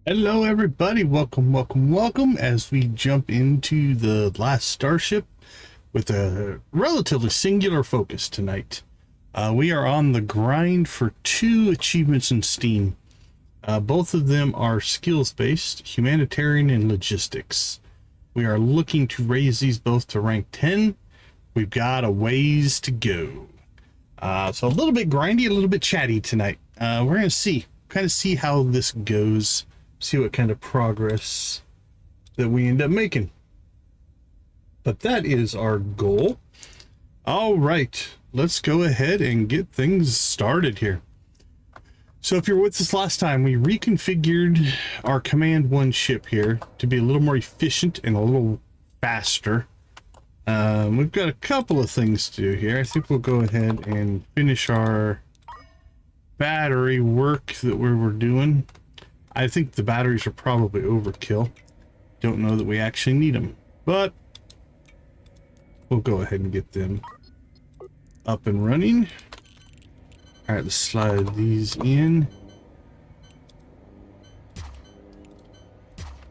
Hello everybody, welcome as we jump into the Last Starship with a relatively singular focus tonight. We are on the grind for 2 achievements in Steam. Both of them are skills-based, humanitarian and logistics. We are looking to raise these both to rank 10. We've got a ways to go. So a little bit grindy, a little bit chatty tonight. We're going to kind of see how this goes. See what kind of progress that we end up making. But that is our goal. All right, let's go ahead and get things started here. So if you're with us last time, we reconfigured our Command 1 ship here to be a little more efficient and a little faster. We've got a couple of things to do here. I think we'll go ahead and finish our battery work that we were doing. I think the batteries are probably overkill. Don't know that we actually need them, but we'll go ahead and get them up and running. All right, let's slide these in.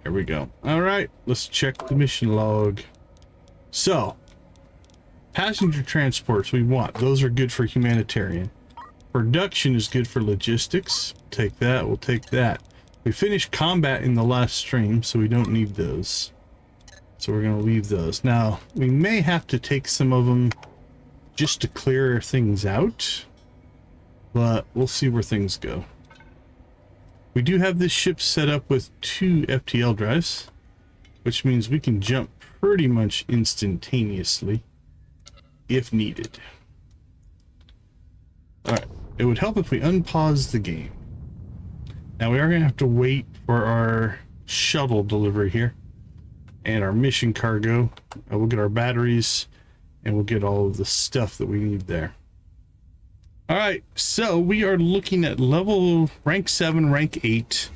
There we go. All right, let's check the mission log. So, passenger transports we want. Those are good for humanitarian. Production is good for logistics. Take that, we'll take that. We finished combat in the last stream, so we don't need those. So we're going to leave those. Now, we may have to take some of them just to clear things out, but we'll see where things go. We do have this ship set up with 2 FTL drives, which means we can jump pretty much instantaneously if needed. All right, it would help if we unpause the game. Now we are going to have to wait for our shuttle delivery here and our mission cargo. We'll get our batteries and we'll get all of the stuff that we need there. All right, so we are looking at level rank 7, rank 8.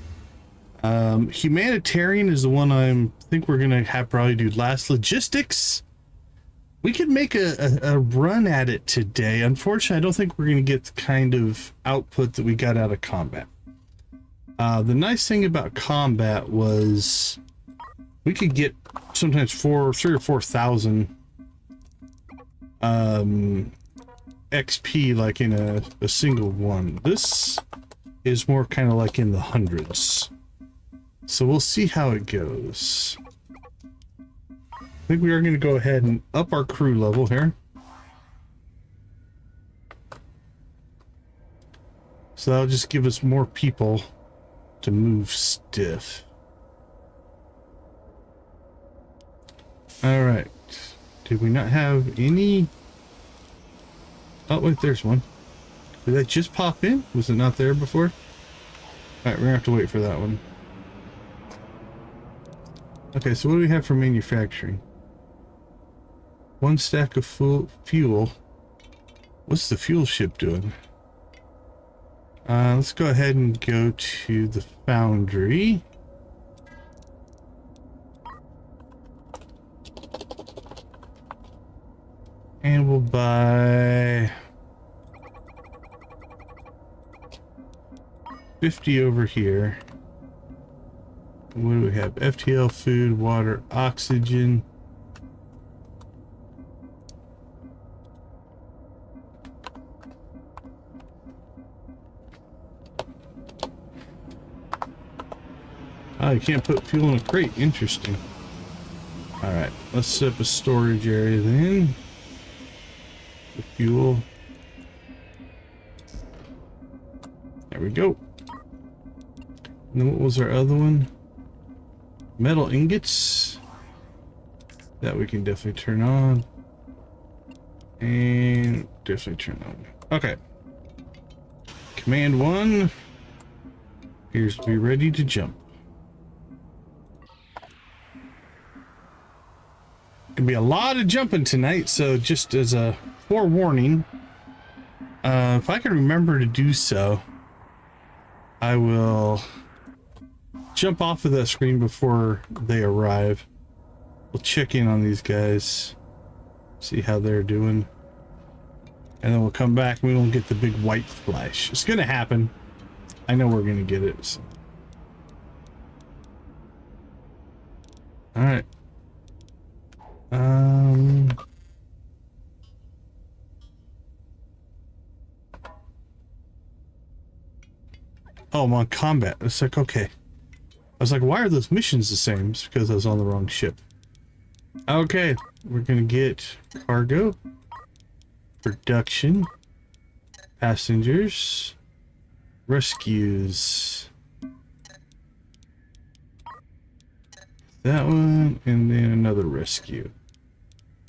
Humanitarian is the one I think we're going to have probably do last. Logistics, we could make a run at it today. Unfortunately, I don't think we're going to get the kind of output that we got out of combat. The nice thing about combat was we could get sometimes 3 or 4,000 XP like in a single one. This is more kind of like in the hundreds. So we'll see how it goes. I think we are going to go ahead and up our crew level here. So that'll just give us more people to move stiff. All right, did we not have any? Oh wait, there's one. Did that just pop in? Was it not there before? All right, we're gonna have to wait for that one. Okay, so what do we have for manufacturing? 1 stack of fuel. What's the fuel ship doing? Let's go ahead and go to the foundry. And we'll buy 50 over here. What do we have? FTL, food, water, oxygen. Oh, you can't put fuel in a crate. Interesting. All right, let's set up a storage area then. The fuel. There we go. And then what was our other one? Metal ingots. That we can definitely turn on. And definitely turn on. Okay. Command 1 appears to be ready to jump. Gonna be a lot of jumping tonight, so just as a forewarning, if I can remember to do so, I will jump off of that screen before they arrive. We'll check in on these guys, see how they're doing, and then we'll come back and we won't get the big white flash. It's gonna happen. I know we're gonna get it. So. All right. Oh, I'm on combat. It's like, okay. I was like, why are those missions the same? It's because I was on the wrong ship. Okay, we're gonna get cargo, production, passengers, rescues. That one, and then another rescue.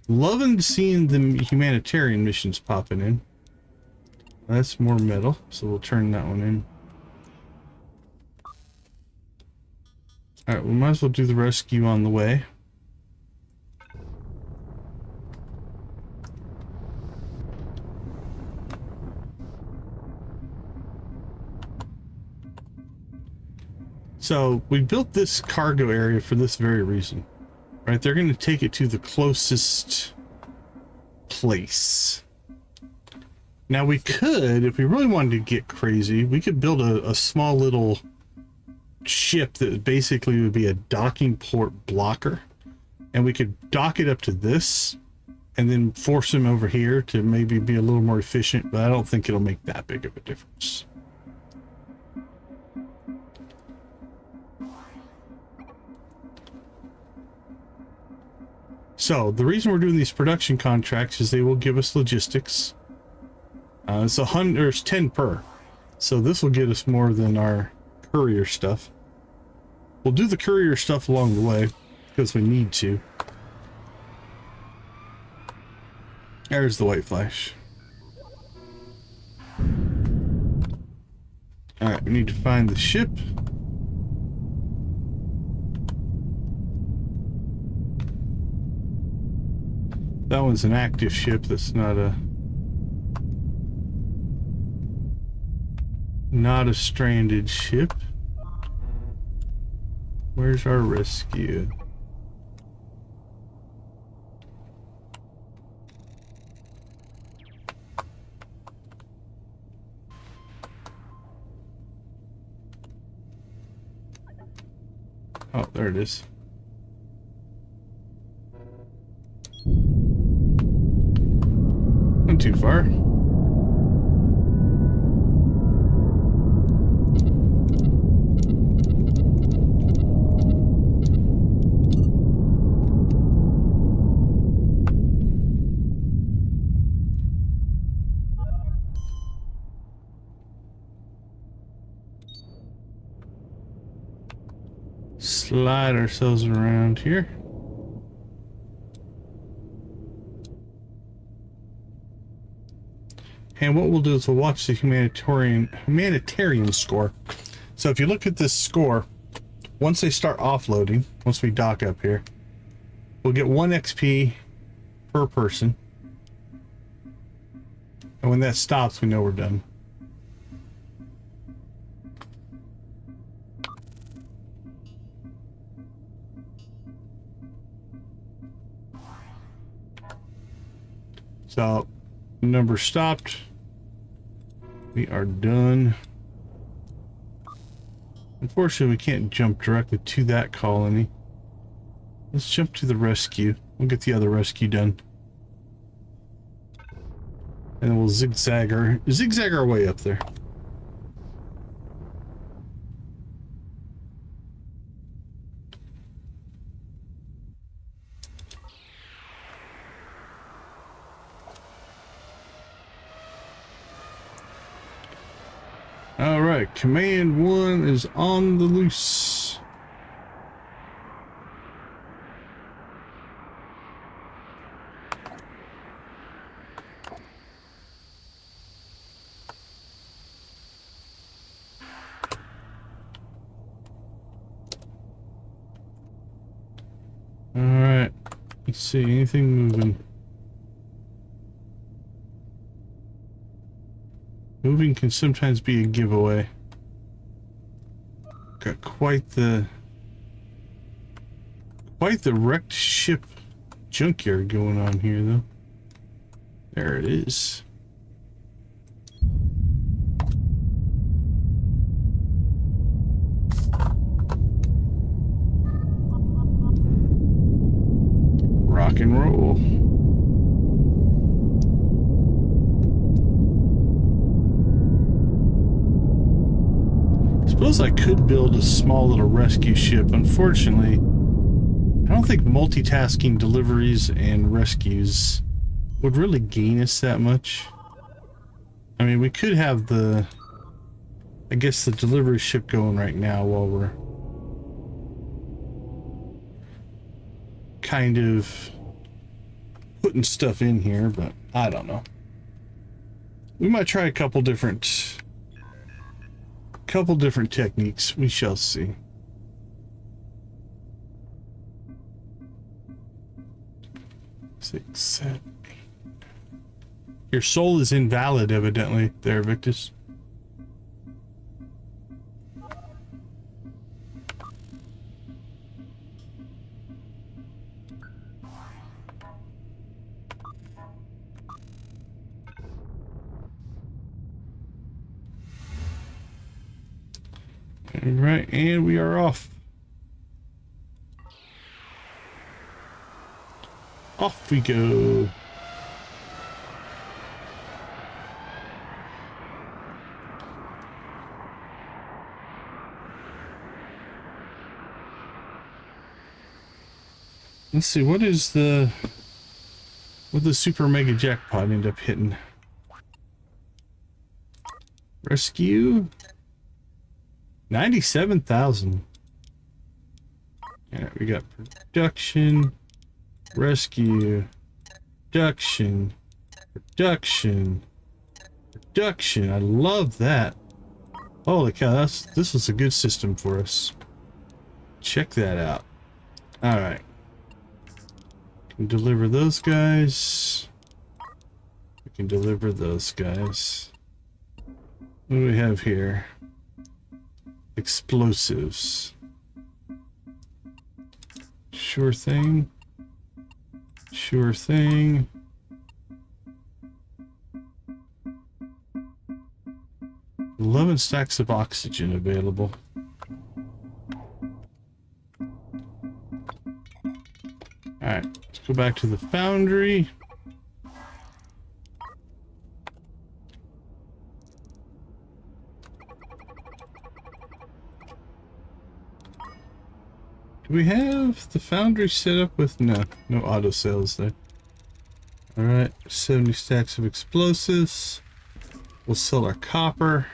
Loving seeing the humanitarian missions popping in. That's more metal, so we'll turn that one in. Alright, we might as well do the rescue on the way. So, we built this cargo area for this very reason. Right, they're going to take it to the closest place. Now we could, if we really wanted to get crazy, we could build a small little ship that basically would be a docking port blocker. And we could dock it up to this and then force them over here to maybe be a little more efficient, but I don't think it'll make that big of a difference. So the reason we're doing these production contracts is they will give us logistics. It's 10 per. So this will get us more than our courier stuff. We'll do the courier stuff along the way because we need to. There's the white flash. Alright, we need to find the ship. That one's an active ship. That's not a stranded ship. Where's our rescue? Oh, there it is. Not too far. Slide ourselves around here. And what we'll do is we'll watch the humanitarian score. So if you look at this score, once they start offloading, once we dock up here, we'll get 1 XP per person. And when that stops, we know we're done. So, number stopped. We are done. Unfortunately, we can't jump directly to that colony. Let's jump to the rescue. We'll get the other rescue done. And then we'll zigzag our way up there. All right, Command 1 is on the loose. All right, let's see, anything moving? Moving can sometimes be a giveaway. Got quite the wrecked ship junkyard going on here, though. There it is. rock and roll. Suppose I could build a small little rescue ship. Unfortunately, I don't think multitasking deliveries and rescues would really gain us that much. I mean, we could have the, I guess, the delivery ship going right now while we're kind of putting stuff in here, but I don't know. We might try a couple different techniques. We shall see. Six, 7, 8. Your soul is invalid, evidently, there, Victus. All right, and we are off. Off we go. Let's see, what the super mega jackpot end up hitting? Rescue 97,000. Yeah, we got production, rescue, production. I love that. Holy cow, this was a good system for us. Check that out. All right. Can deliver those guys. We can deliver those guys. What do we have here? Explosives. Sure thing. Sure thing. $11 stacks of oxygen available. Alright, let's go back to the foundry. Do we have the foundry set up with no auto sales there? Alright, 70 stacks of explosives. We'll sell our copper.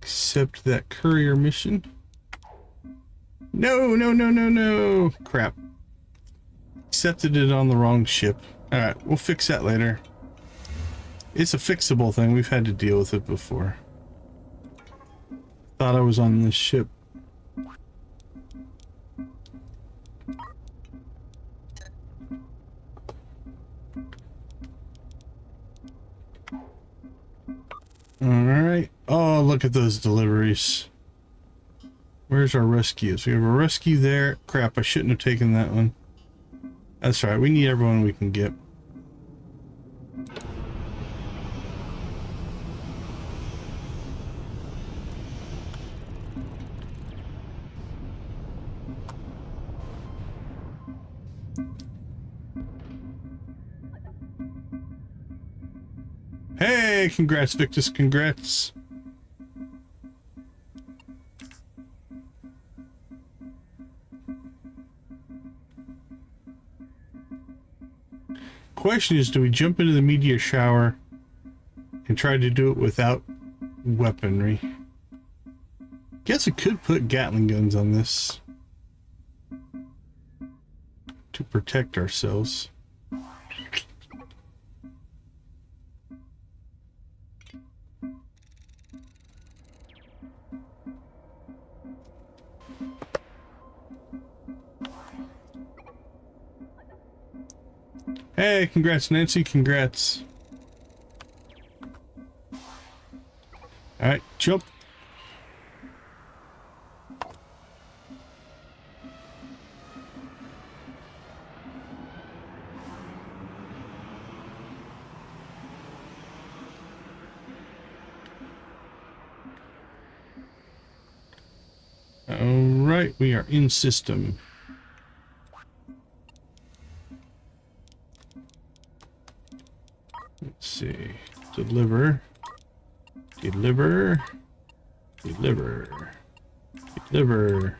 Accept that courier mission. No. Crap. Accepted it on the wrong ship. Alright, we'll fix that later. It's a fixable thing. We've had to deal with it before. Thought I was on this ship. Alright. Oh, look at those deliveries. Where's our rescues? We have a rescue there. Crap, I shouldn't have taken that one. That's right. We need everyone we can get. Hey, congrats, Victus, congrats. Question is, do we jump into the meteor shower and try to do it without weaponry? Guess we could put Gatling guns on this to protect ourselves. Hey, congrats, Nancy, congrats. Alright, jump. Alright, we are in system. Let's see. Deliver. Deliver. Deliver. Deliver.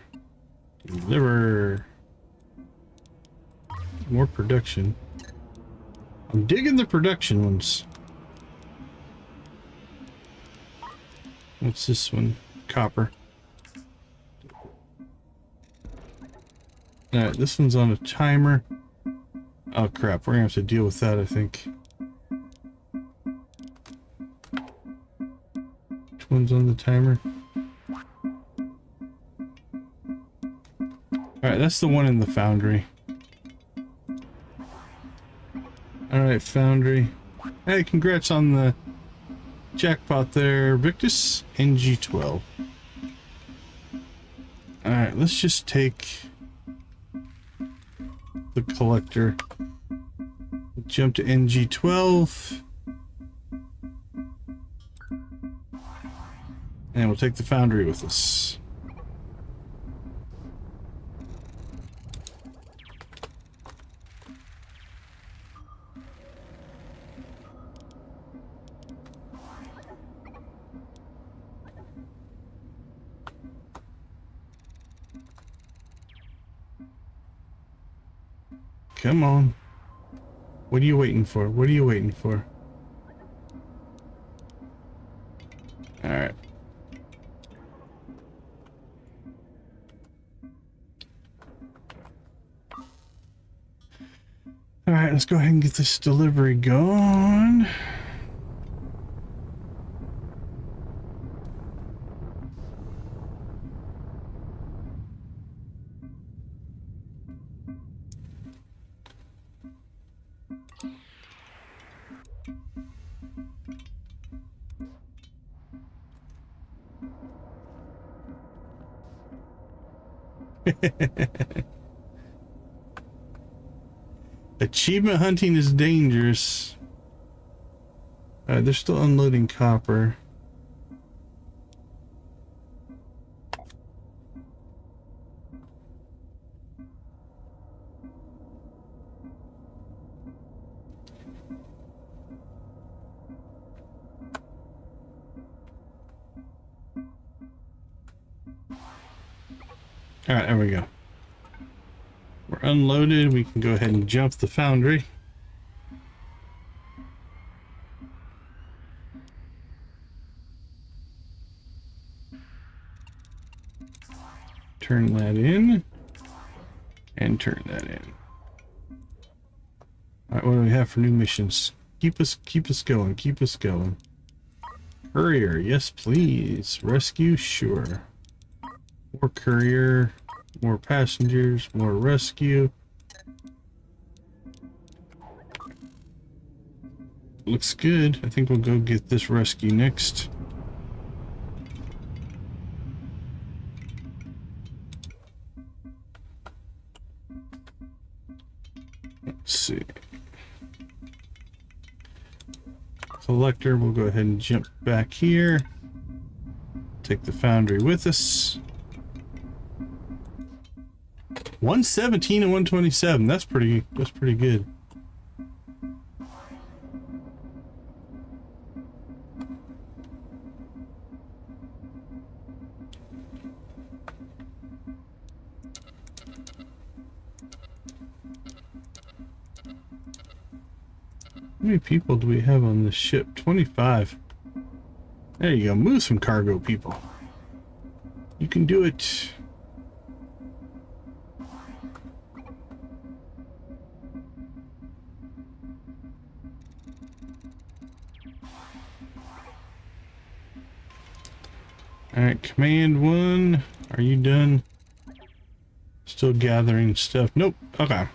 Deliver. More production. I'm digging the production ones. What's this one? Copper. Alright, this one's on a timer. Oh crap, we're gonna have to deal with that, I think. Which one's on the timer? Alright, that's the one in the foundry. Alright, foundry. Hey, congrats on the jackpot there, Victus. NG12. Alright, let's just take the collector. Jump to NG12. And we'll take the foundry with us. Come on. What are you waiting for? What are you waiting for? Alright. Alright, let's go ahead and get this delivery going. Achievement hunting is dangerous. Alright, they're still unloading copper. Alright, there we go. We're unloaded. We can go ahead and jump the foundry. Turn that in. And turn that in. Alright, what do we have for new missions? Keep us going, keep us going. Courier, yes please. Rescue, sure. More courier, more passengers, more rescue. Looks good. I think we'll go get this rescue next. Let's see. Collector, we'll go ahead and jump back here. Take the foundry with us. 117 and 127. That's pretty good. How many people do we have on this ship? 25. There you go. Move some cargo, people. You can do it. Alright, command one. Are you done? Still gathering stuff. Nope. Okay.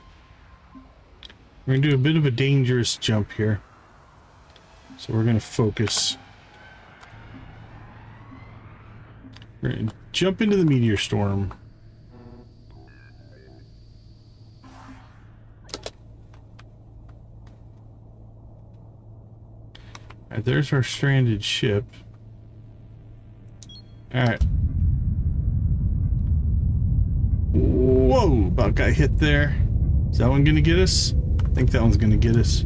We're gonna do a bit of a dangerous jump here. So we're gonna focus. We're gonna jump into the meteor storm. Alright, there's our stranded ship. Alright. Whoa, about got hit there. Is that one gonna get us? I think that one's gonna get us.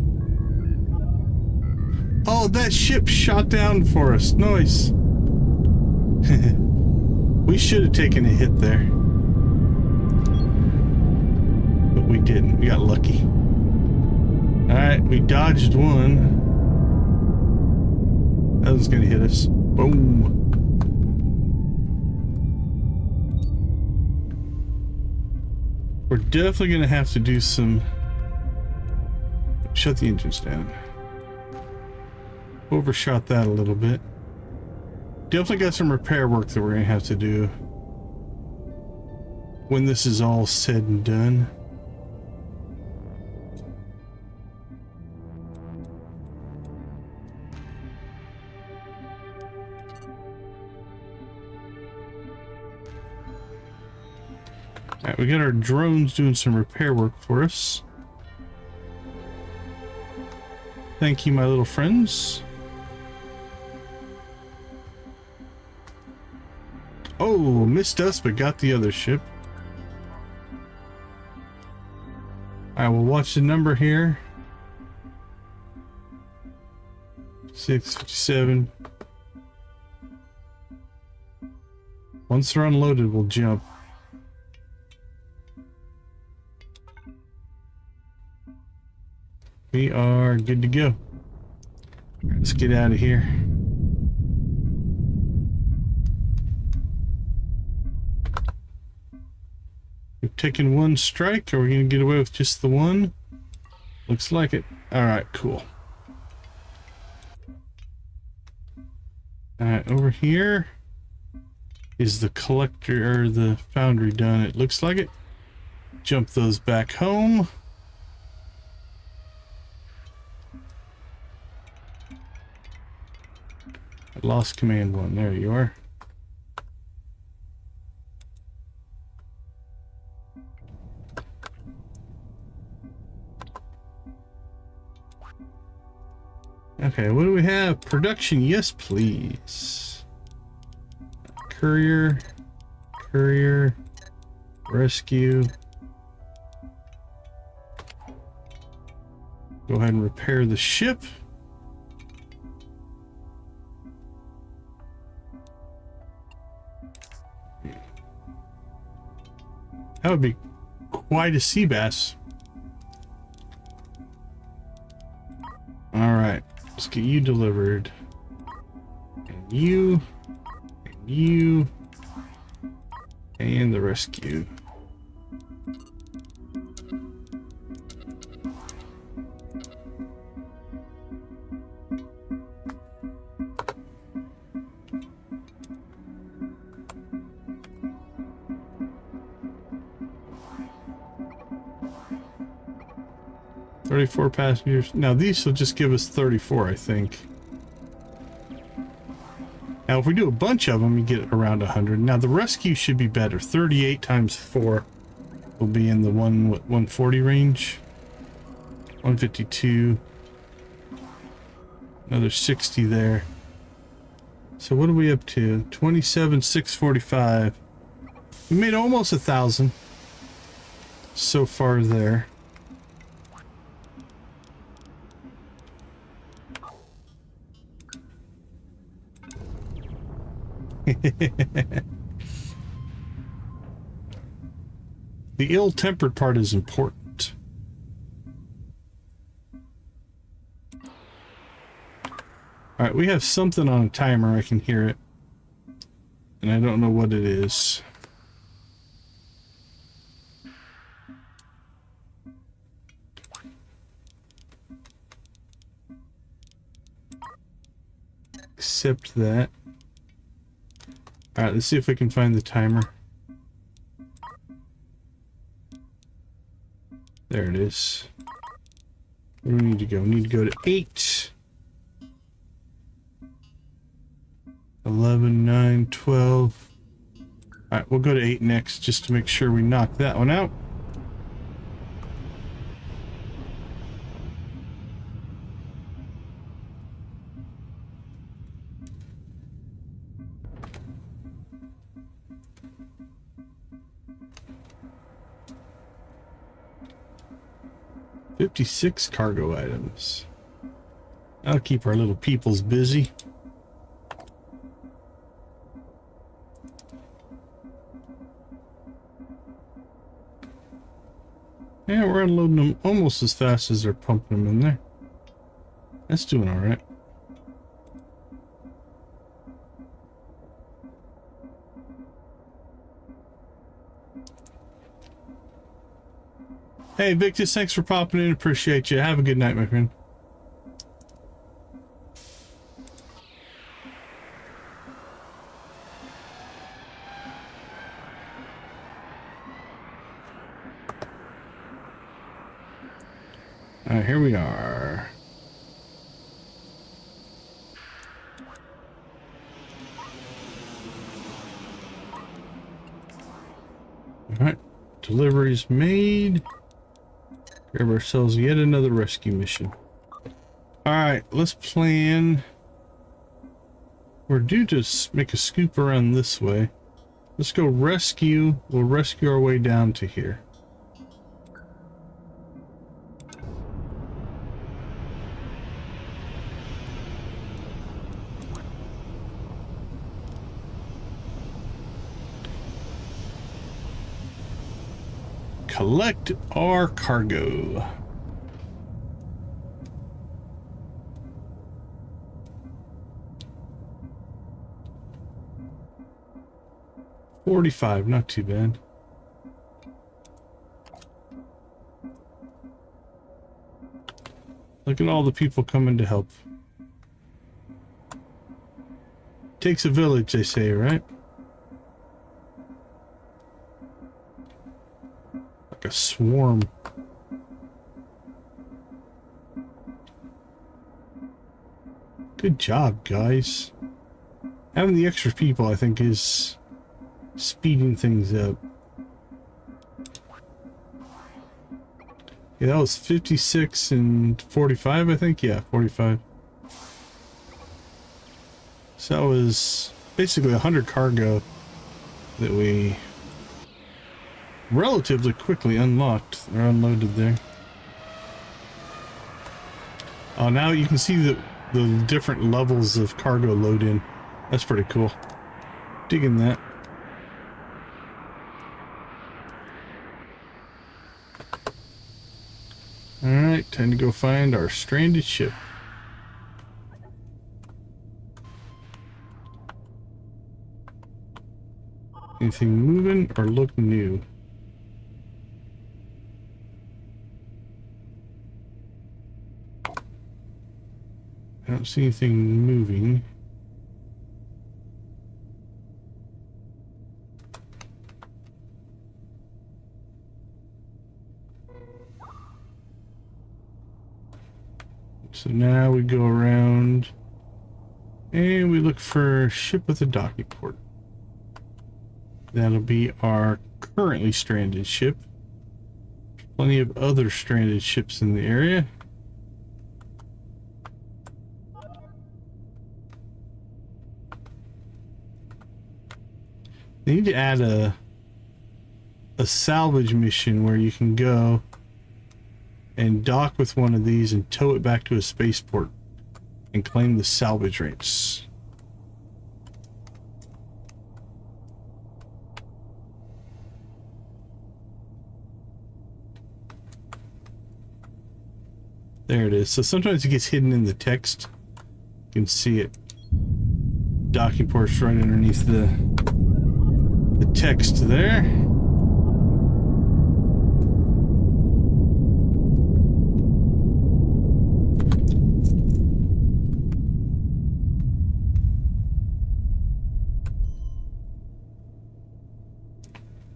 Oh, that ship shot down for us. Nice. We should have taken a hit there. But we didn't. We got lucky. Alright, we dodged one. That one's gonna hit us. Boom. We're definitely gonna have to do some... Shut the engines down. Overshot that a little bit. Definitely got some repair work that we're gonna have to do when this is all said and done. Alright, we got our drones doing some repair work for us. Thank you, my little friends. Oh, missed us, but got the other ship. Alright, we'll watch the number here. 657. Once they're unloaded, we'll jump. We are good to go. Let's get out of here. We've taken one strike. Are we going to get away with just the one? Looks like it. Alright, cool. Alright, over here is the collector, or the foundry done. It looks like it. Jump those back home. I lost command one. There you are. Okay, what do we have? Production, yes please. Courier, courier, rescue. Go ahead and repair the ship. That would be quite a sea bass. All right, let's get you delivered. And you, and you, and the rescue. Thirty-four passengers. Now these will just give us 34, I think. Now if we do a bunch of them, you get around 100. Now the rescue should be better. 38 times 4 will be in the 140 range. 152. Another 60 there. So what are we up to? 27,645. We made almost 1,000 so far there. The ill-tempered part is important. Alright, we have something on a timer. I can hear it. And I don't know what it is. Accept that. Alright, let's see if we can find the timer. There it is. Where do we need to go? We need to go to 8. 11, 9, 12. Alright, we'll go to 8 next just to make sure we knock that one out. 56 cargo items. That'll keep our little peoples busy. Yeah, we're unloading them almost as fast as they're pumping them in there. That's doing all right. Hey, Victus, thanks for popping in. Appreciate you. Have a good night, my friend. All right, here we are. All right, deliveries made. Grab ourselves yet another rescue mission. All right, let's plan. We're due to make a scoop around this way. Let's go rescue. We'll rescue our way down to here. Collect our cargo. $45, not too bad. Look at all the people coming to help. Takes a village, they say, right? Like a swarm. Good job, guys. Having the extra people, I think, is speeding things up. Yeah, that was 56 and 45, I think. Yeah, 45. So that was basically 100 cargo that we relatively quickly unlocked or unloaded there. Oh, now you can see the different levels of cargo load in. That's pretty cool. Digging that. Alright, time to go find our stranded ship. Anything moving or look new? I don't see anything moving. So now we go around and we look for ship with a docking port. That'll be our currently stranded ship. Plenty of other stranded ships in the area. They need to add a salvage mission where you can go and dock with one of these and tow it back to a spaceport and claim the salvage rates. There it is. So sometimes it gets hidden in the text. You can see it. Docking port's right underneath the text there.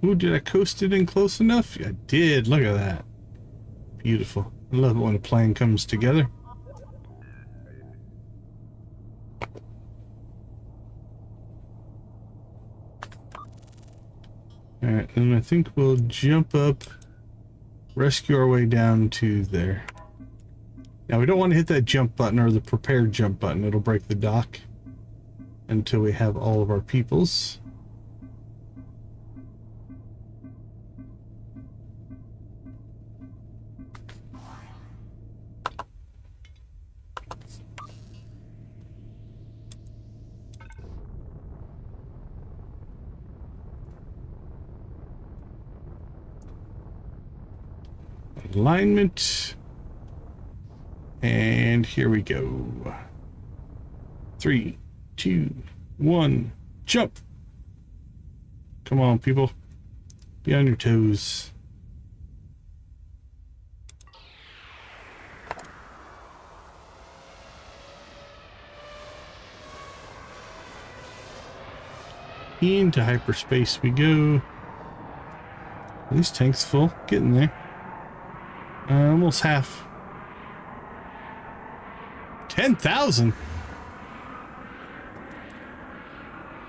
Ooh, did I coast it in close enough? I did. Look at that. Beautiful. I love it when a plane comes together. Alright, and I think we'll jump up, rescue our way down to there. Now we don't want to hit that jump button or the prepared jump button. It'll break the dock until we have all of our peoples. Alignment. And here we go. 3, 2, 1, jump. Come on, people. Be on your toes. Into hyperspace we go. Are these tanks full? Getting there. Almost half. 10,000?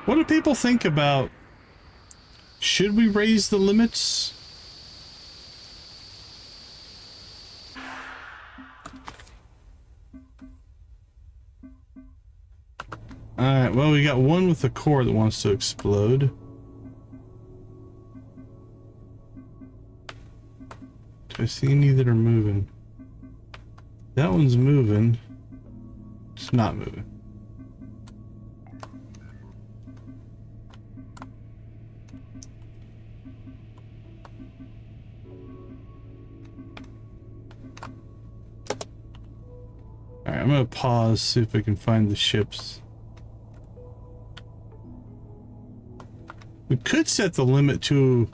What do people think about... Should we raise the limits? Alright, well, we got one with a core that wants to explode. Do I see any that are moving? That one's moving. It's not moving. Alright, I'm gonna pause, see if I can find the ships. We could set the limit to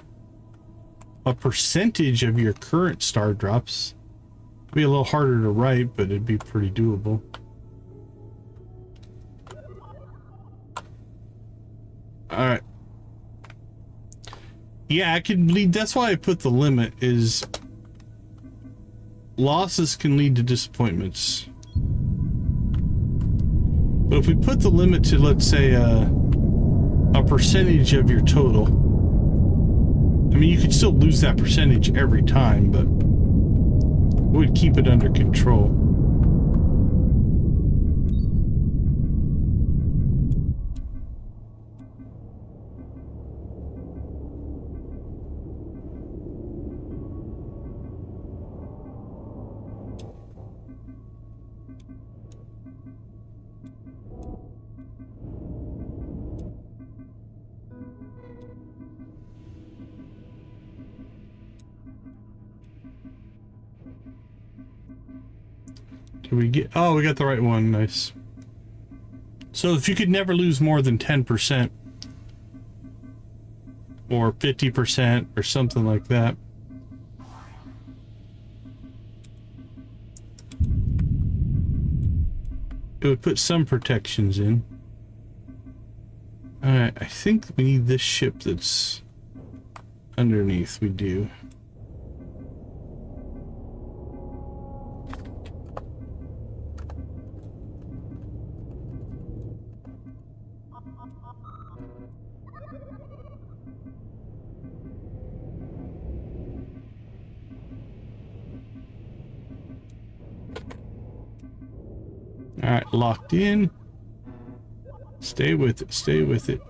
a percentage of your current star drops. It'd be a little harder to write, but it'd be pretty doable. Alright. Yeah, I could lead. That's why I put the limit, is losses can lead to disappointments. But if we put the limit to, let's say, a percentage of your total, I mean, you could still lose that percentage every time, but it would keep it under control. Did we get... Oh, we got the right one. Nice. So if you could never lose more than 10% or 50% or something like that. It would put some protections in. Alright, I think we need this ship that's underneath. We do. Alright, locked in. Stay with it, stay with it.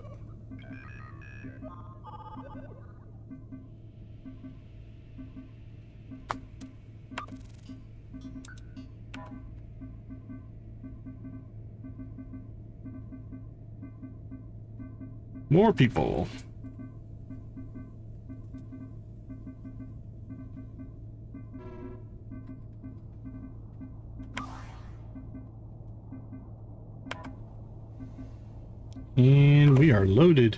More people. And we are loaded.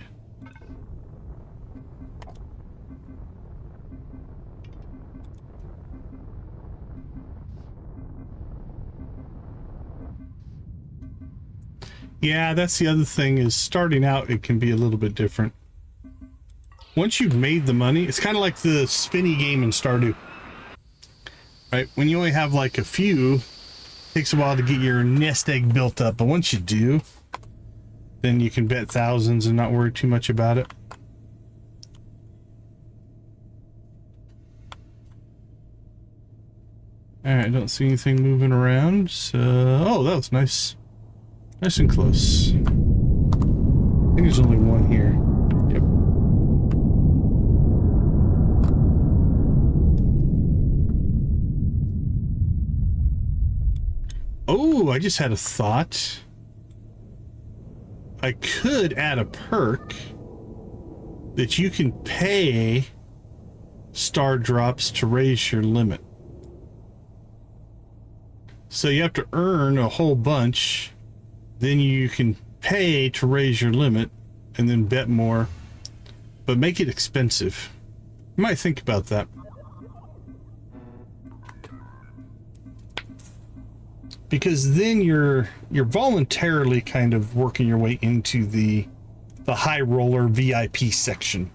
Yeah, that's the other thing, is starting out it can be a little bit different. Once you've made the money, it's kind of like the spinny game in Stardew. Right? When you only have like a few, it takes a while to get your nest egg built up, but once you do, then you can bet thousands and not worry too much about it. Alright, I don't see anything moving around, so... Oh, that was nice. Nice and close. I think there's only one here. Yep. Oh, I just had a thought. I could add a perk that you can pay star drops to raise your limit. So you have to earn a whole bunch, then you can pay to raise your limit, and then bet more, but make it expensive. You might think about that. Because then you're voluntarily kind of working your way into the high roller VIP section,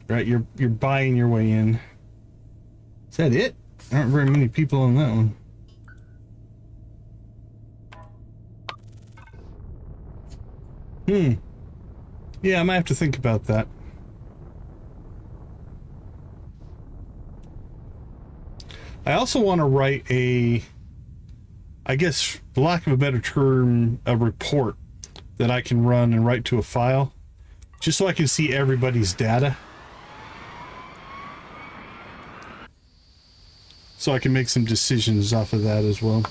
right? You're buying your way in. Is that it? There aren't very many people on that one. Yeah, I might have to think about that. I also want to write I guess, for lack of a better term, a report that I can run and write to a file, just so I can see everybody's data. So I can make some decisions off of that as well.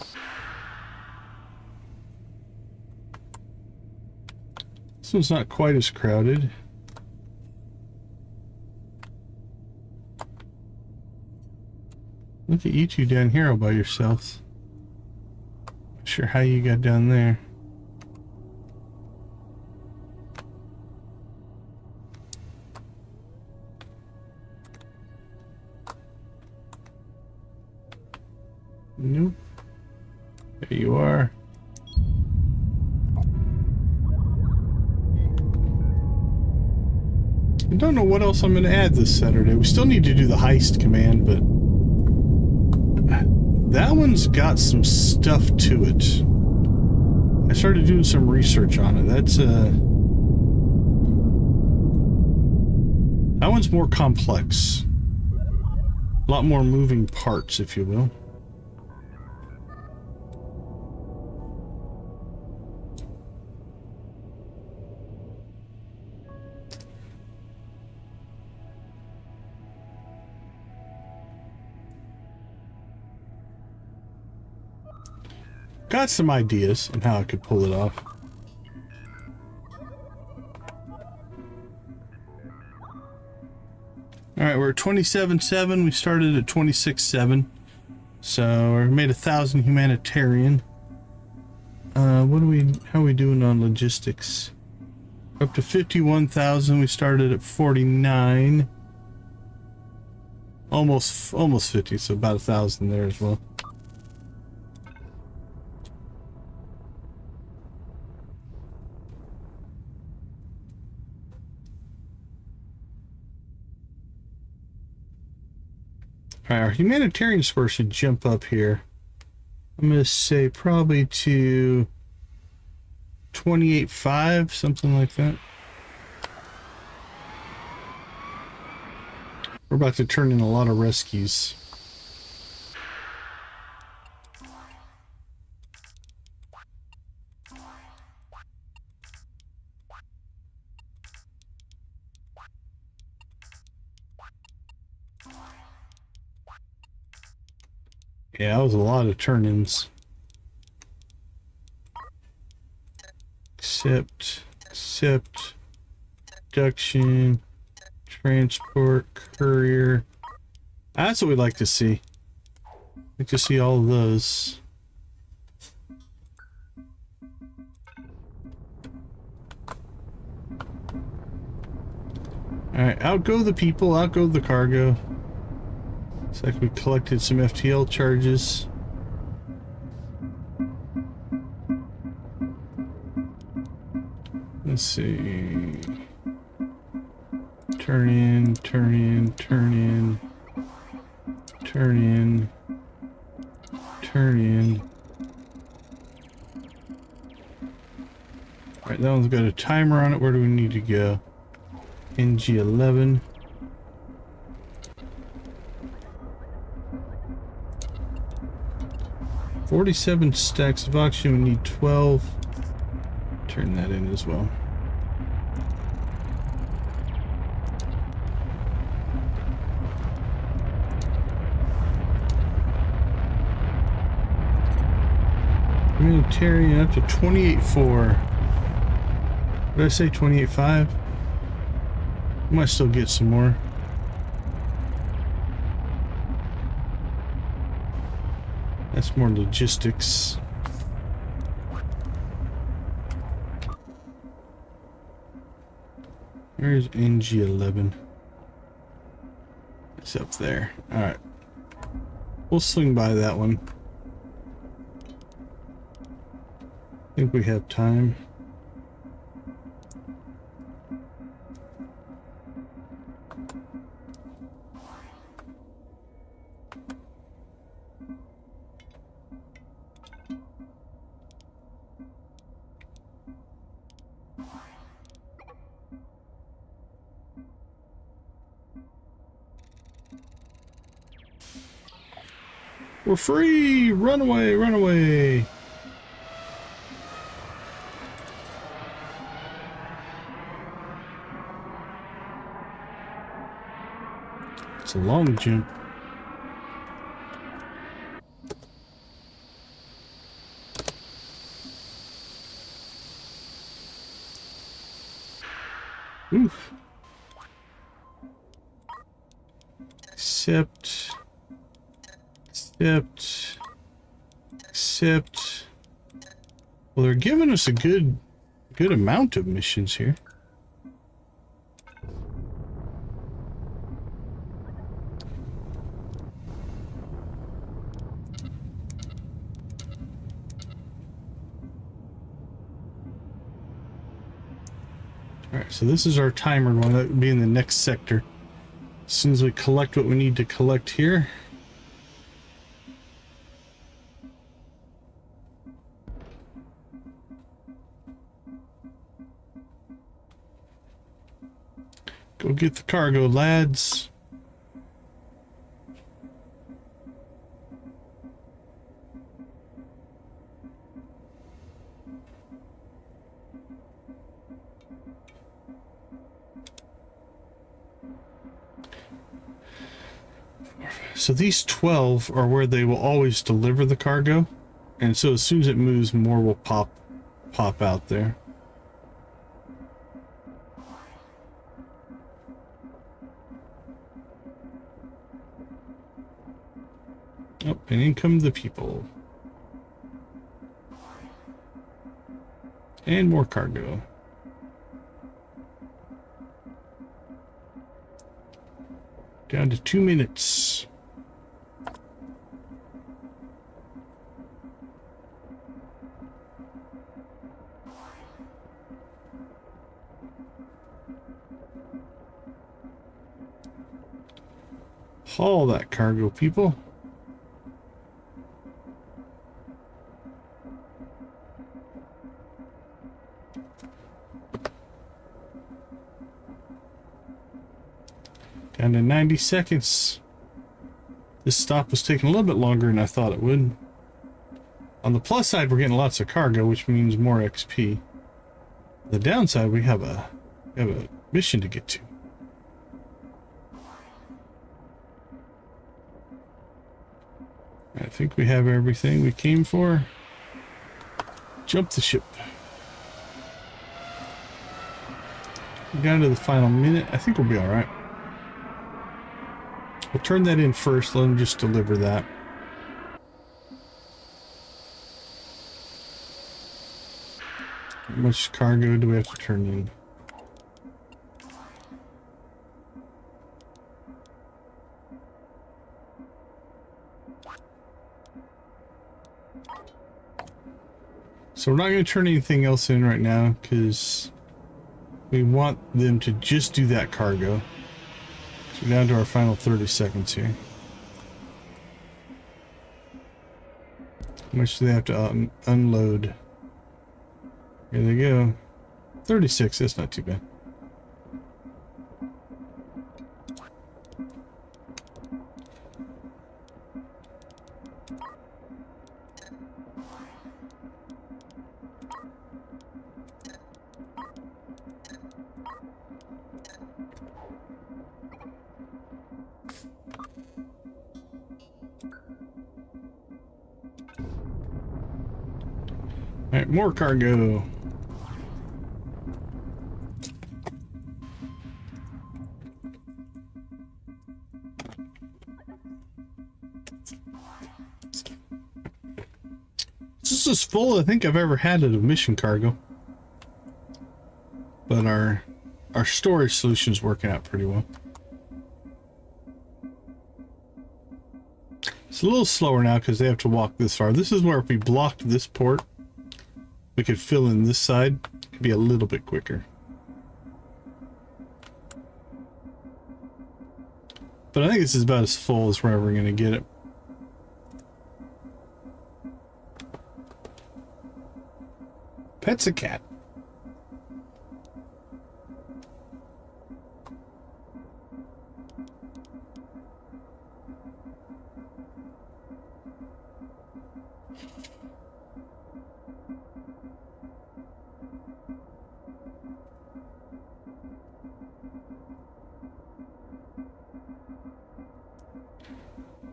This one's not quite as crowded. Look at you two down here all by yourselves. Not sure how you got down there. Nope. There you are. I don't know what else I'm going to add this Saturday. We still need to do the heist command, but that one's got some stuff to it. I started doing some research on it. That one's more complex. A lot more moving parts, if you will. Got some ideas on how I could pull it off. Alright, we're at 27.7. We started at 26.7. So we made 1,000 humanitarian. How are we doing on logistics? Up to 51,000. We started at 49. Almost 50, so about 1,000 there as well. Alright, our humanitarian score should jump up here. I'm going to say probably to 28.5, something like that. We're about to turn in a lot of rescues. Yeah, that was a lot of turn-ins. Accept, abduction, transport, courier. That's what we'd like to see. Like to see all of those. Alright, outgo the people, outgo the cargo. Looks like we collected some FTL charges. Let's see. Turn in, turn in, turn in, turn in, turn in. Alright, that one's got a timer on it. Where do we need to go? NG11. $47 stacks of oxygen. We need 12. Turn that in as well. Humanitarian up to 28.4. Did I say 28.5? Might still get some more. That's more logistics. Where's NG11? It's up there. Alright. We'll swing by that one. I think we have time. We're free! Run away, run away! It's a long jump. Oof. Accept. Well, they're giving us a good amount of missions here. Alright, so this is our timer one. That would be in the next sector. As soon as we collect what we need to collect here. Go get the cargo, lads. So these 12 are where they will always deliver the cargo. And so as soon as it moves, more will pop out there. Oh, and in come the people. And more cargo. Down to 2 minutes. Haul that cargo, people. Down to 90 seconds. This stop was taking a little bit longer than I thought it would. On the plus side, we're getting lots of cargo, which means more XP. The downside, we have a mission to get to. I think we have everything we came for. Jump the ship. Down to the final minute. I think we'll be all right. We'll turn that in first. Let them just deliver that. How much cargo do we have to turn in? So we're not going to turn anything else in right now because we want them to just do that cargo. So we're down to our final 30 seconds here. How much do they have to unload? Here they go. 36, that's not too bad. Alright, more cargo. This is full I think I've ever had at a mission cargo. But our storage solution's working out pretty well. It's a little slower now because they have to walk this far. This is where if we blocked this port, we could fill in this side. It could be a little bit quicker. But I think this is about as full as we're ever going to get it. Pet's a cat.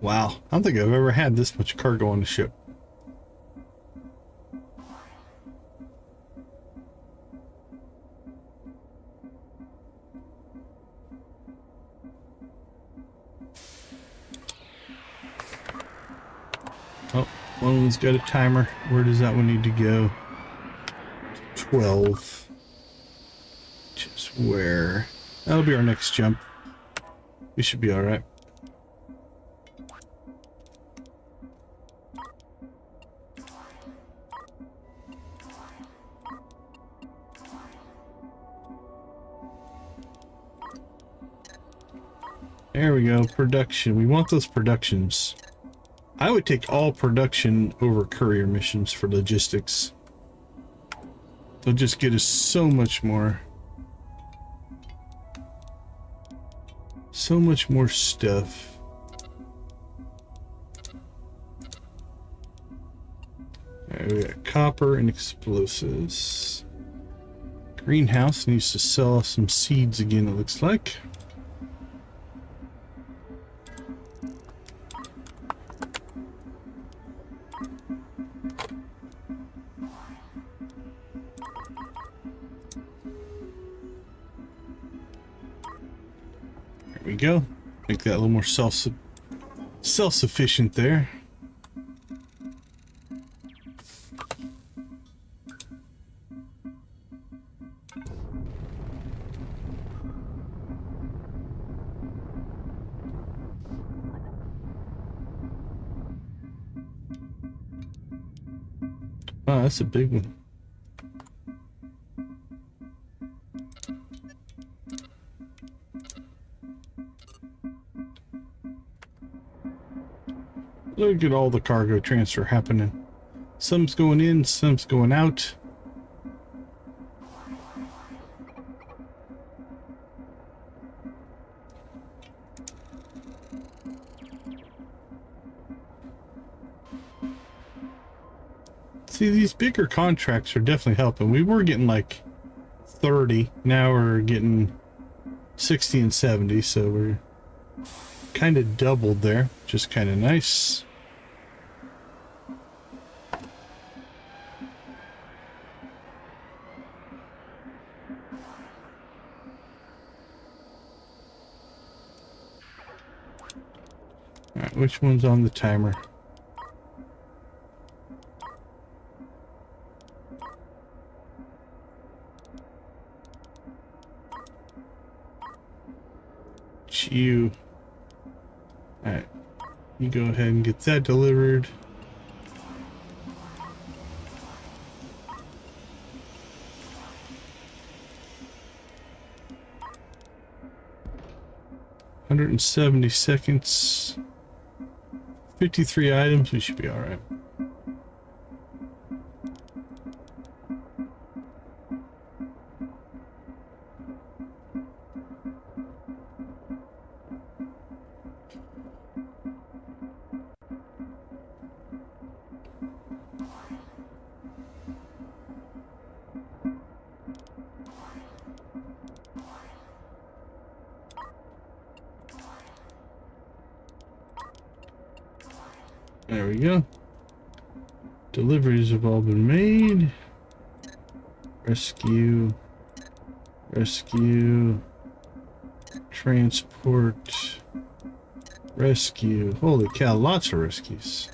Wow, I don't think I've ever had this much cargo on the ship. Oh, one of them's got a timer. Where does that one need to go? 12. Just where? That'll be our next jump. We should be alright. There we go, production. We want those productions. I would take all production over courier missions for logistics. They'll just get us so much more. So much more stuff. Alright, we got copper and explosives. Greenhouse needs to sell us some seeds again, it looks like. There we go. Make that a little more self-sufficient there. Wow, that's a big one. Look at all the cargo transfer happening. Some's going in, some's going out. See, these bigger contracts are definitely helping. We were getting like 30, now we're getting 60 and 70, so we're kind of doubled there, just kind of nice. All right, which one's on the timer? You. Alright. You go ahead and get that delivered. $170. 53 items, we should be alright. There we go. Deliveries have all been made. Rescue. Rescue. Transport. Rescue. Holy cow, lots of rescues.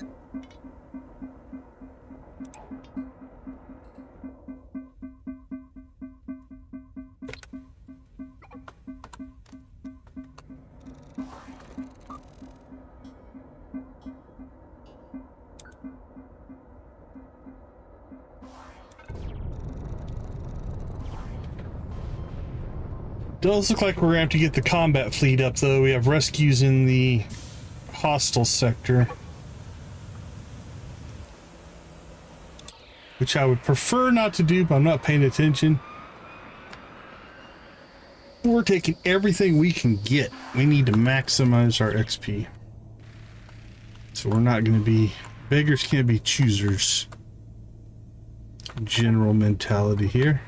Does look like we're gonna have to get the combat fleet up, though. We have rescues in the hostile sector, which I would prefer not to do, but I'm not paying attention. We're taking everything we can get. We need to maximize our XP. So we're not going to be... Beggars can't be choosers. General mentality here.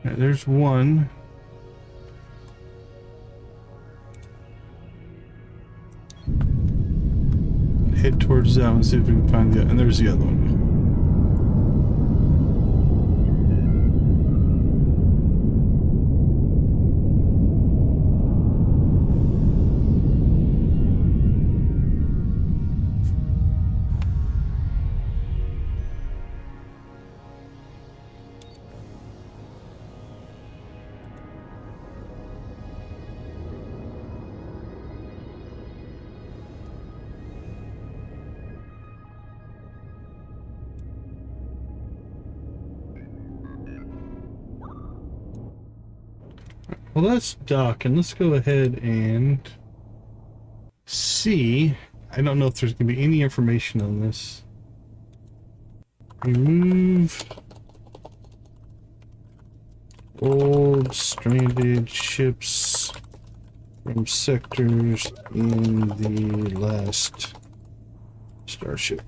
Right, there's one. Head towards that one, see if we can find the other. And there's the other one. Well, let's dock and let's go ahead and see. I don't know if there's going to be any information on this. Remove old stranded ships from sectors in the last starship.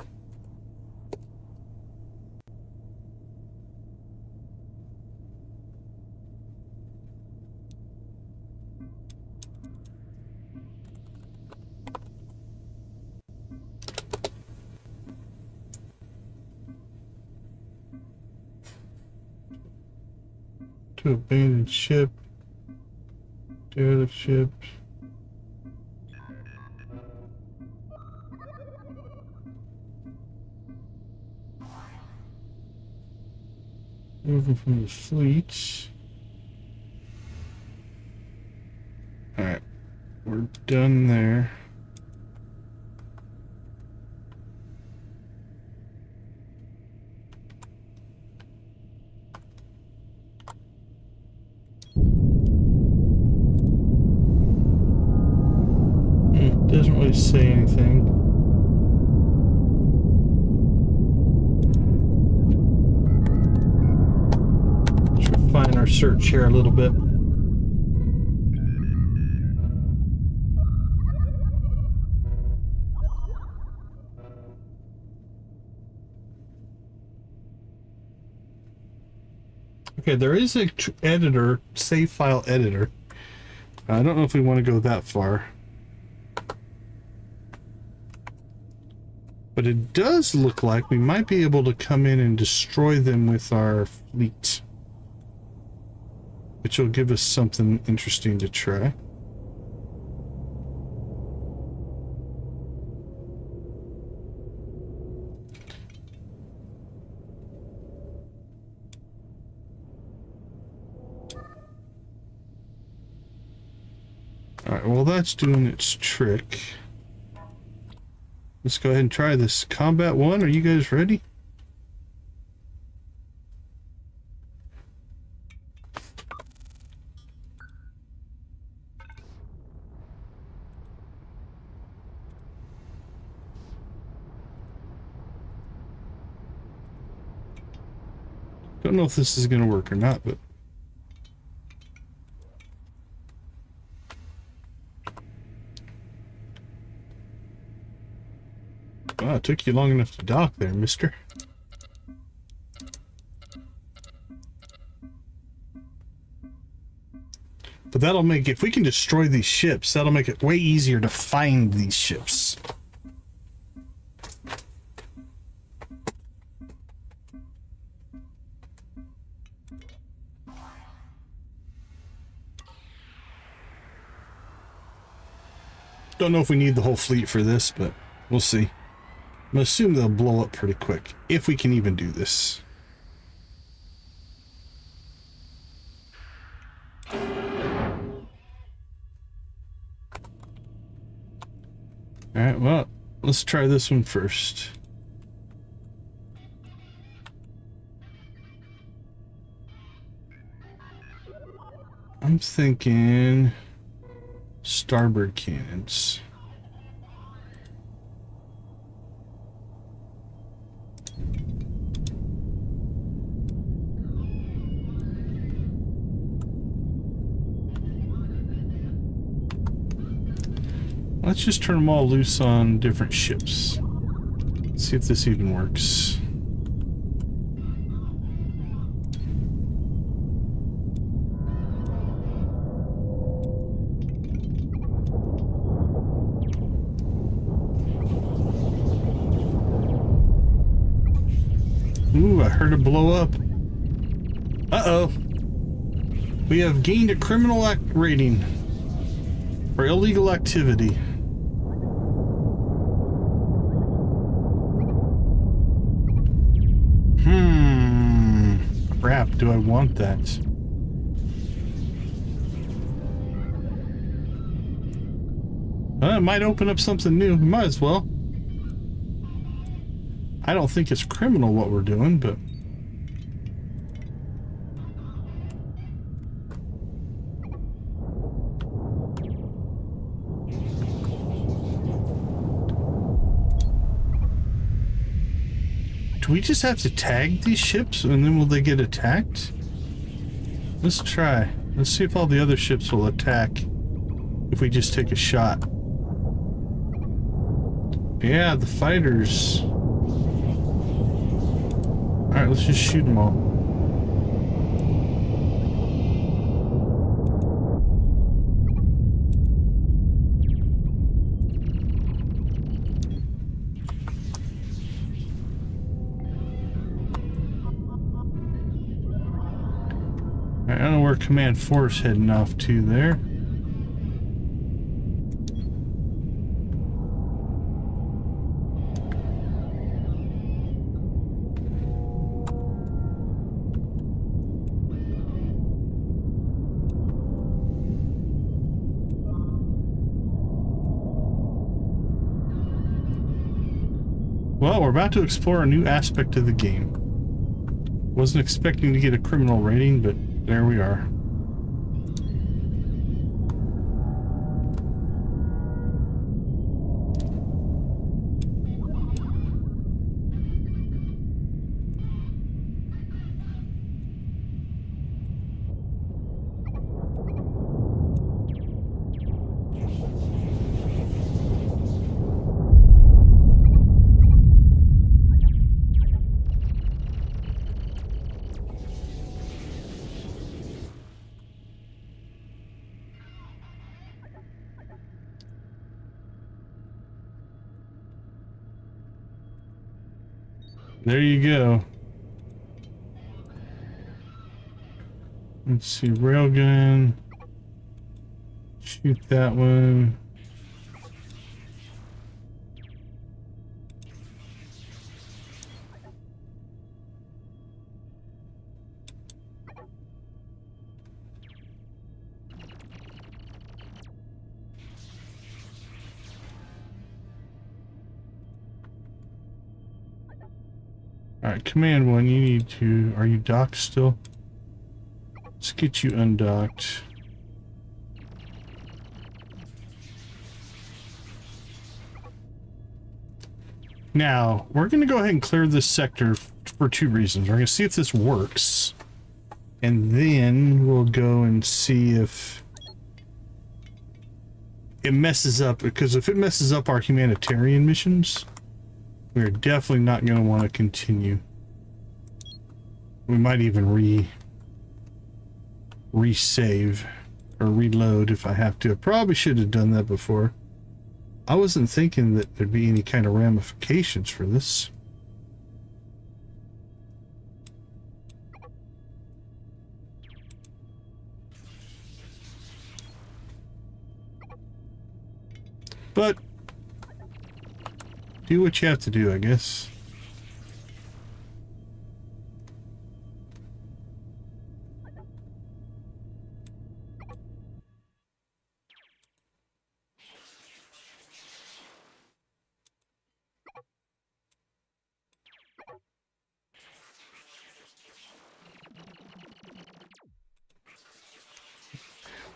To abandoned ship, derelict ship. Moving from the fleet. Alright, we're done there. Doesn't really say anything. Let's refine our search here a little bit. Okay, there is a editor, save file editor. I don't know if we want to go that far. But it does look like we might be able to come in and destroy them with our fleet, which will give us something interesting to try. Alright, well that's doing its trick. Let's go ahead and try this. Combat 1, are you guys ready? Don't know if this is going to work or not, but... Wow, it took you long enough to dock there, mister. But that'll make, if we can destroy these ships, that'll make it way easier to find these ships. Don't know if we need the whole fleet for this, but we'll see. I'm gonna assume they'll blow up pretty quick, if we can even do this. Alright, well, let's try this one first. I'm thinking starboard cannons. Let's just turn them all loose on different ships. Let's see if this even works. Ooh, I heard it blow up. Uh-oh. We have gained a criminal rating for illegal activity. Crap, do I want that? It might open up something new. Might as well. I don't think it's criminal what we're doing, but... do we just have to tag these ships and then will they get attacked? Let's try. Let's see if all the other ships will attack if we just take a shot. Yeah, the fighters. Alright, let's just shoot them all. I don't know where Command 4 is heading off to there. Well, we're about to explore a new aspect of the game. Wasn't expecting to get a criminal rating, but there we are. There you go. Let's see, railgun. Shoot that one. Alright, Command 1, you need to... are you docked still? Let's get you undocked. Now, we're going to go ahead and clear this sector for two reasons. We're going to see if this works. And then we'll go and see if it messes up. Because if it messes up our humanitarian missions... we're definitely not going to want to continue. We might even resave or reload if I have to. I probably should have done that before. I wasn't thinking that there'd be any kind of ramifications for this. But do what you have to do, I guess.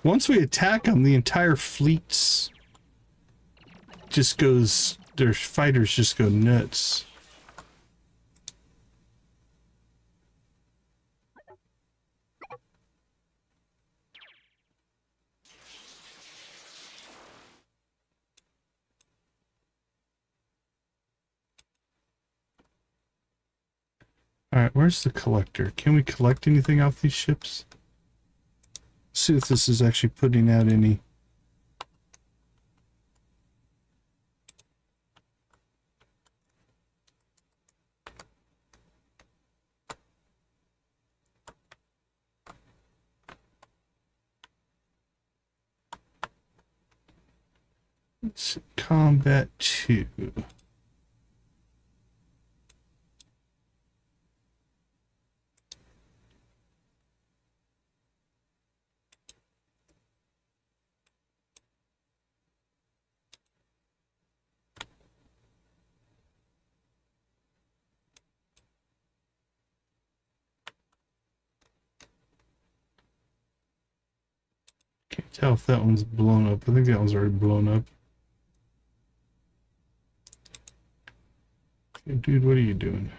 Once we attack them, the entire fleet's just goes, their fighters just go nuts. Alright, where's the collector? Can we collect anything off these ships? Let's see if this is actually putting out any. Let's see, combat 2. Can't tell if that one's blown up. I think that one's already blown up. Hey, dude, what are you doing?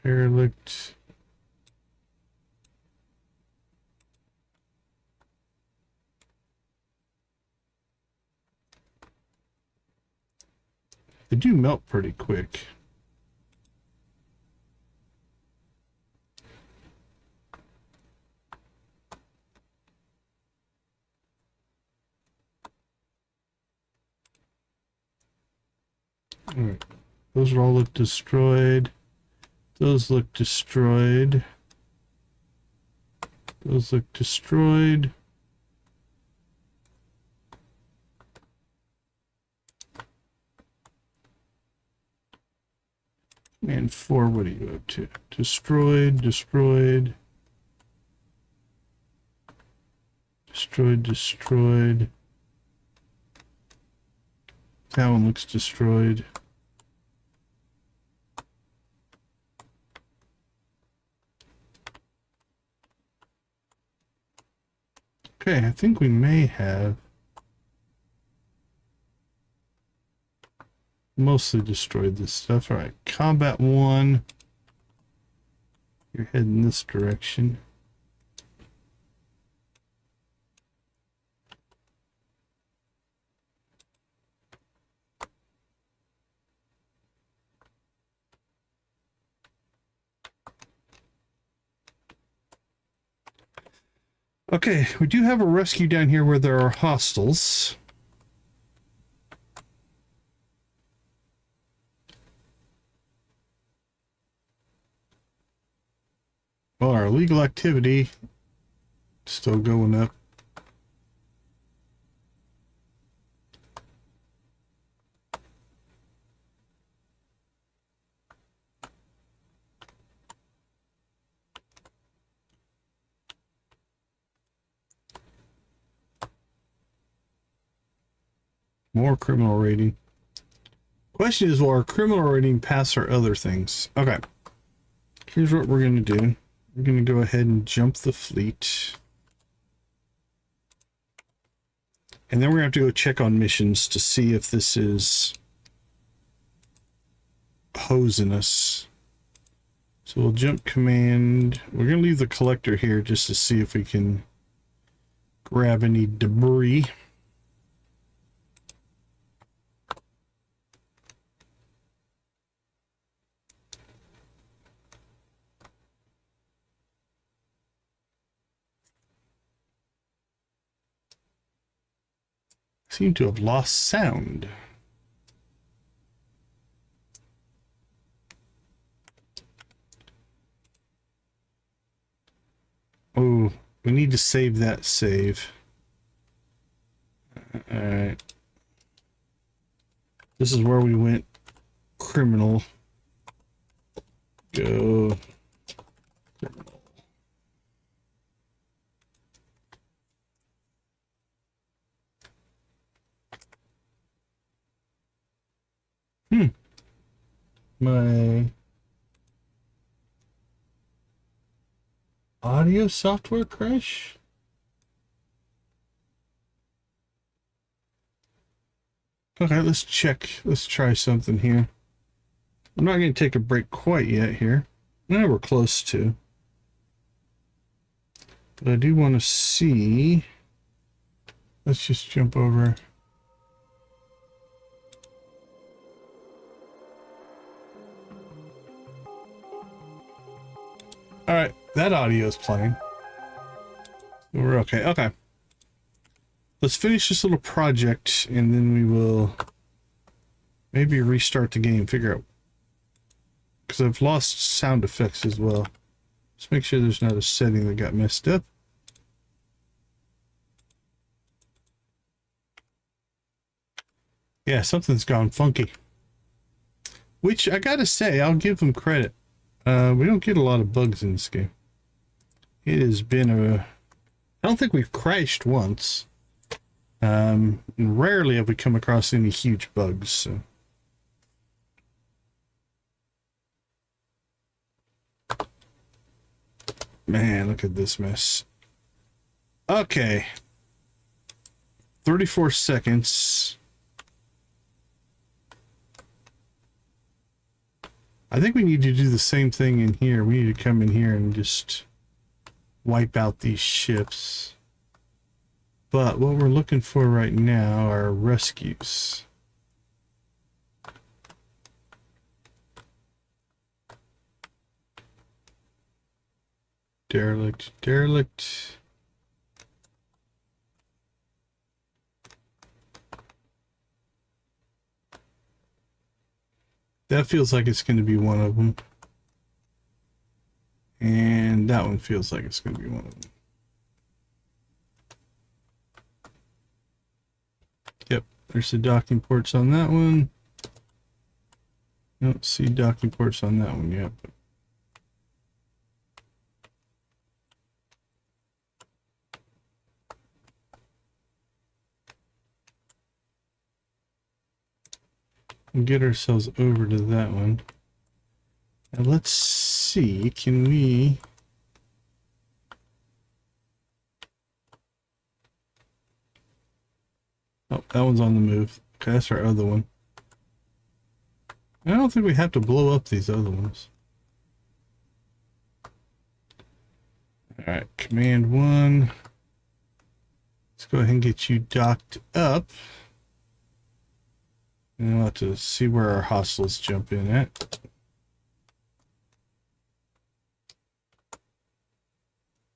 Derelict. They do melt pretty quick. Alright. Those all look destroyed. Those look destroyed. Those look destroyed. And 4, what are you up to? Destroyed, destroyed. Destroyed, destroyed. That one looks destroyed. Okay, I think we may have mostly destroyed this stuff. All right, combat 1. You're heading this direction. Okay, we do have a rescue down here where there are hostiles. Well, our illegal activity still going up. More criminal rating. Question is, will our criminal rating pass our other things? Okay. Here's what we're going to do. We're going to go ahead and jump the fleet. And then we're going to have to go check on missions to see if this is hosing us. So we'll jump command. We're going to leave the collector here just to see if we can grab any debris. Seem to have lost sound. Oh, we need to save that save. Alright. This is where we went criminal. Go. Criminal. My audio software crash? Okay, let's check. Let's try something here. I'm not going to take a break quite yet here. No, we're close to. But I do want to see. Let's just jump over. All right, that audio is playing. We're okay. Okay. Let's finish this little project and then we will maybe restart the game, figure out. Because I've lost sound effects as well. Let's make sure there's not a setting that got messed up. Yeah, something's gone funky. Which I gotta say, I'll give them credit. We don't get a lot of bugs in this game. It has been a... I don't think we've crashed once. And rarely have we come across any huge bugs, so... Man, look at this mess. Okay. 34 seconds. I think we need to do the same thing in here. We need to come in here and just wipe out these ships. But what we're looking for right now are rescues. Derelict, derelict. That feels like it's going to be one of them. And that one feels like it's going to be one of them. Yep, there's the docking ports on that one. Don't see docking ports on that one yet. But we'll get ourselves over to that one. And let's see, can we... Oh, that one's on the move. Okay, that's our other one. I don't think we have to blow up these other ones. Alright, command 1. Let's go ahead and get you docked up. And we'll have to see where our hostiles jump in at.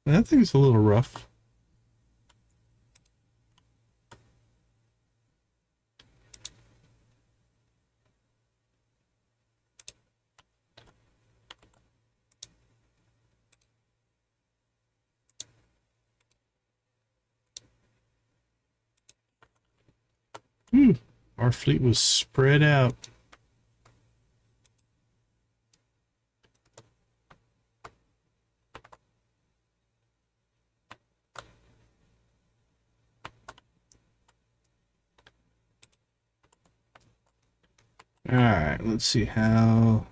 That thing's a little rough. Our fleet was spread out. Alright, let's see how...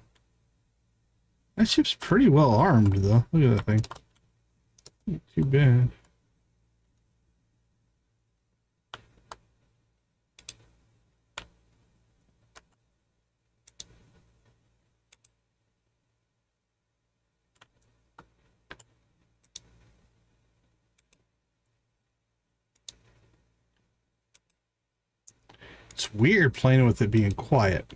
That ship's pretty well armed, though. Look at that thing. Not too bad. It's weird playing with it being quiet.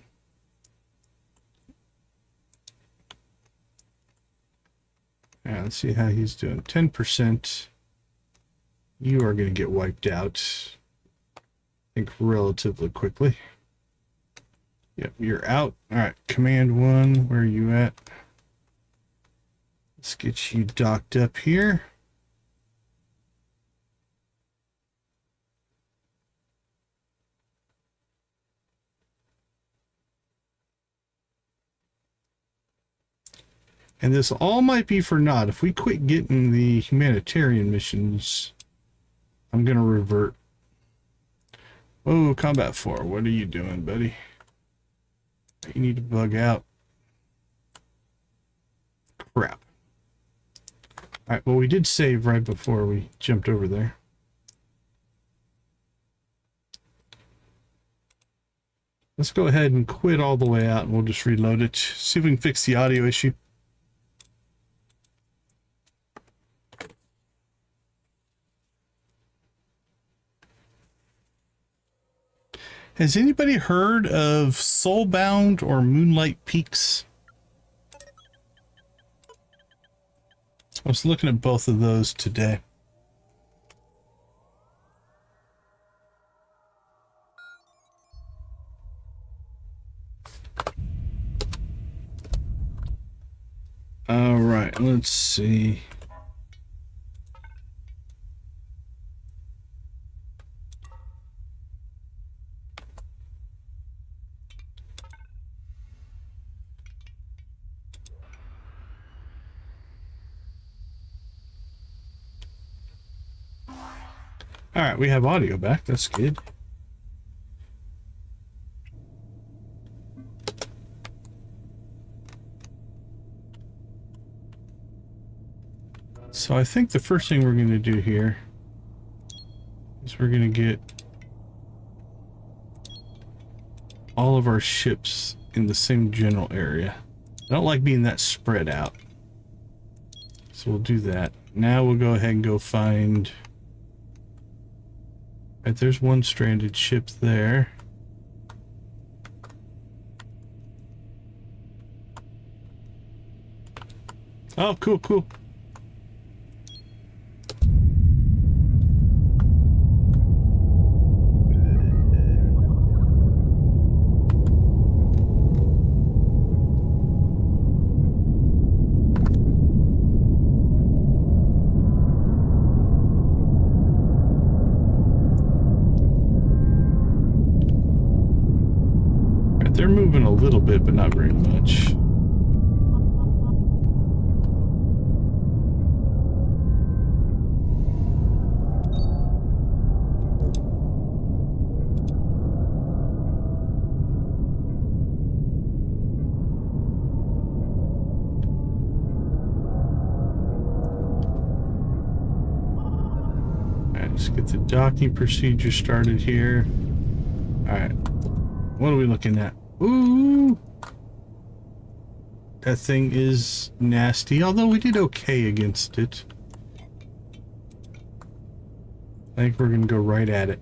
Yeah, let's see how he's doing. 10%. You are going to get wiped out, I think, relatively quickly. Yep, you're out. All right, command 1, where are you at? Let's get you docked up here. And this all might be for naught. If we quit getting the humanitarian missions, I'm going to revert. Oh, Combat 4, what are you doing, buddy? You need to bug out. Crap. Alright, well, we did save right before we jumped over there. Let's go ahead and quit all the way out and we'll just reload it. See if we can fix the audio issue. Has anybody heard of Soulbound or Moonlight Peaks? I was looking at both of those today. All right, let's see. All right, we have audio back. That's good. So I think the first thing we're going to do here is we're going to get all of our ships in the same general area. I don't like being that spread out. So we'll do that. Now we'll go ahead and go find... Right, there's one stranded ship there. Oh, cool, cool. They're moving a little bit, but not very much. All right, let's get the docking procedure started here. All right, what are we looking at? Ooh, that thing is nasty, although we did okay against it. I think we're gonna go right at it.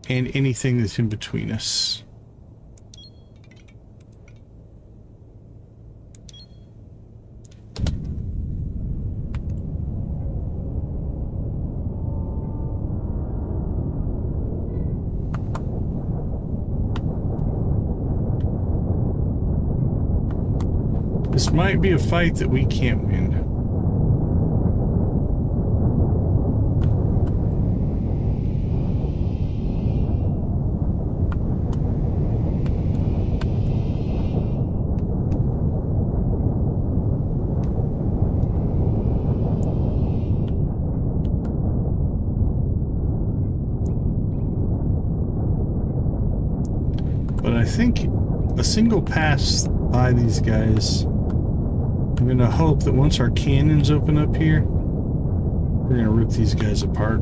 And anything that's in between us. This might be a fight that we can't win. But I think a single pass by these guys, I'm gonna hope that once our cannons open up here, we're gonna rip these guys apart.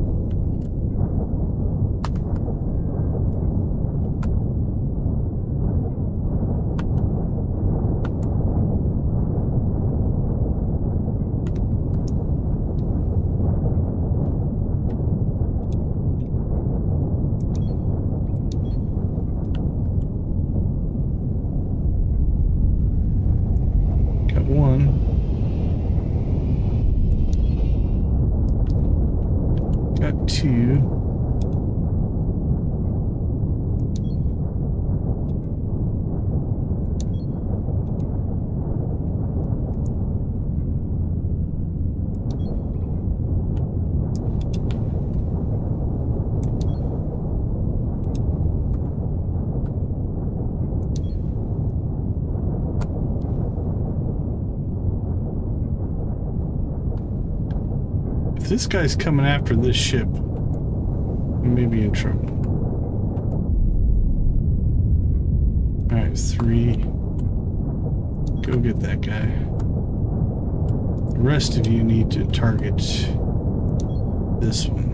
Got one. Got two. this guy's coming after this ship, we may be in trouble. Alright, 3. Go get that guy. The rest of you need to target this one.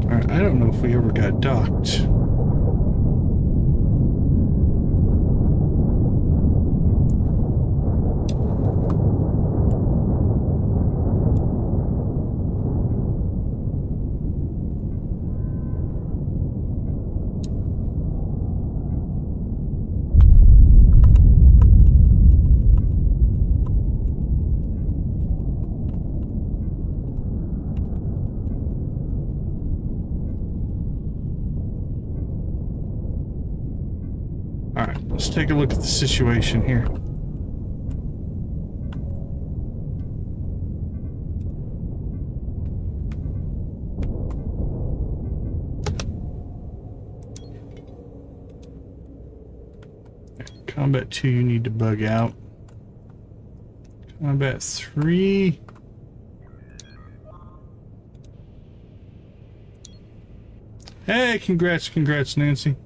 Alright, I don't know if we ever got docked. Alright, let's take a look at the situation here. Combat 2, you need to bug out. Combat 3. Hey, congrats, Nancy.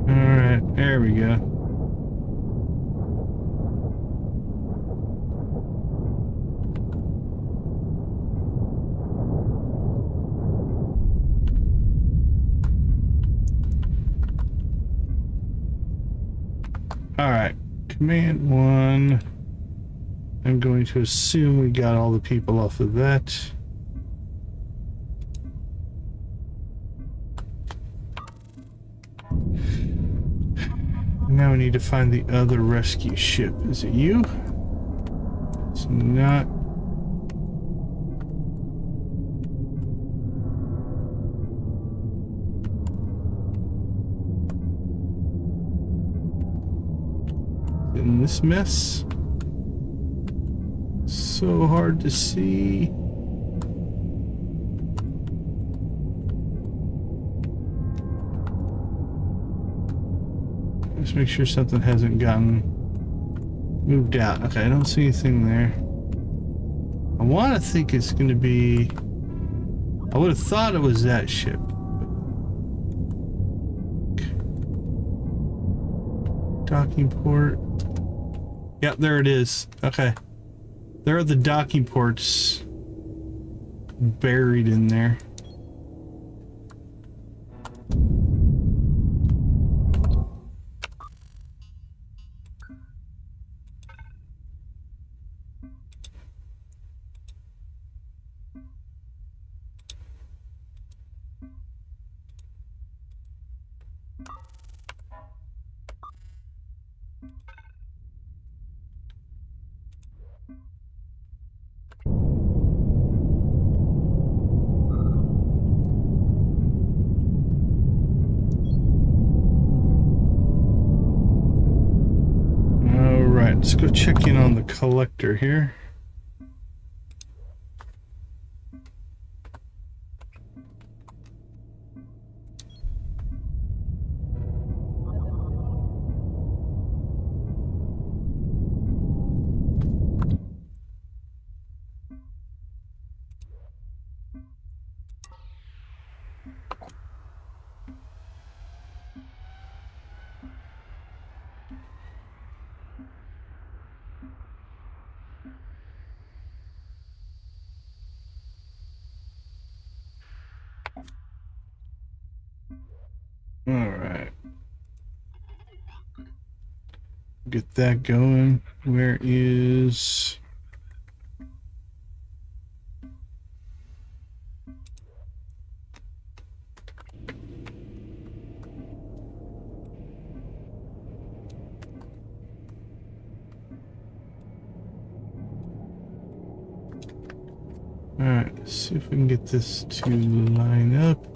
Alright, there we go. Alright, Command 1. I'm going to assume we got all the people off of that. Now we need to find the other rescue ship. Is it you? It's not. In this mess? So hard to see. Let's make sure something hasn't gotten moved out. Okay, I don't see anything there. I want to think it's going to be... I would have thought it was that ship. Docking port. Yep, there it is. Okay. There are the docking ports buried in there. Let's go check in on the collector here. All right. Get that going. Where is... All right, let's see if we can get this to line up.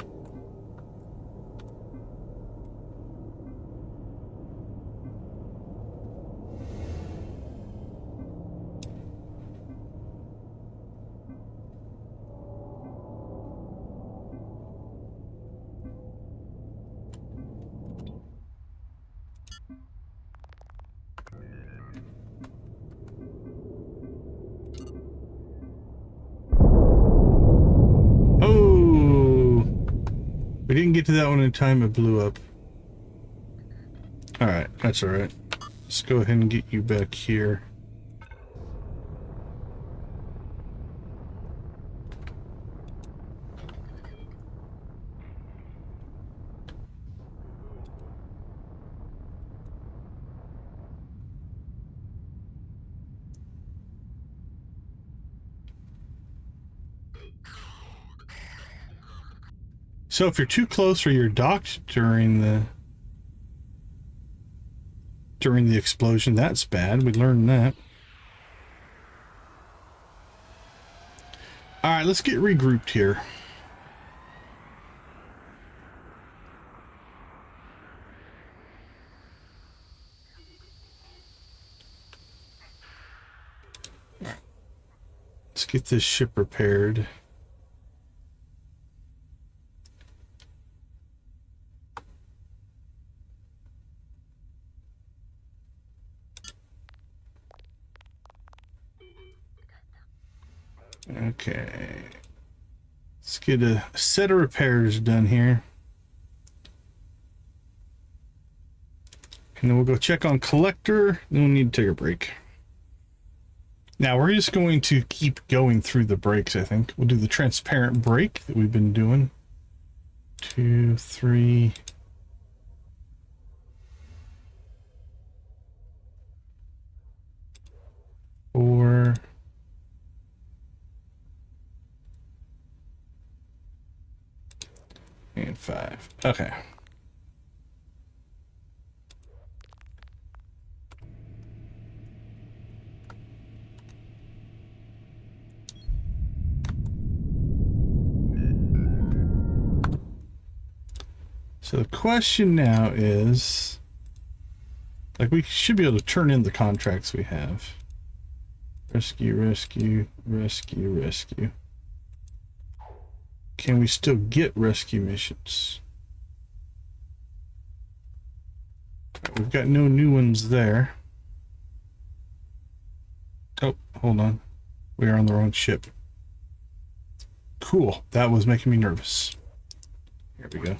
Oh, we didn't get to that one in time. It blew up. All right, that's all right. Let's go ahead and get you back here. So if you're too close or you're docked during the explosion, that's bad. We learned that. All right, let's get regrouped here. Let's get this ship repaired. Okay. Let's get a set of repairs done here. And then we'll go check on collector. Then we'll need to take a break. Now we're just going to keep going through the breaks, I think. We'll do the transparent break that we've been doing. 2, 3. Four. And 5. Okay. So the question now is, like, we should be able to turn in the contracts we have. Rescue, rescue, rescue, rescue. Can we still get rescue missions? We've got no new ones there. Oh, hold on. We are on the wrong ship. Cool. That was making me nervous. Here we go.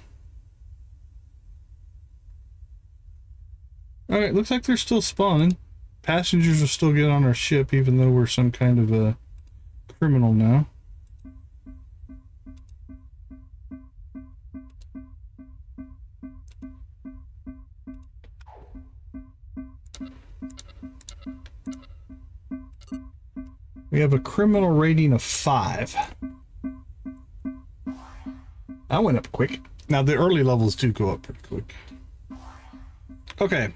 Alright, looks like they're still spawning. Passengers will still get on our ship, even though we're some kind of a criminal now. We have a criminal rating of 5. That went up quick. Now, the early levels do go up pretty quick. Okay.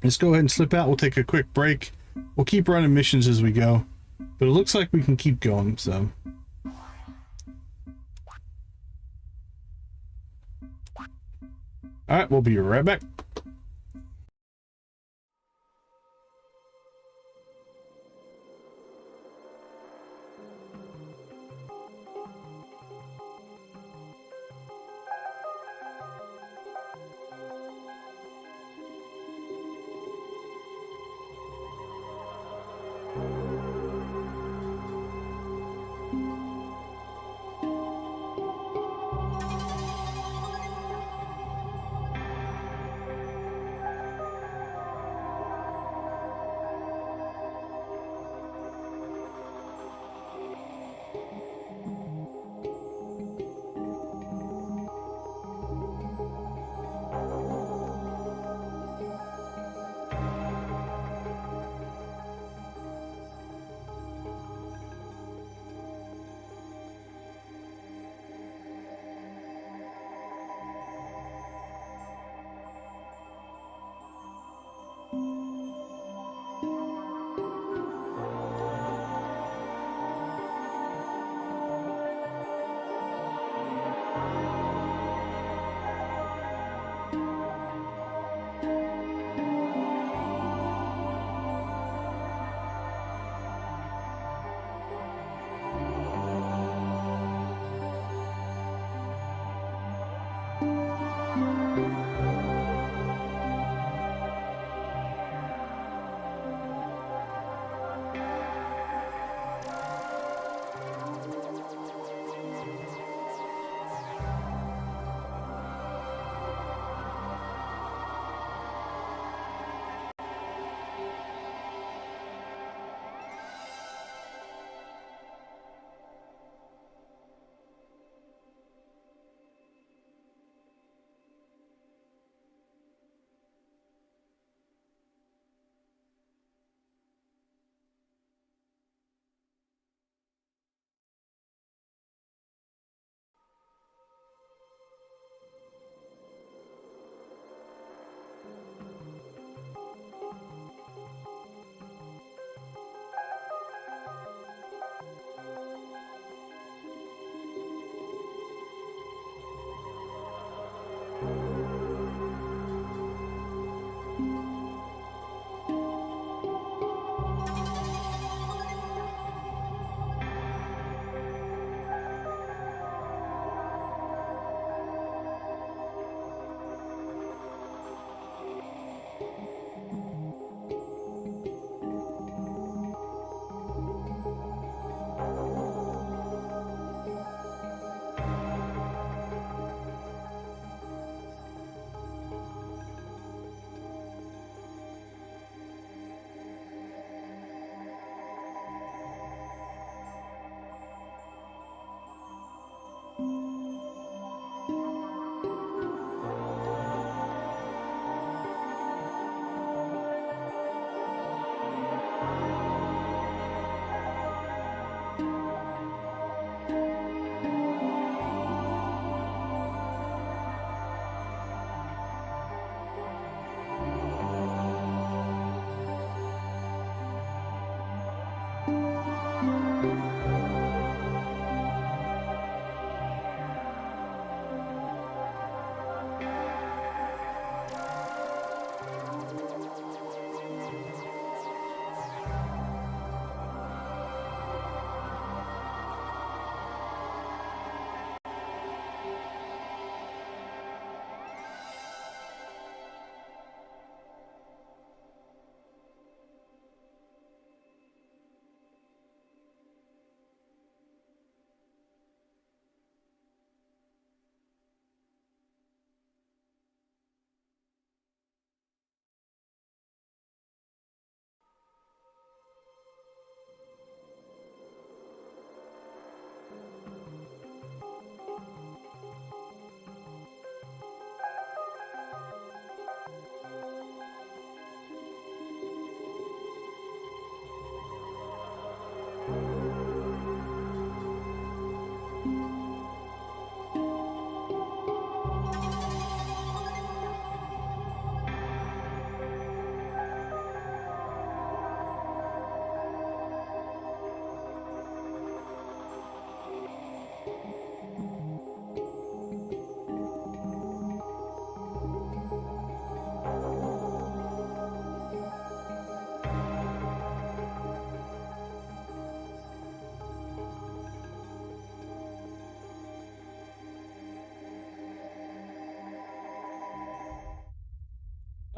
Let's go ahead and slip out. We'll take a quick break. We'll keep running missions as we go. But it looks like we can keep going, so. Alright, we'll be right back.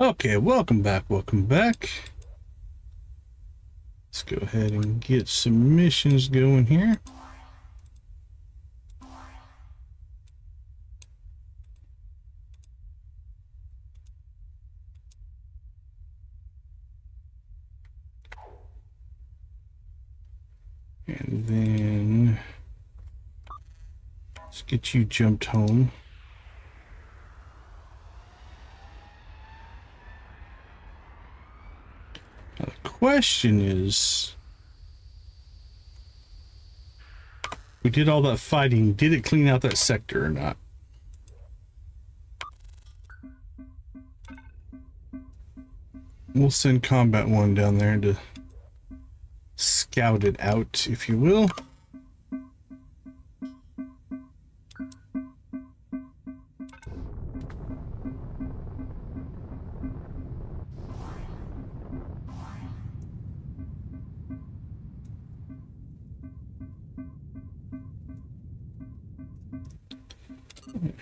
Okay, welcome back, welcome back. Let's go ahead and get some missions going here. And then let's get you jumped home. Now the question is, we did all that fighting, did it clean out that sector or not? We'll send Combat 1 down there to scout it out, if you will.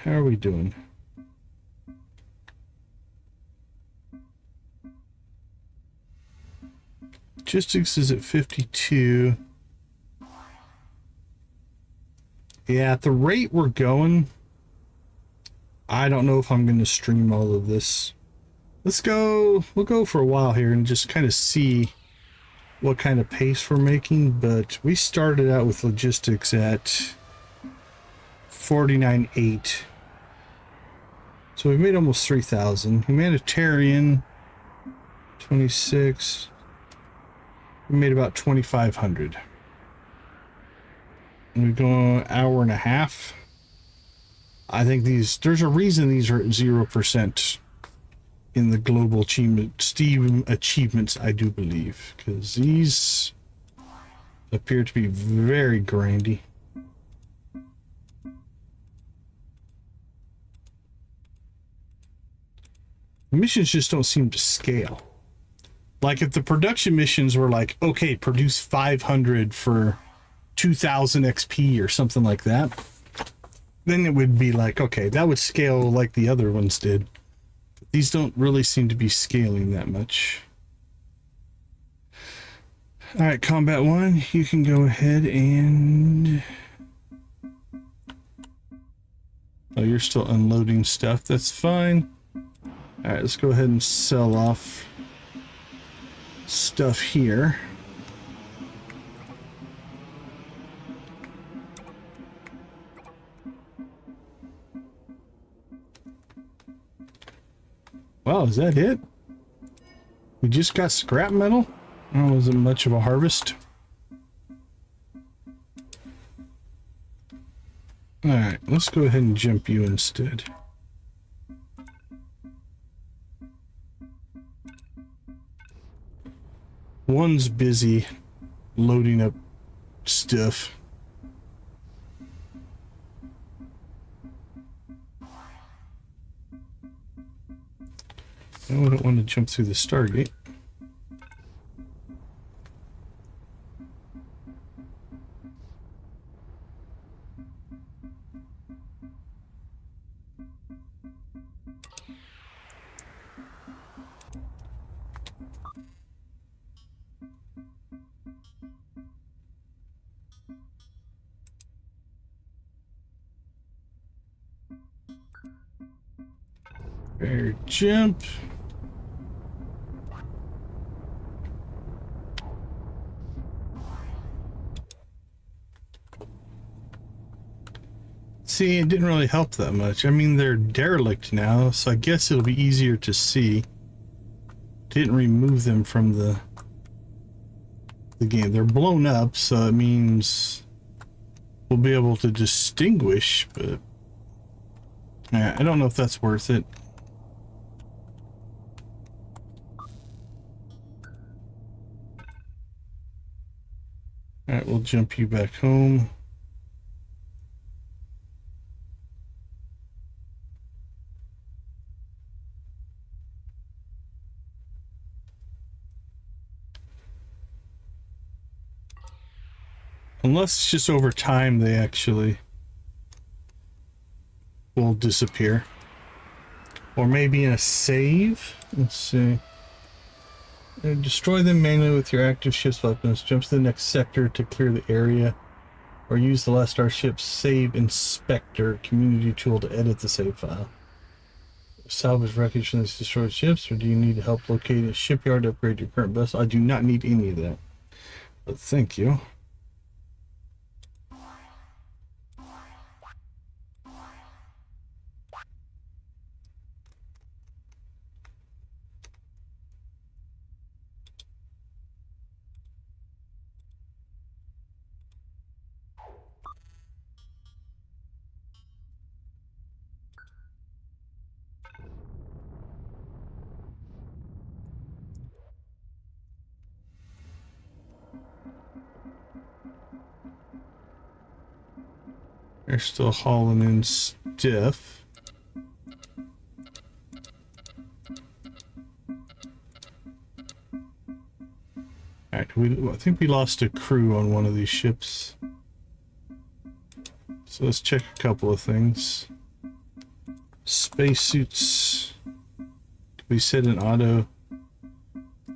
How are we doing? Logistics is at 52. Yeah, at the rate we're going, I don't know if I'm going to stream all of this. Let's go, we'll go for a while here and just kind of see what kind of pace we're making. But we started out with logistics at 49.8. So we've made almost 3,000. Humanitarian, 26. We made about 2,500. And we go an hour and a half. I think there's a reason these are at 0% in the global Steam achievements, I do believe, because these appear to be very grindy. Missions just don't seem to scale. Like if the production missions were like, okay, produce 500 for 2,000 XP or something like that, then it would be like, okay, that would scale like the other ones did. These don't really seem to be scaling that much. All right, Combat 1, you can go ahead and... Oh, you're still unloading stuff. That's fine. All right, let's go ahead and sell off stuff here. Wow, is that it? We just got scrap metal? Oh, wasn't much of a harvest. Alright, let's go ahead and jump you instead. One's busy loading up stuff. I wouldn't want to jump through the Stargate. Air jump. See, it didn't really help that much. I mean, they're derelict now, so I guess it'll be easier to see. Didn't remove them from the game. They're blown up, so it means we'll be able to distinguish, but I don't know if that's worth it. All right, we'll jump you back home. Unless it's just over time they actually will disappear. Or maybe in a save. Let's see. Destroy them manually with your active ship's weapons. Jump to the next sector to clear the area. Or use the Last Starship Save Inspector community tool to edit the save file. Salvage wreckage from these destroyed ships, or do you need help locating a shipyard to upgrade your current vessel? I do not need any of that. But thank you. They're still hauling in stuff. Alright, I think we lost a crew on one of these ships. So let's check a couple of things. Spacesuits. Can we set an auto?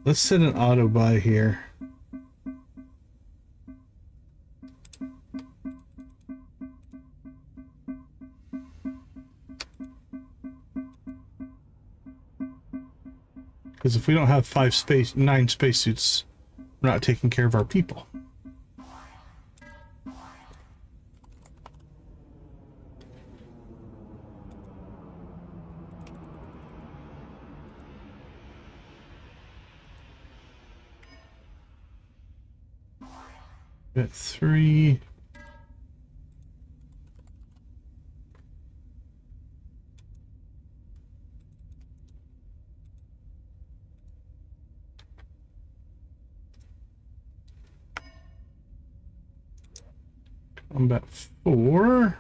Let's set an auto buy here. Because if we don't have 9 spacesuits, we're not taking care of our people. Got 3. Combat 4.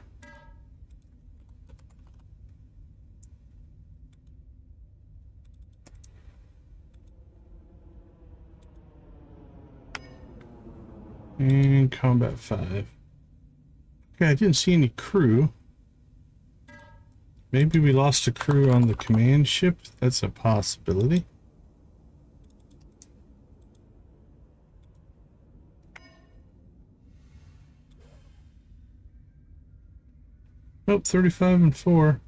And combat 5. Okay, I didn't see any crew. Maybe we lost a crew on the command ship. That's a possibility. Oh, 35 and 4.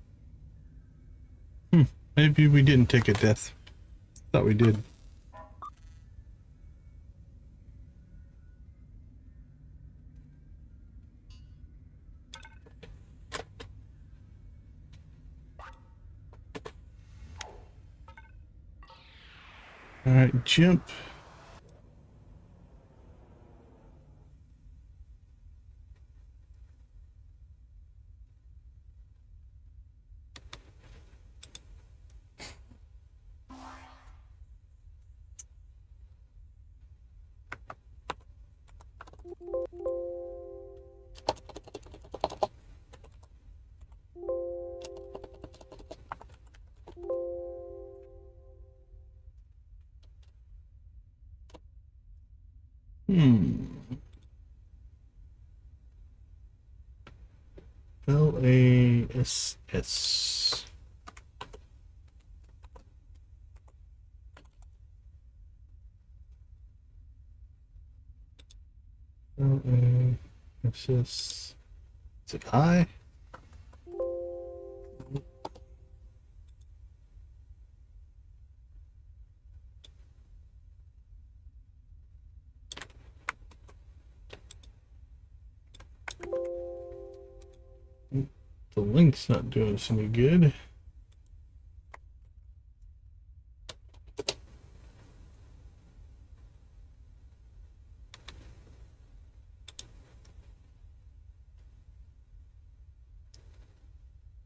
Maybe we didn't take a death. Thought we did. All right, jump. LASS. LASS. Is it I? The link's not doing us any good.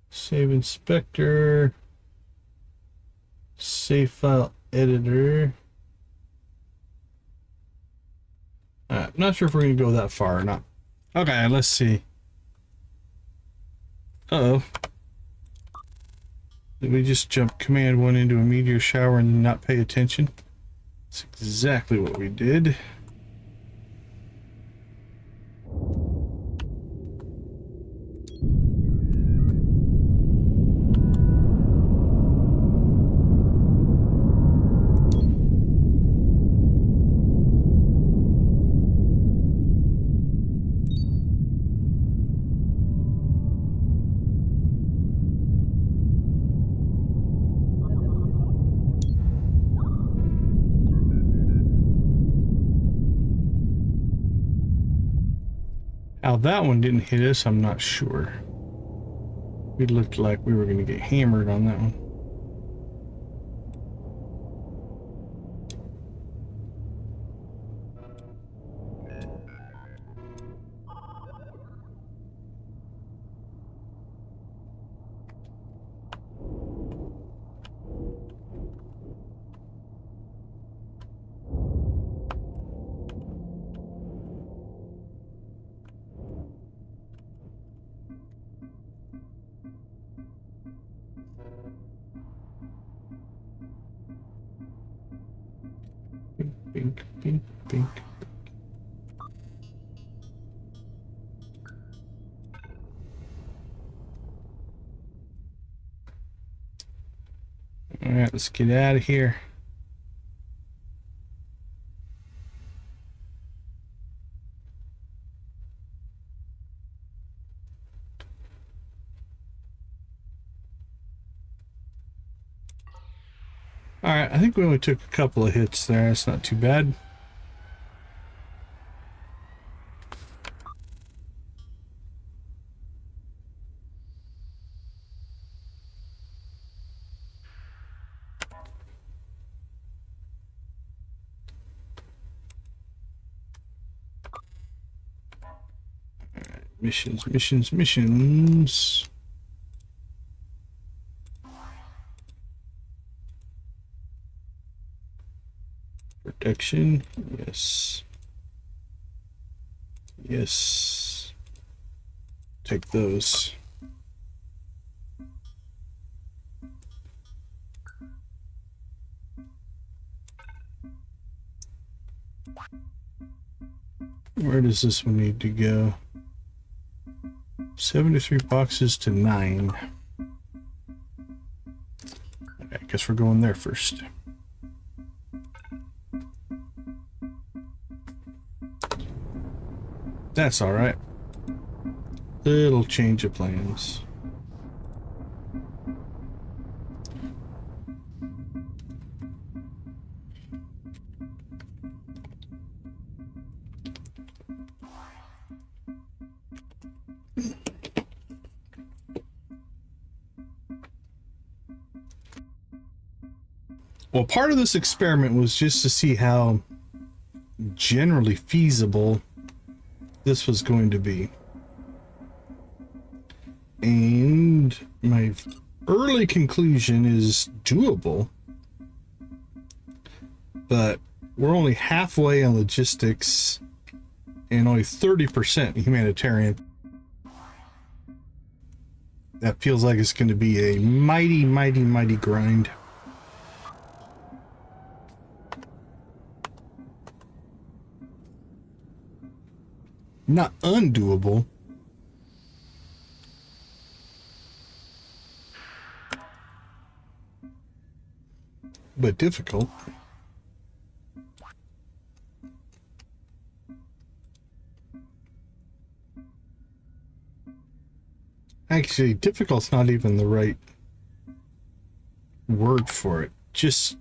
Save inspector. Save file editor. I'm not sure if we're going to go that far or not. Okay, let's see. Uh-oh. Did we just jump command 1 into a meteor shower and not pay attention? That's exactly what we did. How that one didn't hit us, I'm not sure. We looked like we were going to get hammered on that one. Bink, bink, bink. All right, let's get out of here. All right, I think we only took a couple of hits there. It's not too bad. Missions, missions, missions. Protection, yes. Yes. Take those. Where does this one need to go? 73 boxes to 9. I guess we're going there first. That's all right. Little change of plans. Well, part of this experiment was just to see how generally feasible this was going to be. And my early conclusion is doable, but we're only halfway on logistics and only 30% humanitarian. That feels like it's going to be a mighty, mighty, mighty grind. Not undoable. But difficult. Actually, difficult's not even the right word for it. Just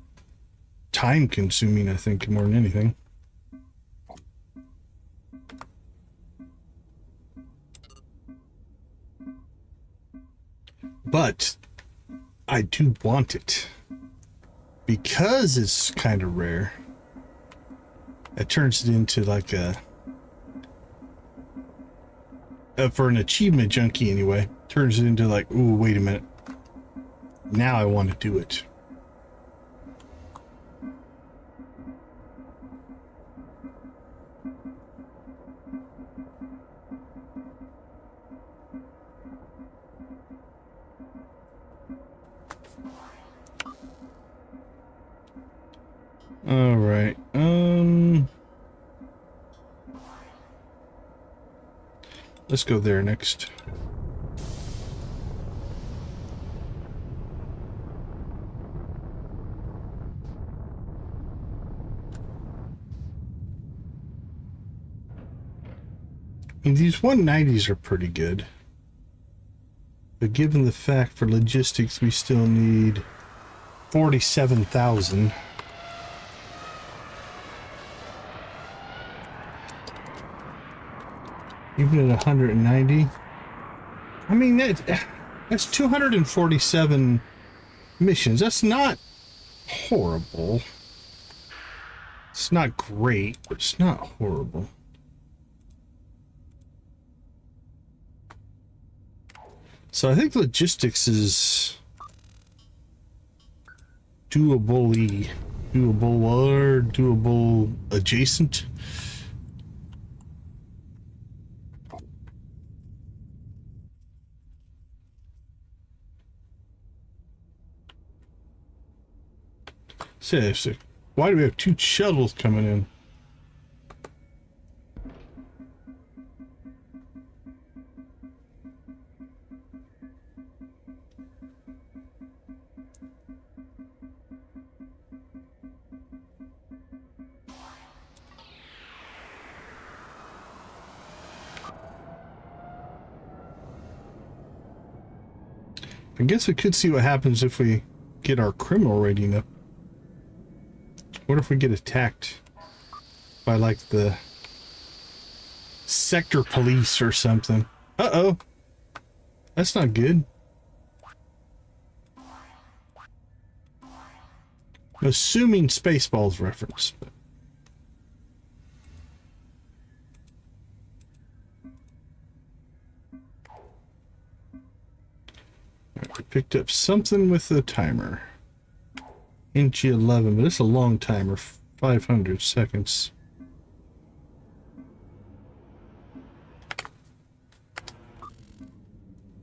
time consuming, I think, more than anything. But I do want it. Because it's kind of rare, it turns it into like a for an achievement junkie anyway, turns it into like, ooh, wait a minute. Now I want to do it. All right. Let's go there next. And these 190s are pretty good. But given the fact for logistics we still need 47,000. Even at 190. I mean, that's 247 missions. That's not horrible. It's not great, but it's not horrible. So I think logistics is doable or doable adjacent. Seriously, why do we have 2 shuttles coming in? I guess we could see what happens if we get our criminal rating up. What if we get attacked by, like, the sector police or something? Uh-oh. That's not good. I'm assuming Spaceballs reference. But... we picked up something with the timer. Inch 11, but it's a long timer, 500 seconds.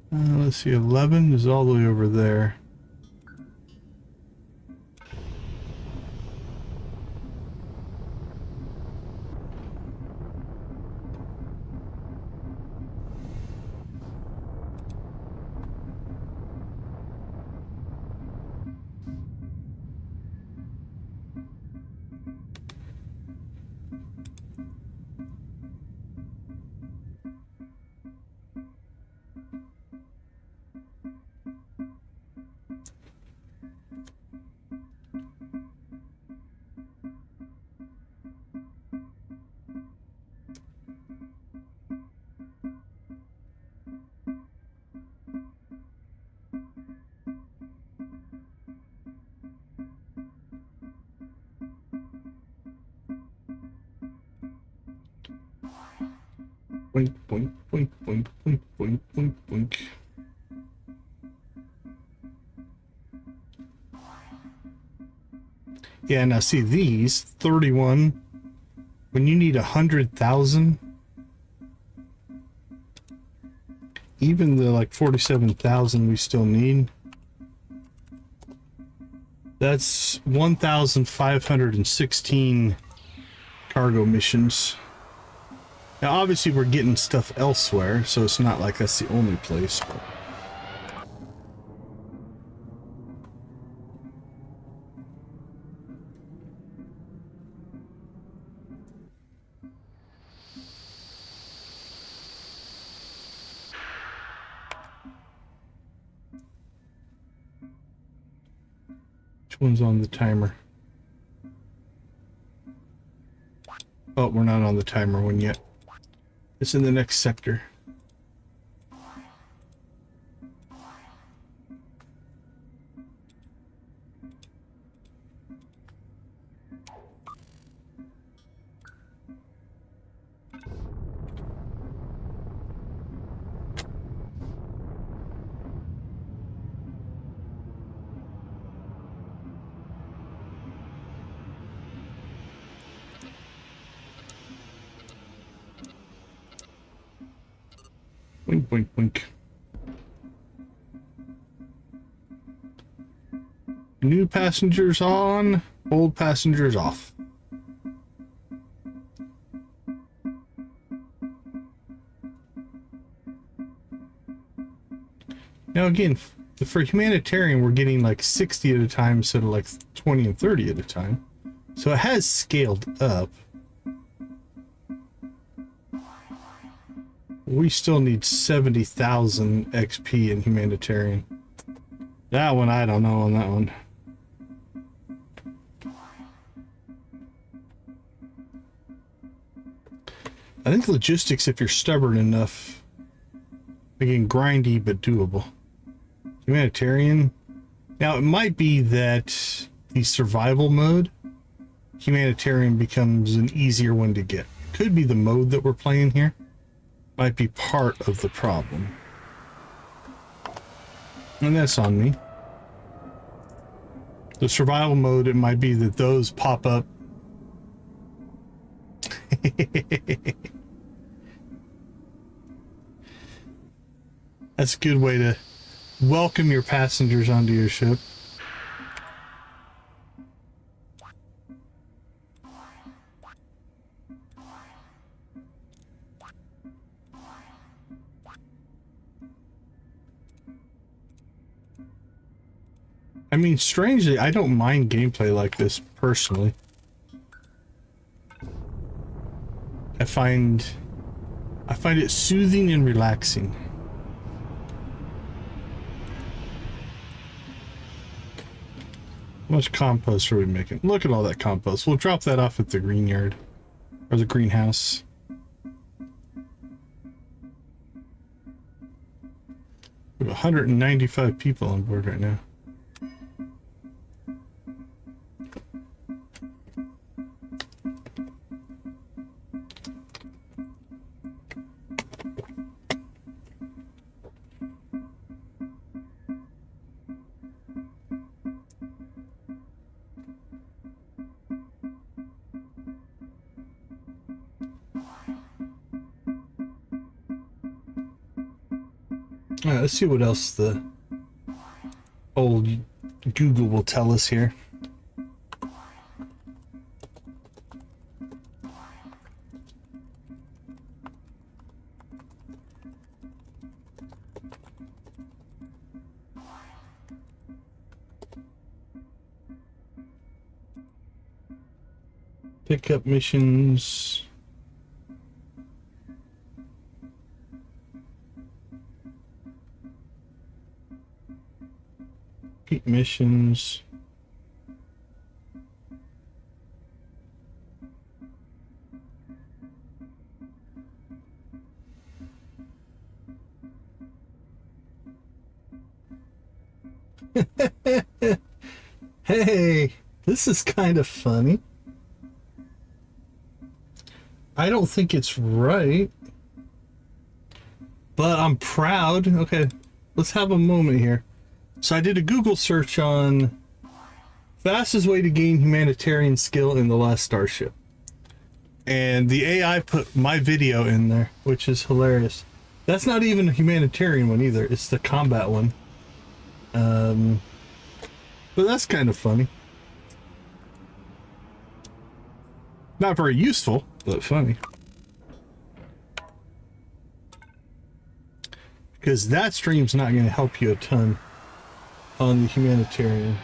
Let's see, 11 is all the way over there. Boink, boink, boink, boink, boink, boink, boink, boink. Yeah, now see these 31 when you need 100,000, even the like 47,000 we still need, that's 1,516 cargo missions. Now obviously we're getting stuff elsewhere, so it's not like that's the only place, but which one's on the timer? Oh, we're not on the timer one yet. It's in the next sector. Boink, boink, boink. New passengers on, old passengers off. Now again, for humanitarian, we're getting like 60 at a time instead of like 20 and 30 at a time. So it has scaled up. We still need 70,000 XP in humanitarian. That one, I don't know on that one. I think logistics, if you're stubborn enough, again, grindy but doable. Humanitarian. Now, it might be that the survival mode, humanitarian becomes an easier one to get. Could be the mode that we're playing here. Might be part of the problem. And that's on me. The survival mode, it might be that those pop up. That's a good way to welcome your passengers onto your ship. I mean, strangely, I don't mind gameplay like this personally. I find it soothing and relaxing. How much compost are we making? Look at all that compost. We'll drop that off at the green yard or the greenhouse. We have 195 people on board right now. Alright, let's see what else the old Google will tell us here. Pickup missions. Repeat missions. Hey, this is kind of funny. I don't think it's right, but I'm proud. Okay, let's have a moment here. So I did a Google search on fastest way to gain humanitarian skill in the Last Starship. And the AI put my video in there, which is hilarious. That's not even a humanitarian one either. It's the combat one. But that's kind of funny. Not very useful, but funny. Because that stream's not going to help you a ton on the humanitarian.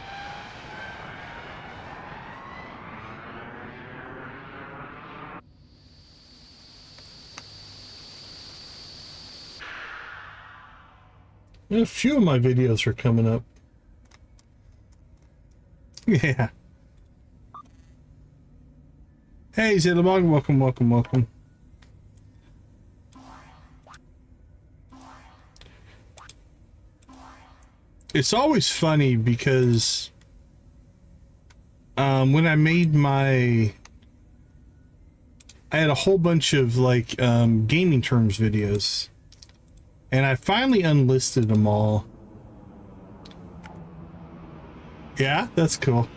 And a few of my videos are coming up. Yeah. Hey, Zillabog, welcome, welcome, welcome. It's always funny because when I made I had a whole bunch of like gaming terms videos, and I finally unlisted them all. Yeah, that's cool.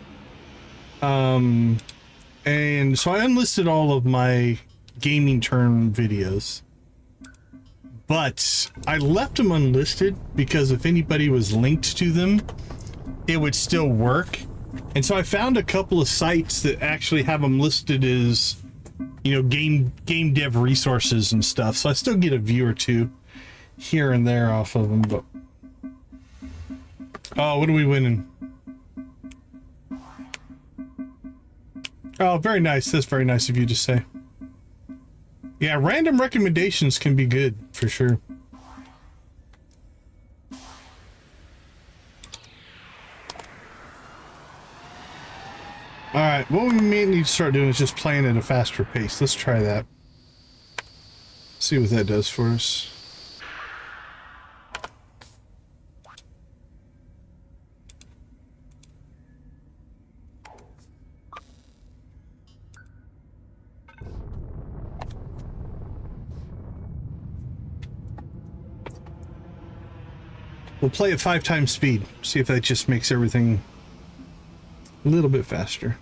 And so I unlisted all of my gaming term videos, but I left them unlisted because if anybody was linked to them, it would still work. And so I found a couple of sites that actually have them listed as, you know, game dev resources and stuff. So I still get a view or two here and there off of them. But oh, what are we winning? Oh, very nice. That's very nice of you to say. Yeah, random recommendations can be good, for sure. Alright, what we may need to start doing is just playing at a faster pace. Let's try that. See what that does for us. We'll play at 5 times speed. See if that just makes everything a little bit faster.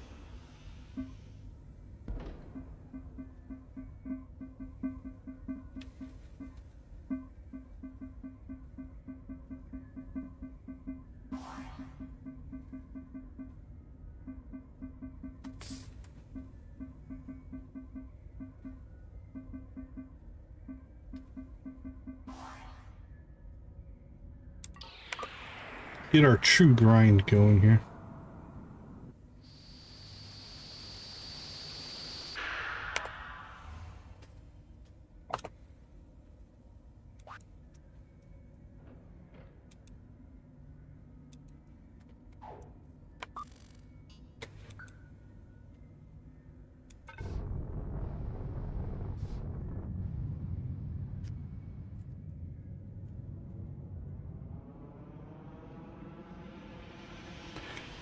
Get our true grind going here.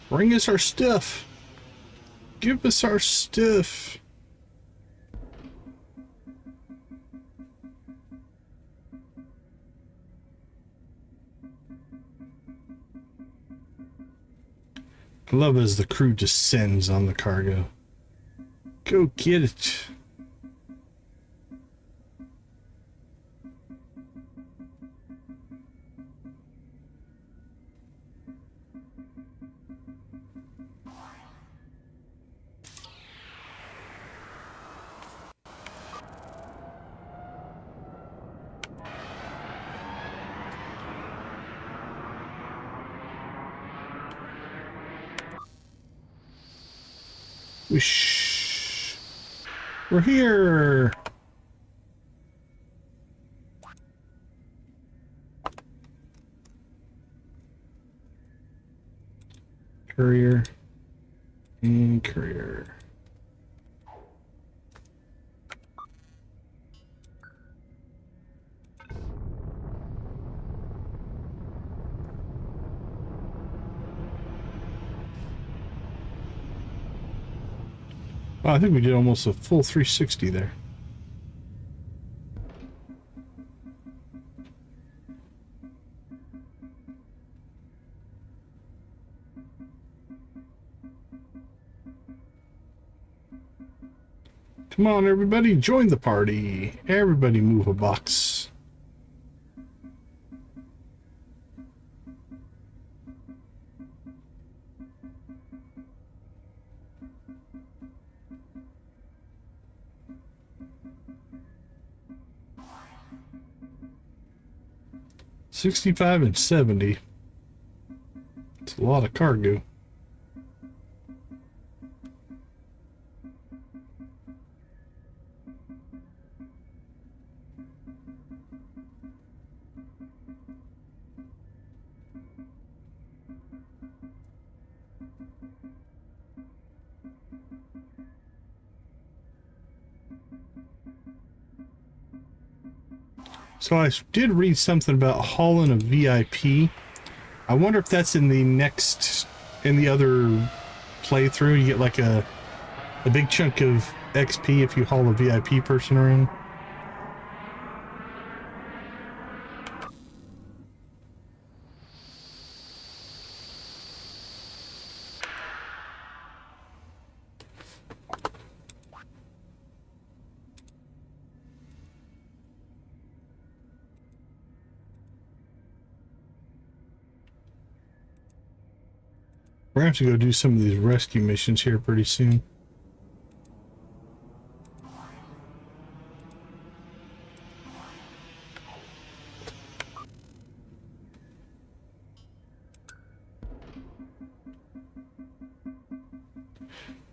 Bring us our stuff. Give us our stuff. I love as the crew descends on the cargo. Go get it. Whoosh. We're here. Courier and Courier. Wow, I think we did almost a full 360 there. Come on, everybody, join the party. Everybody move a box. $65 and $70. It's a lot of cargo. So I did read something about hauling a VIP. I wonder if that's in the other playthrough. You get like a big chunk of XP if you haul a VIP person around. We're going to have to go do some of these rescue missions here pretty soon.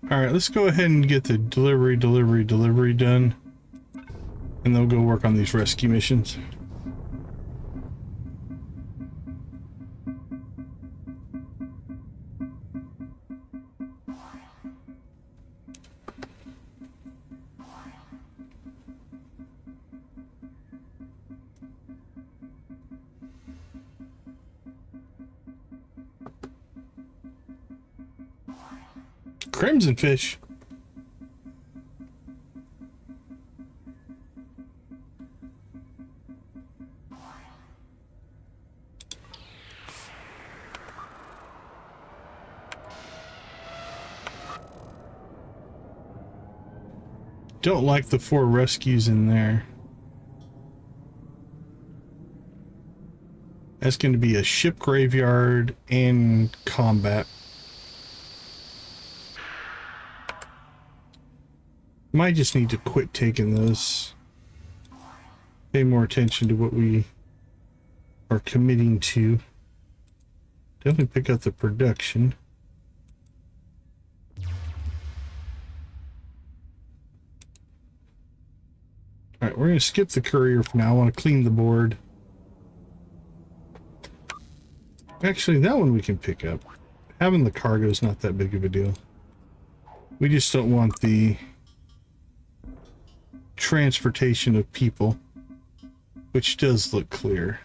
Alright, let's go ahead and get the delivery done. And then we'll go work on these rescue missions. Crimson fish. Don't like the 4 rescues in there. That's going to be a ship graveyard and combat. Might just need to quit taking those. Pay more attention to what we are committing to. Definitely pick up the production. Alright, we're going to skip the courier for now. I want to clean the board. Actually, that one we can pick up. Having the cargo is not that big of a deal. We just don't want the transportation of people, which does look clear.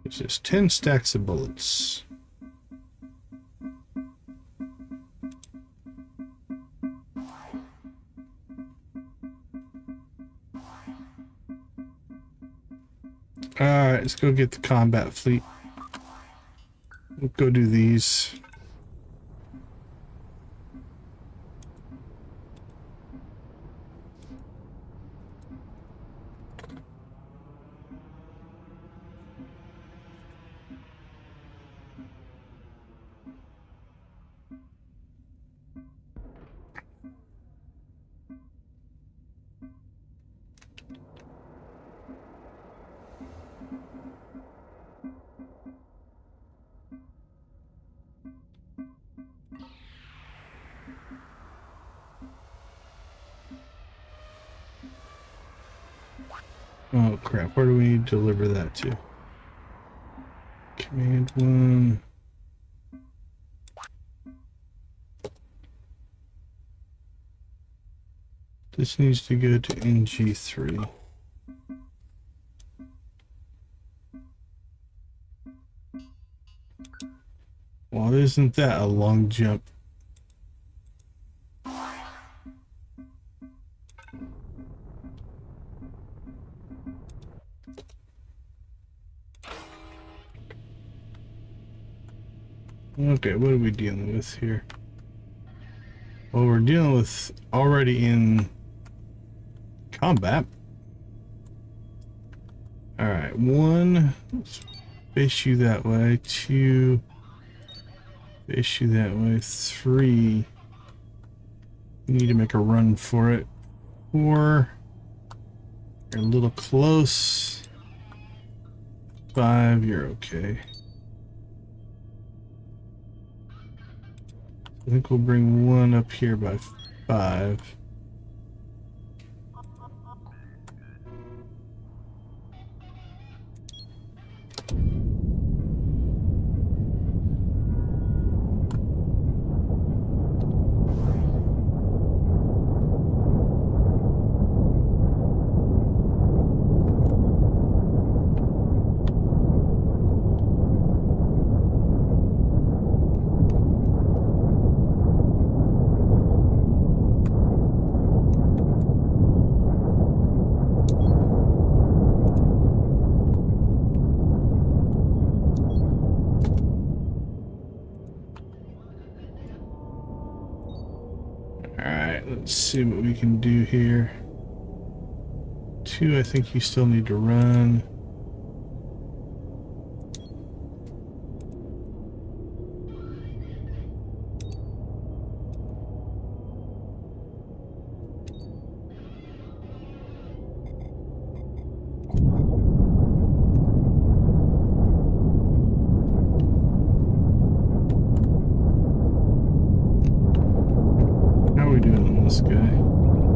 It's just 10 stacks of bullets. Alright, let's go get the combat fleet. We'll go do these. Oh crap, where do we deliver that to? Command 1. This needs to go to NG3. Well, isn't that a long jump? Okay, what are we dealing with here? Well, we're dealing with already in combat. Alright, 1, let's fish you that way. 2, fish you that way. 3, you need to make a run for it. 4, you're a little close. 5, you're okay. I think we'll bring 1 up here by 5. Let's see what we can do here. 2, I think you still need to run. How are we doing on this guy?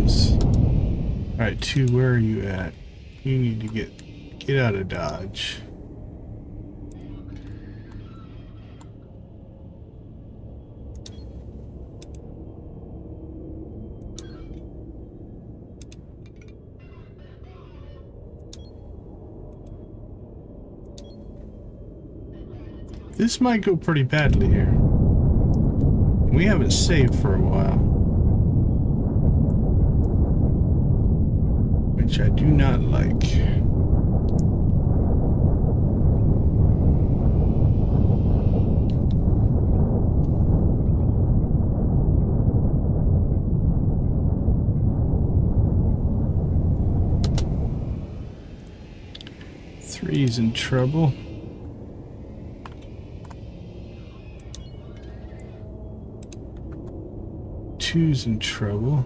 is. All right, 2, where are you at? You need to get out of Dodge. This might go pretty badly here. We haven't saved for a while, which I do not like. Three's in trouble. Two's in trouble.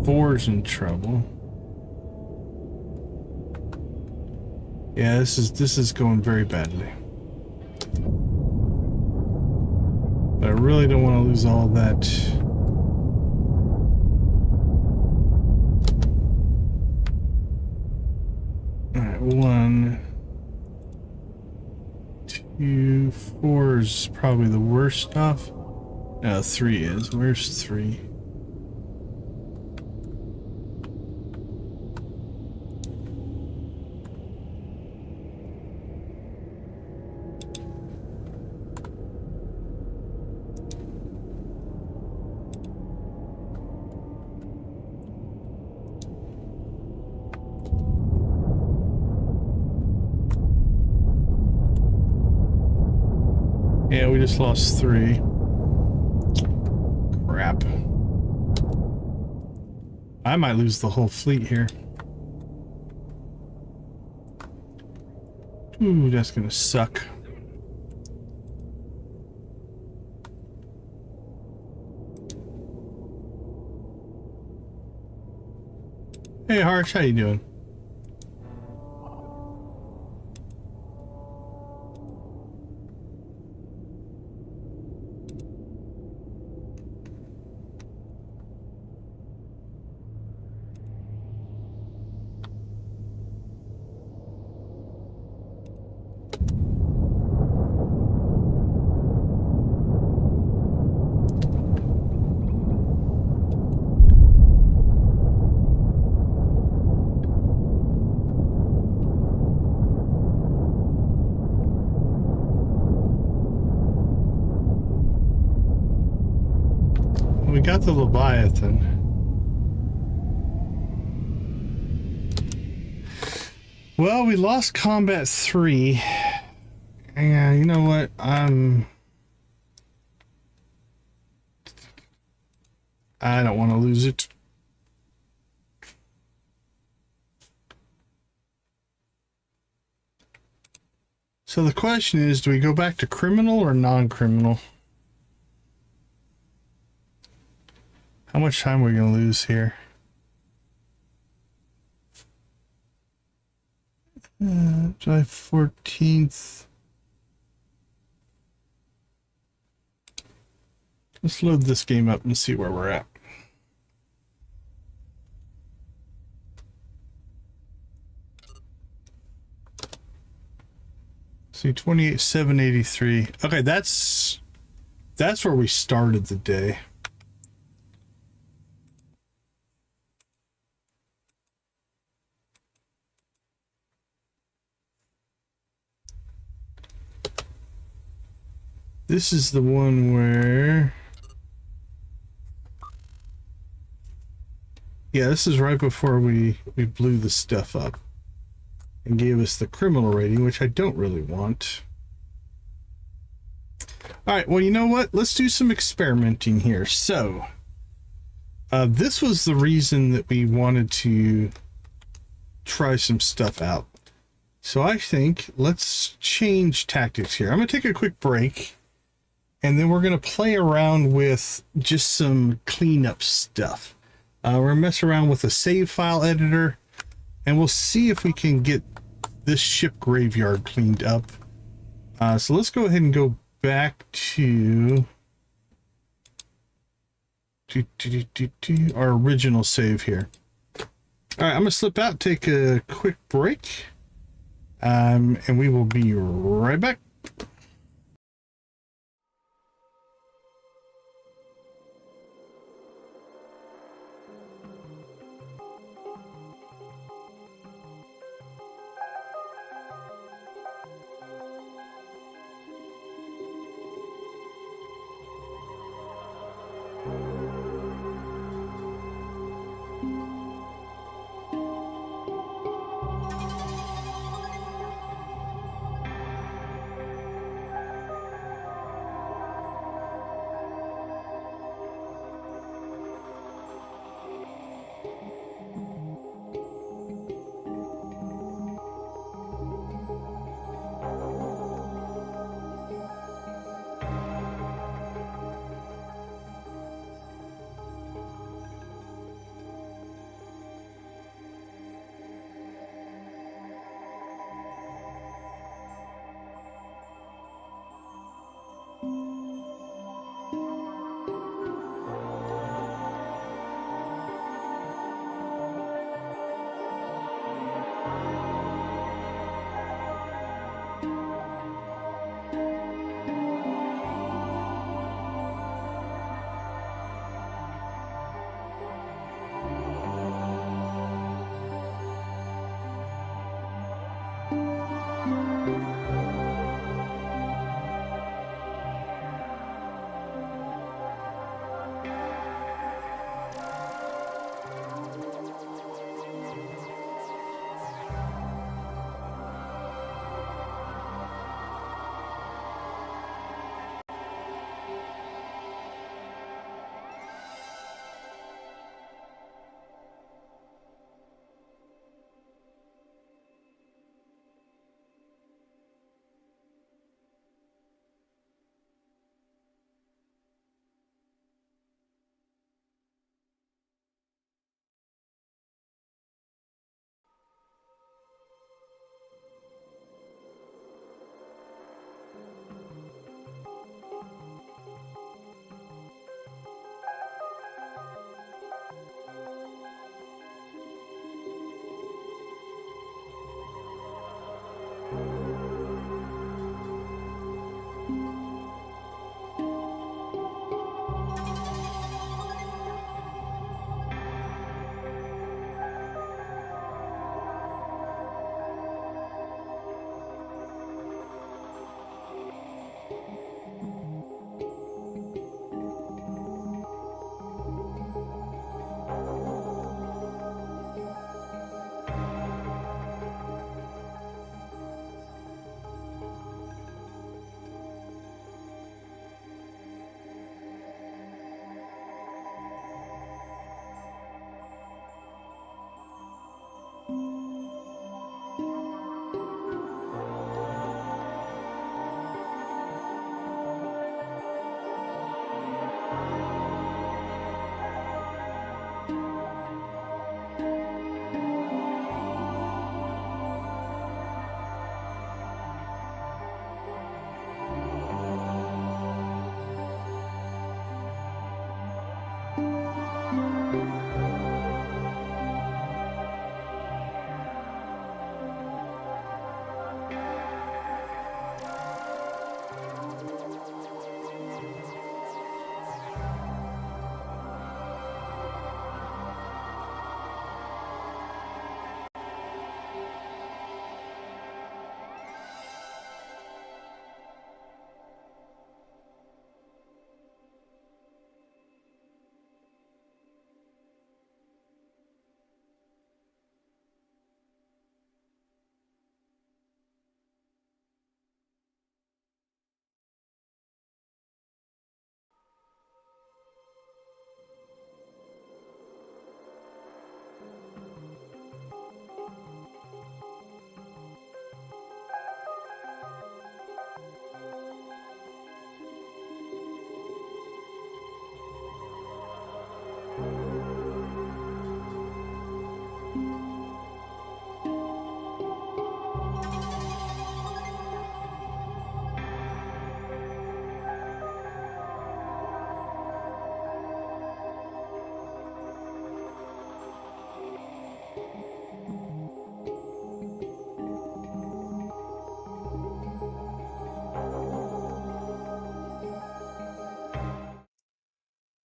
Four's in trouble. Yeah, this is going very badly. But I really don't want to lose all that. Alright, 1, 2, 4 is probably the worst off. No, 3 is. Where's 3? Yeah, we just lost 3. Crap. I might lose the whole fleet here. Ooh, that's gonna suck. Hey Harsh, how you doing? We got the Leviathan. Well, we lost combat 3. Yeah, you know what? I don't want to lose it. So the question is, do we go back to criminal or non-criminal? How much time are we going to lose here? July 14th. Let's load this game up and see where we're at. See, 28,783. Okay, that's where we started the day. This is the one where... Yeah, this is right before we blew the stuff up and gave us the criminal rating, which I don't really want. All right, well, you know what? Let's do some experimenting here. So, this was the reason that we wanted to try some stuff out. So I think let's change tactics here. I'm going to take a quick break. And then we're going to play around with just some cleanup stuff. We're going to mess around with a save file editor. And we'll see if we can get this ship graveyard cleaned up. So let's go ahead and go back to our original save here. All right, I'm gonna slip out, take a quick break, and we will be right back.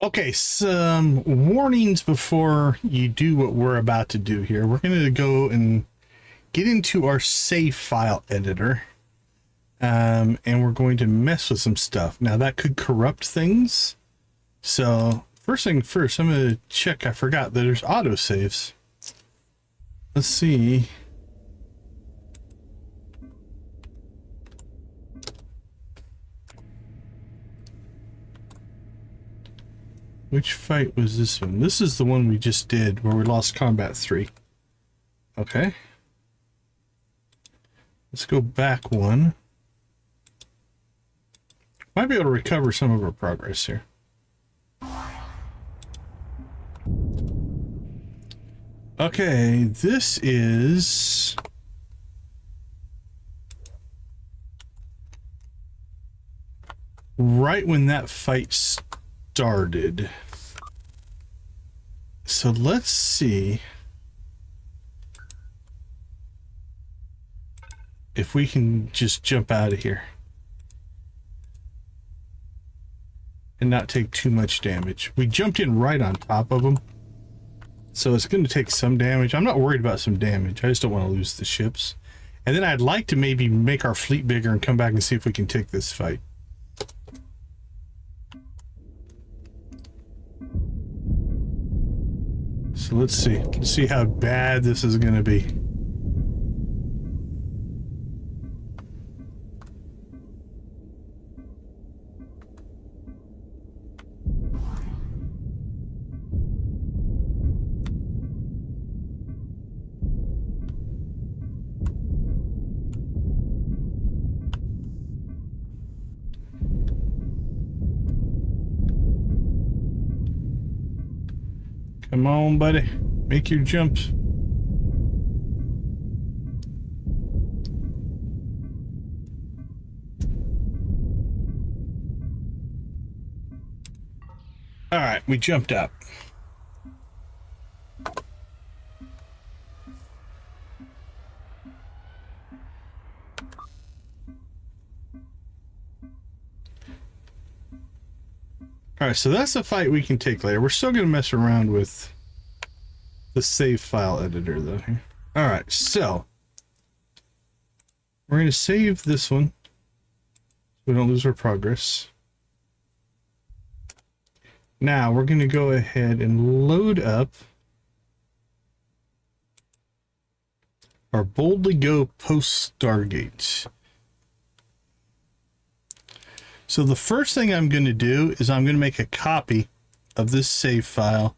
Okay, some warnings before you do what we're about to do here. We're going to go and get into our save file editor, and we're going to mess with some stuff. Now, that could corrupt things. So, first thing first, I'm going to check. I forgot that there's autosaves. Let's see. Which fight was this one? This is the one we just did where we lost combat 3. Okay. Let's go back one. Might be able to recover some of our progress here. Okay, this is... right when that fight started. So let's see if we can just jump out of here and not take too much damage. We jumped in right on top of them, so it's going to take some damage. I'm not worried about some damage. I just don't want to lose the ships. And then I'd like to maybe make our fleet bigger and come back and see if we can take this fight. So let's see. Let's see how bad this is going to be. Come on, buddy. Make your jumps. All right, we jumped up. All right, so that's a fight we can take later. We're still going to mess around with the save file editor, though. All right, so we're going to save this one so we don't lose our progress. Now we're going to go ahead and load up our Boldly Go post Stargate. So the first thing I'm going to do is I'm going to make a copy of this save file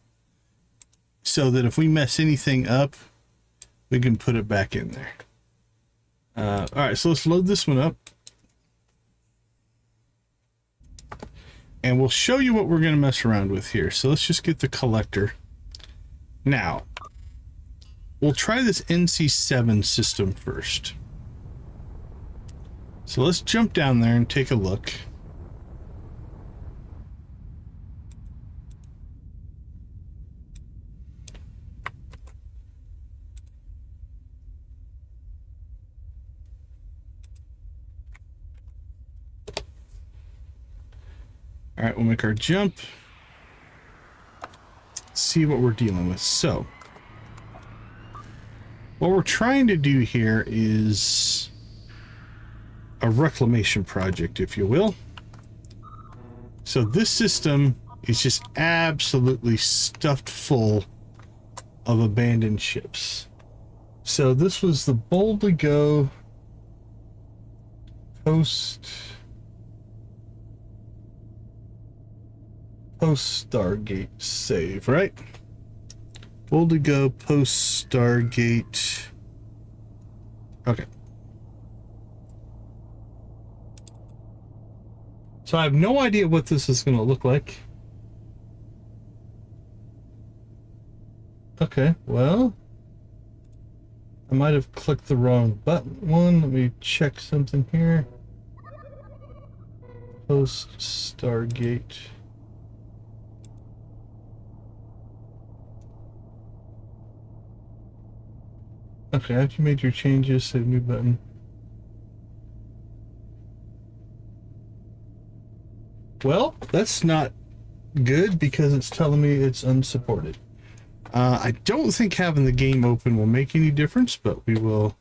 so that if we mess anything up, we can put it back in there. All right, so let's load this one up. And we'll show you what we're going to mess around with here. So let's just get the collector. Now, we'll try this NC7 system first. So let's jump down there and take a look. All right, we'll make our jump. See what we're dealing with. So, what we're trying to do here is a reclamation project, if you will. So this system is just absolutely stuffed full of abandoned ships. So this was the Boldly Go post Stargate save, right? Boldly Go post Stargate. Okay. So I have no idea what this is going to look like. Okay, well, I might have clicked the wrong button. Let me check something here. Post Stargate. Okay, after you made your changes, save new button. Well, that's not good because it's telling me it's unsupported. I don't think having the game open will make any difference, but we will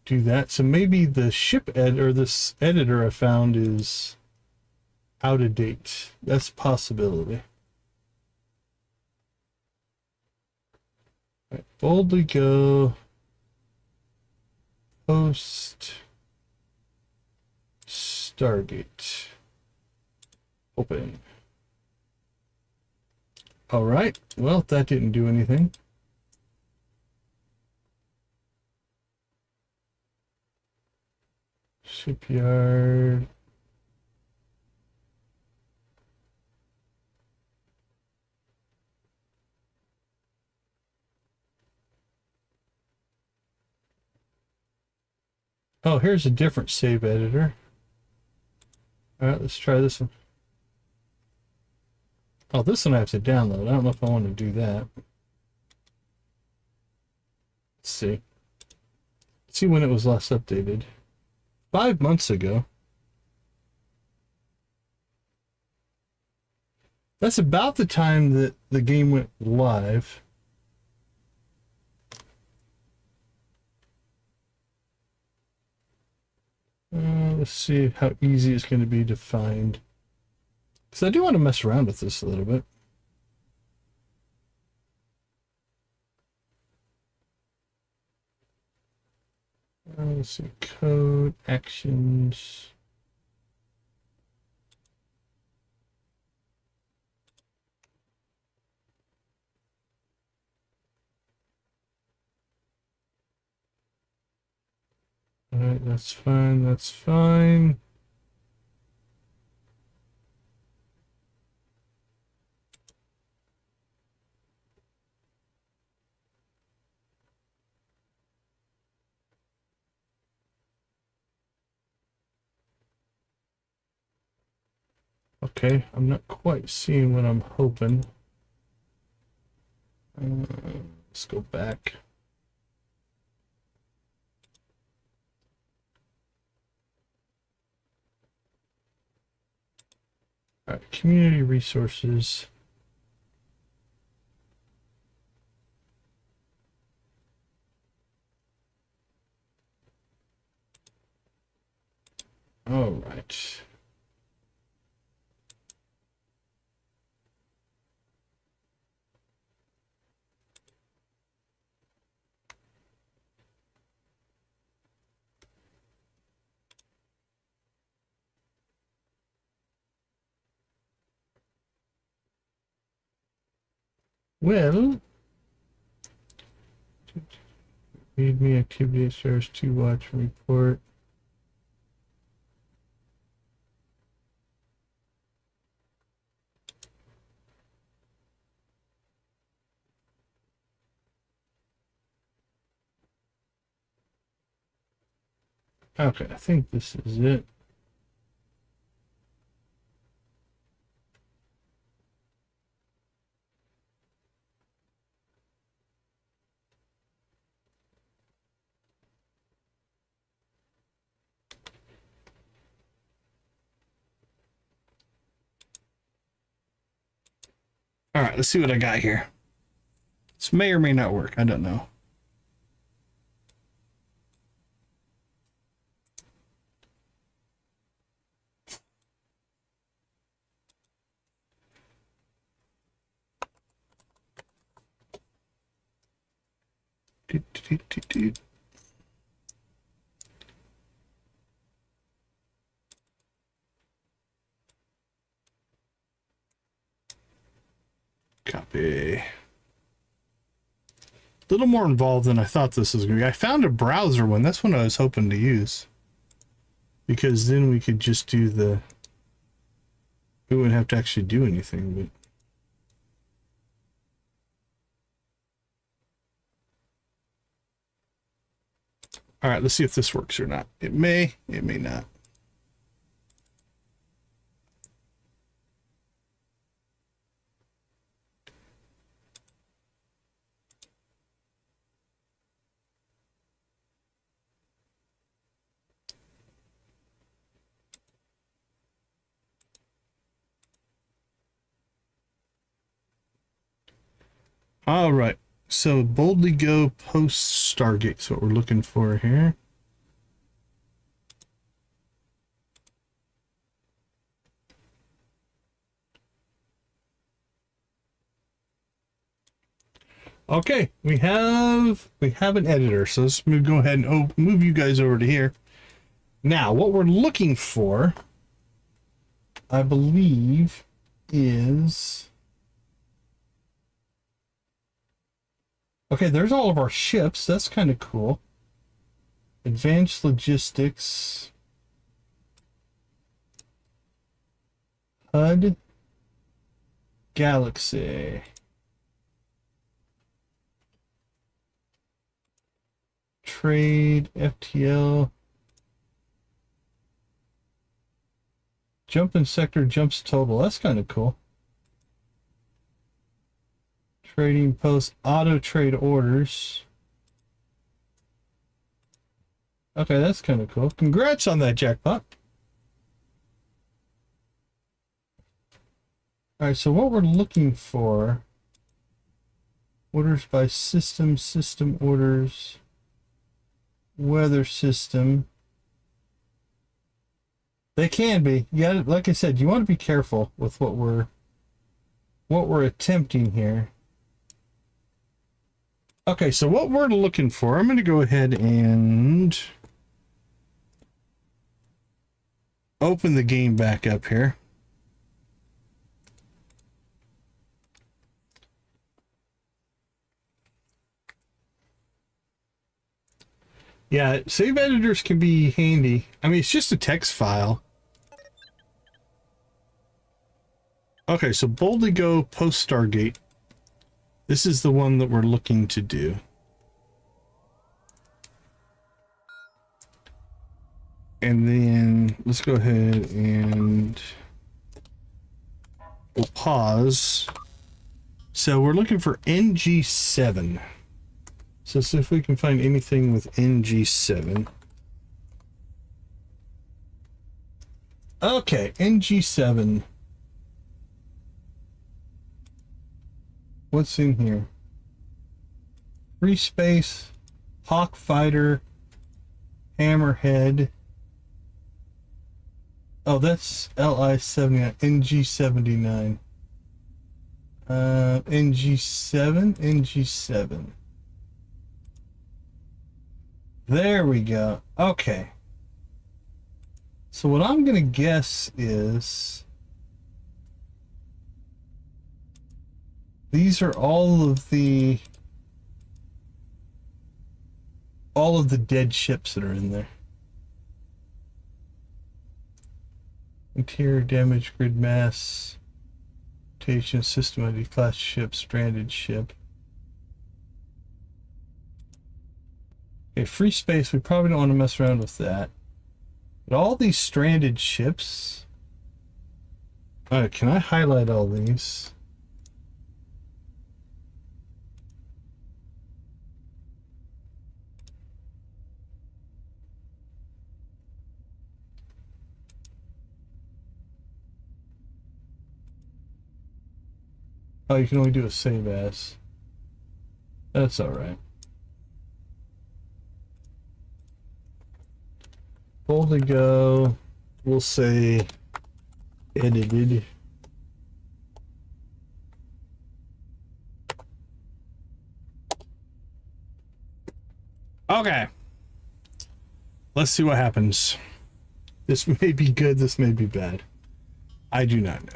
do that. So maybe the ship or this editor I found is out of date. That's a possibility. All right, boldly go. Post. Stargate. Open. All right. Well, that didn't do anything. Shipyard. Oh, here's a different save editor. All right, let's try this one. Oh, this one I have to download. I don't know if I want to do that. Let's see. Let's see when it was last updated. 5 months ago. That's about the time that the game went live. Let's see how easy it's going to be to find. Because I do want to mess around with this a little bit. Let's see, code, actions. All right, that's fine, that's fine. Okay, I'm not quite seeing what I'm hoping. Let's go back. All right, community resources. All right. Well, read me activity stars to watch report. Okay, I think this is it. All right, let's see what I got here. This may or may not work. I don't know. Copy. A little more involved than I thought this was going to be. I found a browser one. That's what I was hoping to use. Because then we could just do the... We wouldn't have to actually do anything, but... All right, let's see if this works or not. It may not. All right. So boldly go post Stargate. That's what we're looking for here. Okay, we have an editor. So let's go ahead and move you guys over to here. Now, what we're looking for, I believe, is... Okay, there's all of our ships. That's kind of cool. Advanced logistics. HUD. Galaxy. Trade. FTL. Jump in sector, jumps total. That's kind of cool. Trading post, auto trade orders. Okay, that's kind of cool. Congrats on that jackpot. All right, so what we're looking for, orders by system, system orders, weather system. They can be. Yeah, like I said, you want to be careful with what we're attempting here. Okay, so what we're looking for, I'm going to go ahead and open the game back up here. Yeah, save editors can be handy. I mean, it's just a text file. Okay, so boldly go post Stargate. This is the one that we're looking to do. And then let's go ahead and we'll pause. So we're looking for NG7. So see if we can find anything with NG7. Okay, NG7. What's in here? Free Space, Hawk Fighter, Hammerhead. Oh, that's LI-79, NG-79. NG-7, NG-7. There we go. Okay. So what I'm gonna guess is these are all of the dead ships that are in there. Interior damage, grid mass, rotation, systematic class ship, stranded ship. Okay, free space, we probably don't want to mess around with that. But all these stranded ships. Alright, can I highlight all these? Oh, you can only do a save as. That's alright. Boldly go. We'll say edited. Okay. Let's see what happens. This may be good, this may be bad. I do not know.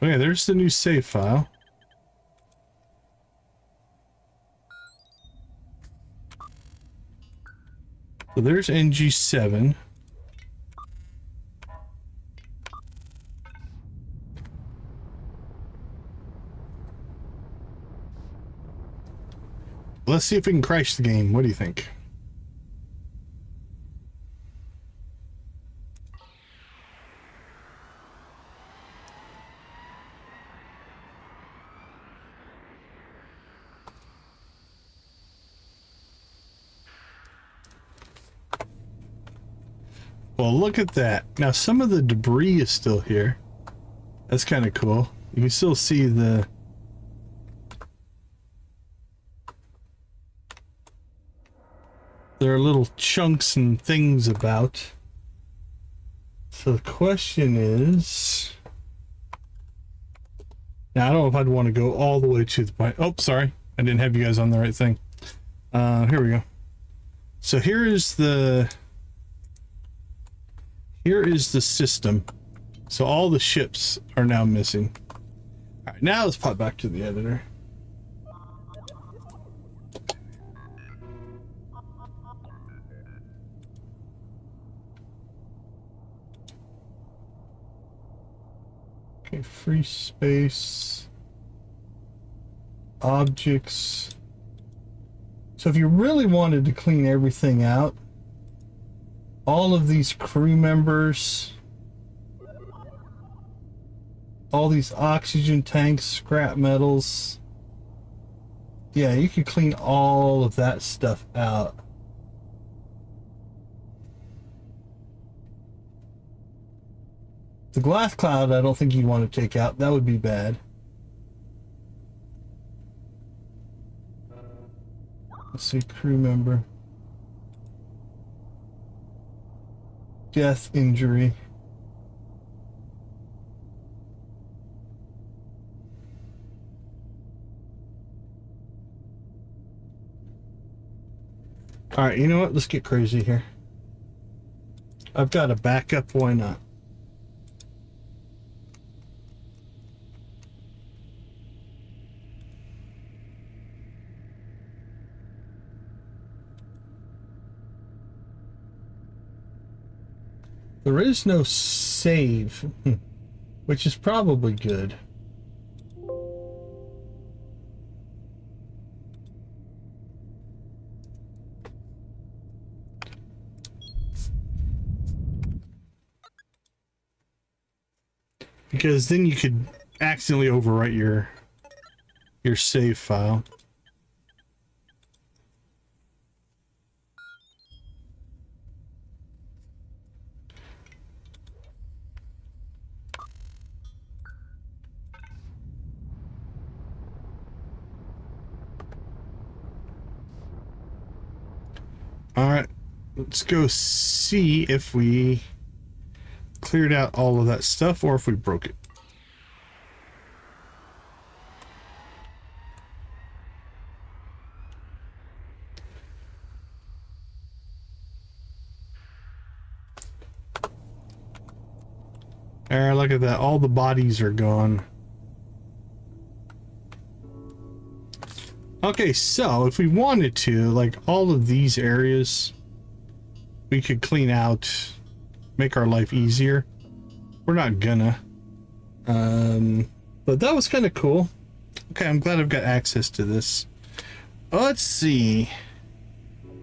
Okay, there's the new save file. So there's NG7. Let's see if we can crash the game. What do you think? Well, look at that. Now, some of the debris is still here. That's kind of cool. You can still see the... There are little chunks and things about. So the question is... Now, I don't know if I'd want to go all the way to the point. Oh, sorry. I didn't have you guys on the right thing. Here we go. So here is the system. So all the ships are now missing. All right, now let's pop back to the editor. Okay, free space, objects. So if you really wanted to clean everything out, all of these crew members, all these oxygen tanks, scrap metals, yeah, you could clean all of that stuff out. The glass cloud, I don't think you'd want to take out. That would be bad. Let's see, crew member. Death, injury. All right, you know what? Let's get crazy here. I've got a backup. Why not? There is no save, which is probably good. Because then you could accidentally overwrite your save file. All right, let's go see if we cleared out all of that stuff or if we broke it. There, look at that. All the bodies are gone. Okay, so if we wanted to, like all of these areas, we could clean out, make our life easier. We're not gonna. But that was kind of cool. Okay, I'm glad I've got access to this. Let's see.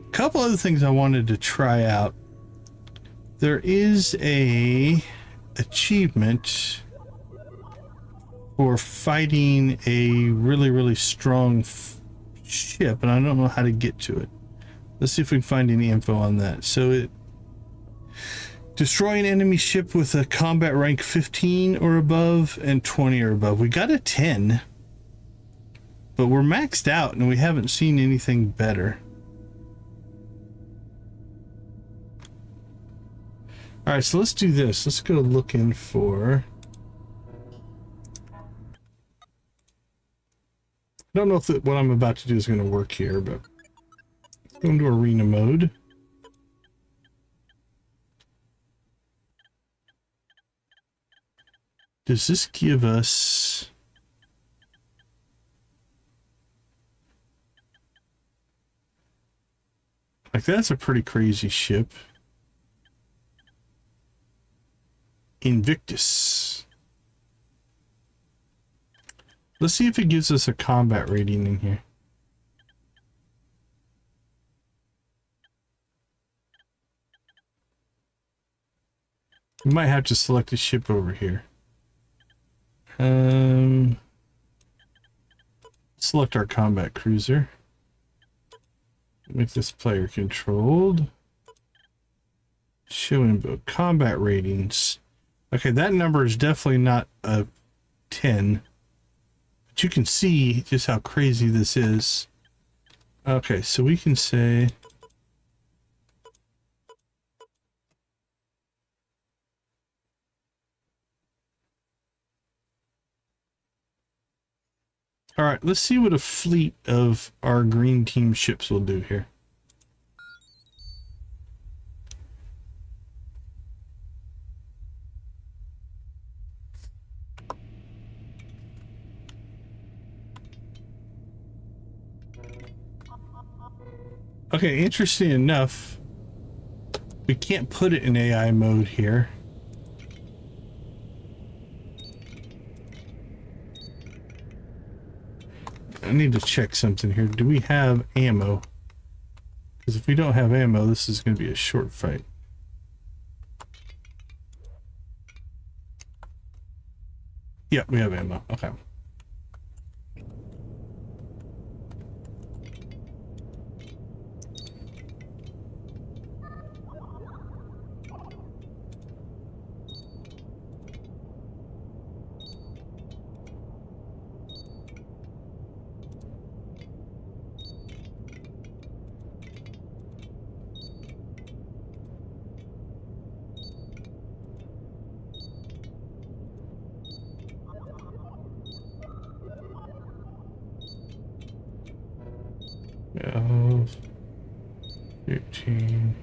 A couple other things I wanted to try out. There is a achievement for fighting a really strong ship, and I don't know how to get to it. Let's see if we can find any info on that. So it destroy an enemy ship with a combat rank 15 or above and 20 or above. We got a 10, but we're maxed out and we haven't seen anything better. All right, so let's do this. Let's go looking for... I don't know if what I'm about to do is going to work here, but let's go into arena mode. Does this give us... Like, that's a pretty crazy ship. Invictus. Let's see if it gives us a combat rating in here. We might have to select a ship over here. Select our combat cruiser. Make this player controlled. Show input. Combat ratings. Okay, that number is definitely not a 10. But you can see just how crazy this is. Okay, so we can say... Alright, let's see what a fleet of our green team ships will do here. Okay, interesting enough, we can't put it in AI mode here. I need to check something here. Do we have ammo? Because if we don't have ammo, this is going to be a short fight. Yep, we have ammo. Okay. Oh, 13.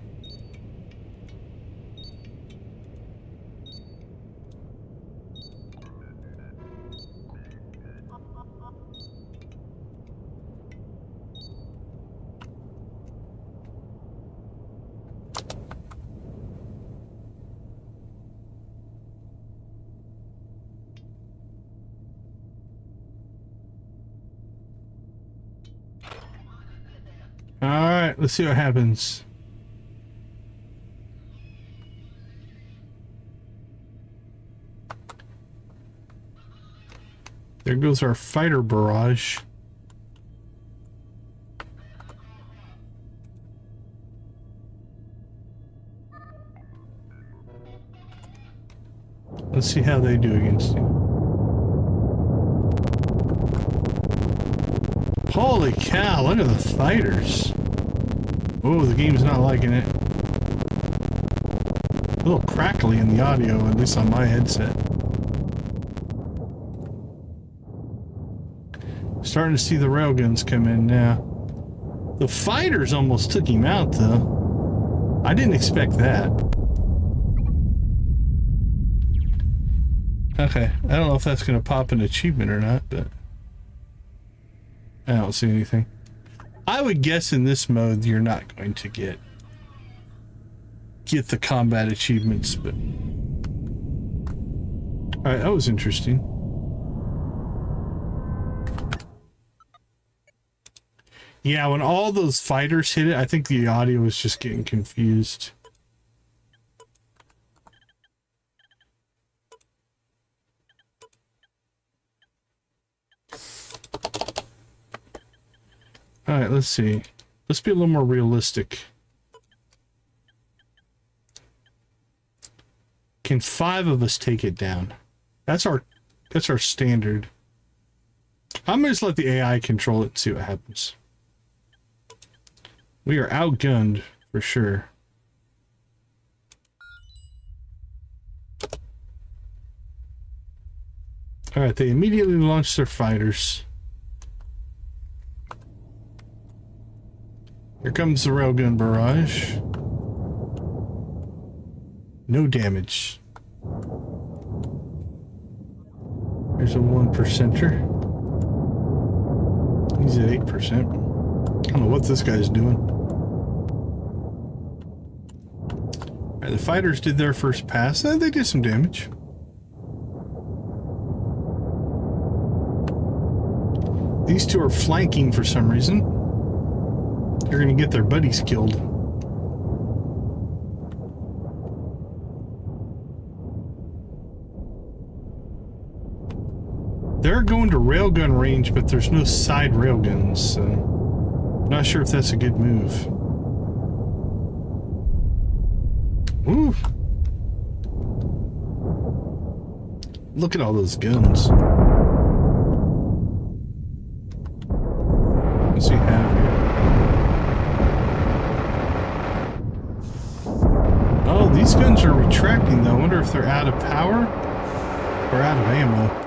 Alright, let's see what happens. There goes our fighter barrage. Let's see how they do against him. Holy cow, look at the fighters. Oh, the game's not liking it. A little crackly in the audio, at least on my headset. Starting to see the railguns come in now. The fighters almost took him out, though. I didn't expect that. Okay, I don't know if that's going to pop an achievement or not, but... I don't see anything. I would guess in this mode you're not going to get the combat achievements, but... Alright, that was interesting. Yeah, when all those fighters hit it, I think the audio was just getting confused. Alright, let's see. Let's be a little more realistic. Can 5 of us take it down? That's our standard. I'm gonna just let the AI control it and see what happens. We are outgunned for sure. Alright, they immediately launched their fighters. Here comes the railgun barrage. No damage. There's a 1%er. He's at 8%. I don't know what this guy's doing. Alright, the fighters did their first pass. They did some damage. These two are flanking for some reason. They're gonna get their buddies killed. They're going to railgun range, but there's no side railguns, so I'm not sure if that's a good move. Woo! Look at all those guns. What's he have here? Oh, these guns are retracting though. I wonder if they're out of power or out of ammo.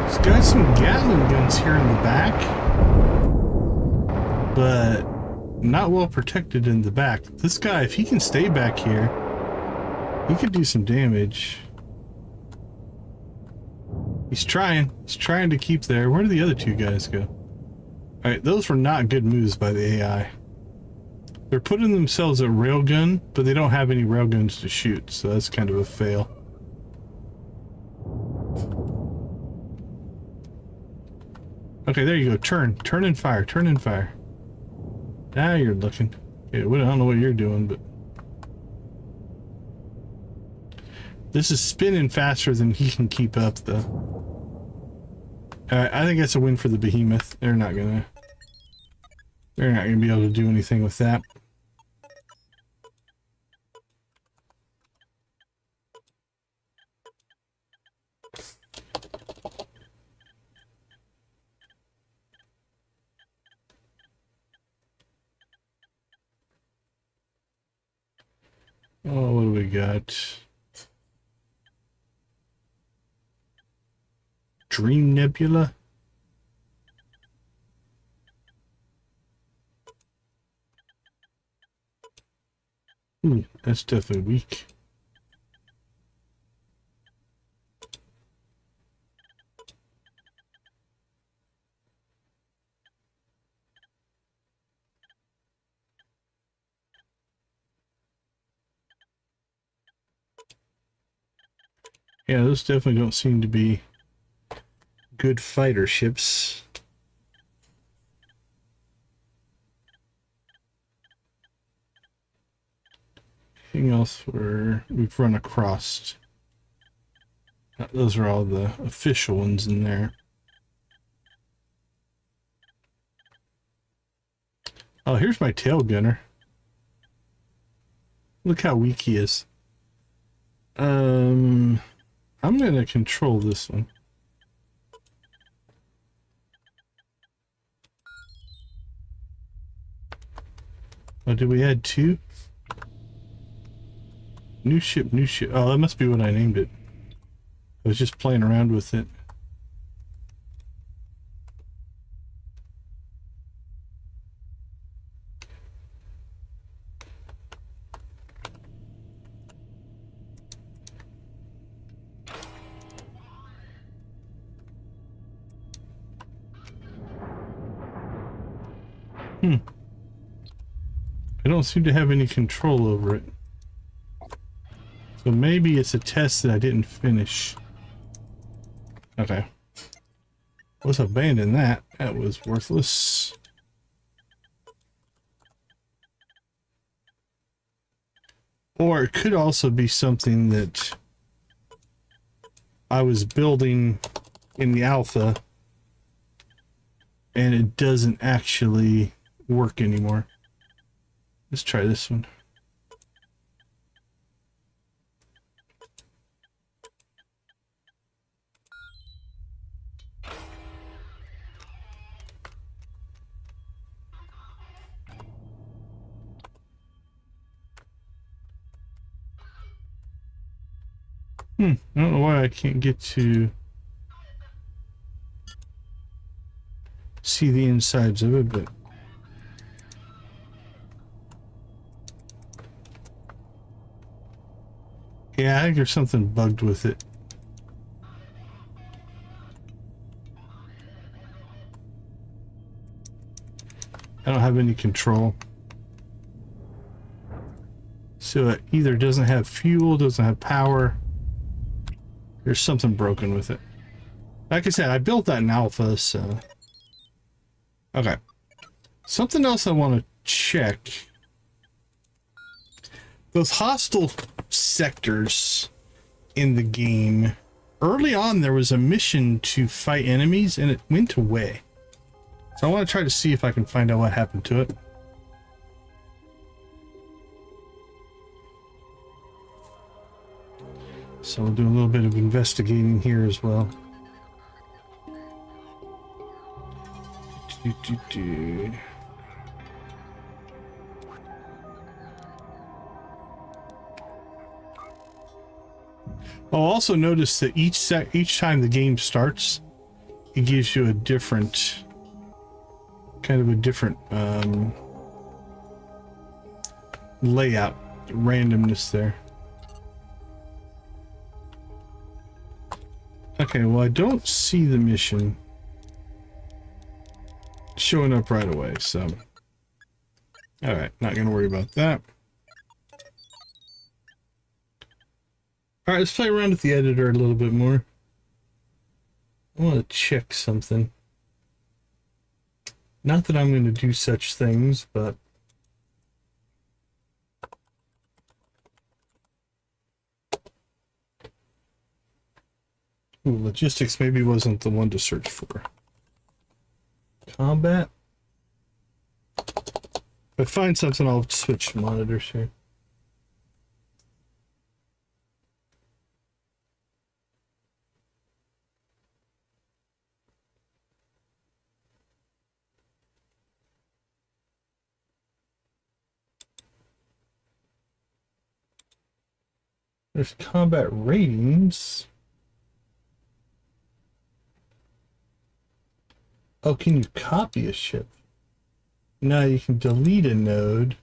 He's got some Gatling guns here in the back, but not well protected in the back. This guy, if he can stay back here, he could do some damage. He's trying to keep there. Where did the other two guys go? Alright, those were not good moves by the AI. They're putting themselves at railgun, but they don't have any railguns to shoot, so that's kind of a fail. Okay, there you go. Turn and fire. Turn and fire. Now you're looking. Okay, I don't know what you're doing, but this is spinning faster than he can keep up, though. Alright, I think that's a win for the behemoth. They're not gonna be able to do anything with that. Oh, what do we got? Dream Nebula? That's definitely weak. Yeah, those definitely don't seem to be good fighter ships. Anything else we've run across? Those are all the official ones in there. Oh, here's my tail gunner. Look how weak he is. I'm gonna control this one. Oh, did we add two? New ship, new ship. Oh, that must be what I named it. I was just playing around with it. I don't seem to have any control over it. So maybe it's a test that I didn't finish. Okay. Let's abandon that. That was worthless. Or it could also be something that I was building in the alpha and it doesn't actually work anymore. Let's try this one. I don't know why I can't get to see the insides of it, but yeah, I think there's something bugged with it. I don't have any control. So it either doesn't have fuel, doesn't have power. There's something broken with it. Like I said, I built that in alpha, so... Okay. Something else I want to check. Those hostile sectors in the game, early on there was a mission to fight enemies and it went away. So I want to try to see if I can find out what happened to it. So we'll do a little bit of investigating here as well. I'll also notice that each time the game starts, it gives you a different, kind of a different layout, randomness there. Okay, well I don't see the mission showing up right away, so alright, not gonna worry about that. Alright, let's play around with the editor a little bit more. I want to check something. Not that I'm going to do such things, but ooh, logistics maybe wasn't the one to search for. Combat. If I find something, I'll switch monitors here. There's combat ratings. Oh, can you copy a ship? No, you can delete a node.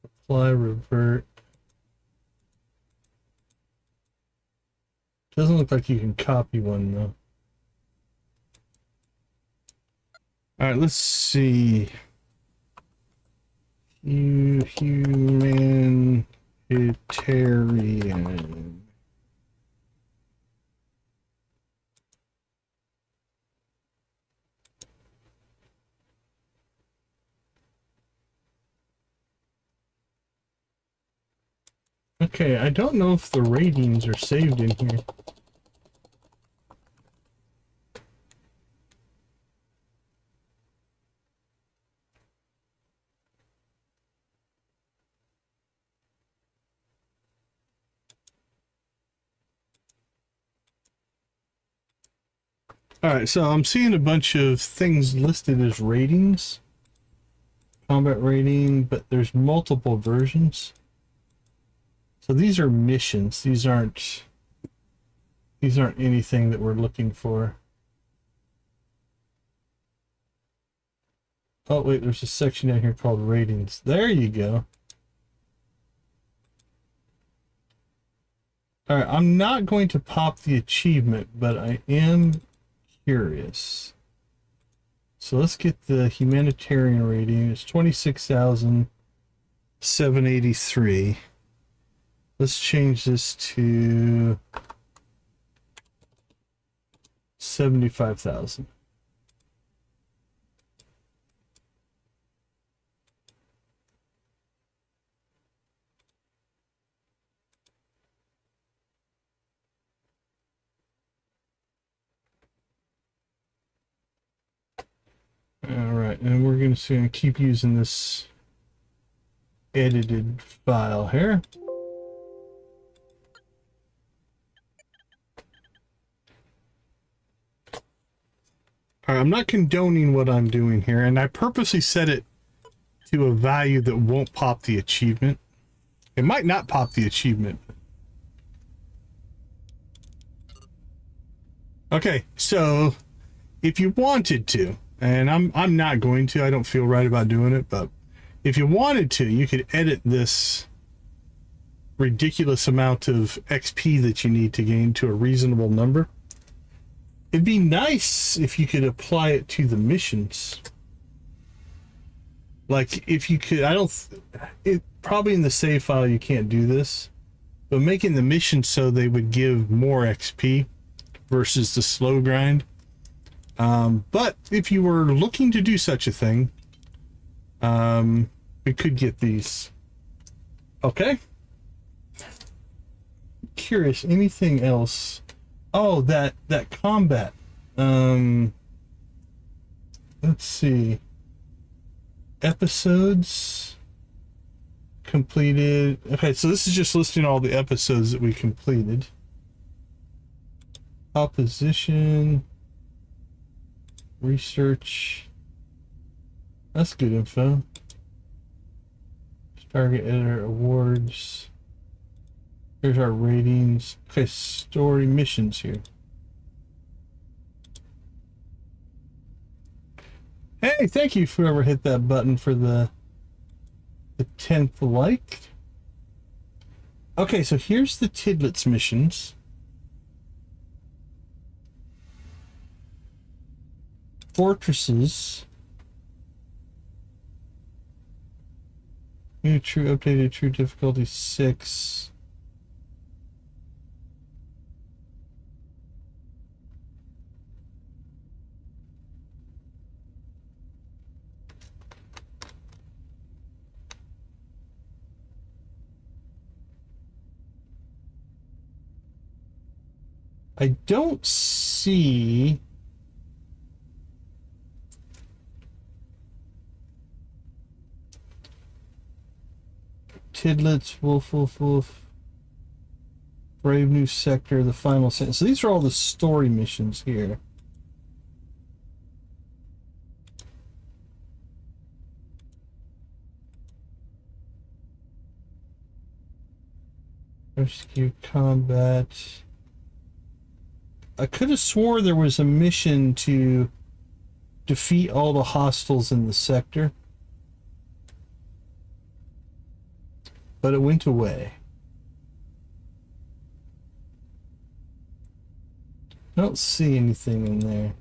Apply, revert. Doesn't look like you can copy one though. Alright, let's see. Humanitarian. Okay, I don't know if the ratings are saved in here. Alright, so I'm seeing a bunch of things listed as ratings. Combat rating, but there's multiple versions. So these are missions. These aren't anything that we're looking for. Oh wait, there's a section down here called ratings. There you go. Alright, I'm not going to pop the achievement, but I am curious. So let's get the humanitarian rating. It's 26,783. Let's change this to 75,000. All right, and we're going to keep using this edited file here. All right, I'm not condoning what I'm doing here, and I purposely set it to a value that won't pop the achievement. It might not pop the achievement. Okay, so if you wanted to, and I'm not going to, I don't feel right about doing it, but if you wanted to, you could edit this ridiculous amount of XP that you need to gain to a reasonable number. It'd be nice if you could apply it to the missions. Like if you could, probably in the save file you can't do this, but making the mission so they would give more XP versus the slow grind. But if you were looking to do such a thing, we could get these. Okay. curious. Anything else? Oh, that combat. Let's see. Episodes completed. Okay, so this is just listing all the episodes that we completed. Opposition. Research. That's good info. Target editor awards. Here's our ratings. Okay, story missions here. Hey, thank you for whoever hit that button for the 10th like. Okay, so here's the Tidlets missions. Fortresses. New true updated true difficulty 6. I don't see Tidlets, Wolf, Brave New Sector, the final sentence. So these are all the story missions here. Rescue combat. I could have swore there was a mission to defeat all the hostiles in the sector, but it went away. I don't see anything in there.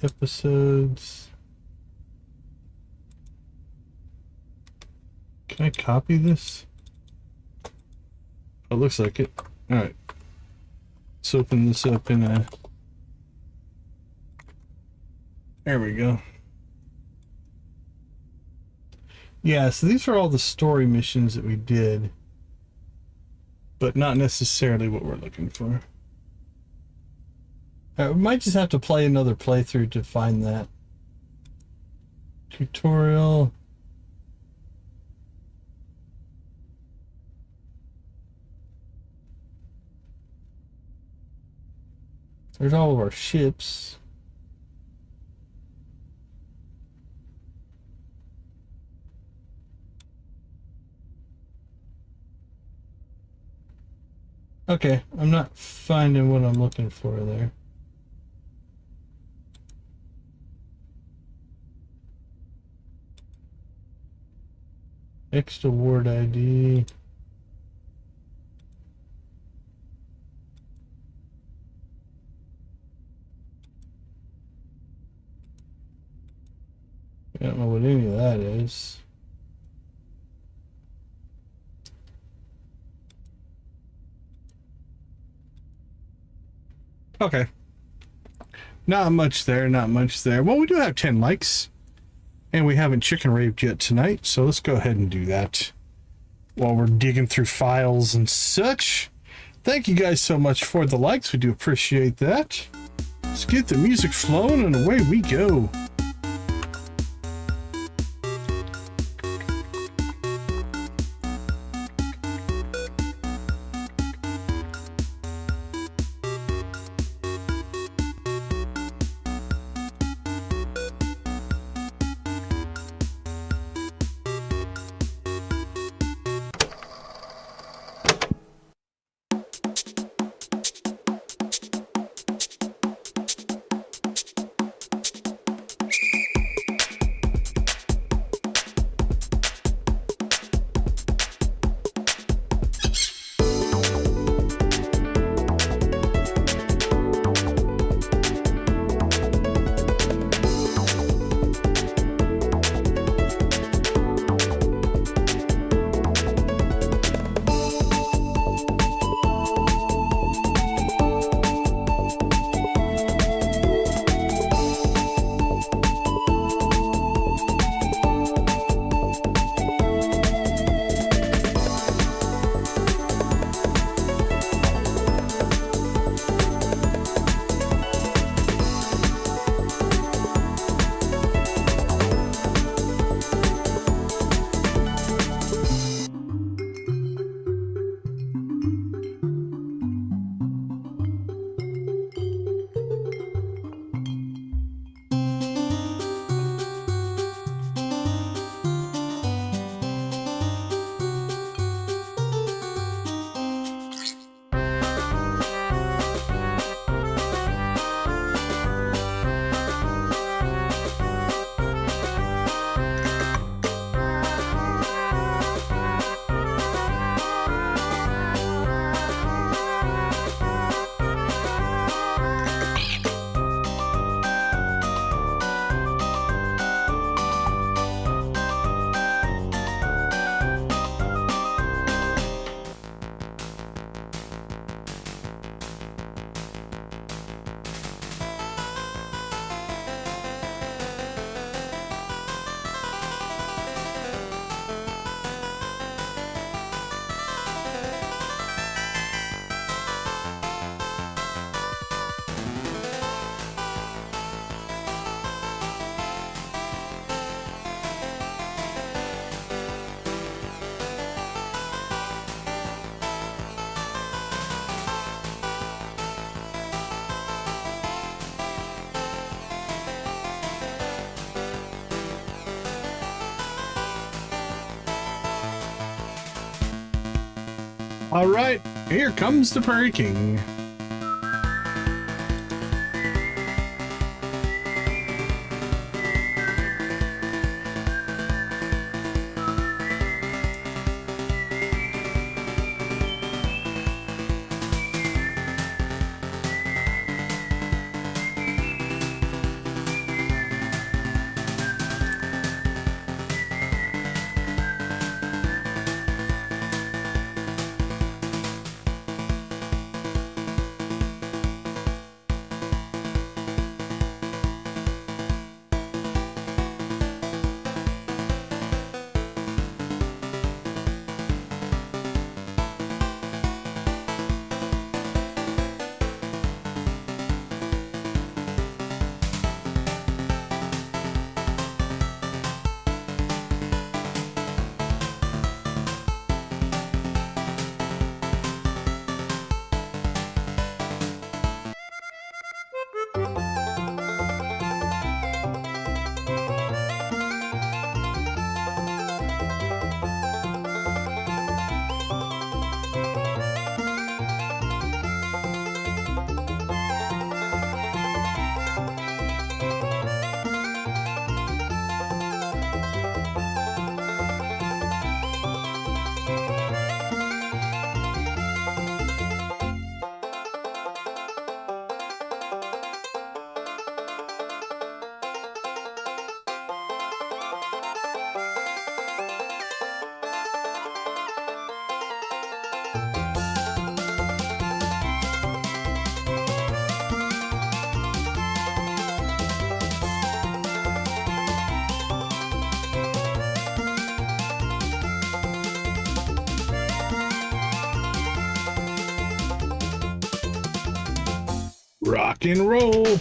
Episodes. Can I copy this? Oh, it looks like it. Alright. Let's open this up in a... There we go. Yeah, so these are all the story missions that we did, but not necessarily what we're looking for. We might just have to play another playthrough to find that. Tutorial. There's all of our ships. Okay, I'm not finding what I'm looking for there. Next award ID. I don't know what any of that is. Okay. Not much there, not much there. Well, we do have 10 likes. And we haven't chicken raved yet tonight, so let's go ahead and do that while we're digging through files and such. Thank you guys so much for the likes. We do appreciate that. Let's get the music flowing and away we go. All right, here comes the Prairie King. Rock and roll.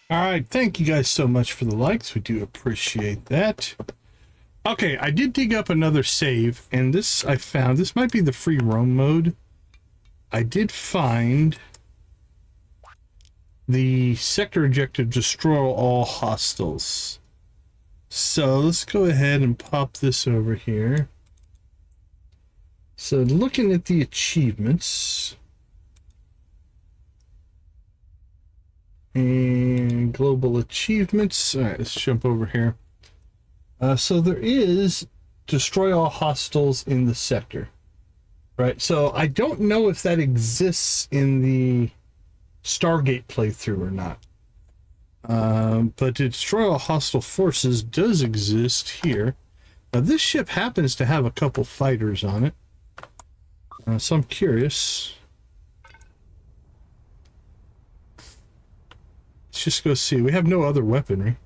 All right, thank you guys so much for the likes. We do appreciate that. Okay, I did dig up another save, and this I found, this might be the free roam mode. I did find the sector objective, destroy all hostiles. So let's go ahead and pop this over here. So looking at the achievements and global achievements. All right, let's jump over here. So there is destroy all hostiles in the sector, right? So I don't know if that exists in the Stargate playthrough or not. But to destroy all hostile forces does exist here. Now this ship happens to have a couple fighters on it. So I'm curious. Let's just go see. We have no other weaponry.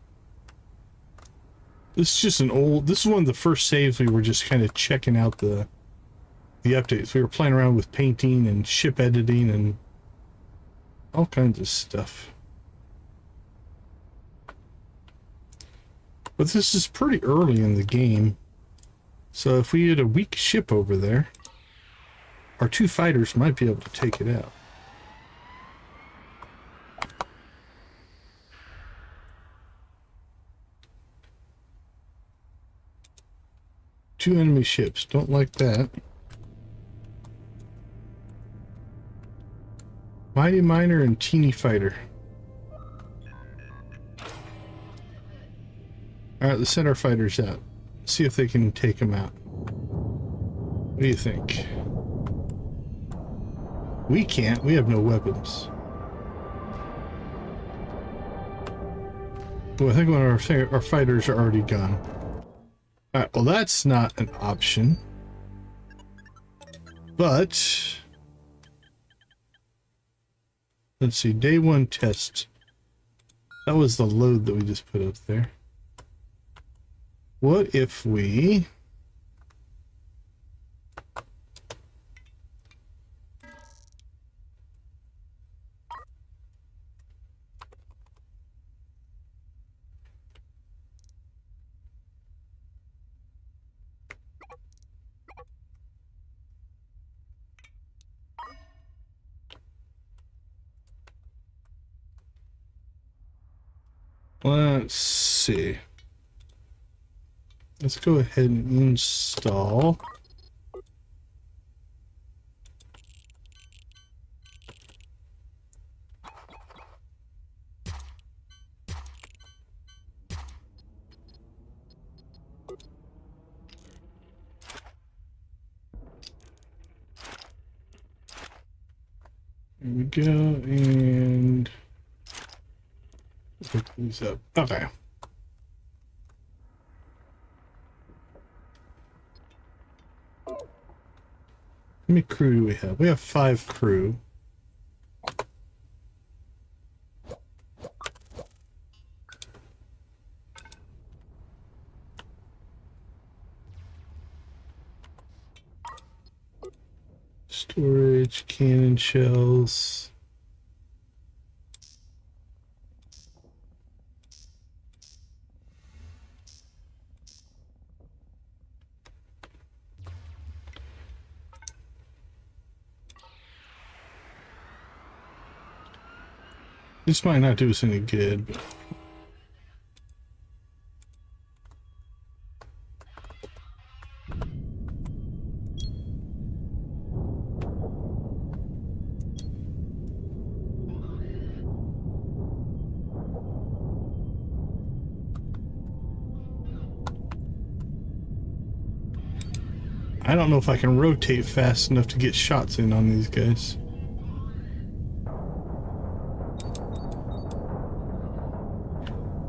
This is just an old... This is one of the first saves we were just kind of checking out the updates. We were playing around with painting and ship editing and all kinds of stuff. But this is pretty early in the game. So if we had a weak ship over there, our two fighters might be able to take it out. Two enemy ships. Don't like that. Mighty Miner and Teeny Fighter. Alright, let's send our fighters out. See if they can take them out. What do you think? We can't. We have no weapons. Well, I think one of our fighters are already gone. Alright, well that's not an option. But... let's see, day 1 test. That was the load that we just put up there. What if we... let's see. Let's go ahead and install. There we go, and pick these up. Okay. How many crew do we have? We have 5 crew. Storage, cannon shells. This might not do us any good, but... I don't know if I can rotate fast enough to get shots in on these guys.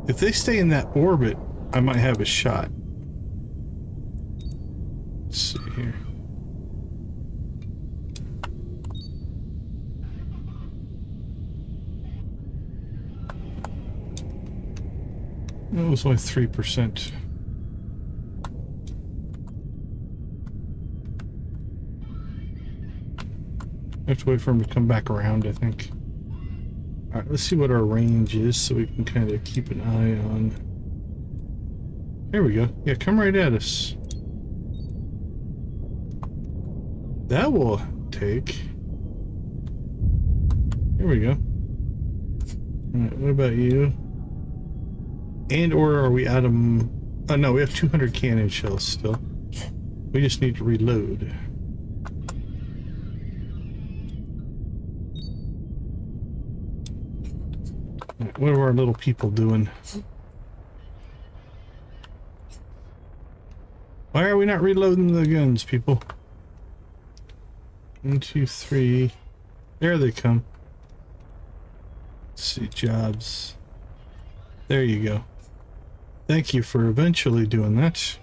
If they stay in that orbit, I might have a shot. Let's see here. It was only 3%. I have to wait for him to come back around, I think. Alright, let's see what our range is so we can kind of keep an eye on. There we go. Yeah, come right at us. That will take. Here we go. Alright, what about you? And or are we out of... oh no, we have 200 cannon shells still. We just need to reload. What are our little people doing? Why are we not reloading the guns, people? 1, 2, 3. There they come. Let's see, jobs. There you go. Thank you for eventually doing that.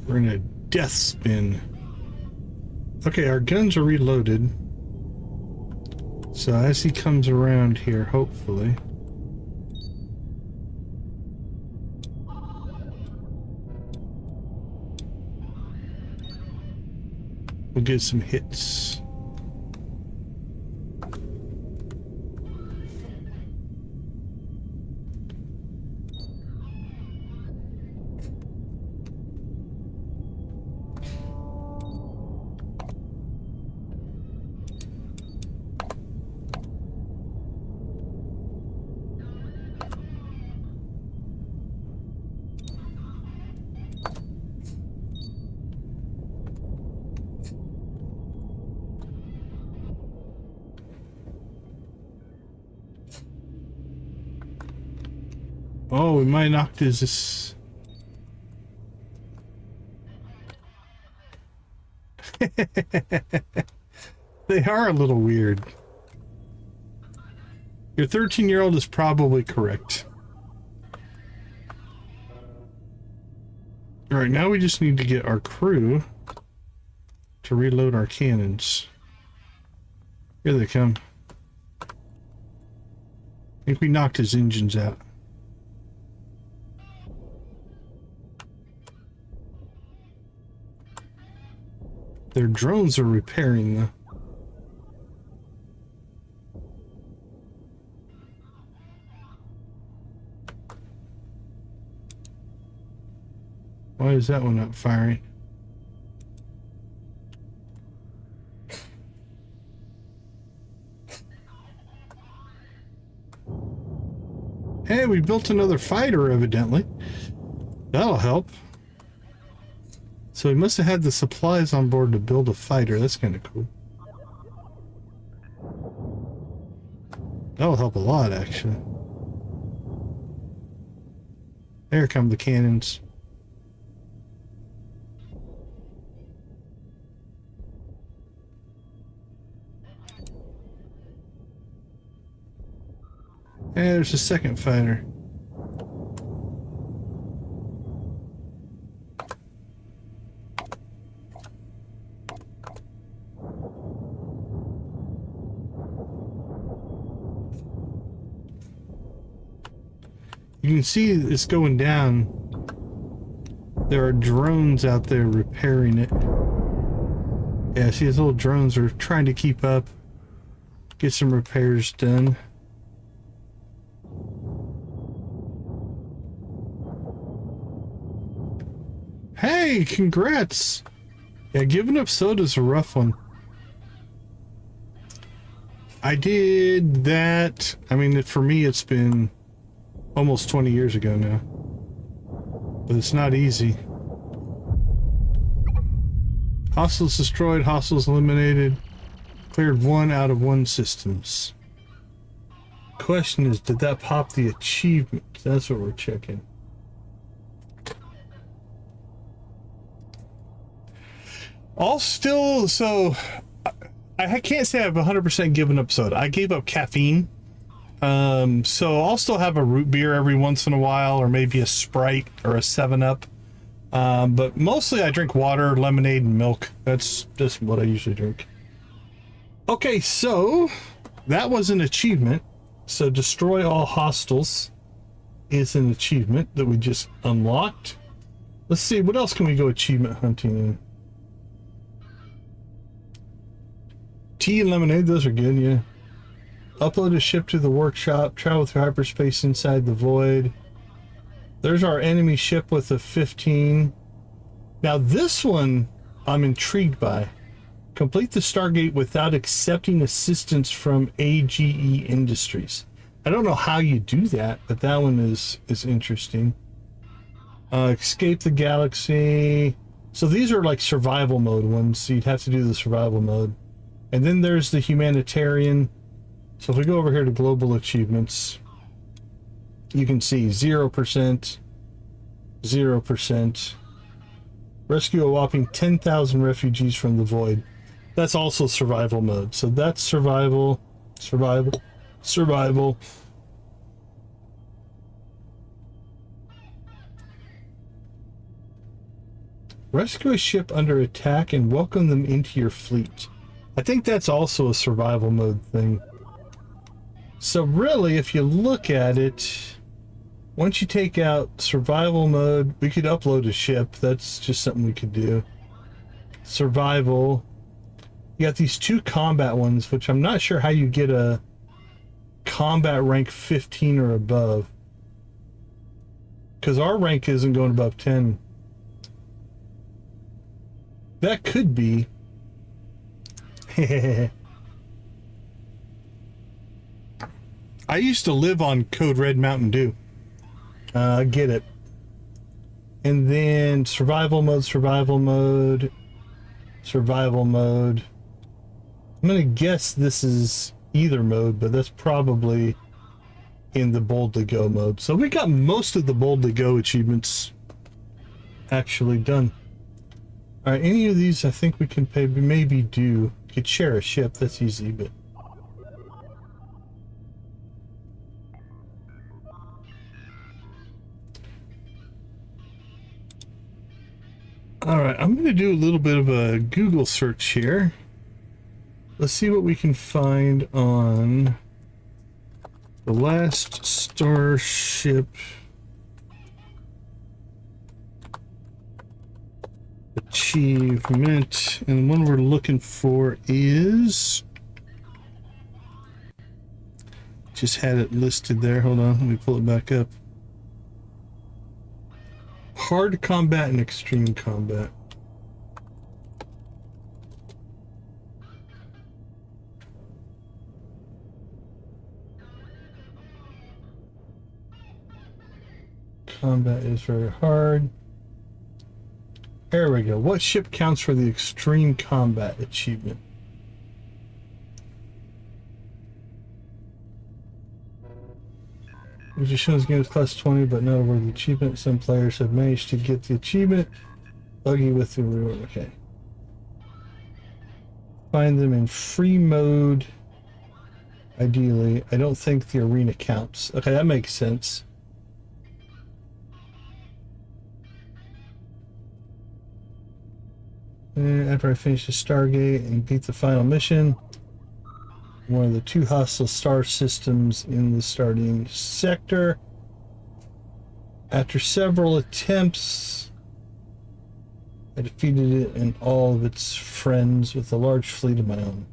We're in a death spin. Okay, our guns are reloaded. So as he comes around here, hopefully. We'll get some hits. Oh, we might knock this. They are a little weird. Your 13-year-old is probably correct. Alright, now we just need to get our crew to reload our cannons. Here they come. I think we knocked his engines out. Their drones are repairing though. Why is that one not firing? Hey, we built another fighter, evidently. That'll help. So he must have had the supplies on board to build a fighter. That's kind of cool. That'll help a lot, actually. There come the cannons. Hey, there's a second fighter. You can see it's going down. There are drones out there repairing it. Yeah, see, these little drones are trying to keep up, get some repairs done. Hey, congrats! Yeah, giving up soda's a rough one. I did that. I mean, for me, it's been almost 20 years ago now. But it's not easy. Hostiles destroyed, hostiles eliminated. Cleared 1 out of 1 systems. Question is, did that pop the achievement? That's what we're checking. All still, so I can't say I've 100% given up soda. I gave up caffeine. So I'll still have a root beer every once in a while, or maybe a Sprite or a 7-Up. But mostly I drink water, lemonade, and milk. That's just what I usually drink. Okay, so that was an achievement. So destroy all hostiles is an achievement that we just unlocked. Let's see, what else can we go achievement hunting in? Tea and lemonade, those are good, yeah. Upload a ship to the workshop, travel through hyperspace inside the void. There's our enemy ship with a 15. Now this one I'm intrigued by. Complete the Stargate without accepting assistance from AGE Industries. I don't know how you do that, but that one is interesting. Escape the galaxy. So these are like survival mode ones, so you'd have to do the survival mode. And then there's the humanitarian. So if we go over here to global achievements, you can see 0%, 0%. Rescue a whopping 10,000 refugees from the void. That's also survival mode. So that's survival, survival, survival. Rescue a ship under attack and welcome them into your fleet. I think that's also a survival mode thing. So really, if you look at it, once you take out survival mode, we could upload a ship. That's just something we could do. Survival. You got these 2 combat ones, which I'm not sure how you get a combat rank 15 or above. Because our rank isn't going above 10. That could be. I used to live on Code Red Mountain Dew. I get it. And then survival mode, survival mode, survival mode. I'm gonna guess this is either mode, but that's probably in the boldly go mode. So we got most of the boldly go achievements actually done. All right, any of these I think we can pay, maybe do. Could share a ship, that's easy, but all right, I'm going to do a little bit of a Google search here. Let's see what we can find on the Last Starship achievement, and the one we're looking for is, just had it listed there. Hold on, let me pull it back up. Hard combat and extreme combat. Combat is very hard. There we go. What ship counts for the extreme combat achievement? Which just shows game is class 20, but not a worthy achievement. Some players have managed to get the achievement. Buggy with the reward. Okay. Find them in free mode. Ideally. I don't think the arena counts. Okay, that makes sense. And after I finish the Stargate and beat the final mission, one of the 2 hostile star systems in the starting sector. After several attempts, I defeated it and all of its friends with a large fleet of my own.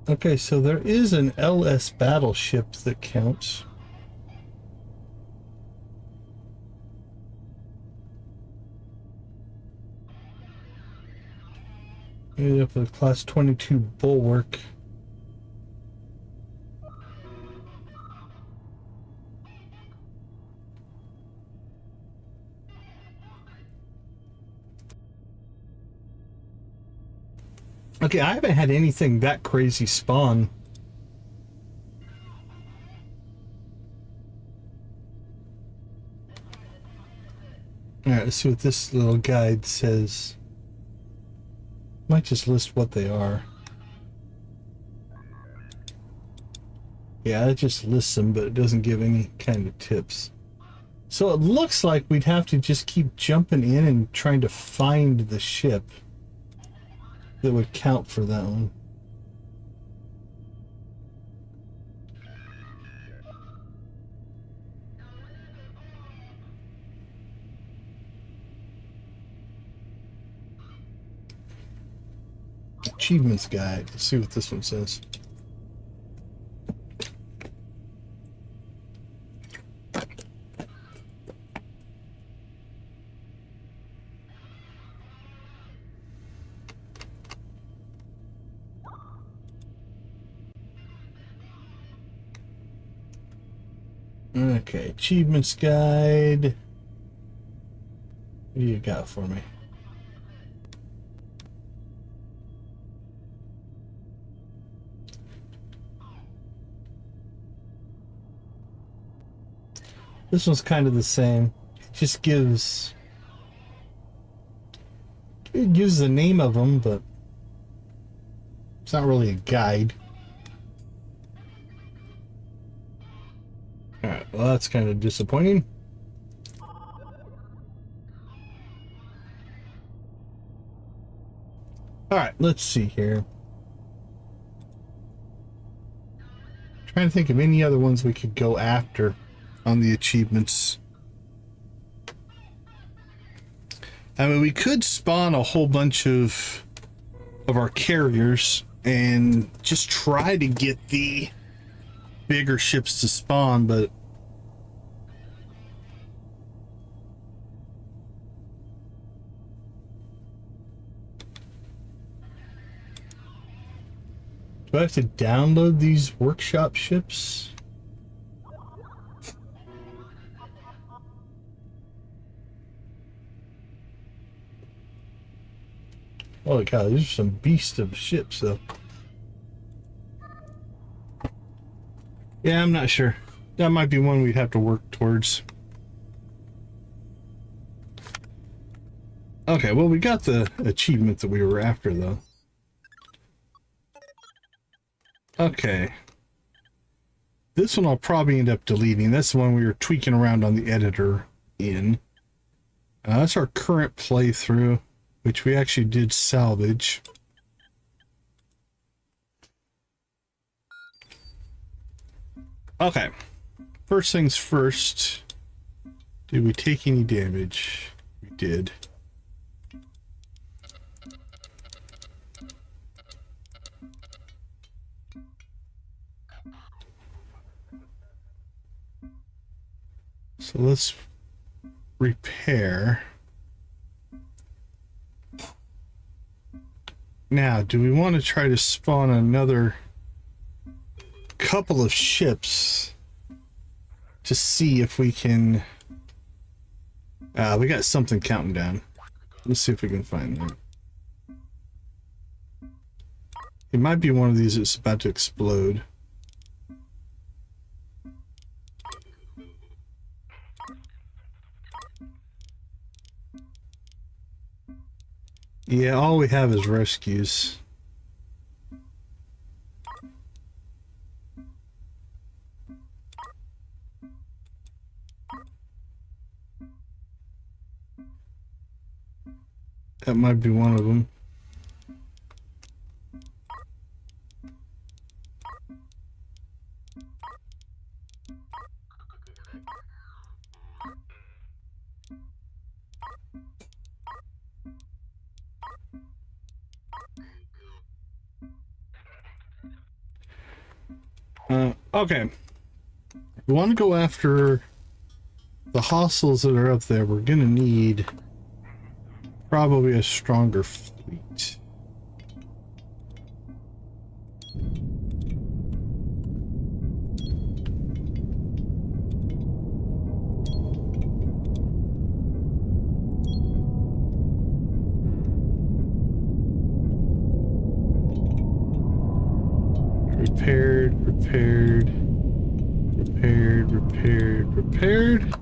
Okay, so there is an LS battleship that counts. Ended up with class 22 bulwark. Okay, I haven't had anything that crazy spawn. Alright, let's see what this little guide says. Might just list what they are. Yeah, it just lists them, but it doesn't give any kind of tips. So it looks like we'd have to just keep jumping in and trying to find the ship that would count for that one. Achievements guide. Let's see what this one says. Okay, achievements guide. What do you got for me? This one's kind of the same. It just gives the name of them, but it's not really a guide. Alright, well that's kind of disappointing. Alright, let's see here. Trying to think of any other ones we could go after on the achievements. I mean, we could spawn a whole bunch of our carriers and just try to get the bigger ships to spawn, but do I have to download these workshop ships? Holy cow, these are some beasts of ships, though. Yeah, I'm not sure. That might be one we'd have to work towards. Okay, well, we got the achievement that we were after, though. Okay. This one I'll probably end up deleting. That's the one we were tweaking around on the editor in. That's our current playthrough, which we actually did salvage. Okay. First things first. Did we take any damage? We did. So let's repair. Now, do we want to try to spawn another couple of ships to see if we can... we got something counting down. Let's see if we can find that. It might be one of these that's about to explode. Yeah, all we have is rescues. That might be one of them. Okay. We want to go after the hostiles that are up there. We're going to need probably a stronger fleet. Repaired.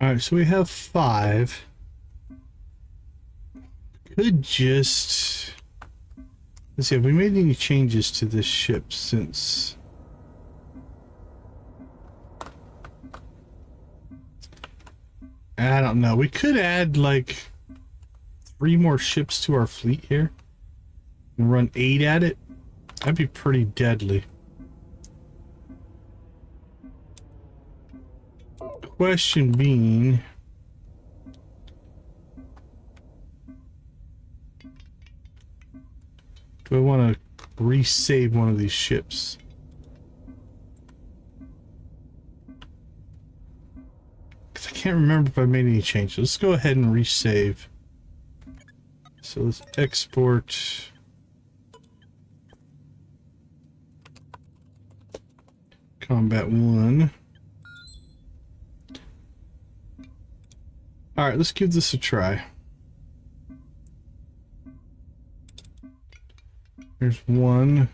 All right, so we have 5. Could just... Let's see, have we made any changes to this ship since... I don't know. We could add like 3 more ships to our fleet here and run 8 at it. That'd be pretty deadly. Question being... do I want to resave one of these ships? Because I can't remember if I made any changes. Let's go ahead and resave. So let's export. Combat 1. Alright, let's give this a try. There's 1,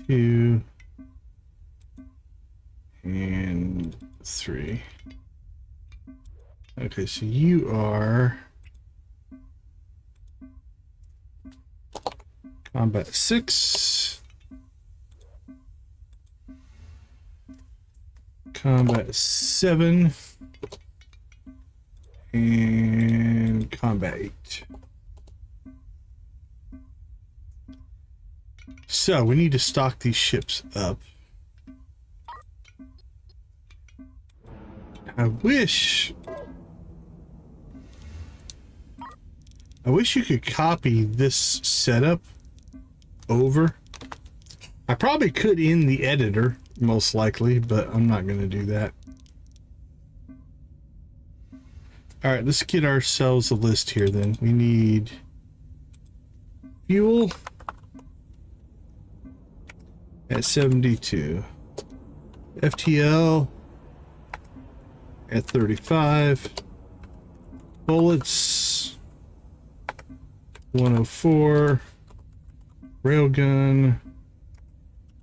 2, and 3. Okay, so you are combat 6, combat 7, and combat 8. So we need to stock these ships up. I wish you could copy this setup over. I probably could in the editor, most likely, but I'm not going to do that. All right, let's get ourselves a list here then. We need fuel at 72. FTL at 35. Bullets 104. Railgun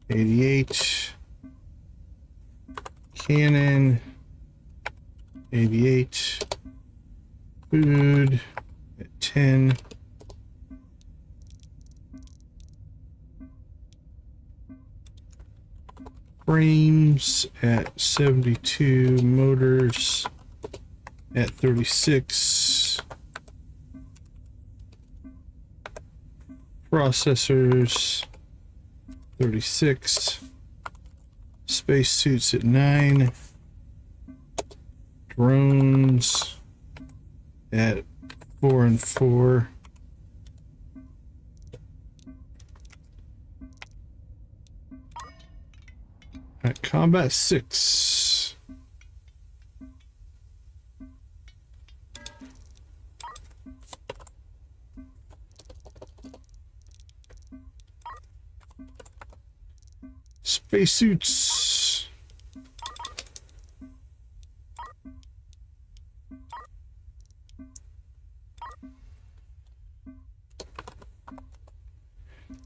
88. Cannon 88. Food at 10. Frames at 72. Motors at 36. Processors 36. Spacesuits at 9. Drones at 4 and 4. At combat 6. Spacesuits.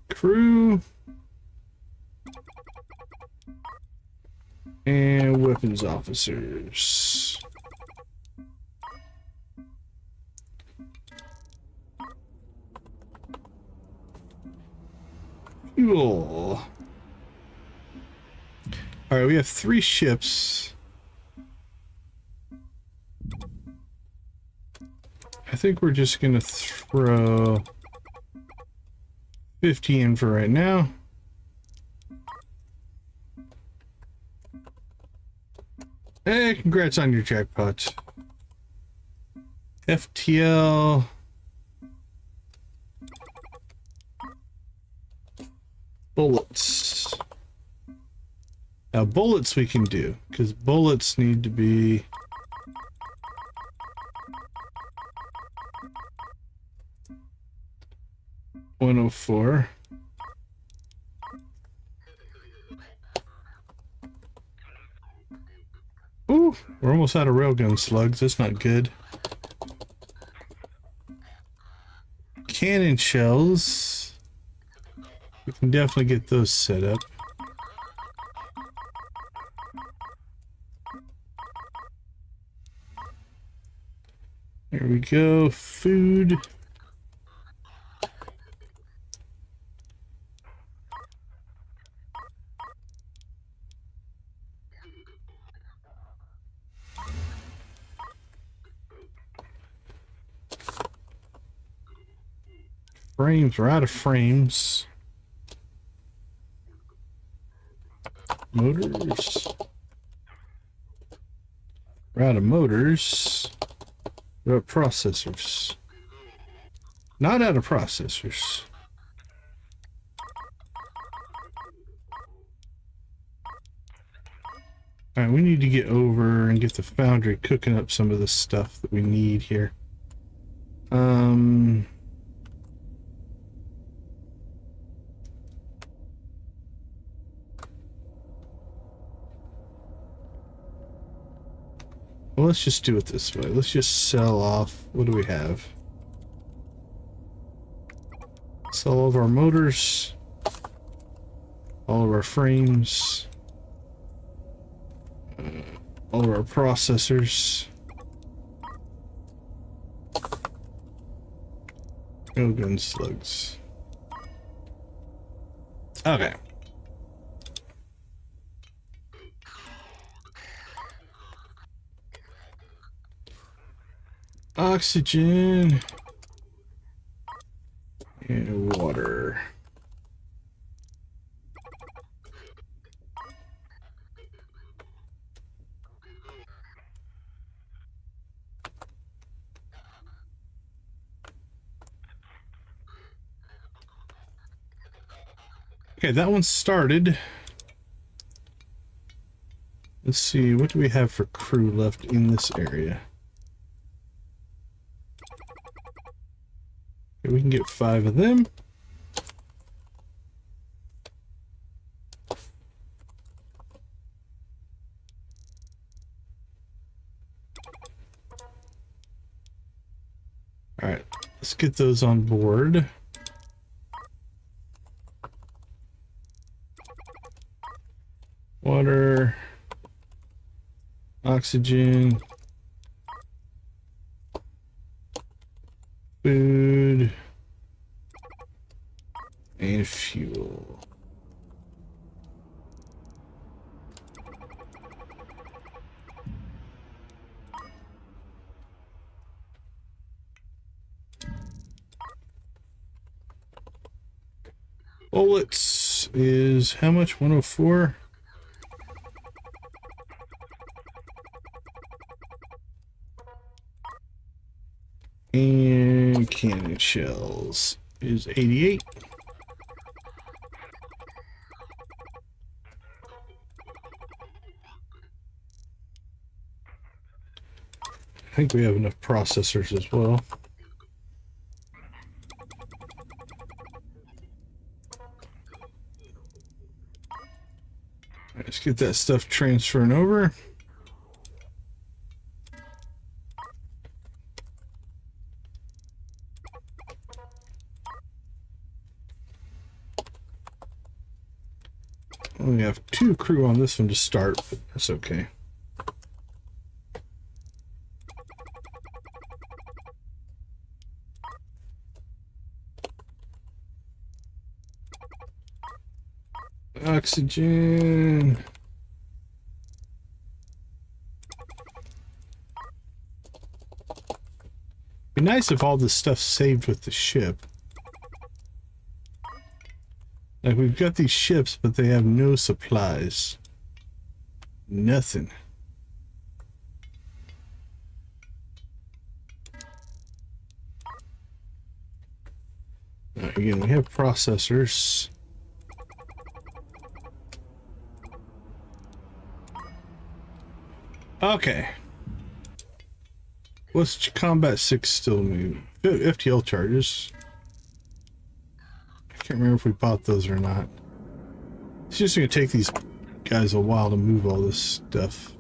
Crew. And weapons officers. Fuel. All right, we have 3 ships. I think we're just gonna throw 50 in for right now. Hey, congrats on your jackpot. FTL. Bullets. Now bullets we can do, because bullets need to be... $104. Ooh, we're almost out of railgun slugs. That's not good. Cannon shells. We can definitely get those set up. There we go. Food. Frames, we're out of frames. Motors. We're out of motors. What about processors? Not out of processors. Alright, we need to get over and get the foundry cooking up some of the stuff that we need here. Well, let's just do it this way. Let's just sell off. What do we have? Sell all of our motors. All of our frames. All of our processors. No gun slugs. Okay. Oxygen and water. Okay, that one started. Let's see, what do we have for crew left in this area? Okay, we can get 5 of them. All right, let's get those on board. Water, oxygen, food, and fuel. Bullets is how much? 104? And cannon shells is 88. I think we have enough processors as well. Let's get that stuff transferring over. We have 2 crew on this one to start, but that's okay. Oxygen. Be nice if all this stuff's saved with the ship. Like, we've got these ships, but they have no supplies. Nothing. Again, we have processors. Okay. What's combat 6 still move? FTL charges. I can't remember if we bought those or not. It's just gonna take these guys a while to move all this stuff.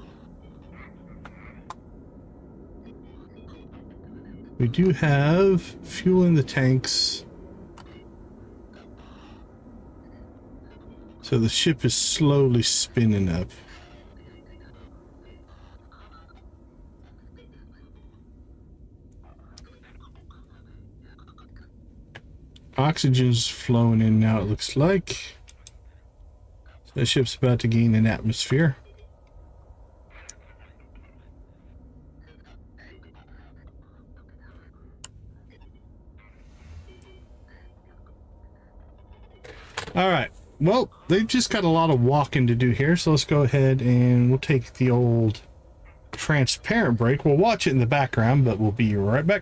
We do have fuel in the tanks. So the ship is slowly spinning up. Oxygen's flowing in now, it looks like. So the ship's about to gain an atmosphere. All right. Well, they've just got a lot of walking to do here, so let's go ahead and we'll take the old transparent break. We'll watch it in the background, but we'll be right back.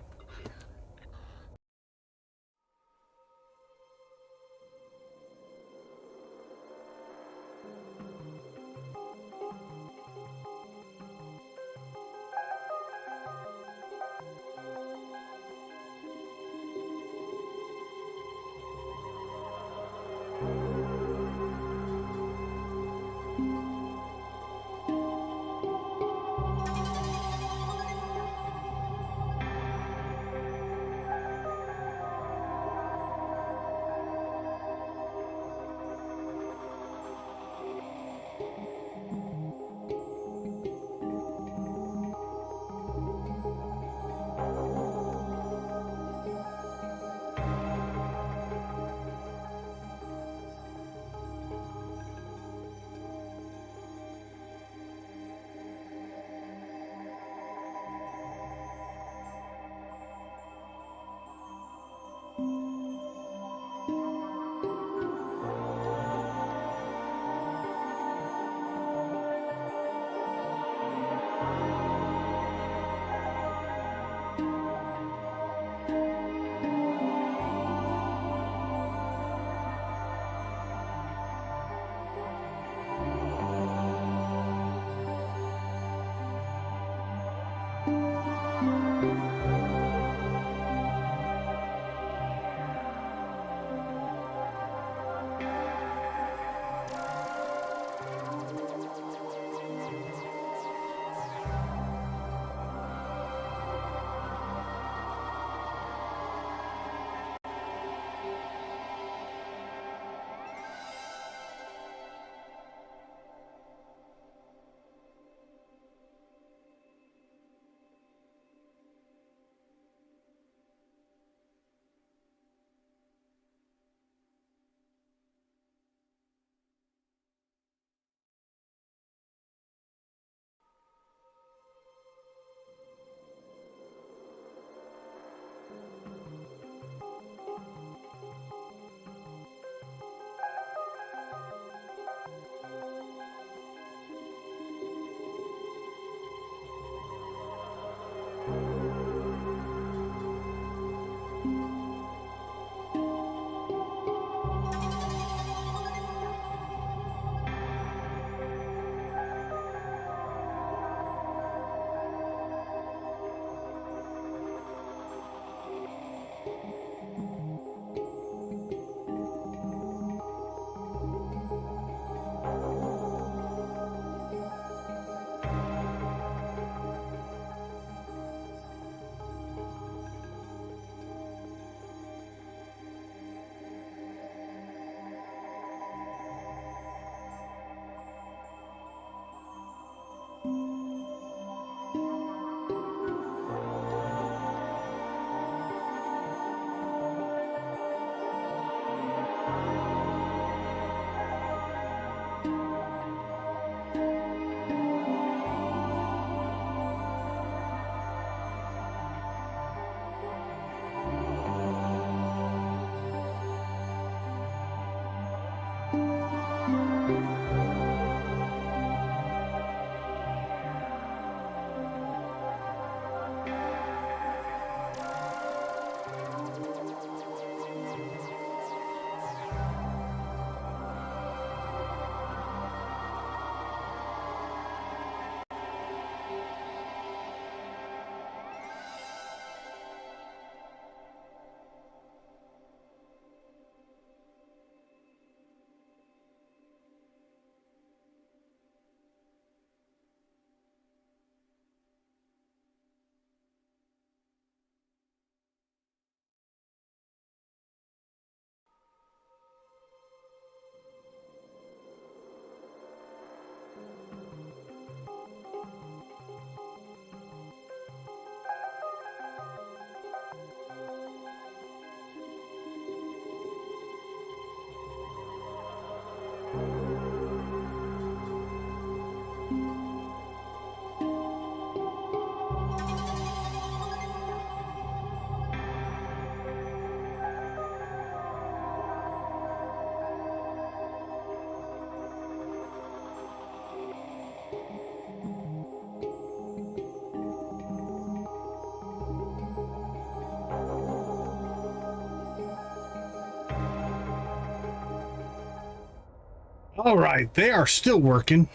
All right, they are still working.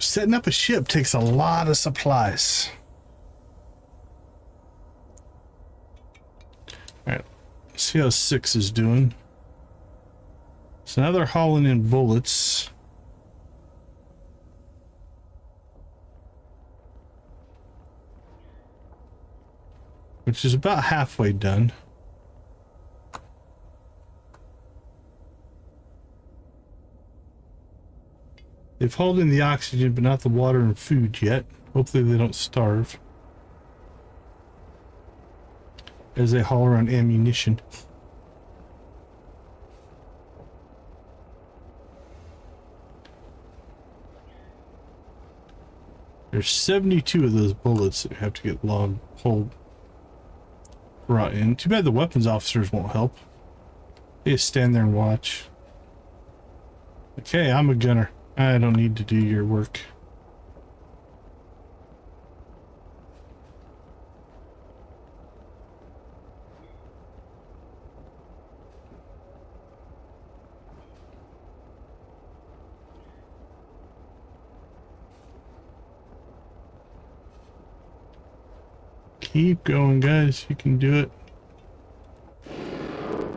Setting up a ship takes a lot of supplies. All right, let's see how 6 is doing. So now they're hauling in bullets. Which is about halfway done. They've hauled in the oxygen, but not the water and food yet. Hopefully they don't starve as they haul around ammunition. There's 72 of those bullets that have to get brought in. Too bad the weapons officers won't help. They just stand there and watch. Okay, I'm a gunner. I don't need to do your work. Keep going, guys. You can do it.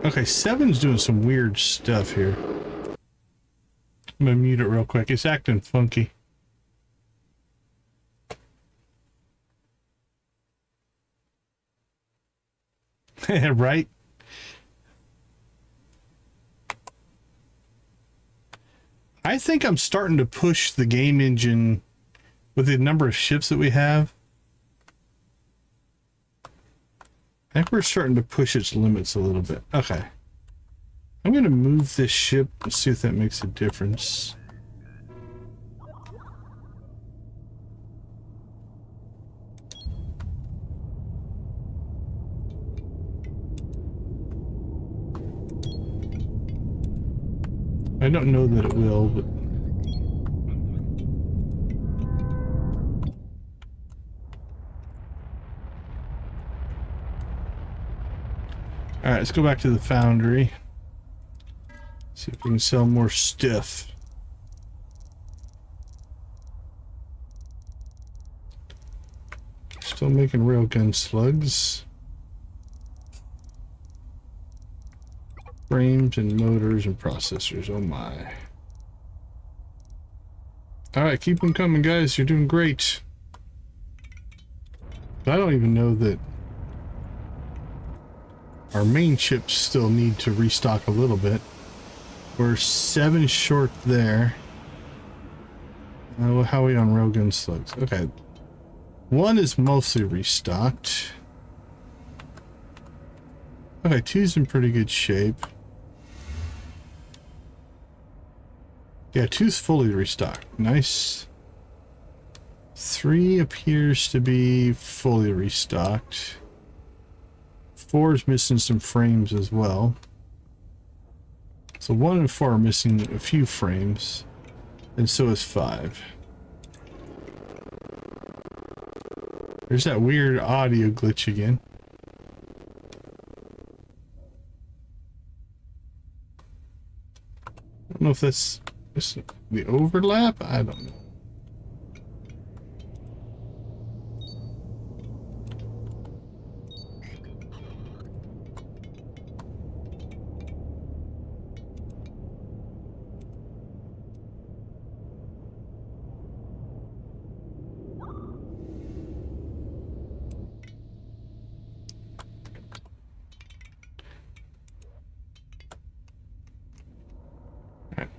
Okay, 7's doing some weird stuff here. I'm gonna mute it real quick. It's acting funky. Right? I think I'm starting to push the game engine with the number of ships that we have. I think we're starting to push its limits a little bit. Okay. I'm going to move this ship and see if that makes a difference. I don't know that it will, but... Alright, let's go back to the foundry. See if we can sell more stuff. Still making railgun slugs. Frames and motors and processors. Oh my. Alright, keep them coming, guys. You're doing great. I don't even know that our main ships still need to restock a little bit. We're 7 short there. How are we on railgun slugs? Okay. 1 is mostly restocked. Okay, 2's in pretty good shape. Yeah, 2's fully restocked. Nice. 3 appears to be fully restocked. 4's missing some frames as well. So 1 and 4 are missing a few frames, and so is 5. There's that weird audio glitch again. I don't know if that's the overlap. I don't know.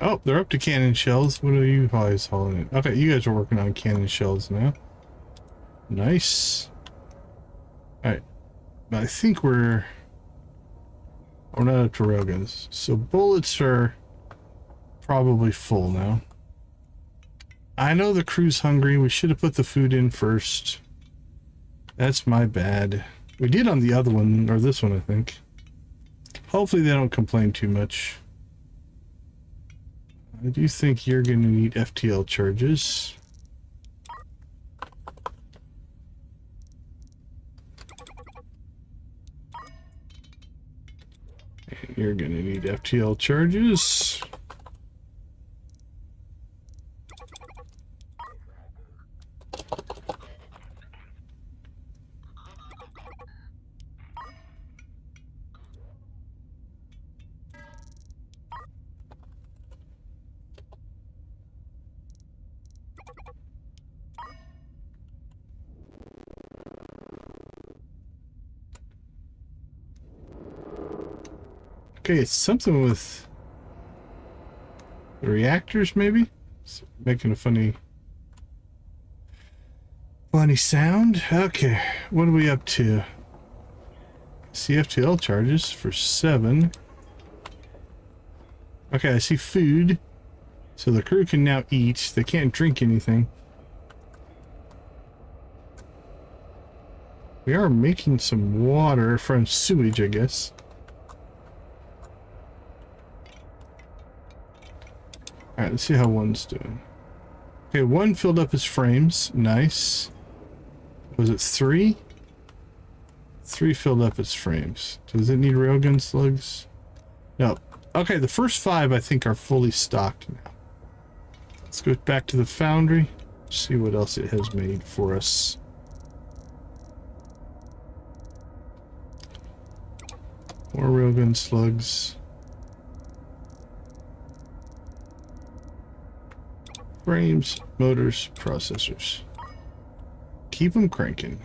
Oh, they're up to cannon shells. What are you guys hauling it? Okay, you guys are working on cannon shells now. Nice. Alright. I think we're not up to railguns. So bullets are probably full now. I know the crew's hungry. We should have put the food in first. That's my bad. We did on the other one, or this one, I think. Hopefully they don't complain too much. I do think you're going to need FTL charges. And you're going to need FTL charges. Okay, it's something with the reactors, maybe? It's making a funny sound. Okay, what are we up to? CFTL charges for 7. Okay, I see food. So the crew can now eat. They can't drink anything. We are making some water from sewage, I guess. Alright, let's see how one's doing. Okay, 1 filled up his frames. Nice. Was it 3? 3 filled up its frames. Does it need railgun slugs? No. Okay, the first 5 I think are fully stocked now. Let's go back to the foundry. See what else it has made for us. More railgun slugs. Frames, motors, processors. Keep them cranking.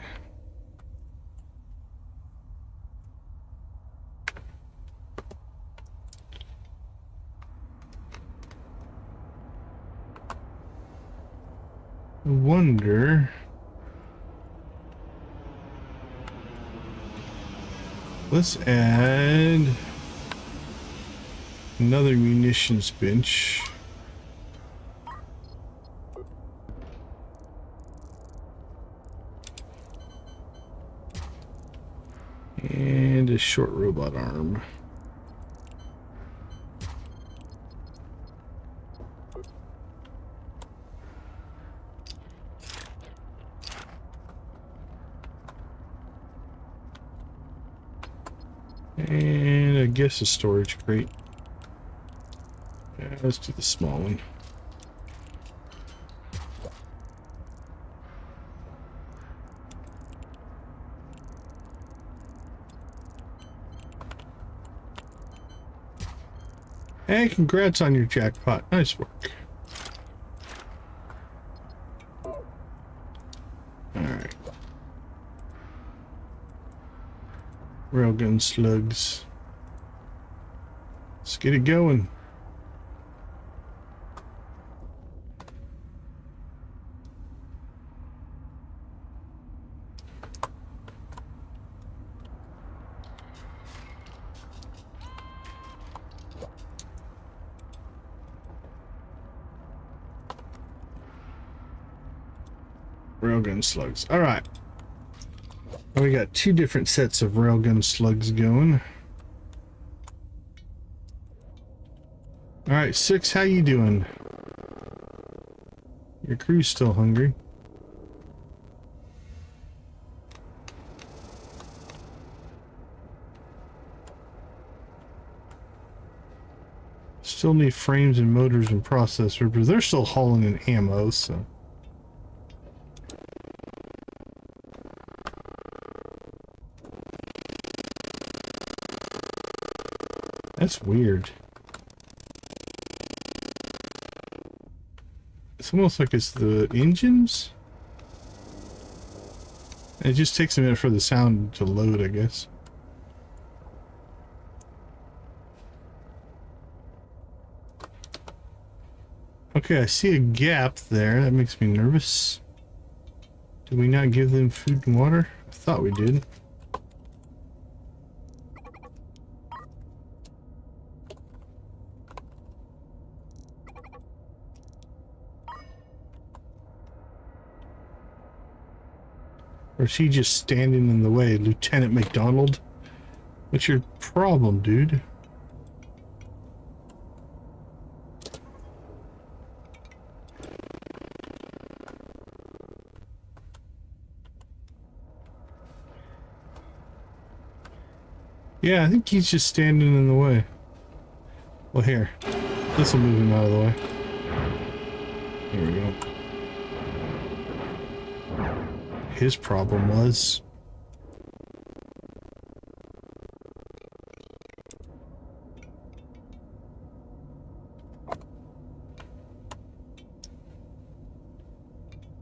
I wonder... Let's add another munitions bench. And a short robot arm. And I guess a storage crate. Yeah, let's do the small one. Hey, congrats on your jackpot. Nice work. Alright. Railgun slugs. Let's get it going. Railgun slugs. All right. We got 2 different sets of railgun slugs going. All right, 6, how you doing? Your crew's still hungry. Still need frames and motors and processors, but they're still hauling in ammo, so... That's weird. It's almost like it's the engines. It just takes a minute for the sound to load, I guess. Okay, I see a gap there. That makes me nervous. Did we not give them food and water? I thought we did. Or is he just standing in the way? Lieutenant McDonald? What's your problem, dude? Yeah, I think he's just standing in the way. Well, here. This will move him out of the way. Here we go. His problem was...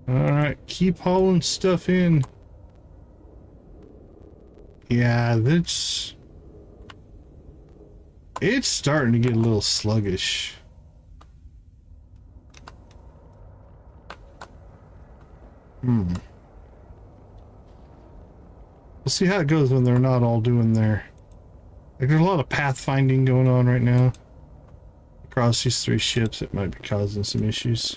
Alright, keep hauling stuff in. Yeah, that's... It's starting to get a little sluggish. We'll see how it goes when they're not all doing their... Like, there's a lot of pathfinding going on right now. Across these 3 ships, it might be causing some issues.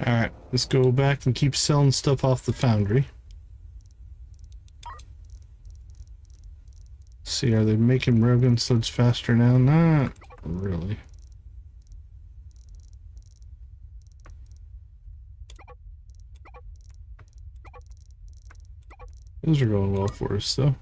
Alright, let's go back and keep selling stuff off the foundry. See, are they making railgun sleds faster now? Not really. Those are going well for us, though.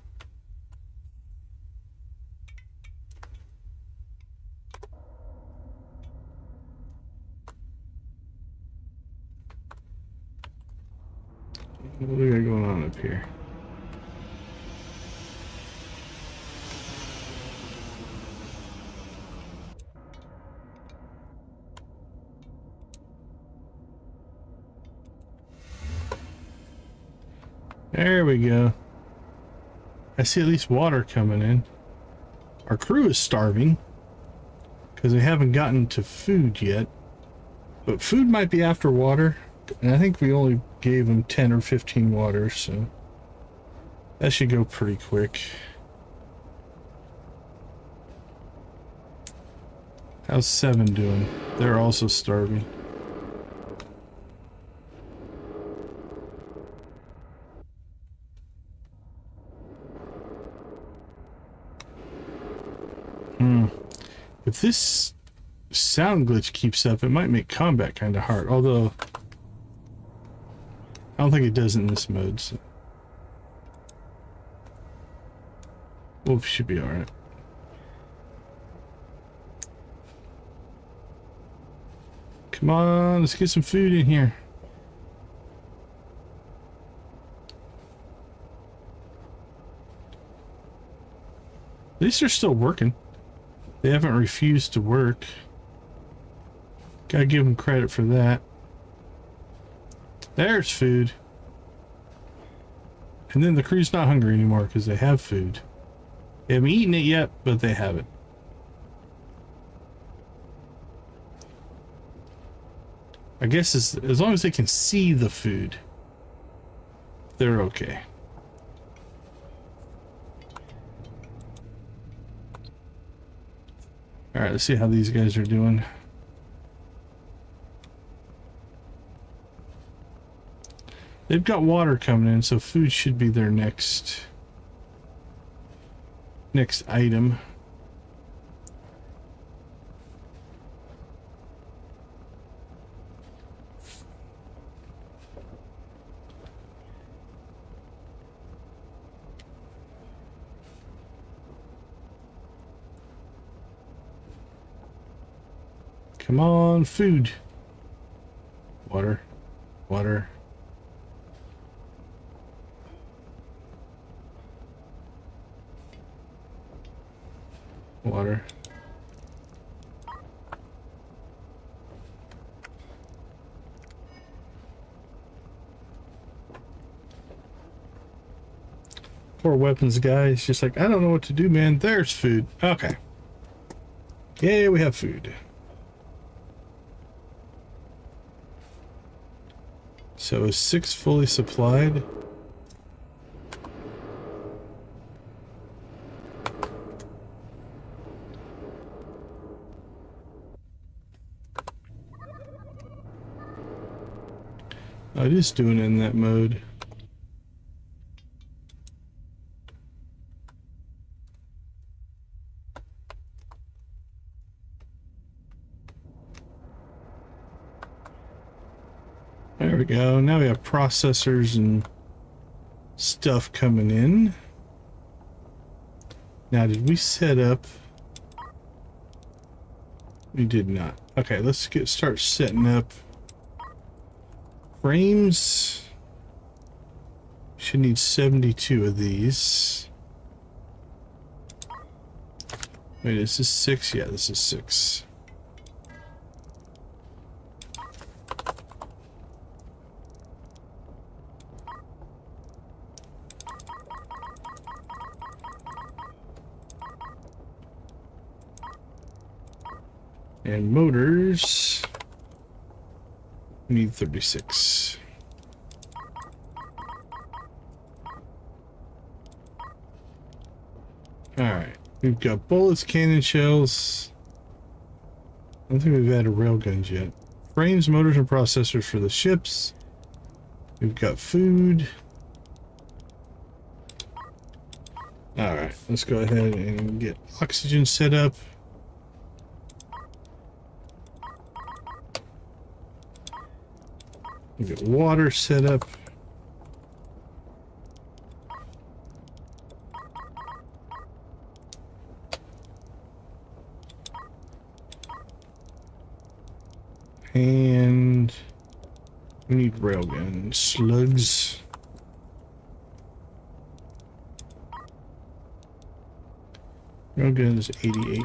What do we got going on up here? There we go. I see at least water coming in. Our crew is starving because they haven't gotten to food yet. But food might be after water. And I think we only gave them 10 or 15 waters, so that should go pretty quick. How's 7 doing? They're also starving. If this sound glitch keeps up, it might make combat kind of hard. Although, I don't think it does in this mode. So. Well, should be alright. Come on, let's get some food in here. At least they're still working. They haven't refused to work. Gotta give them credit for that. There's food. And then the crew's not hungry anymore because they have food. They haven't eaten it yet, but they have it. I guess as long as they can see the food, they're okay. Alright, let's see how these guys are doing. They've got water coming in, so food should be their next item. Come on, food. Water. Water. Water. Poor weapons guy is just like, I don't know what to do, man. There's food. Okay. Yay, we have food. So is 6 fully supplied? Oh, it is doing it in that mode. There we go. Now we have processors and stuff coming in. Now, did we set up? We did not. Okay, let's start setting up frames. Should need 72 of these. Wait, is this 6? Yeah, this is 6. And motors, we need 36. Alright, we've got bullets, cannon shells. I don't think we've added railguns yet. Frames, motors, and processors for the ships. We've got food. Alright, let's go ahead and get oxygen set up. We get water set up. And we need railgun slugs. Railgun is 88.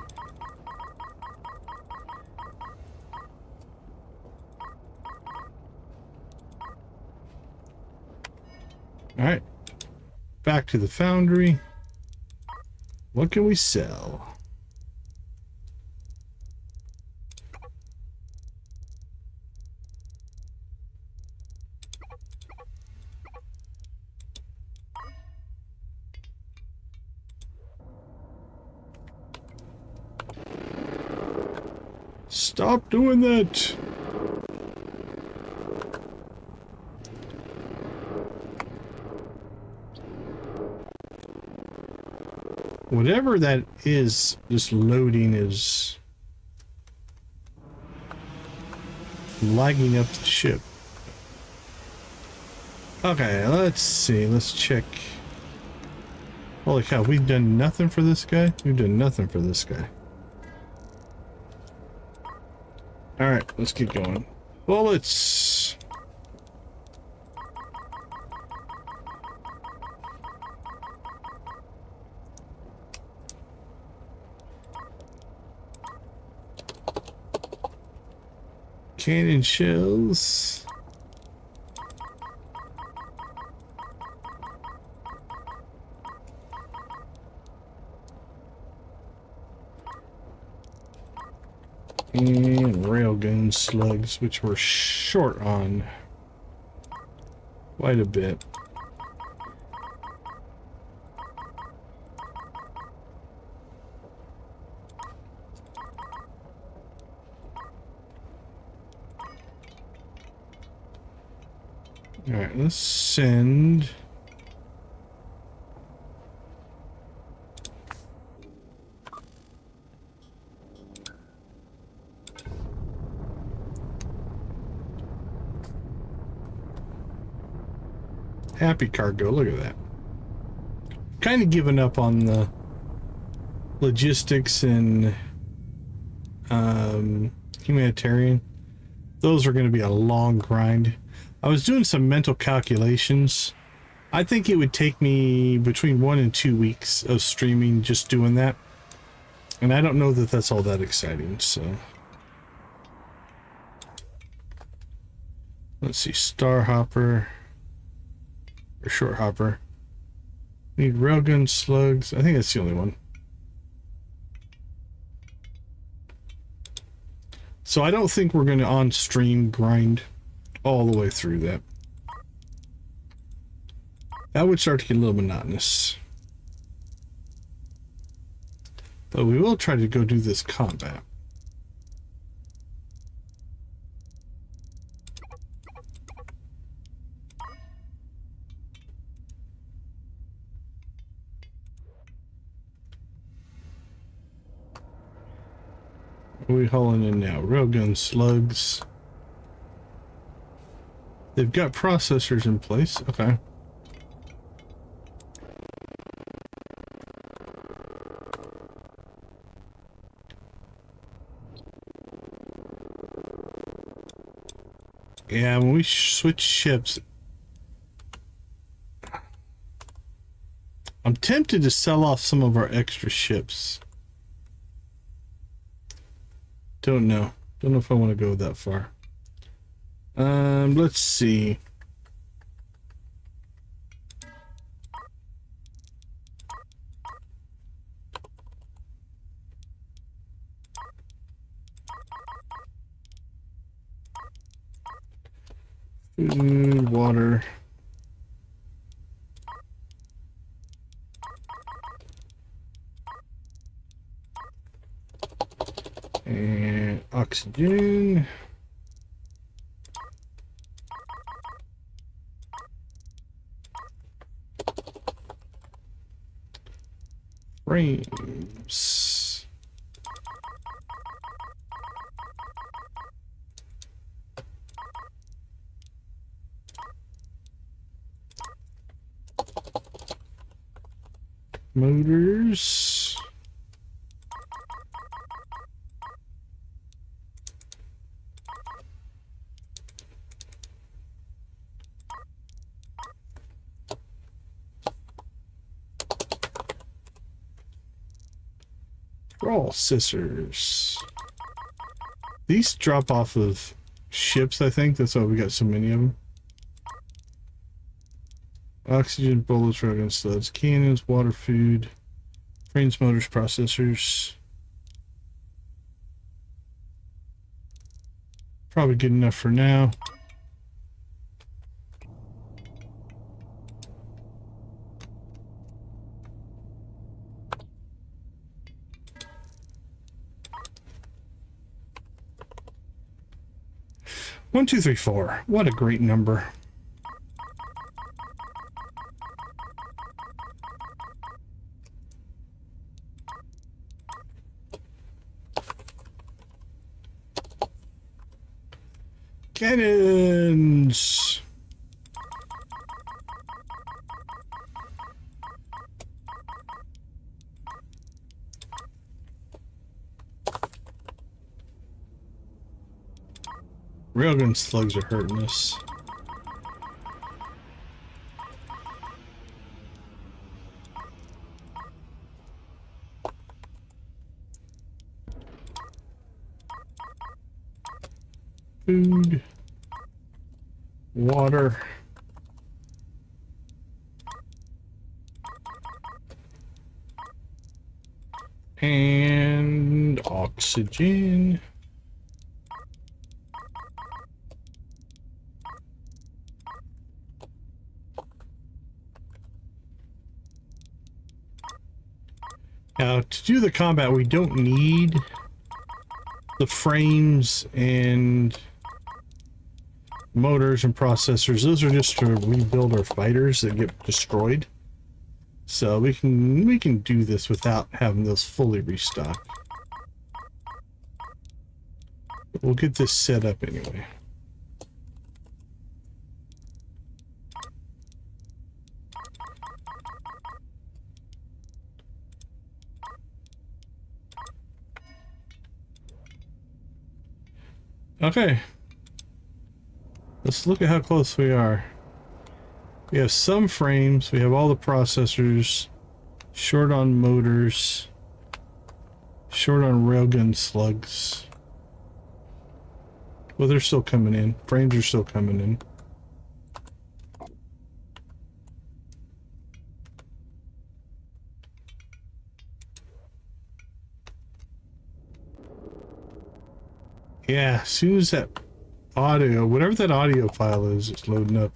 All right, back to the foundry. What can we sell? Stop doing that. Whatever that is, just loading is lagging up the ship. Okay, let's see. Let's check. Holy cow, we've done nothing for this guy? We've done nothing for this guy. Alright, let's keep going. Bullets. Cannon shells. And railgun slugs, which we're short on quite a bit. All right, let's send. Happy cargo, look at that. Kind of given up on the logistics and humanitarian. Those are going to be a long grind. I was doing some mental calculations. I think it would take me between 1 and 2 weeks of streaming just doing that. And I don't know that that's all that exciting, so. Let's see, Star Hopper. Or Short Hopper. Need railgun slugs. I think that's the only one. So I don't think we're going to on-stream grind all the way through that. That would start to get a little monotonous. But we will try to go do this combat. What are we hauling in now? Railgun slugs. They've got processors in place. Okay. Yeah, when we switch ships, I'm tempted to sell off some of our extra ships. Don't know. Don't know if I want to go that far. Let's see. Food, water. And oxygen. Frames. Motors. Roll scissors. These drop off of ships, I think. That's why we got so many of them. Oxygen, bullets, railgun studs, cannons, water, food, frames, motors, processors. Probably good enough for now. One, two, three, four. What a great number. Cannons. Railgun slugs are hurting us. Food, water, and oxygen. Now, to do the combat, we don't need the frames and motors and processors. Those are just to rebuild our fighters that get destroyed. So we can do this without having those fully restocked. But we'll get this set up anyway. Okay. Let's look at how close we are. We have some frames, we have all the processors, short on motors, short on railgun slugs. Well, they're still coming in. Frames are still coming in. Yeah, as soon as that audio, whatever that audio file is, it's loading up.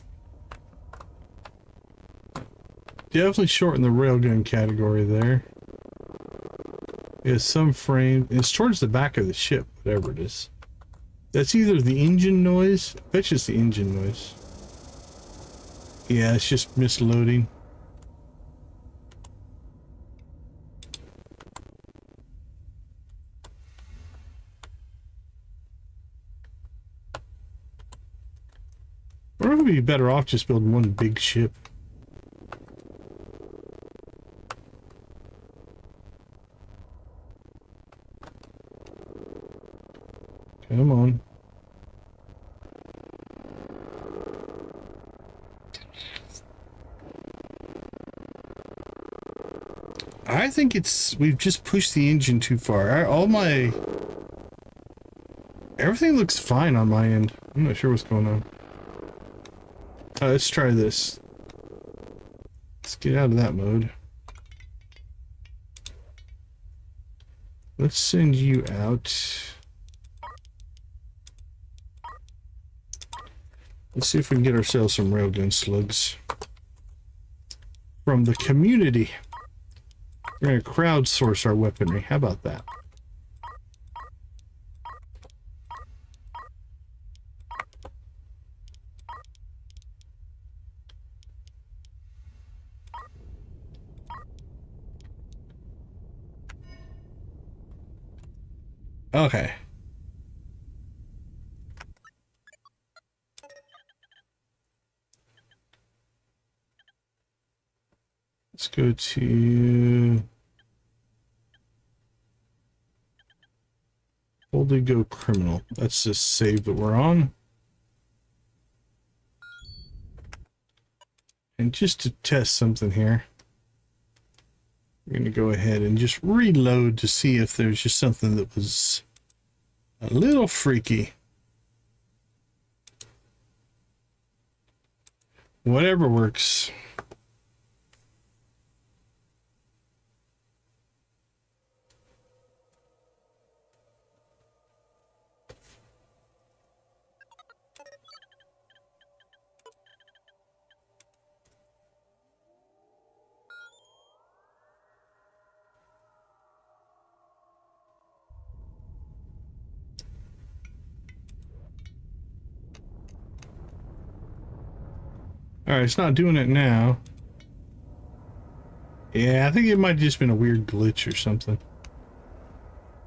Definitely short in the railgun category there. Yeah, some frame. It's towards the back of the ship, whatever it is. That's either the engine noise. I bet you it's the engine noise. Yeah, it's just misloading. Or would we be better off just building one big ship? Come on. I think we've just pushed the engine too far. Everything looks fine on my end. I'm not sure what's going on. Let's try this. Let's get out of that mode. Let's send you out. Let's see if we can get ourselves some railgun slugs from the community. We're going to crowdsource our weaponry. How about that? Okay. Let's go to boldly go criminal. That's just save that we're on. And just to test something here, we're going to go ahead and just reload to see if there's just something that was a little freaky. Whatever works. Alright, it's not doing it now. Yeah, I think it might have just been a weird glitch or something.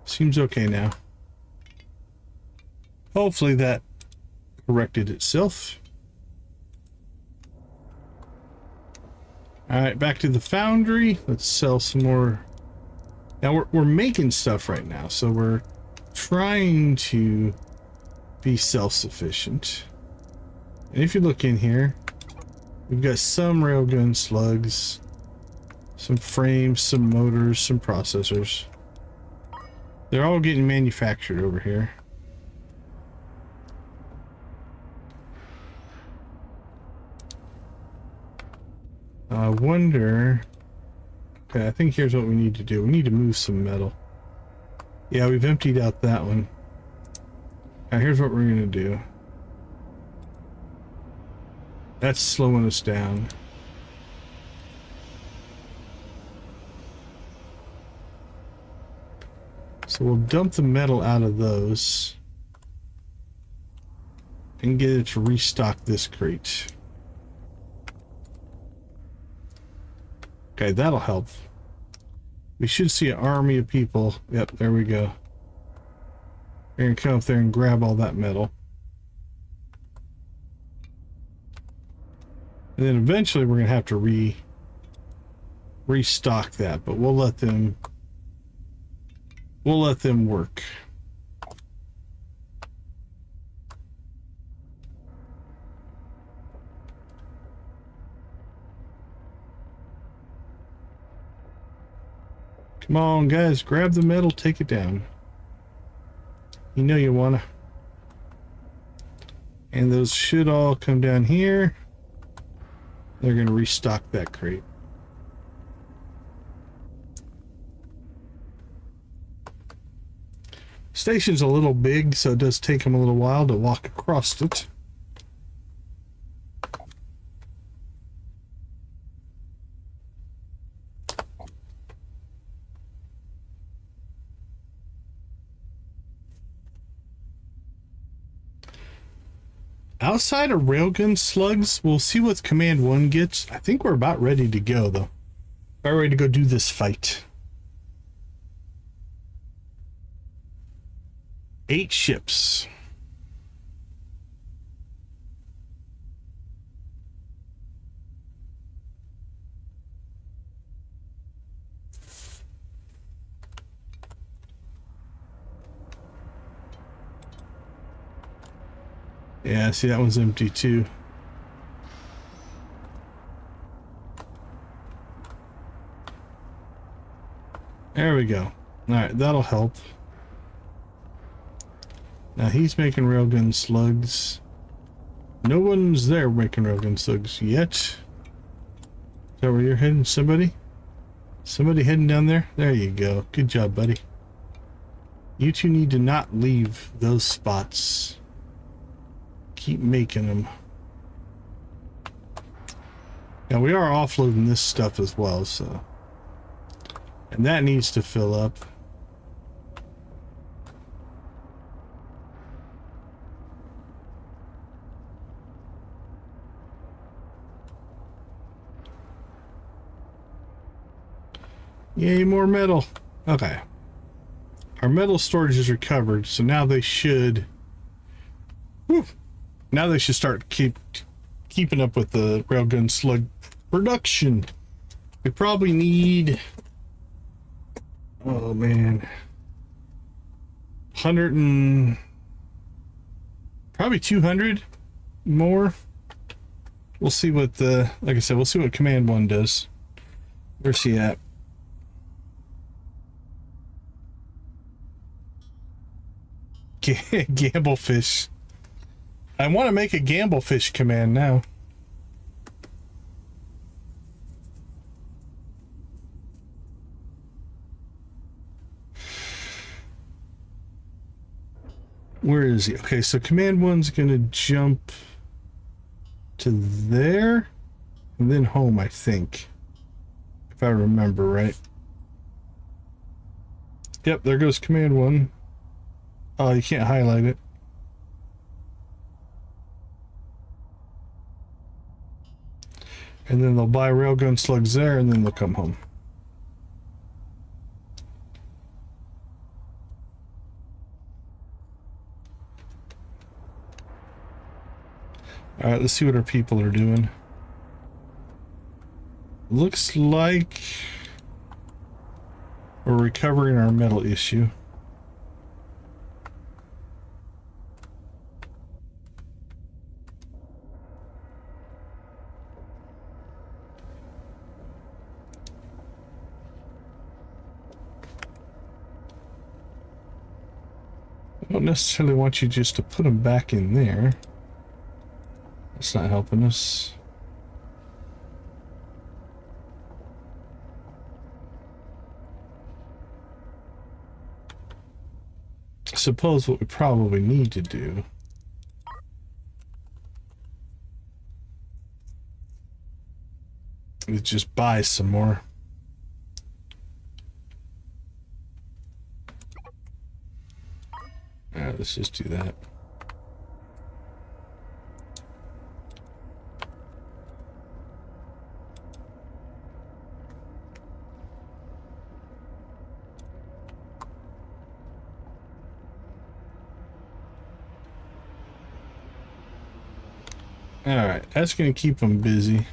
Seems okay now. Hopefully that corrected itself. Alright, back to the foundry. Let's sell some more. Now we're making stuff right now, so we're trying to be self-sufficient. And if you look in here, we've got some railgun slugs, some frames, some motors, some processors. They're all getting manufactured over here. I wonder... Okay, I think here's what we need to do. We need to move some metal. Yeah, we've emptied out that one. Now here's what we're going to do. That's slowing us down. So we'll dump the metal out of those and get it to restock this crate. Okay, that'll help. We should see an army of people. Yep, there we go. They're gonna come up there and grab all that metal. And then eventually we're gonna have to restock that, but we'll let them work. Come on, guys, grab the metal, take it down. You know you wanna. And those should all come down here. They're gonna restock that crate. Station's a little big, so it does take them a little while to walk across it. Outside of railgun slugs, we'll see what Command 1 gets. I think we're about ready to go, though. About ready to go do this fight. 8 ships. Yeah, see, that one's empty too. There we go. Alright, that'll help. Now he's making railgun slugs. No one's there making railgun slugs yet. Is that where you're heading? Somebody? Somebody heading down there? There you go. Good job, buddy. You two need to not leave those spots. Keep making them. Now we are offloading this stuff as well, so. And that needs to fill up. Yay, more metal. Okay. Our metal storage is recovered, so now they should... Whew, now they should start keeping up with the railgun slug production. We probably need... Oh, man. 100 and... Probably 200 more. We'll see what the... Like I said, we'll see what Command 1 does. Where's he at? Gamblefish. I want to make a Gamblefish command now. Where is he? Okay, so Command 1's gonna jump to there and then home, I think. If I remember right. Yep, there goes Command 1. Oh, you can't highlight it. And then they'll buy railgun slugs there, and then they'll come home. Alright, let's see what our people are doing. Looks like we're recovering our metal issue. I don't necessarily want you just to put them back in there. That's not helping us. I suppose what we probably need to do is just buy some more. Alright, let's just do that. Alright, that's going to keep them busy.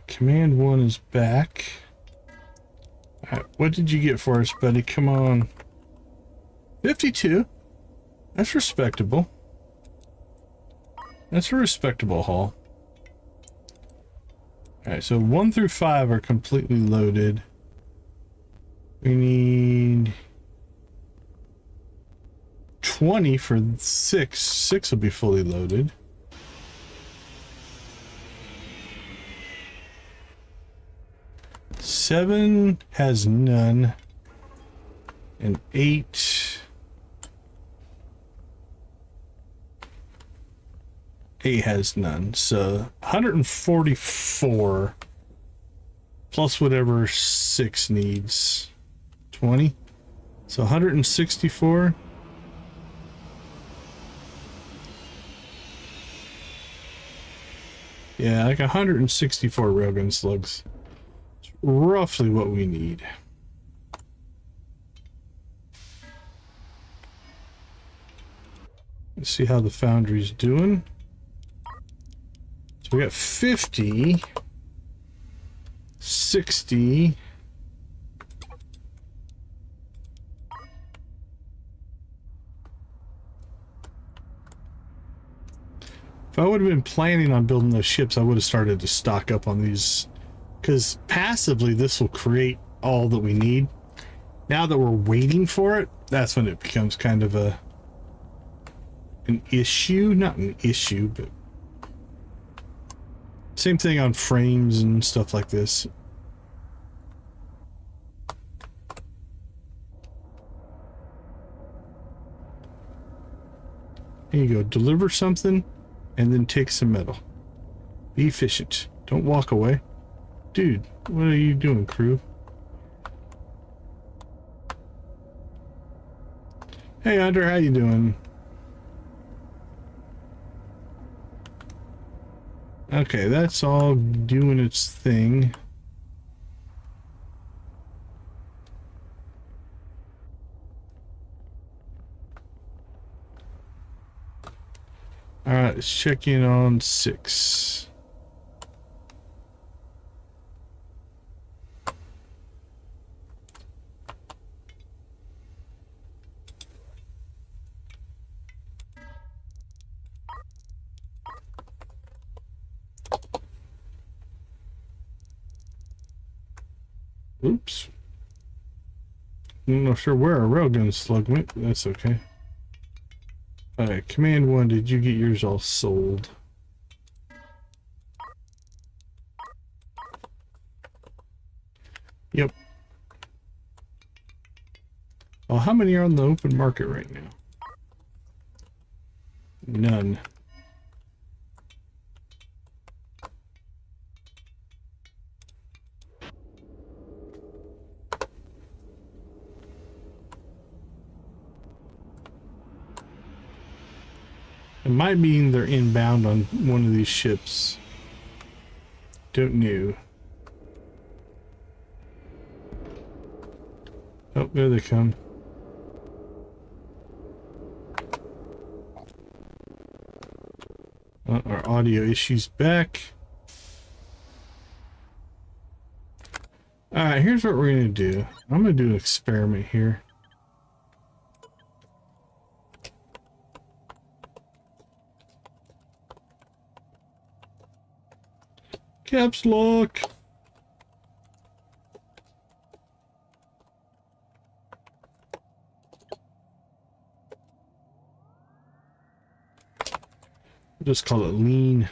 Command 1 is back. Alright, what did you get for us, buddy? Come on. 52. That's respectable. That's a respectable haul. Alright, so 1 through 5 are completely loaded. We need 20 for 6. 6 will be fully loaded. Seven has none, and 8 has none. So 144 plus whatever 6 needs. 20. So 164. Yeah, like 164 railgun slugs. Roughly what we need. Let's see how the foundry's doing. So we got 50, 60, if I would have been planning on building those ships, I would have started to stock up on these. Because passively, this will create all that we need. Now that we're waiting for it, that's when it becomes kind of an issue. Not an issue, but Same thing on frames and stuff like this. Here you go. Deliver something and then take some metal. Be efficient. Don't walk away. Dude, what are you doing, crew? Hey, Hunter, how you doing? Okay, that's all doing its thing. Alright, let's check in on 6. Oops. I'm not sure where our railgun slug went, but that's okay. Alright, Command 1, did you get yours all sold? Yep. Oh, how many are on the open market right now? None. It might mean they're inbound on one of these ships. Don't know. Oh, there they come. Our audio issues back. Alright, here's what we're gonna do. I'm gonna do an experiment here. Caps lock. We'll just call it lean.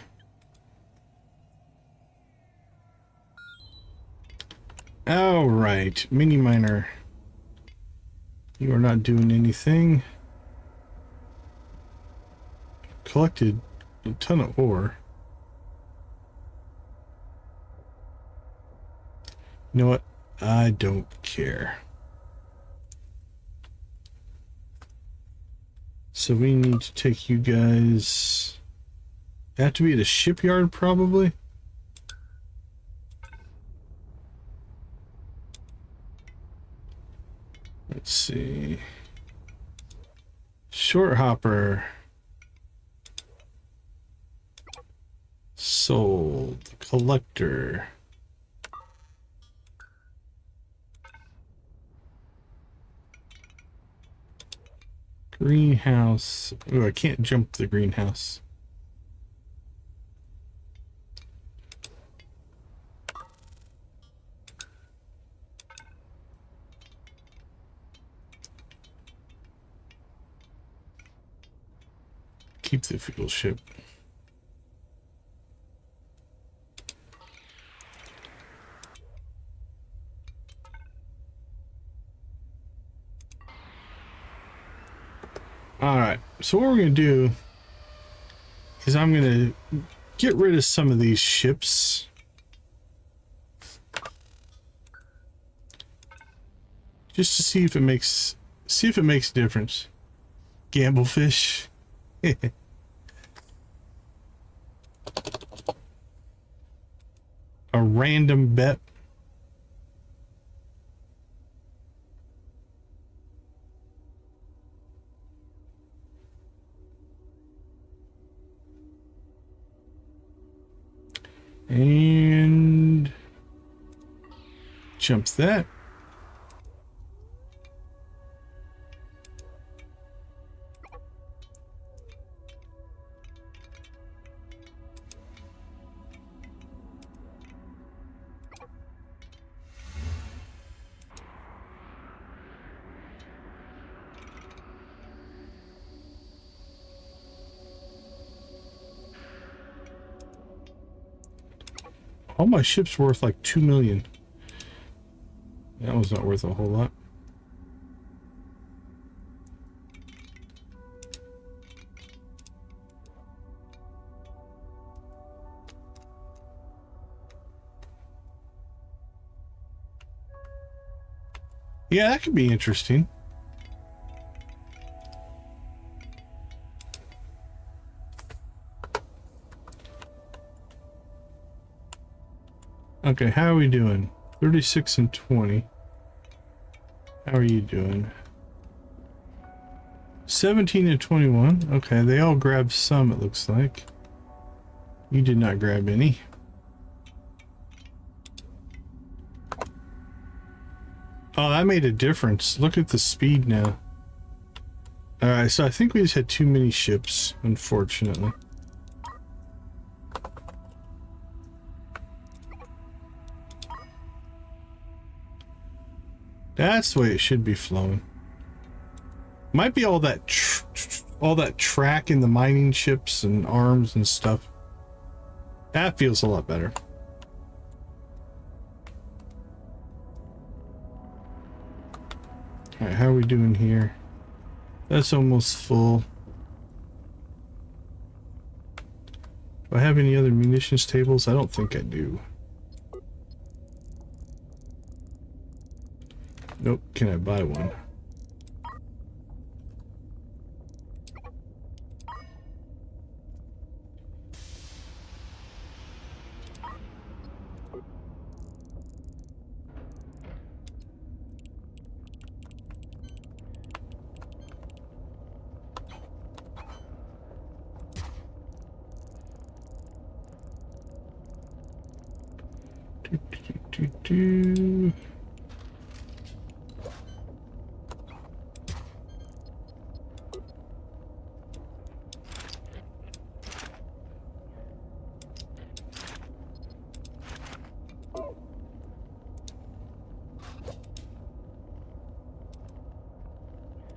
All right, mini miner. You are not doing anything. Collected a ton of ore. You know what? I don't care. So we need to take you guys. They have to be at a shipyard, probably. Let's see. Short hopper. Sold. Collector. Greenhouse. Oh, I can't jump the greenhouse. Keep the fuel ship. Alright, so what we're going to do is I'm going to get rid of some of these ships. Just to see if it makes a difference. Gamblefish. A random bet. And jumps that. All my ships worth like 2 million. That was not worth a whole lot. Yeah, that could be interesting. Okay, how are we doing? 36 and 20. How are you doing? 17 and 21. Okay, they all grabbed some, it looks like. You did not grab any. Oh, that made a difference. Look at the speed now. Alright, so I think we just had too many ships, unfortunately. That's the way it should be flowing. Might be all that track in the mining ships and arms and stuff. That feels a lot better. Alright, how are we doing here? That's almost full. Do I have any other munitions tables? I don't think I do. Nope, can I buy one? Do.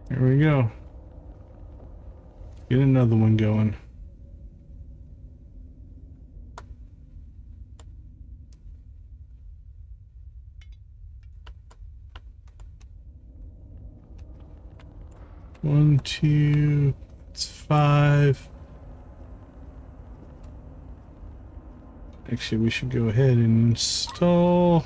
There we go. Get another one going. One, two, it's 5. Actually, we should go ahead and install.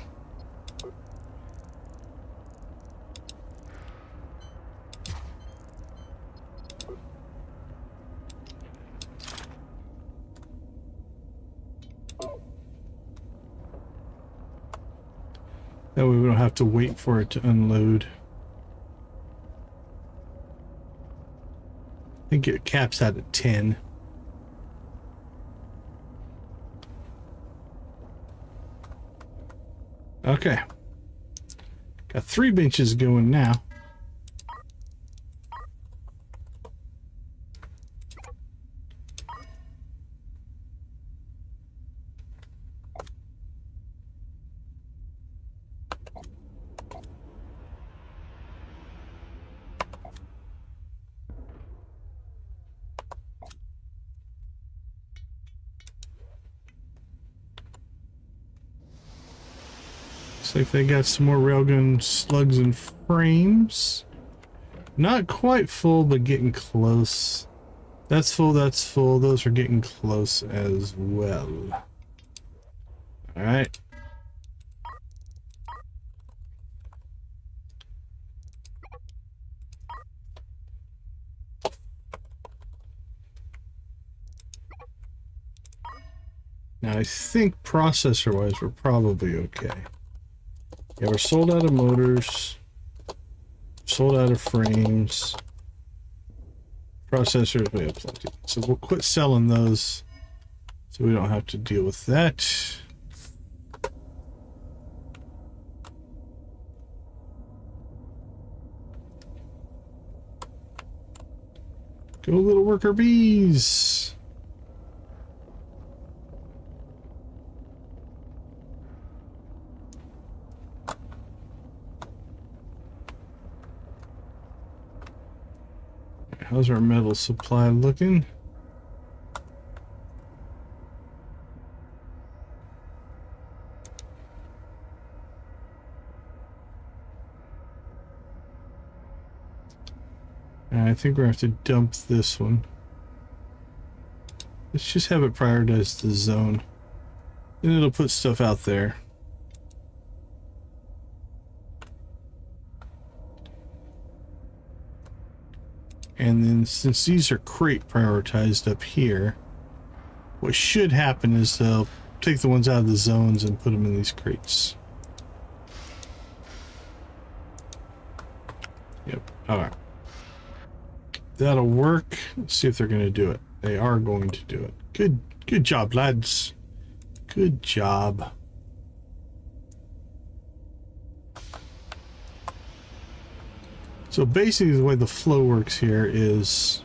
That way we don't have to wait for it to unload. I think it caps out at 10. Okay. Got 3 benches going now. Looks like they got some more railgun slugs and frames. Not quite full, but getting close. That's full, that's full. Those are getting close as well. Alright. Now I think processor-wise we're probably okay. Yeah, we're sold out of motors, sold out of frames, processors we have plenty. So we'll quit selling those so we don't have to deal with that. Go little worker bees! How's our metal supply looking? I think we're going to have to dump this one. Let's just have it prioritize the zone. Then it'll put stuff out there. And then since these are crate prioritized up here, what should happen is they'll take the ones out of the zones and put them in these crates. Yep. All right. That'll work. Let's see if they're going to do it. They are going to do it. Good job, lads. Good job. So basically the way the flow works here is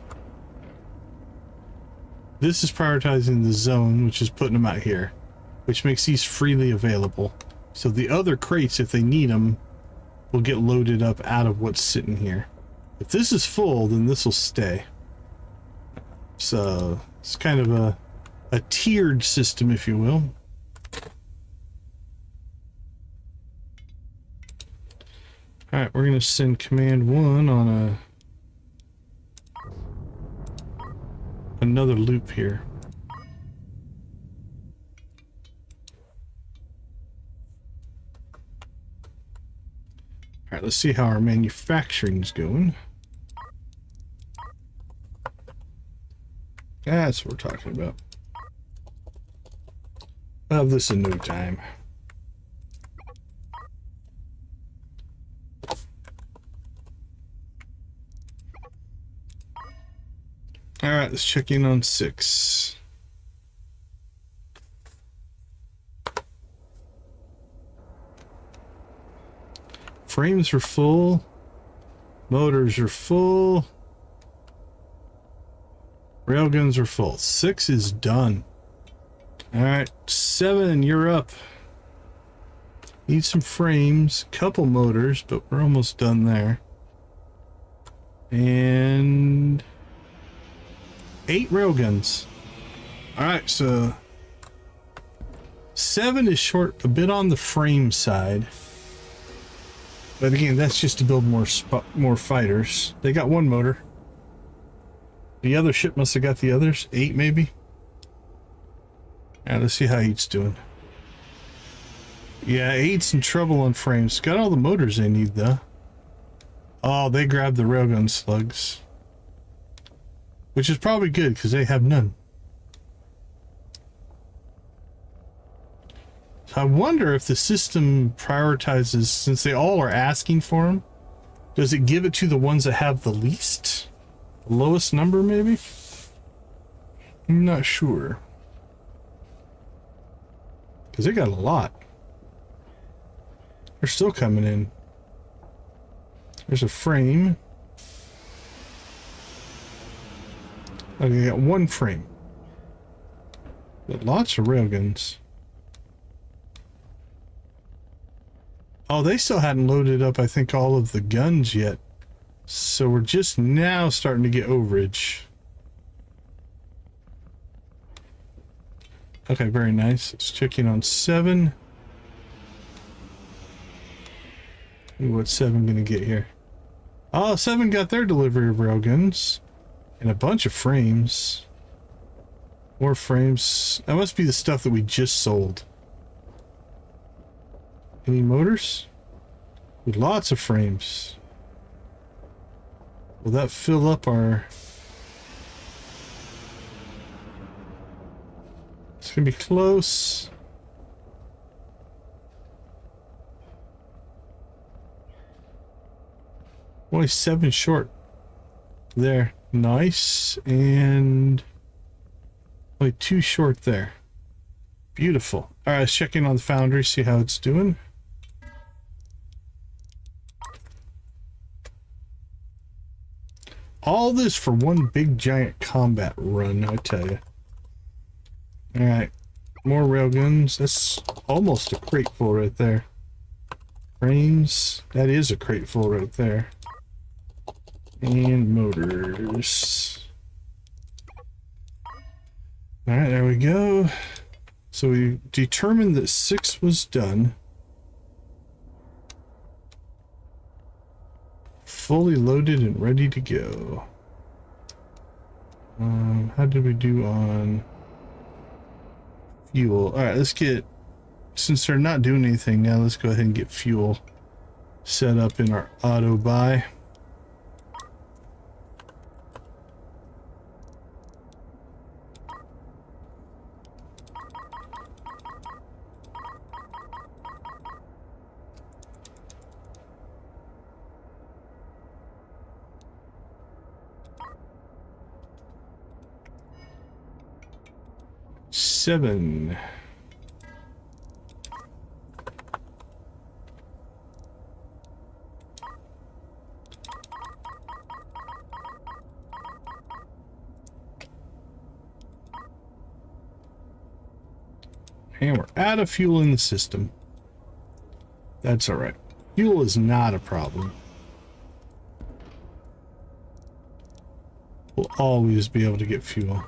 this is prioritizing the zone, which is putting them out here, which makes these freely available. So the other crates, if they need them, will get loaded up out of what's sitting here. If this is full, then this will stay. So it's kind of a tiered system, if you will. All right, we're going to send command 1 on another loop here. All right, let's see how our manufacturing's going. That's what we're talking about. I'll have this in no time. All right, let's check in on 6. Frames are full. Motors are full. Railguns are full. 6 is done. All right, 7, you're up. Need some frames, couple motors, but we're almost done there. And 8 railguns. All right, so 7 is short a bit on the frame side, but again, that's just to build more fighters. They got 1 motor. The other ship must have got the others. 8 maybe. Let's see how 8's doing. Yeah, 8's in trouble on frames. Got all the motors they need though. Oh, they grabbed the railgun slugs. Which is probably good, because they have none. So I wonder if the system prioritizes, since they all are asking for them, does it give it to the ones that have the least? The lowest number, maybe? I'm not sure. Because they got a lot. They're still coming in. There's a frame. Oh, you got 1 frame. But lots of railguns. Oh, they still hadn't loaded up, I think, all of the guns yet. So we're just now starting to get overage. Okay, very nice. Let's check in on 7. What's 7 gonna get here? Oh, 7 got their delivery of railguns. And a bunch of frames. More frames. That must be the stuff that we just sold. Any motors? With lots of frames. Will that fill up our... It's gonna be close. Only 7 short. There. Nice. And only 2 short there. Beautiful. Alright, let's check in on the foundry, see how it's doing. All this for one big giant combat run, I tell you. Alright. More railguns. That's almost a crate full right there. Frames. That is a crate full right there. And motors. Alright, there we go. So we determined that 6 was done. fully loaded and ready to go. How did we do on fuel? All right, let's get, since they're not doing anything now, let's go ahead and get fuel set up in our auto buy. Seven. And we're out of fuel in the system. That's all right. Fuel is not a problem. We'll always be able to get fuel.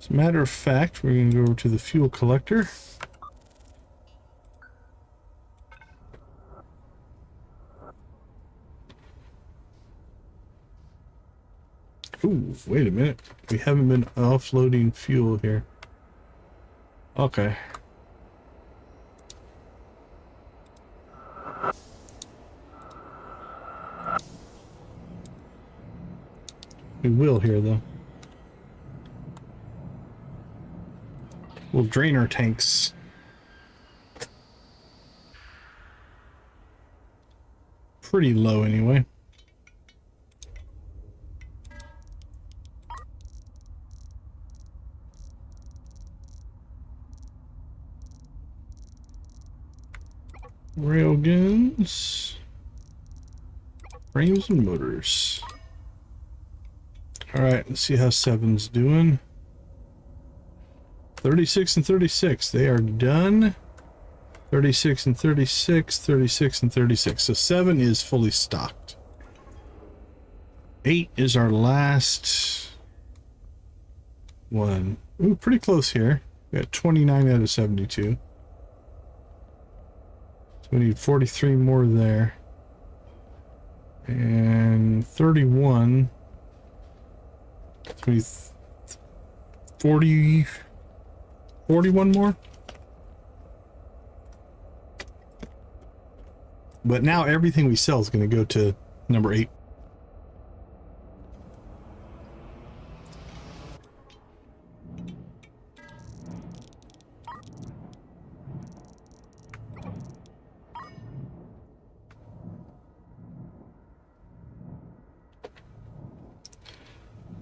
As a matter of fact, we're going to go over to the fuel collector. Ooh, wait a minute. We haven't been offloading fuel here. Okay. We will here, though. We'll drain our tanks. Pretty low, anyway. Railguns, frames and motors. All right, let's see how 7's doing. 36 and 36, they are done. 36 and 36, 36 and 36. So 7 is fully stocked. 8 is our last one. Ooh, pretty close here. We got 29 out of 72. We need 43 more there. And 31. So we need 41 more. But now everything we sell is going to go to number 8.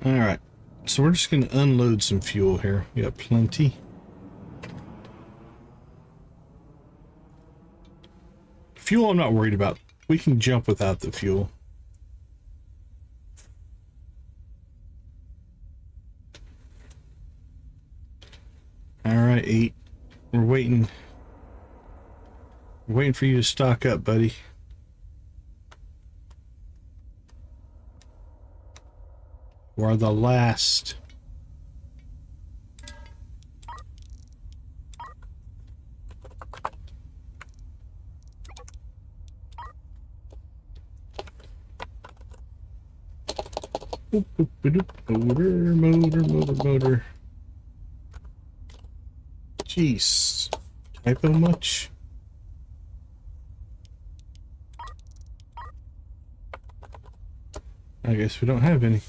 All right, so we're just going to unload some fuel here. We got plenty. Fuel I'm not worried about. We can jump without the fuel. All right, 8. We're waiting. We're waiting for you to stock up, buddy. We're the last. Motor. Jeez. Typo much? I guess we don't have any.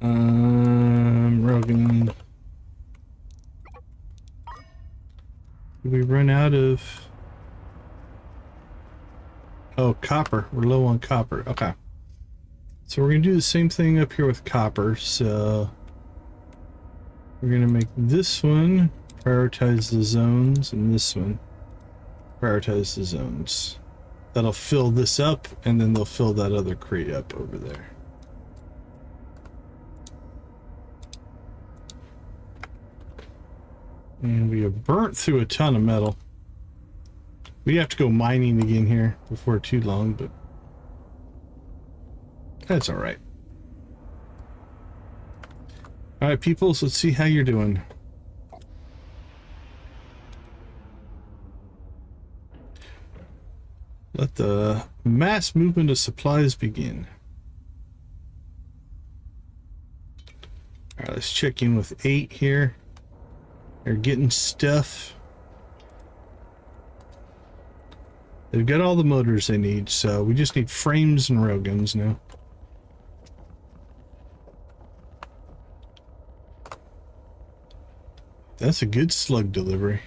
Rogan. Did we run out of... Oh, copper. We're low on copper. Okay. So we're going to do the same thing up here with copper. So we're going to make this one prioritize the zones and this one prioritize the zones. That'll fill this up and then they'll fill that other crate up over there. And we have burnt through a ton of metal. We have to go mining again here before too long, but that's all right. All right, peoples, let's see how you're doing. Let the mass movement of supplies begin. All right, let's check in with 8 here. They're getting stuff. They've got all the motors they need, so we just need frames and railguns now. That's a good slug delivery.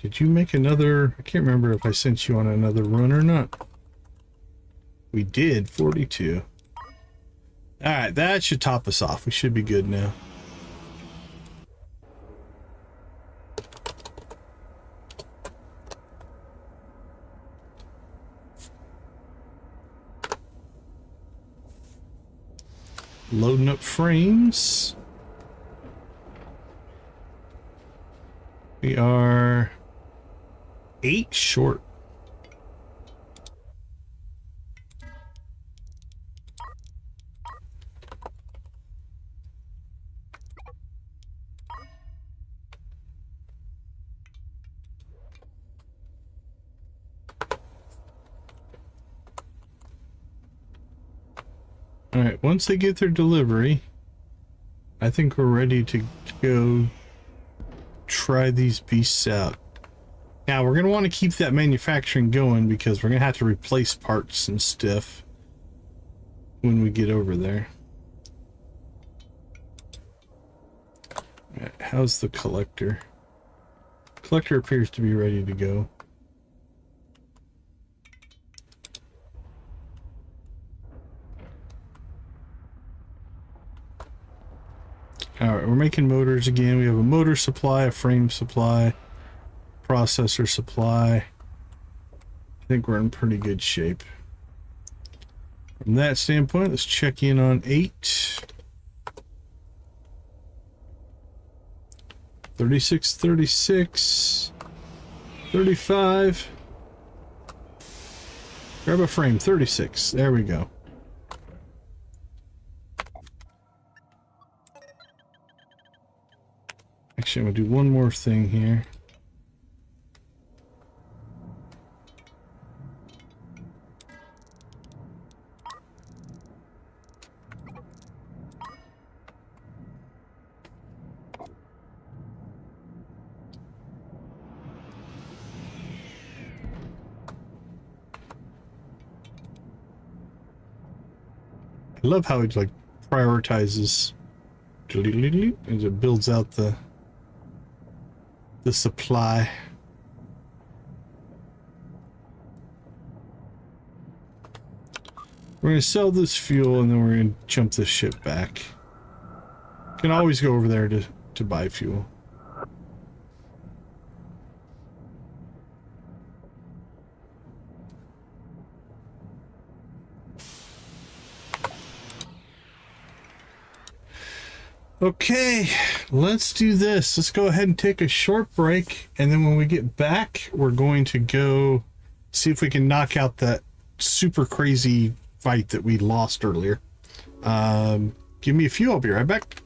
Did you make another? I can't remember if I sent you on another run or not. We did, 42. Alright, that should top us off. We should be good now. Loading up frames. We are 8 short. All right, once they get their delivery, I think we're ready to go try these beasts out. Now, we're going to want to keep that manufacturing going because we're going to have to replace parts and stuff when we get over there. All right, how's the collector? Collector appears to be ready to go. Alright, we're making motors again. We have a motor supply, a frame supply, processor supply. I think we're in pretty good shape. From that standpoint, let's check in on 8. 36, 36, 35. Grab a frame, 36. There we go. Actually, I'm gonna do one more thing here. I love how it like prioritizes as it builds out the supply. We're going to sell this fuel and then we're going to jump this ship back. Can always go over there to buy fuel. Okay, let's do this. Let's go ahead and take a short break, and then when we get back, we're going to go see if we can knock out that super crazy fight that we lost earlier. Give me a few, I'll be right back.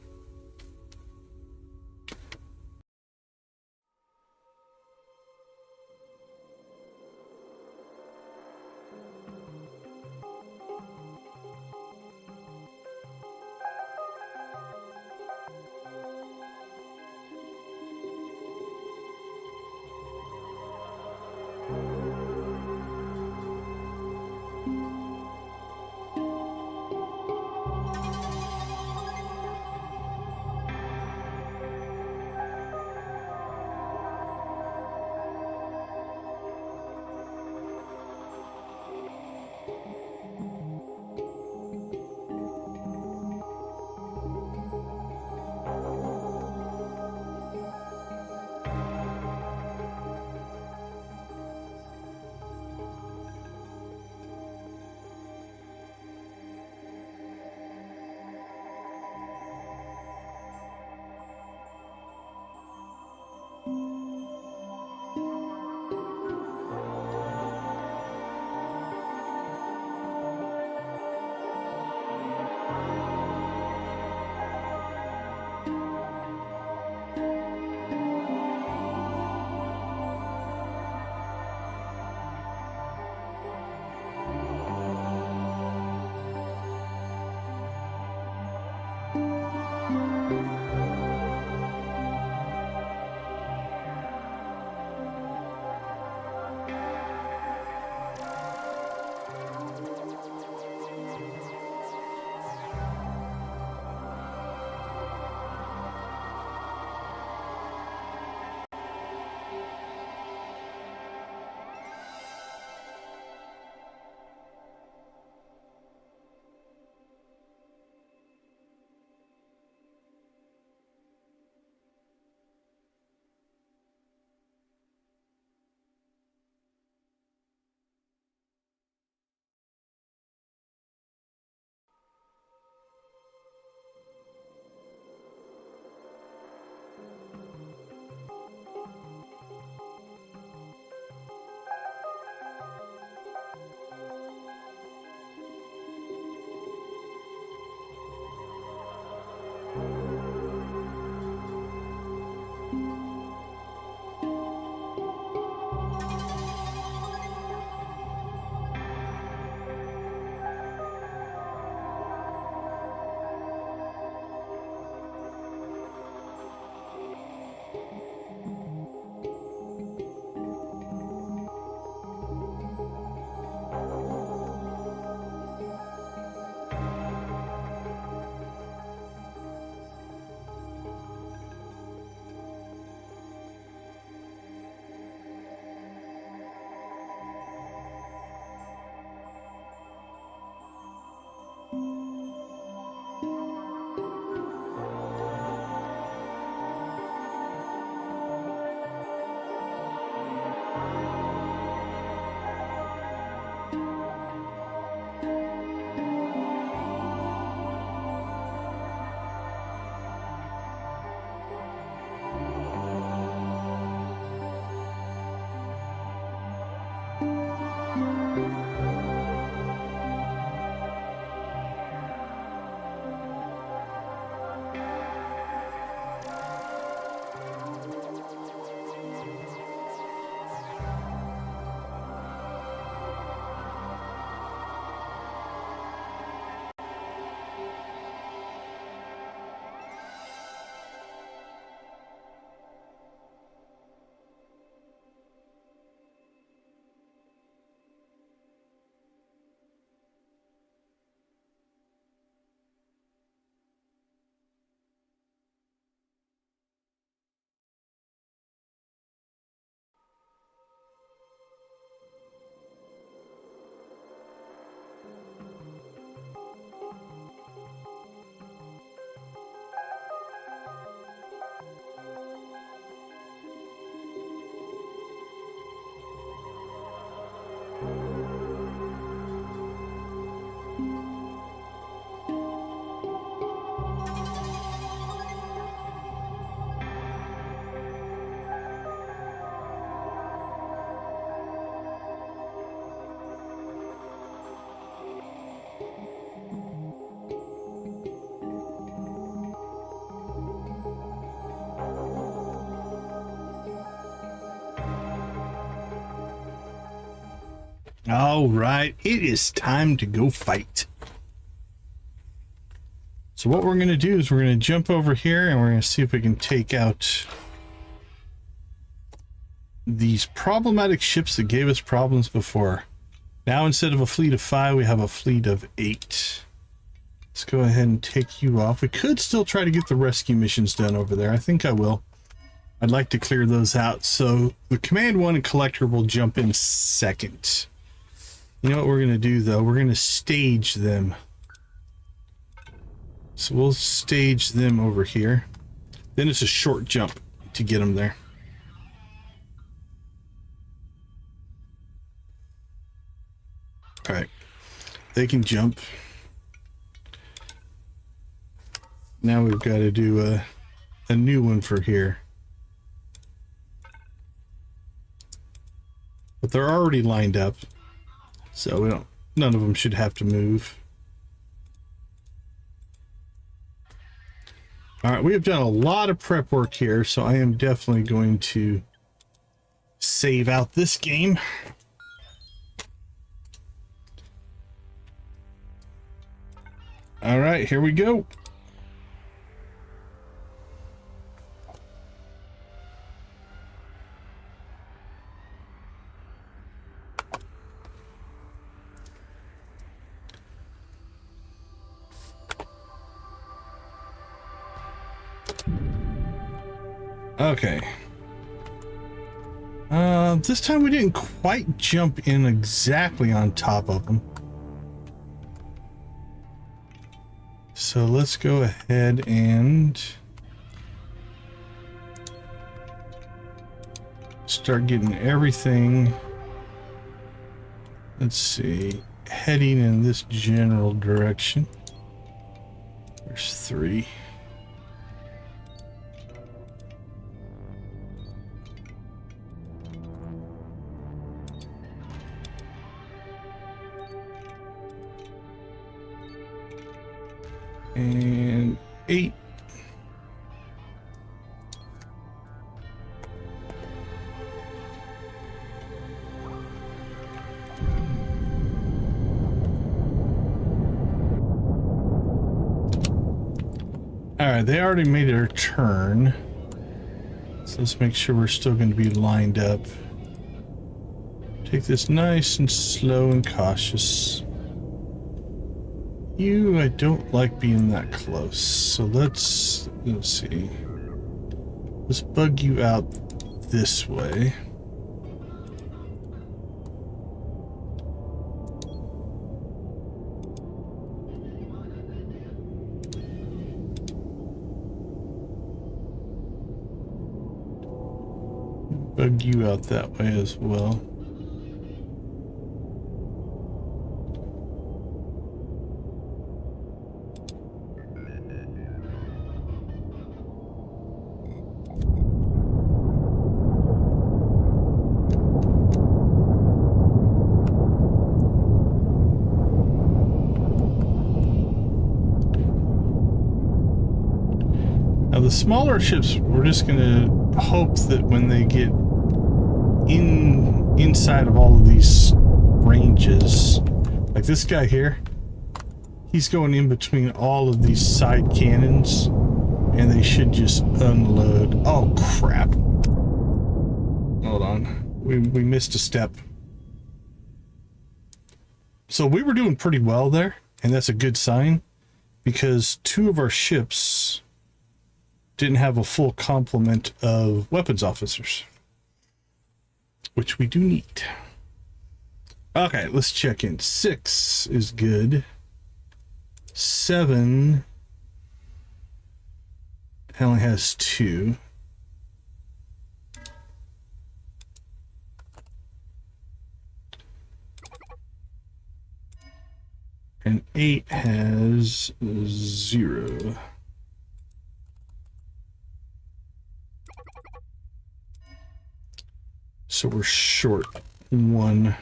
All right, it is time to go fight. So what we're going to do is we're going to jump over here and we're going to see if we can take out these problematic ships that gave us problems before. Now instead of a fleet of 5, we have a fleet of 8. Let's go ahead and take you off. We could still try to get the rescue missions done over there. I think I will. I'd like to clear those out. So the Command 1 and Collector will jump in second. You know what we're going to do, though? We're going to stage them. So we'll stage them over here. Then it's a short jump to get them there. All right. They can jump. Now we've got to do a new one for here. But they're already lined up. So we don't, none of them should have to move. All right, we have done a lot of prep work here, so I am definitely going to save out this game. All right, here we go. Okay. This time we didn't quite jump in exactly on top of them. So let's go ahead and start getting everything. Let's see, heading in this general direction. There's 3. And 8. All right, they already made their turn. So let's make sure we're still going to be lined up. Take this nice and slow and cautious. I don't like being that close. So let's see. Let's bug you out this way. Bug you out that way as well. Now the smaller ships, we're just gonna hope that when they get inside of all of these ranges, like this guy here, he's going in between all of these side cannons, and they should just unload. Oh crap! Hold on, we missed a step. So we were doing pretty well there, and that's a good sign, because 2 of our ships didn't have a full complement of weapons officers, which we do need. Okay, let's check in. 6 is good. 7 only has 2. And 8 has 0. So we're short 1.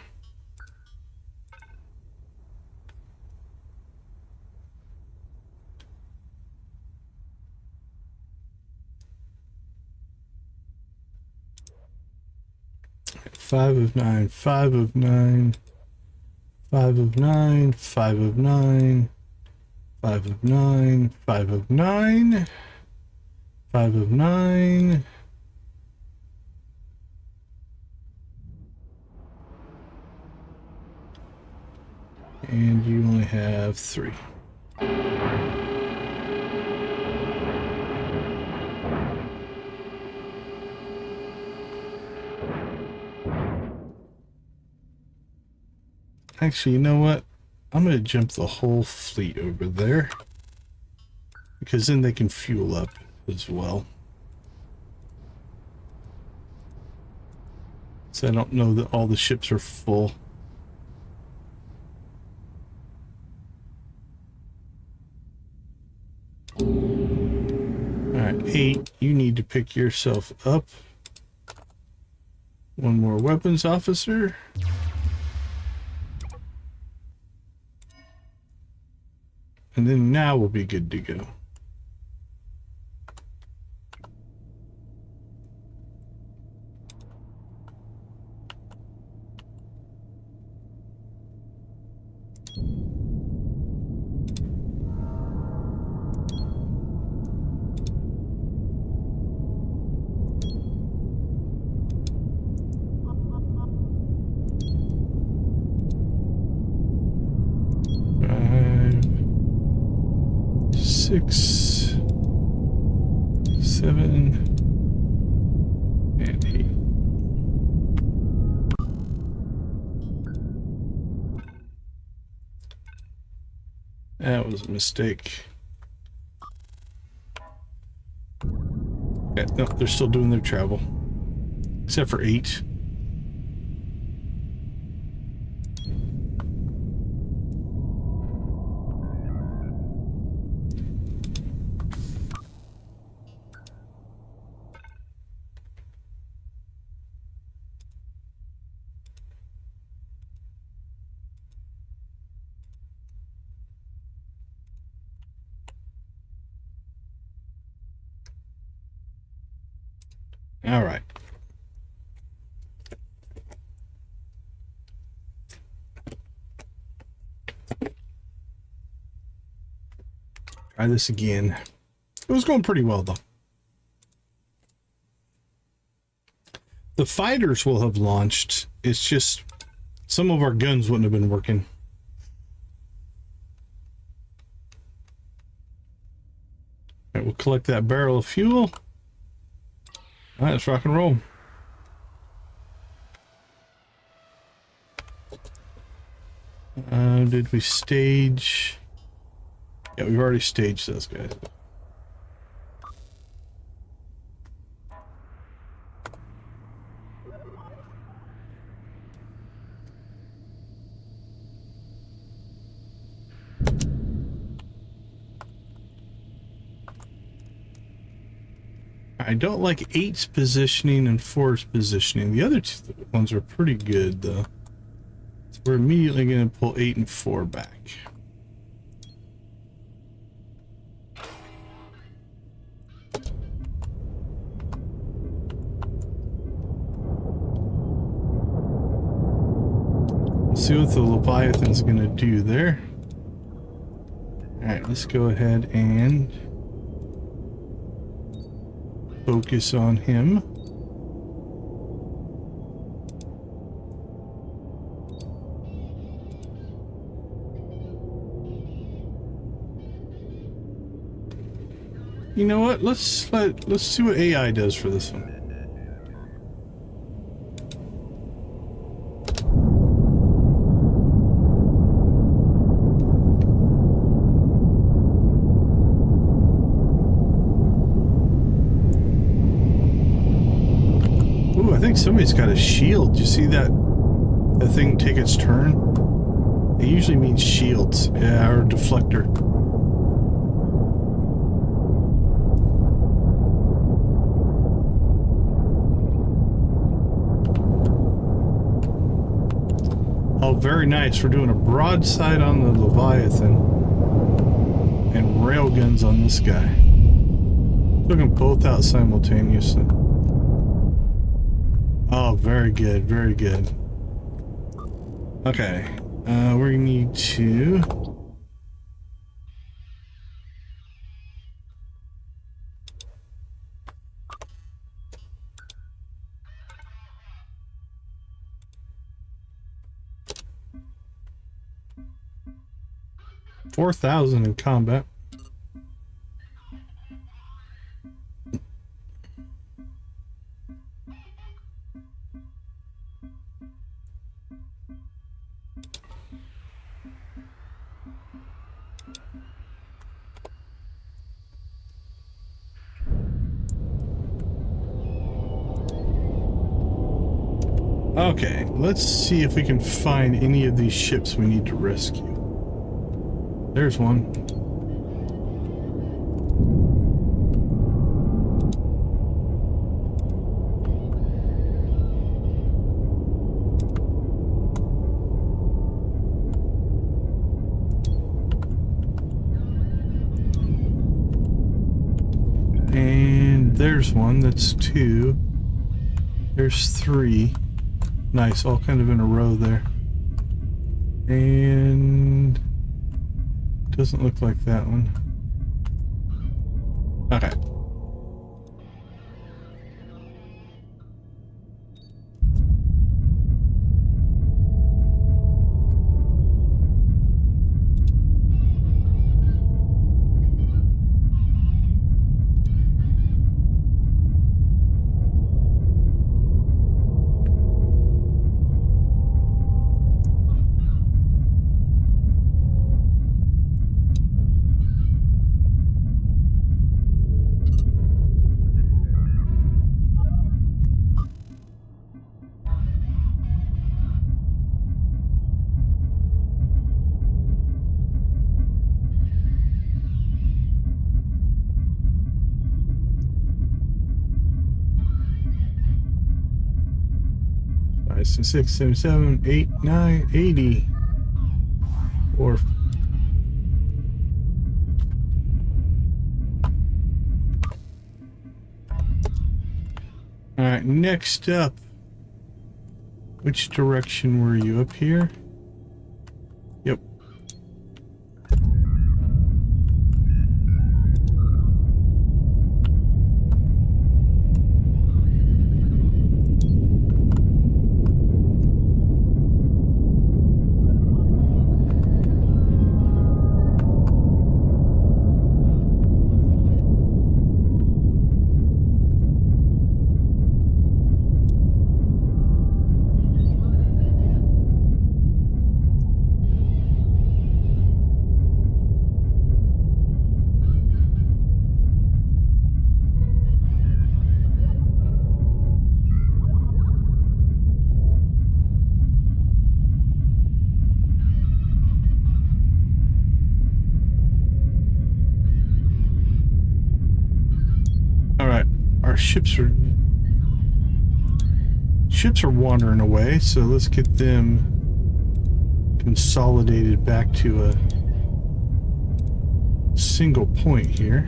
Five of 9, 5 of 9. 5 of 9, 5 of 9, 5 of 9, 5 of 9, 5 of 9. And you only have 3. Actually, you know what? I'm going to jump the whole fleet over there, because then they can fuel up as well. So I don't know that all the ships are full. Alright, 8, you need to pick yourself up. One more weapons officer. And then now we'll be good to go. Six, 7, and 8. That was a mistake. Yeah, no, they're still doing their travel. Except for 8. All right. Try this again. It was going pretty well, though. The fighters will have launched. It's just some of our guns wouldn't have been working. All right, we'll collect that barrel of fuel. All right, let's rock and roll. Did we stage? Yeah, we've already staged those guys. I don't like 8's positioning and 4's positioning. The other two ones are pretty good, though. So we're immediately going to pull 8 and 4 back. Let's see what the Leviathan's going to do there. Alright, let's go ahead and focus on him. You know what? Let's see what AI does for this one. Ooh, I think somebody's got a shield. Do you see that thing take its turn? It usually means shields, yeah, or deflector. Oh, very nice. We're doing a broadside on the Leviathan and railguns on this guy. Took them both out simultaneously. Oh, very good, very good. Okay, We need to... $4,000 in combat. Okay, let's see if we can find any of these ships we need to rescue. There's one. And there's one. That's two. There's three. Nice, all kind of in a row there. And doesn't look like that one. Okay. Five, 6, 7, 7, 8, 9, 80. Or all right, next up. Which direction were you? Up here? Yep. Our ships are wandering away, so let's get them consolidated back to a single point here.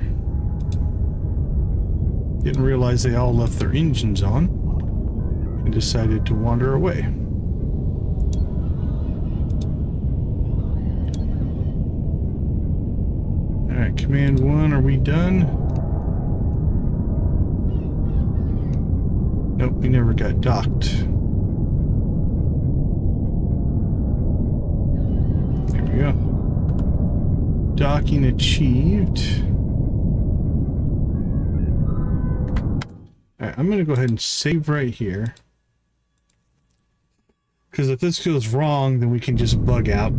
Didn't realize they all left their engines on and decided to wander away. Alright, Command 1, are we done? Nope, we never got docked. There we go. Docking achieved. Alright, I'm going to go ahead and save right here. Because if this goes wrong, then we can just bug out.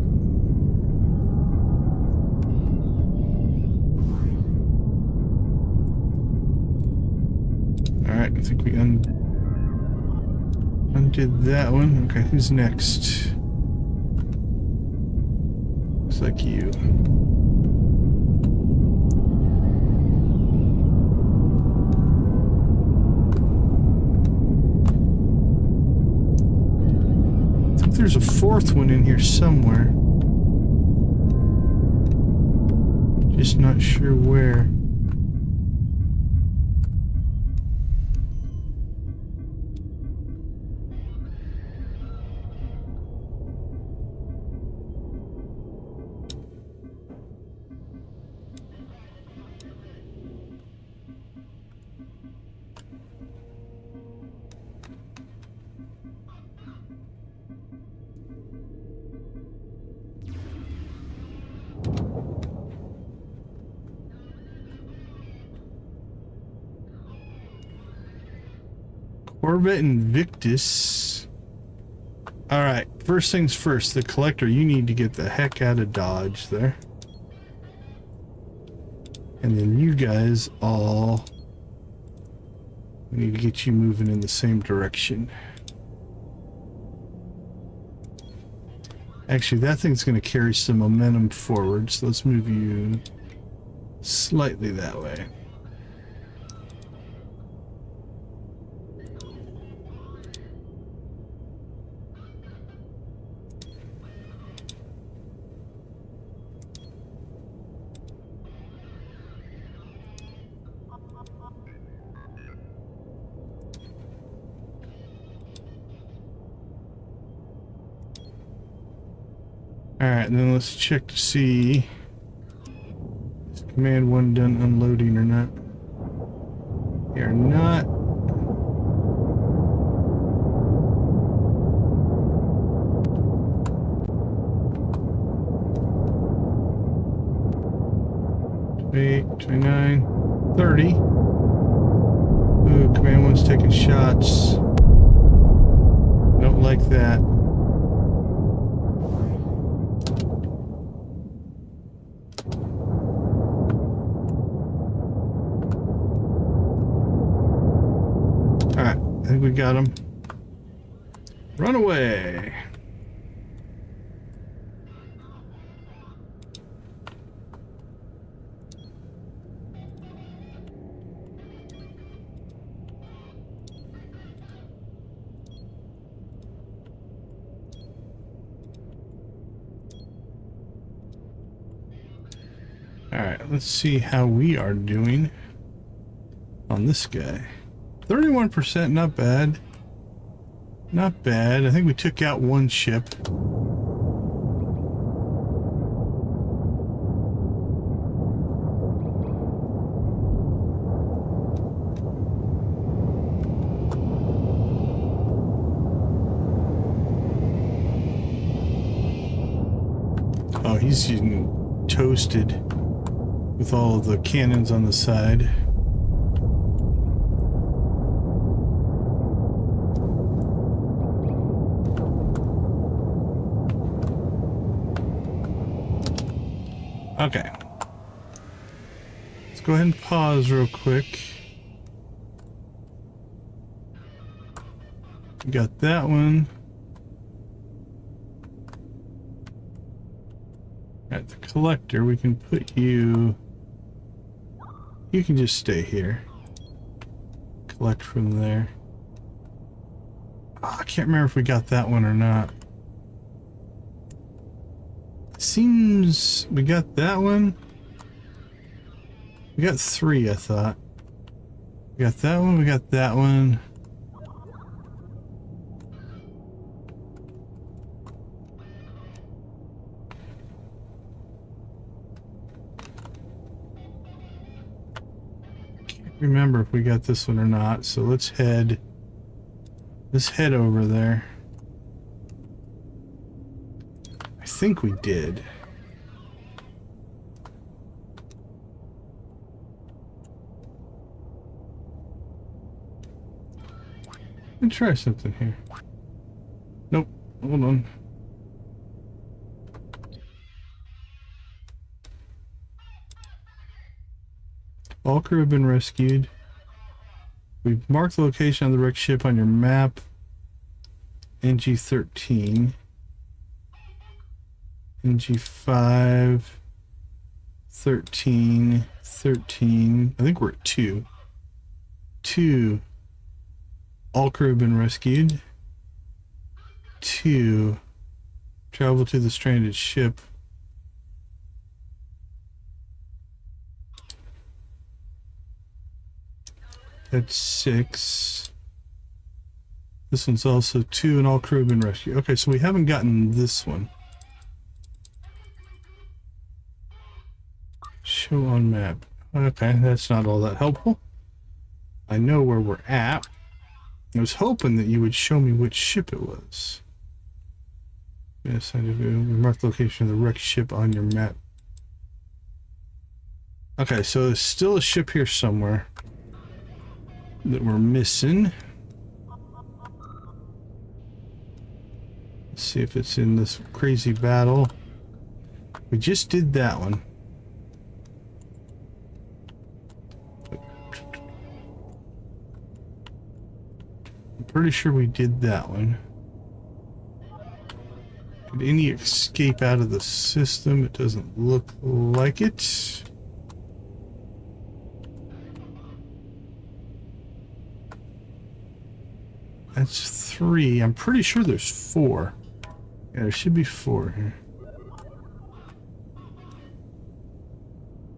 Alright, I think we undid that one. Okay, who's next? Looks like you. I think there's a fourth one in here somewhere. Just not sure where. Corvette Invictus. All right, first things first, the collector, you need to get the heck out of Dodge there. And then you guys all, we need to get you moving in the same direction. Actually, that thing's going to carry some momentum forward, so let's move you slightly that way. Alright, and then let's check to see is command 1 done unloading or not. You're not. Wait, 29, 30. Ooh, command 1's taking shots. Don't like that. I think we got him. Run away. All right, let's see how we are doing on this guy. 31%, not bad. Not bad. I think we took out one ship. Oh, he's getting toasted with all of the cannons on the side. Okay. Let's go ahead and pause real quick. Got that one. At the collector, we can put you... You can just stay here. Collect from there. Oh, I can't remember if we got that one or not. Seems we got that one. We got 3, I thought. We got that one, we got that one. Can't remember if we got this one or not, so let's head over there. I think we did. Let me try something here. Nope. Hold on. All crew have been rescued. We've marked the location of the wrecked ship on your map. NG13. NG5. 13. 13. I think we're at 2. 2. All crew have been rescued. 2. Travel to the stranded ship. That's 6. This one's also 2, and all crew have been rescued. Okay, so we haven't gotten this one. Show on map. Okay, that's not all that helpful. I know where we're at. I was hoping that you would show me which ship it was. Yes, I did. We marked the location of the wrecked ship on your map. Okay, so there's still a ship here somewhere that we're missing. see if it's in this crazy battle. We just did that one. I'm pretty sure we did that one. Did any escape out of the system? It doesn't look like it. That's 3. I'm pretty sure there's 4. Yeah, there should be 4 here.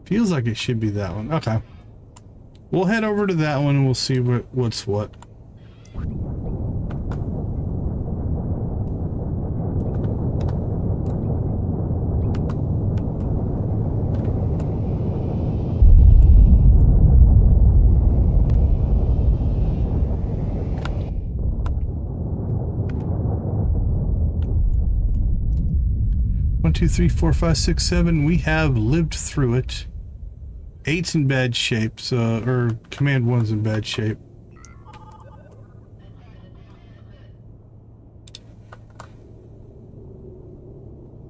Feels like it should be that one. Okay. We'll head over to that one and we'll see what's what. One, two, three, four, five, six, 7. We have lived through it. 8's in bad shape, or Command 1's in bad shape.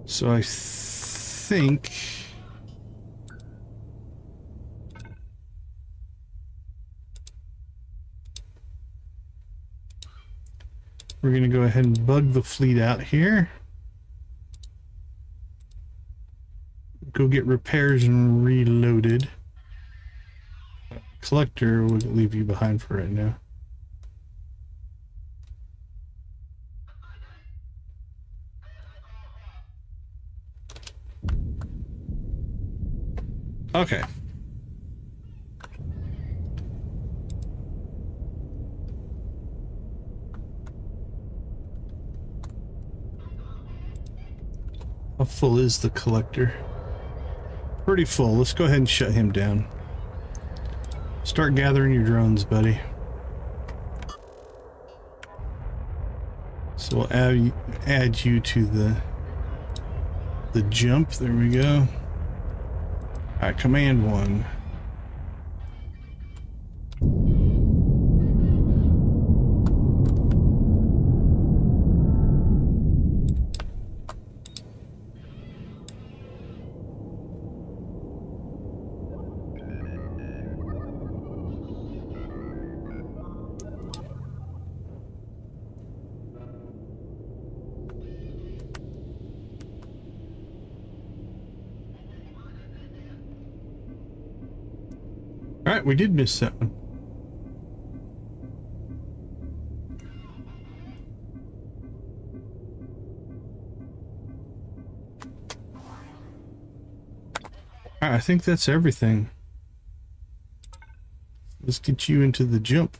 So I think we're going to go ahead and bug the fleet out here. Go get repairs and reloaded. Collector will leave you behind for right now. Okay. How full is the collector? Pretty full. Let's go ahead and shut him down. Start gathering your drones, buddy. So we'll add you to the jump. There we go. All right, Command 1. All right, we did miss that one. All right, I think that's everything. Let's get you into the jump.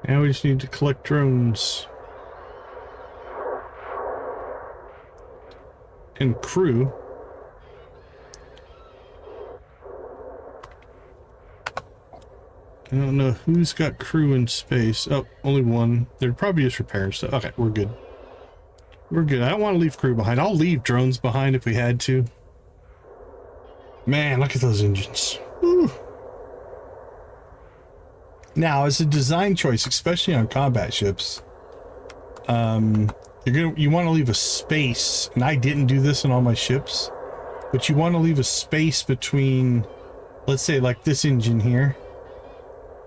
Now we just need to collect drones. And crew. I don't know who's got crew in space. Oh, only one. They're probably just repairing stuff. Okay, we're good. We're good. I don't want to leave crew behind. I'll leave drones behind if we had to. Man, look at those engines. Woo. Now, as a design choice, especially on combat ships, you want to leave a space, and I didn't do this on all my ships, but you want to leave a space between, let's say, like this engine here.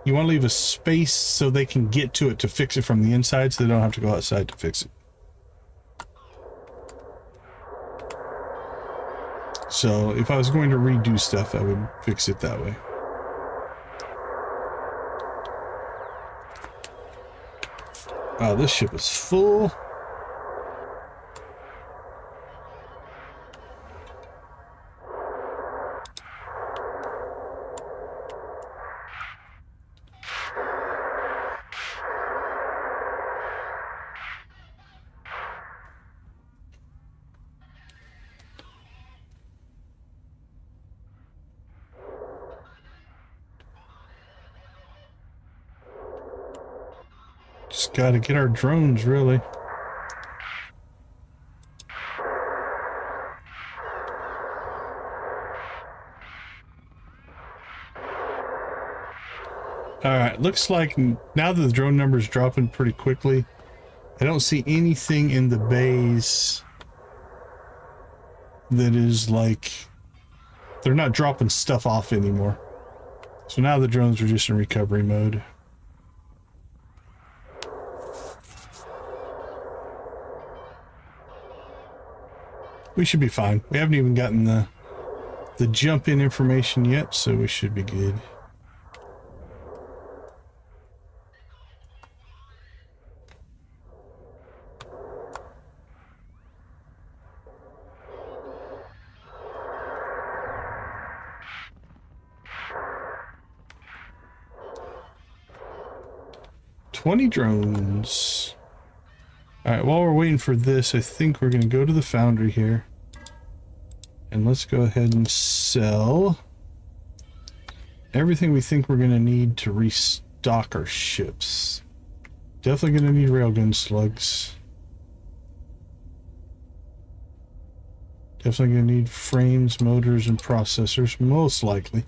You want to leave a space so they can get to it to fix it from the inside, so they don't have to go outside to fix it. So if I was going to redo stuff, I would fix it that way. Wow, this ship is full. Just gotta get our drones, really. Alright, looks like now that the drone number's dropping pretty quickly, I don't see anything in the bays that is like, they're not dropping stuff off anymore. So now the drones are just in recovery mode. We should be fine. We haven't even gotten the jump in information yet, so we should be good. $20 drones. Alright, while we're waiting for this, I think we're going to go to the foundry here. And let's go ahead and sell everything we think we're going to need to restock our ships. Definitely going to need railgun slugs. Definitely going to need frames, motors, and processors, most likely.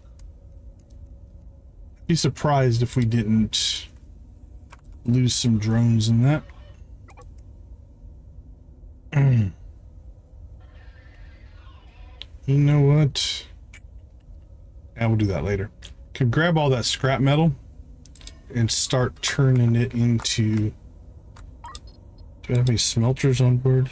I'd be surprised if we didn't lose some drones in that. You know what? Yeah, we'll do that later. Could grab all that scrap metal and start turning it into... Do I have any smelters on board?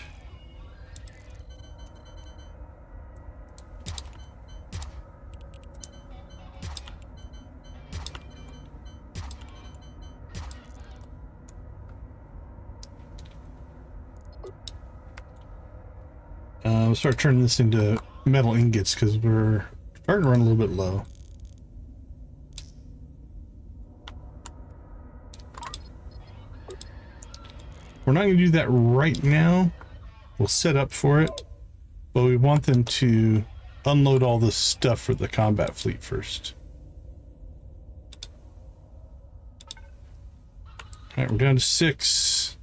We'll start turning this into metal ingots because we're starting to run a little bit low. We're not going to do that right now. We'll set up for it, but we want them to unload all the stuff for the combat fleet first. All right, we're down to 6.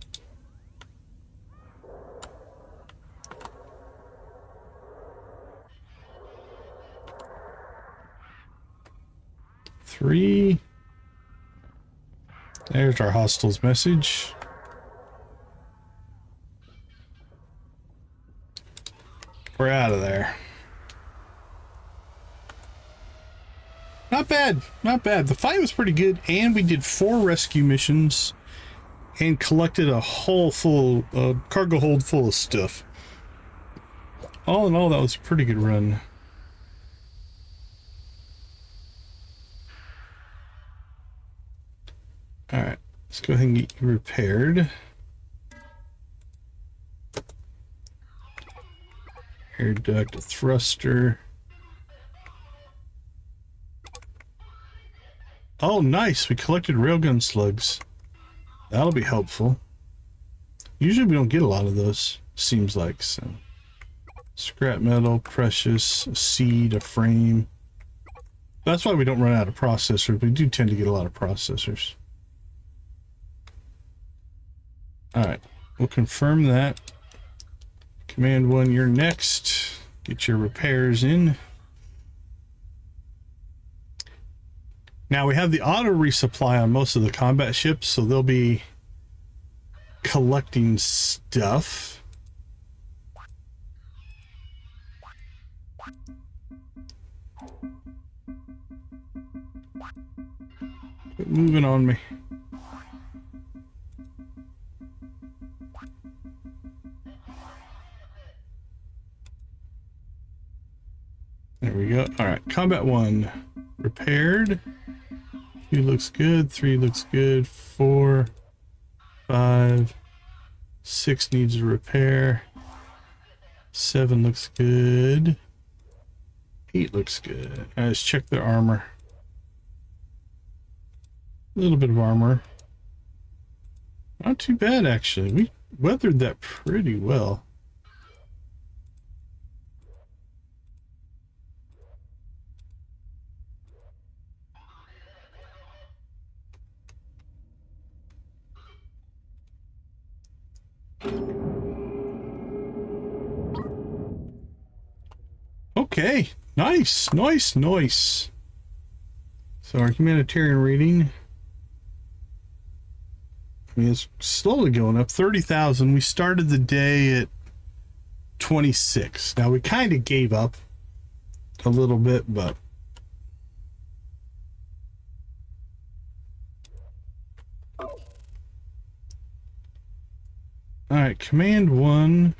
Three. There's our hostiles message. We're out of there. Not bad, not bad. The fight was pretty good, and we did 4 rescue missions and collected a hull full, cargo hold full of stuff. All in all, that was a pretty good run. All right, let's go ahead and get you repaired. Air duct, a thruster. Oh, nice. We collected railgun slugs. That'll be helpful. Usually we don't get a lot of those, seems like. So, scrap metal, precious, a seed, a frame. That's why we don't run out of processors. We do tend to get a lot of processors. All right, we'll confirm that. Command 1, you're next. Get your repairs in. Now we have the auto resupply on most of the combat ships, so they'll be collecting stuff. Quit moving on me. There we go. All right, combat 1 repaired. 2 looks good. 3 looks good. 4, 5, 6 needs a repair. 7 looks good. 8 looks good. All right, let's check their armor. A little bit of armor. Not too bad, actually. We weathered that pretty well. Okay, nice, nice, nice. So our humanitarian rating, I mean, it's slowly going up. 30,000. We started the day at 26. Now we kind of gave up a little bit, but all right, command 1.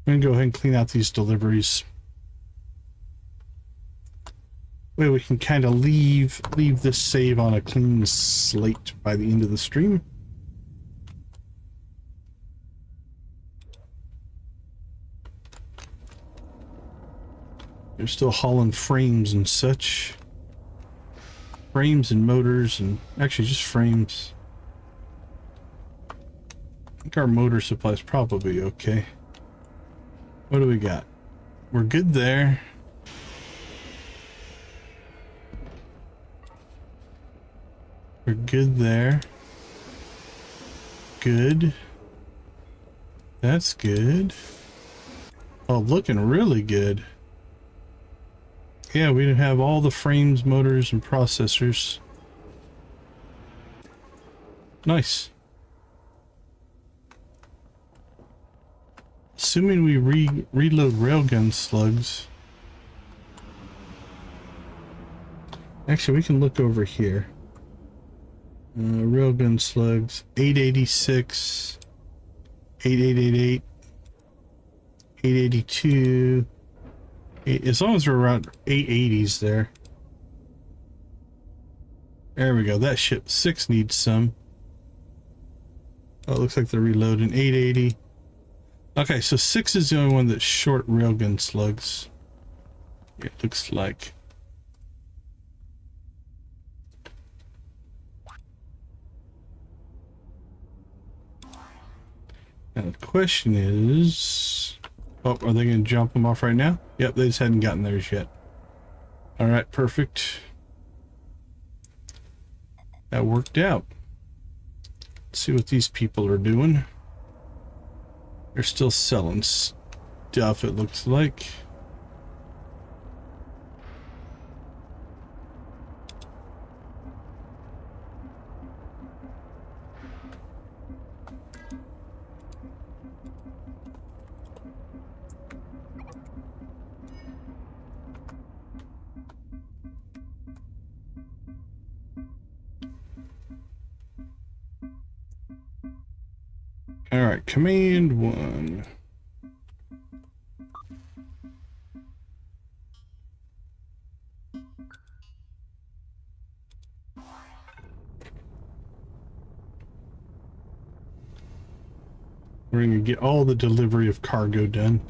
I'm gonna go ahead and clean out these deliveries. Way we can kind of leave this save on a clean slate by the end of the stream. They're still hauling frames and such. Frames and motors, and actually just frames. I think our motor supply is probably okay. What do we got? We're good there. We're good there. Good. That's good. Oh, looking really good. Yeah, we have all the frames, motors, and processors. Nice. Assuming we reload railgun slugs. Actually, we can look over here. Railgun slugs, 886, 8888, 882. As long as we're around 880s there. There we go. That ship 6 needs some. Oh, it looks like they're reloading. 880. Okay, so 6 is the only one that's short railgun slugs. It looks like. Now the question is... Oh, are they going to jump them off right now? Yep, they just hadn't gotten theirs yet. Alright, perfect. That worked out. Let's see what these people are doing. They're still selling stuff, it looks like. All right, command 1. We're going to get all the delivery of cargo done.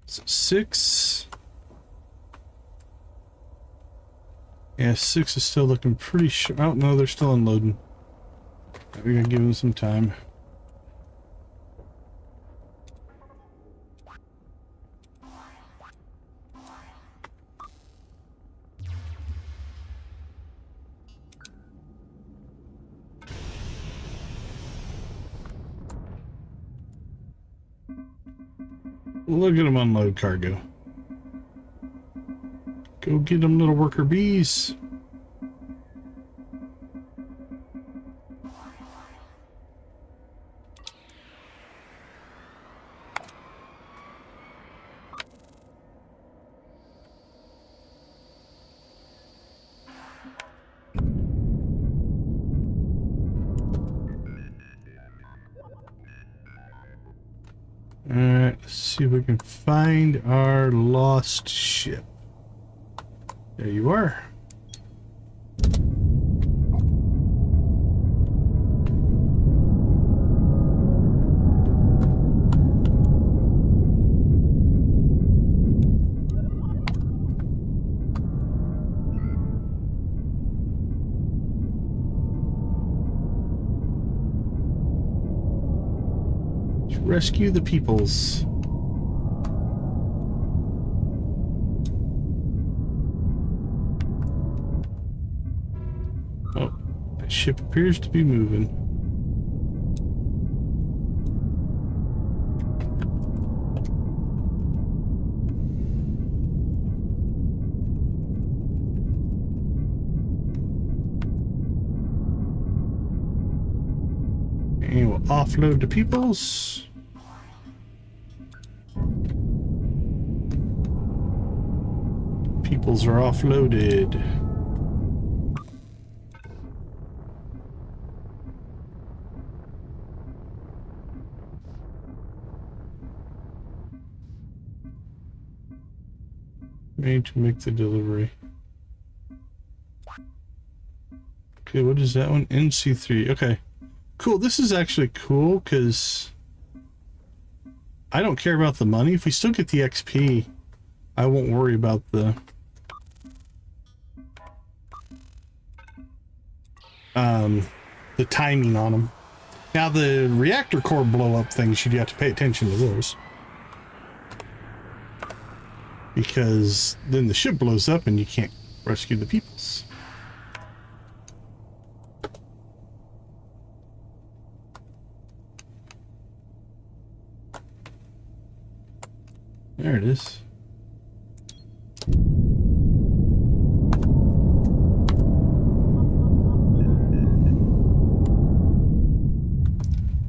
So 6. Yeah, 6 is still looking pretty sure. Oh, no, they're still unloading. We're going to give them some time. Look at them unload cargo. Go get them, little worker bees. Alright, let's see if we can find our lost ship. There you are. rescue the peoples. Oh, that ship appears to be moving. And we'll offload the peoples. Peoples are offloaded. Ready to make the delivery. Okay, what is that one? NC3. Okay. Cool. This is actually cool because I don't care about the money. If we still get the XP, I won't worry about the timing on them. Now the reactor core blow up things, you'd have to pay attention to those, because then the ship blows up and you can't rescue the peoples. There it is.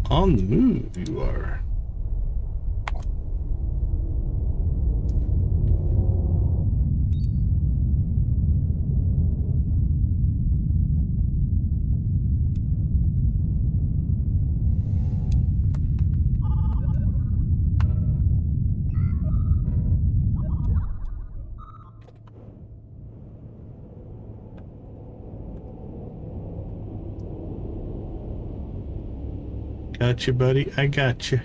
On the move, you are. Gotcha, buddy. I gotcha.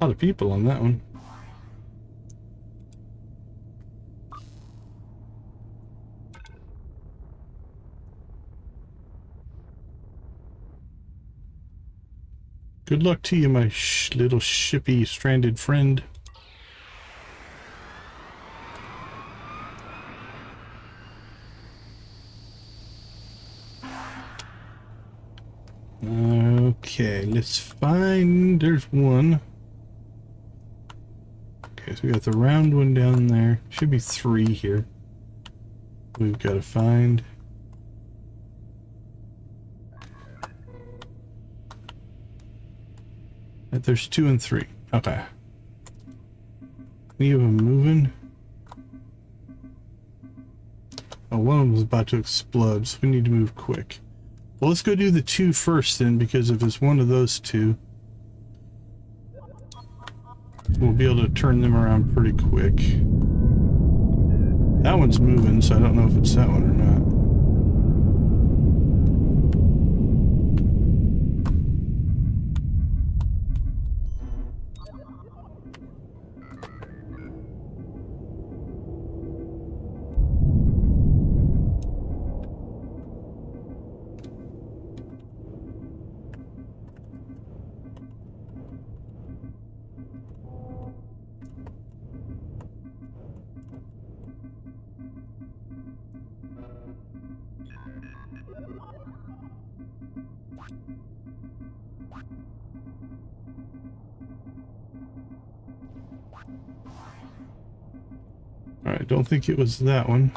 A lot of people on that one. Good luck to you, my little shippy stranded friend. Okay, let's find... There's one. Okay, so we got the round one down there. Should be 3 here. We've got to find... There's 2 and 3. Okay. Any of them moving? Oh, one of them is about to explode, so we need to move quick. Well, let's go do the 2 first then, because if it's one of those 2, we'll be able to turn them around pretty quick. That one's moving, so I don't know if it's that one or not. Alright, don't think it was that one.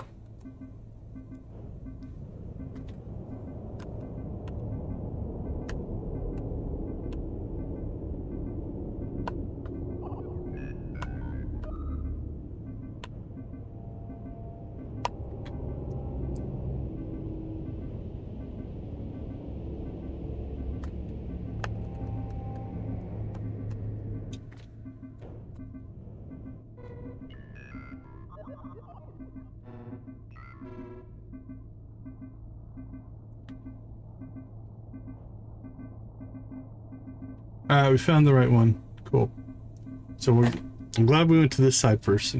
We found the right one. Cool. So I'm glad we went to this side first.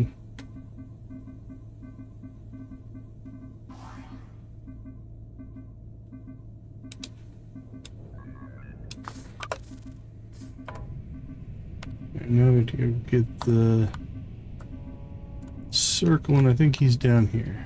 Now to get the circle, and I think he's down here.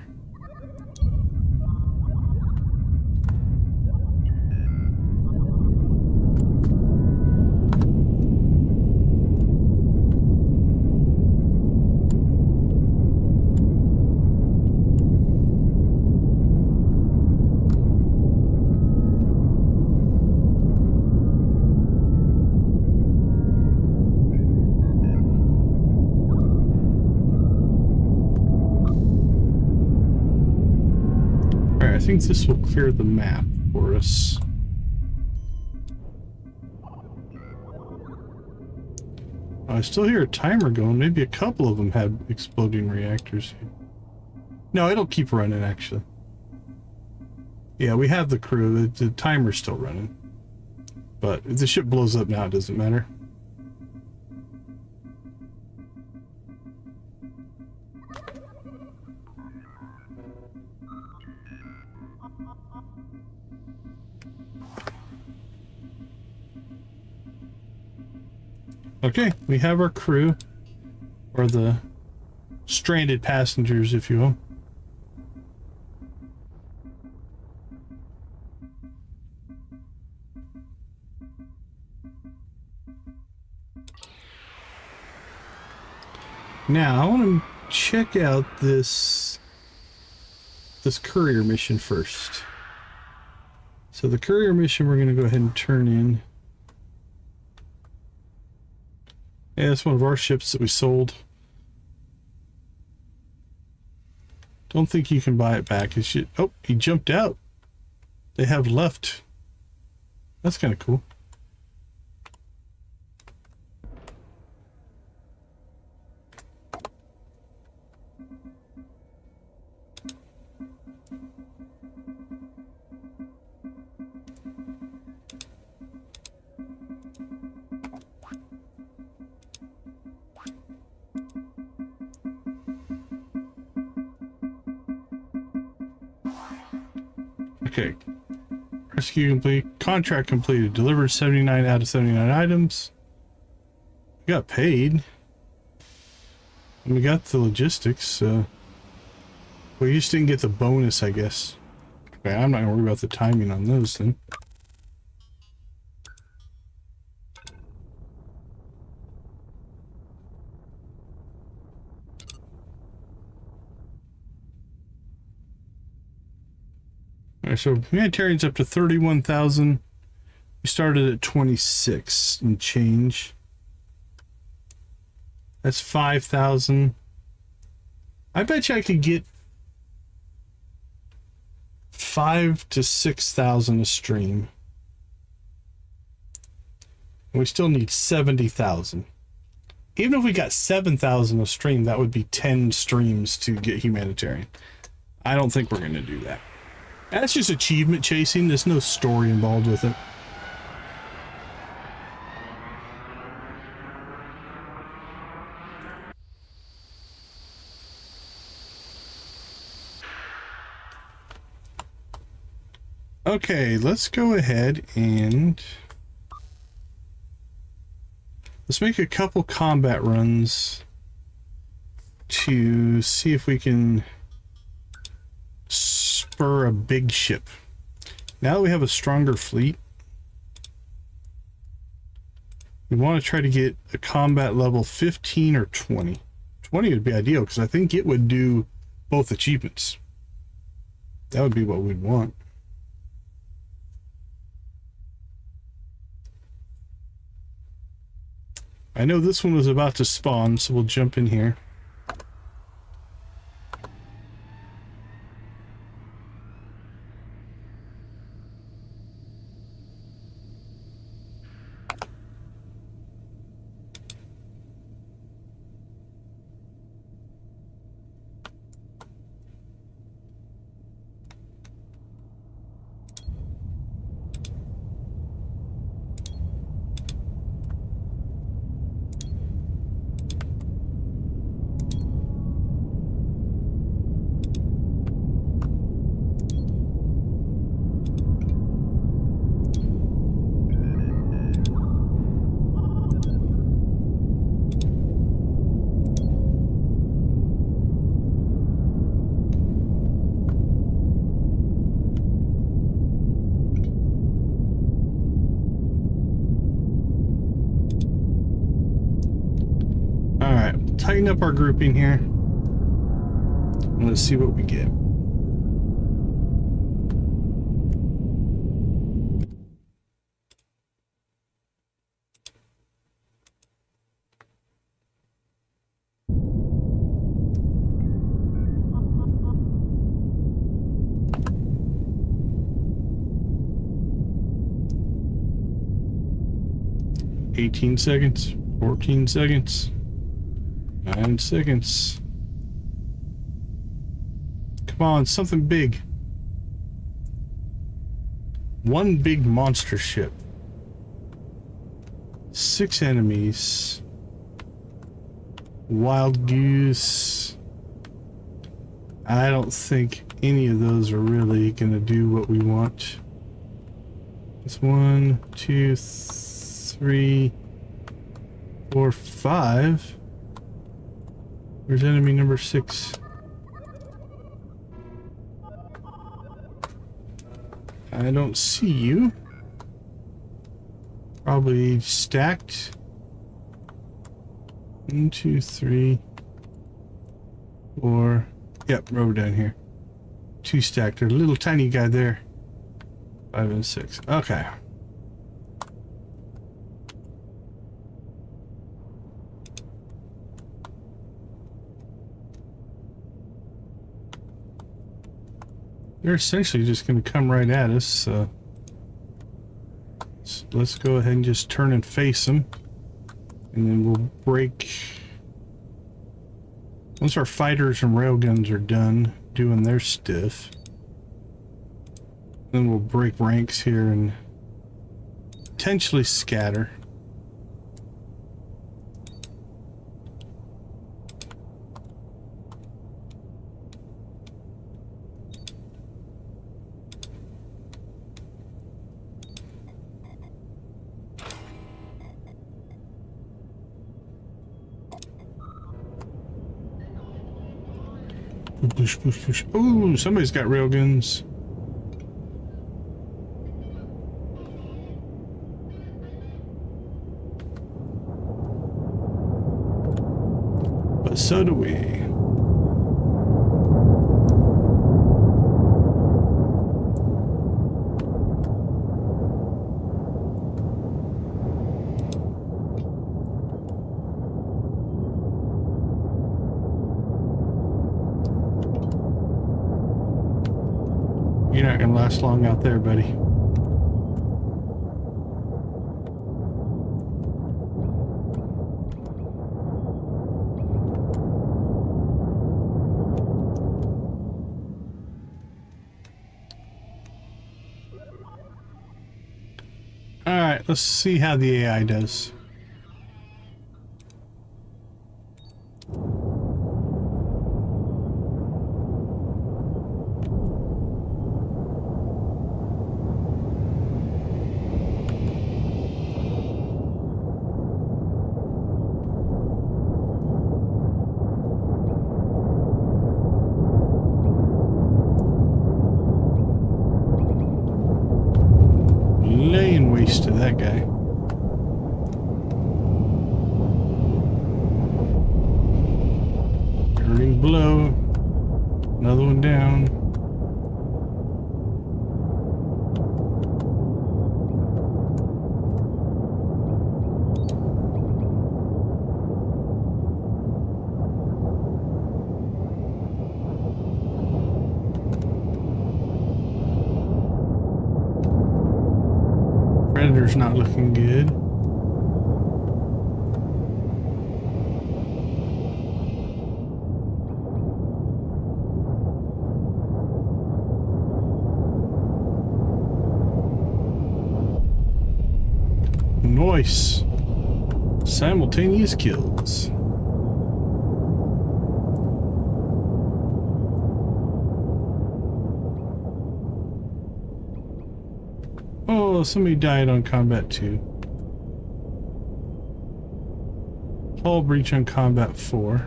I think this will clear the map for us. I still hear a timer going. Maybe a couple of them have exploding reactors. No, it'll keep running, actually. Yeah, we have the crew. The timer's still running. But if the ship blows up now, it doesn't matter. Okay, we have our crew, or the stranded passengers, if you will. Now, I want to check out this courier mission first. So the courier mission we're going to go ahead and turn in. Yeah, that's one of our ships that we sold. Don't think you can buy it back. It should, oh, he jumped out. They have left. That's kind of cool. Okay. Rescue complete. Contract completed. Delivered 79 out of 79 items. We got paid. And we got the logistics. We just didn't get the bonus, I guess. Okay, I'm not going to worry about the timing on those then. Alright, so humanitarian's up to 31,000. We started at 26 and change. That's 5,000. I bet you I could get 5,000 to 6,000 a stream. And we still need 70,000. Even if we got 7,000 a stream, that would be 10 streams to get humanitarian. I don't think we're going to do that. That's just achievement chasing. There's no story involved with it. Okay, let's go ahead and let's make a couple combat runs to see if we can spur a big ship. Now that we have a stronger fleet, we want to try to get a combat level 15 or 20. 20 would be ideal because I think it would do both achievements. That would be what we'd want. I know this one was about to spawn, so we'll jump in here. tighten up our grouping here. Let's see what we get. $18 seconds, 14 seconds, 9 seconds. Come on, something big. One big monster ship. 6 enemies. Wild goose. I don't think any of those are really gonna do what we want. It's 1, 2, 3, 4, 5. Where's enemy number 6? I don't see you. Probably stacked. 1, 2, 3, 4. Yep, row down here. 2 stacked. There's a little tiny guy there. 5 and 6. Okay. They're essentially just going to come right at us, so let's go ahead and just turn and face them, and then we'll break. Once our fighters and railguns are done doing their stuff, then we'll break ranks here and potentially scatter. Push, push, push. Ooh, somebody's got railguns. But so do we. You're not gonna last long out there, buddy. Alright, let's see how the AI does. Laying waste to that guy. Turning below. Another one down. Predator's not looking good. Nice. Simultaneous kills. Oh, somebody died on combat 2. Hull breach on combat 4.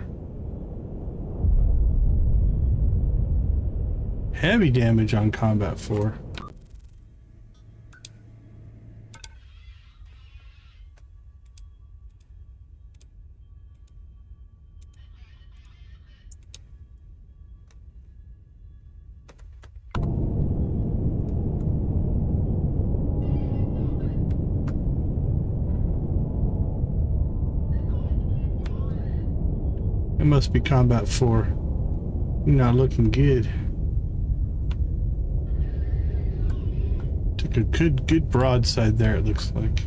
Heavy damage on combat 4. It must be combat 4. You're not looking good. Took a good broadside there, it looks like.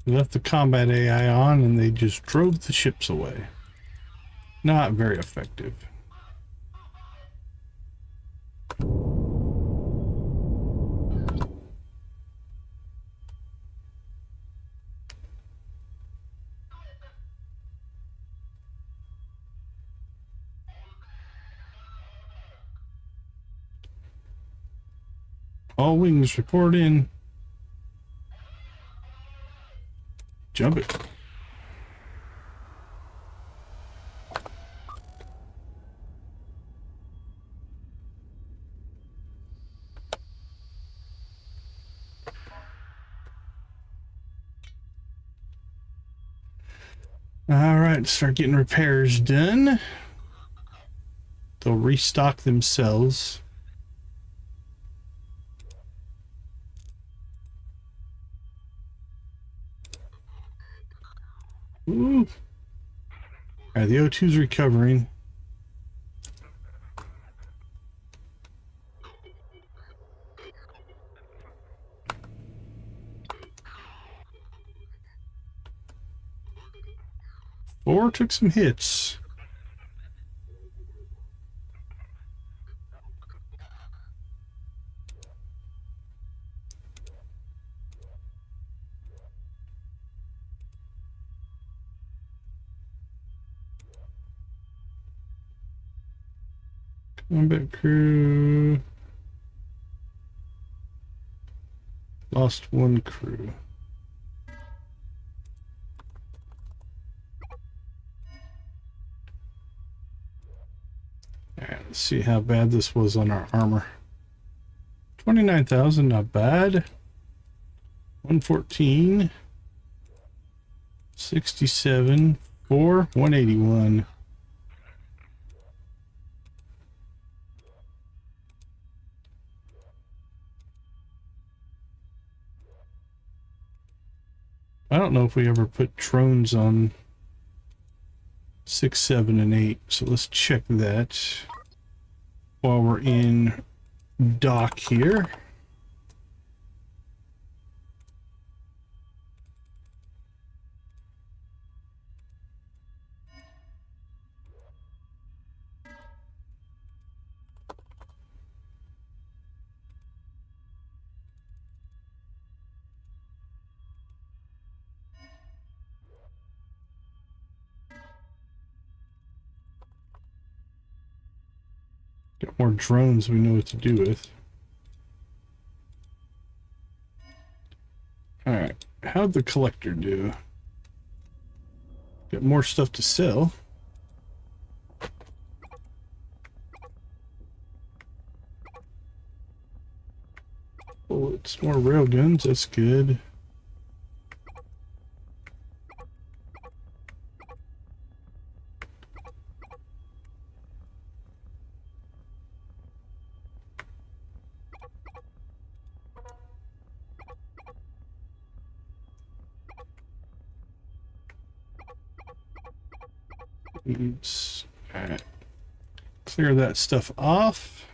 We left the combat AI on and they just drove the ships away. Not very effective. All wings report in. Jump it. All right, start getting repairs done. They'll restock themselves. Ooh. All right, the O2's recovering. Four took some hits. Combat crew. Lost one crew. Alright, let's see how bad this was on our armor. 29,000, not bad. 114. 67. 4. 181. I don't know if we ever put drones on 6, 7, and 8, so let's check that while we're in dock here. Got more drones we know what to do with. Alright, how'd the collector do? Got more stuff to sell. Bullets, more railguns, that's good. Oops. All right. Clear that stuff off.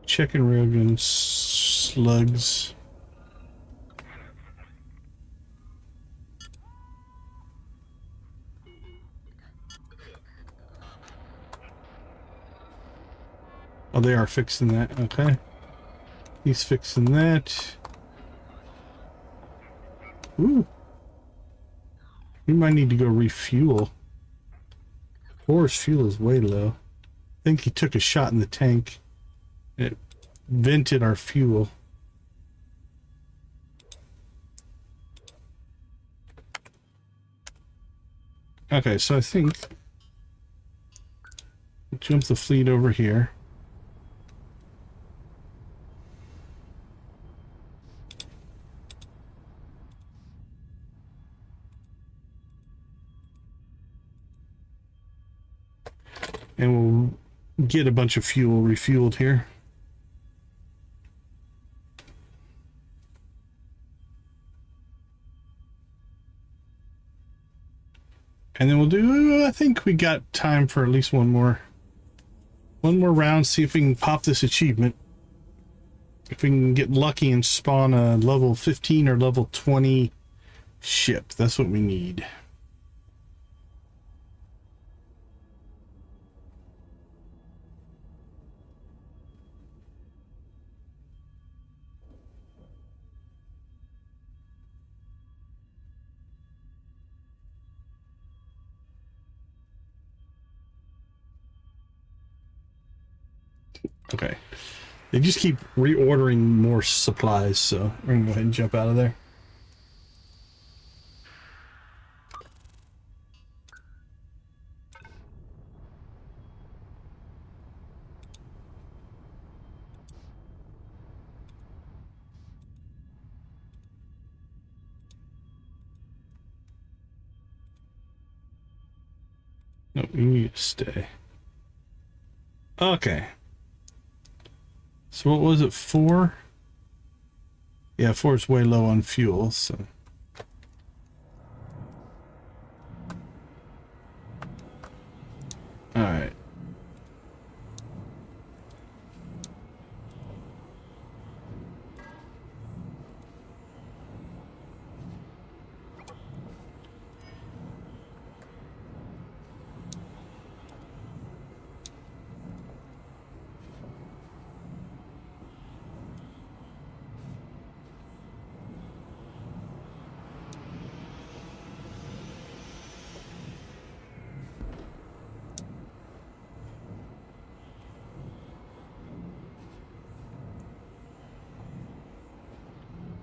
Checking railgun slugs. Oh, they are fixing that. Okay. He's fixing that. Ooh. We might need to go refuel. Force fuel is way low. think he took a shot in the tank. It vented our fuel. Okay, so I think jump the fleet over here. And we'll get a bunch of fuel refueled here. And then we'll do, I think we got time for at least one more round, see if we can pop this achievement. If we can get lucky and spawn a level 15 or level 20 ship. That's what we need. Okay. They just keep reordering more supplies, so we're gonna go ahead and jump out of there. No, we need to stay. Okay. So what was it, 4? Yeah, 4 is way low on fuel, so. Alright.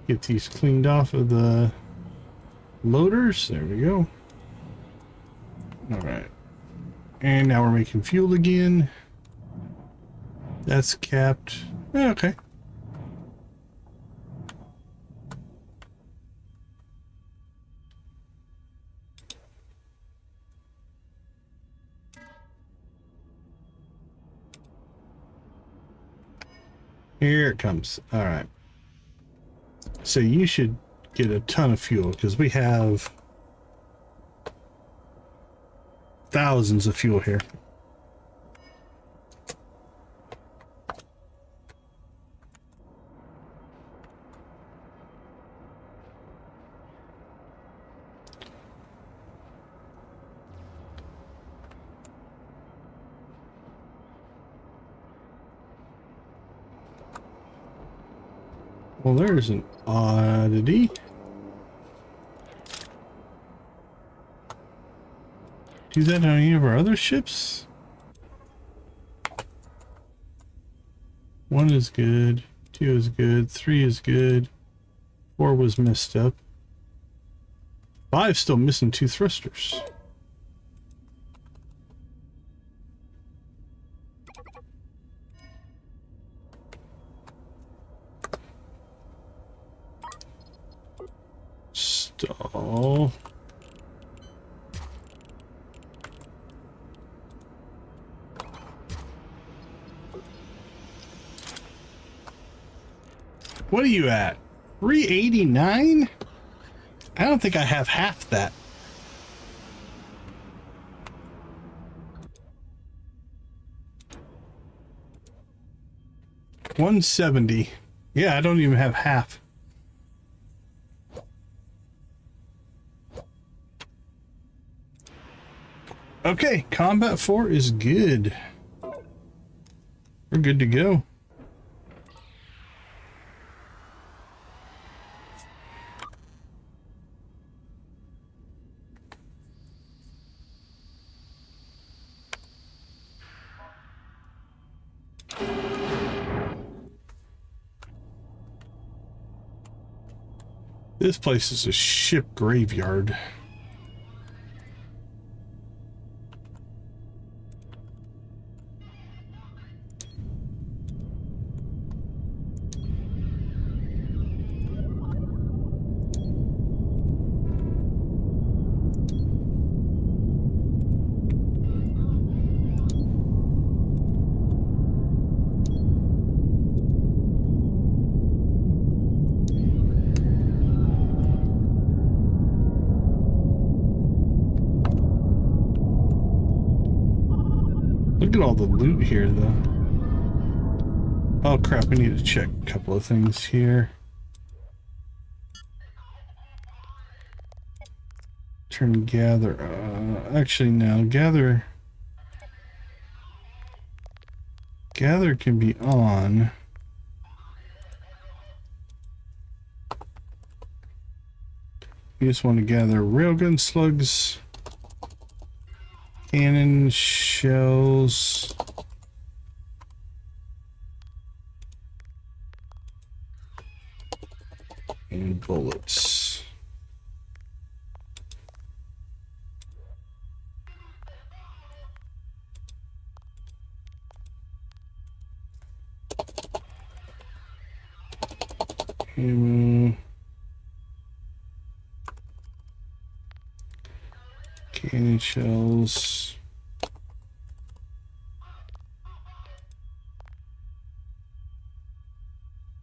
Get these cleaned off of the loaders. There we go. Alright. And now we're making fuel again. That's capped. Okay. Here it comes. Alright. So you should get a ton of fuel because we have thousands of fuel here. Well, there's an oddity. Do that on any of our other ships? 1 is good, 2 is good, 3 is good, 4 was messed up. 5 still missing 2 thrusters. Stall. What are you at? 389? I don't think I have half that. $170. Yeah, I don't even have half. Okay, combat 4 is good. We're good to go. This place is a ship graveyard. Look at all the loot here, though. Oh crap, we need to check a couple of things here. Turn gather. Actually, no. Gather can be on. You just want to gather railgun slugs, cannon shells, and bullets. Ammo. Cannon shells.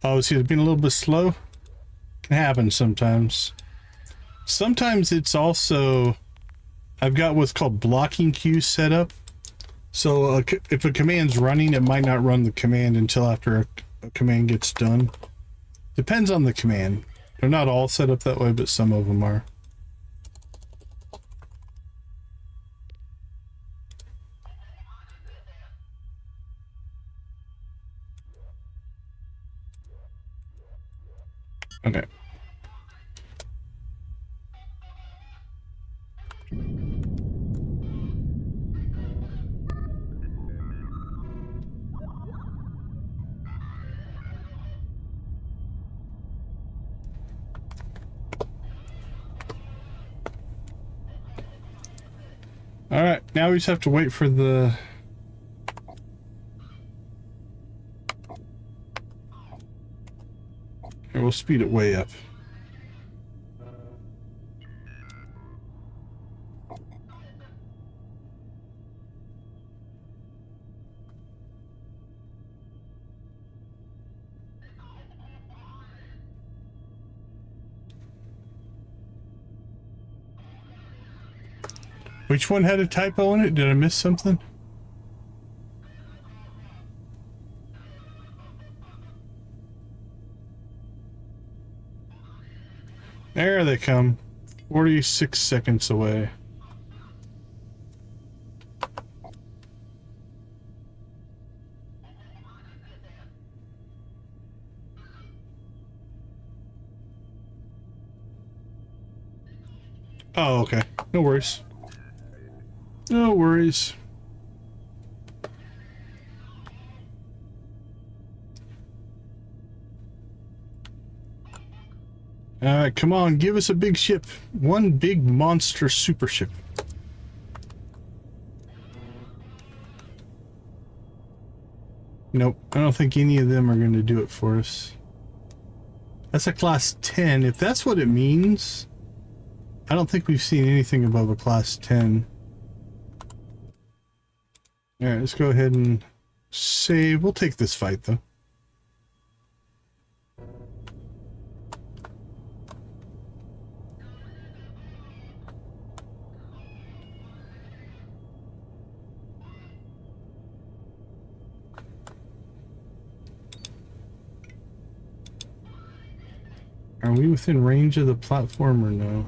Oh, see, it's been a little bit slow. Can happen sometimes. Sometimes it's also, I've got what's called blocking queues set up. So if a command's running, it might not run the command until after a command gets done. Depends on the command. They're not all set up that way, but some of them are. Okay. All right, now we just have to wait for the... Here, we'll speed it way up. Which one had a typo in it? Did I miss something? There they come. 46 seconds away. Oh, okay. No worries. No worries. Alright, come on, give us a big ship. One big monster super ship. Nope, I don't think any of them are going to do it for us. That's a class 10. If that's what it means, I don't think we've seen anything above a class 10. Alright, let's go ahead and save. We'll take this fight, though. Are we within range of the platform or no?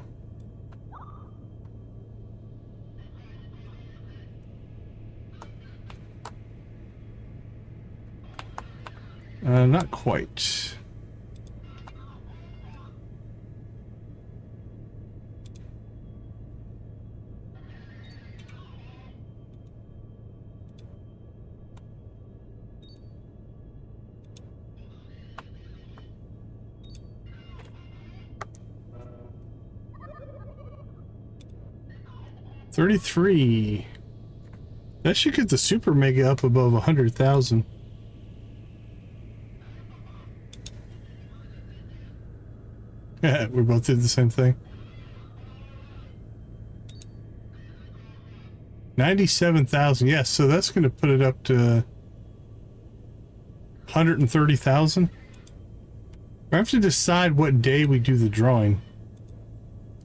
Not quite. 33. That should get the super mega up above 100,000. Yeah, we both did the same thing. 97,000. Yes, so that's going to put it up to 130,000. I have to decide what day we do the drawing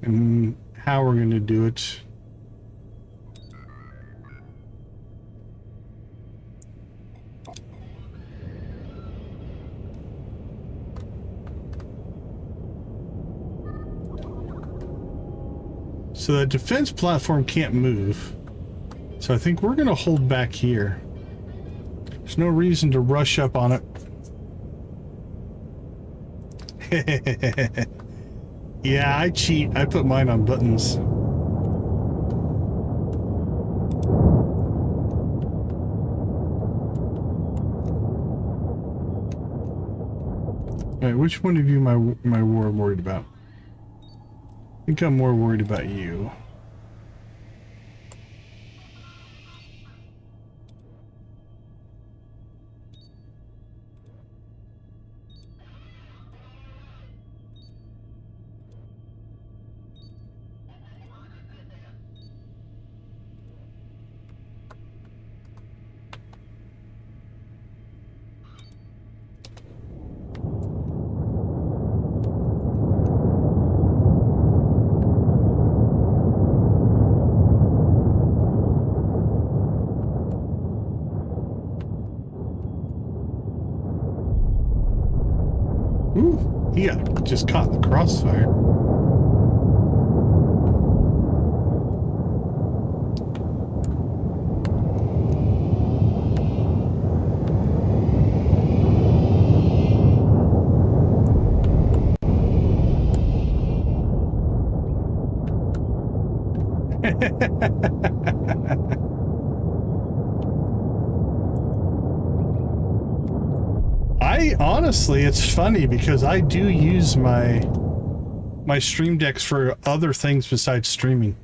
and how we're going to do it. So that defense platform can't move. So I think we're going to hold back here. There's no reason to rush up on it. Yeah, I cheat. I put mine on buttons. All right, which one of you am I more worried about? I think I'm more worried about you. Ooh, he got just caught in the crossfire. Honestly, it's funny because I do use my stream decks for other things besides streaming.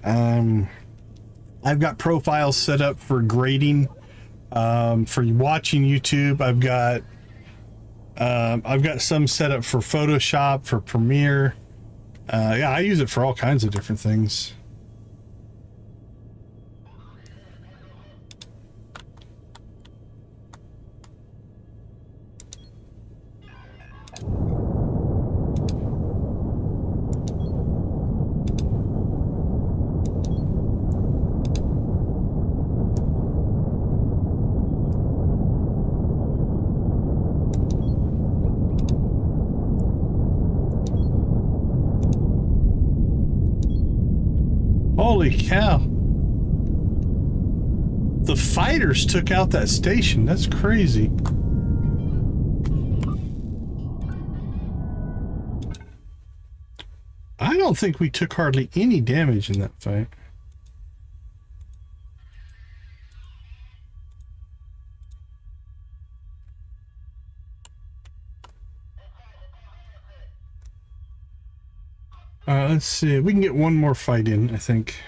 I've got profiles set up for grading, for watching YouTube. I've got some set up for Photoshop, for Premiere. Yeah, I use it for all kinds of different things. Holy cow. The fighters took out that station. That's crazy. I don't think we took hardly any damage in that fight. Let's see. We can get one more fight in, I think.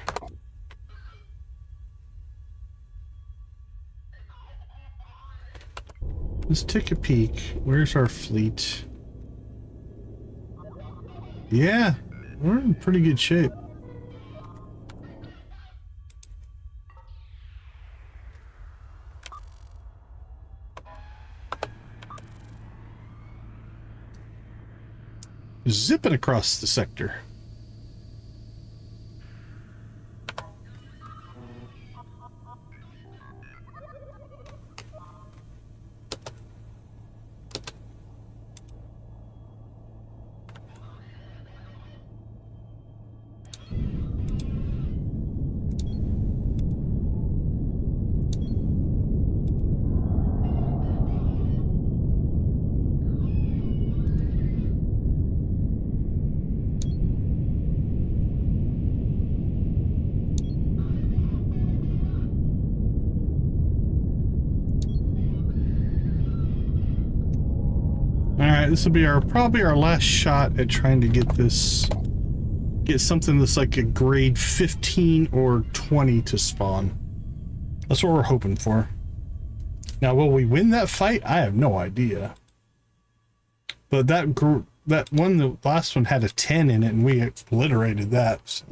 Let's take a peek. Where's our fleet? Yeah, we're in pretty good shape. Zipping across the sector. This will be probably our last shot at trying to get this get something that's like a grade 15 or 20 to spawn. That's what we're hoping for. Now, will we win that fight? I have no idea. But that group, that one, the last one had a 10 in it, and we obliterated that. So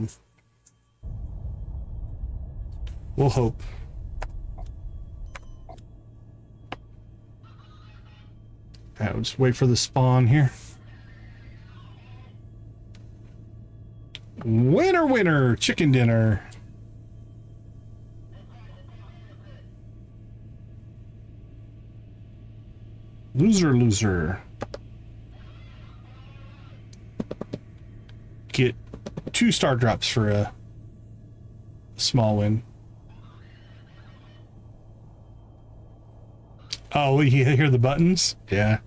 we'll hope. Alright, we'll just wait for the spawn here. Winner, winner, chicken dinner. Loser, loser. Get 2 star drops for a small win. Oh, you hear the buttons? Yeah.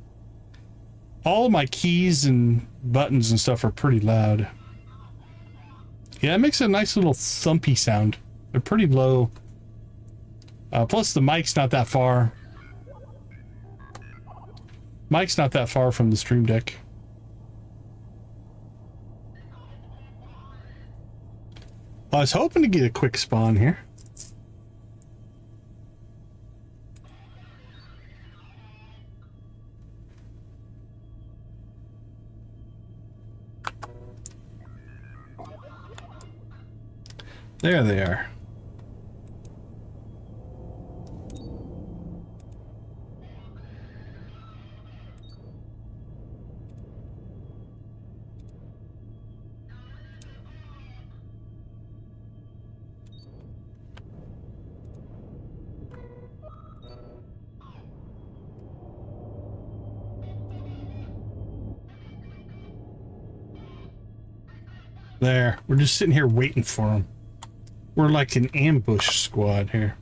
All of my keys and buttons and stuff are pretty loud. Yeah, it makes a nice little thumpy sound. They're pretty low. Plus the mic's not that far. Mic's not that far from the stream deck. I was hoping to get a quick spawn here. There they are. There. We're just sitting here waiting for them. We're like an ambush squad here.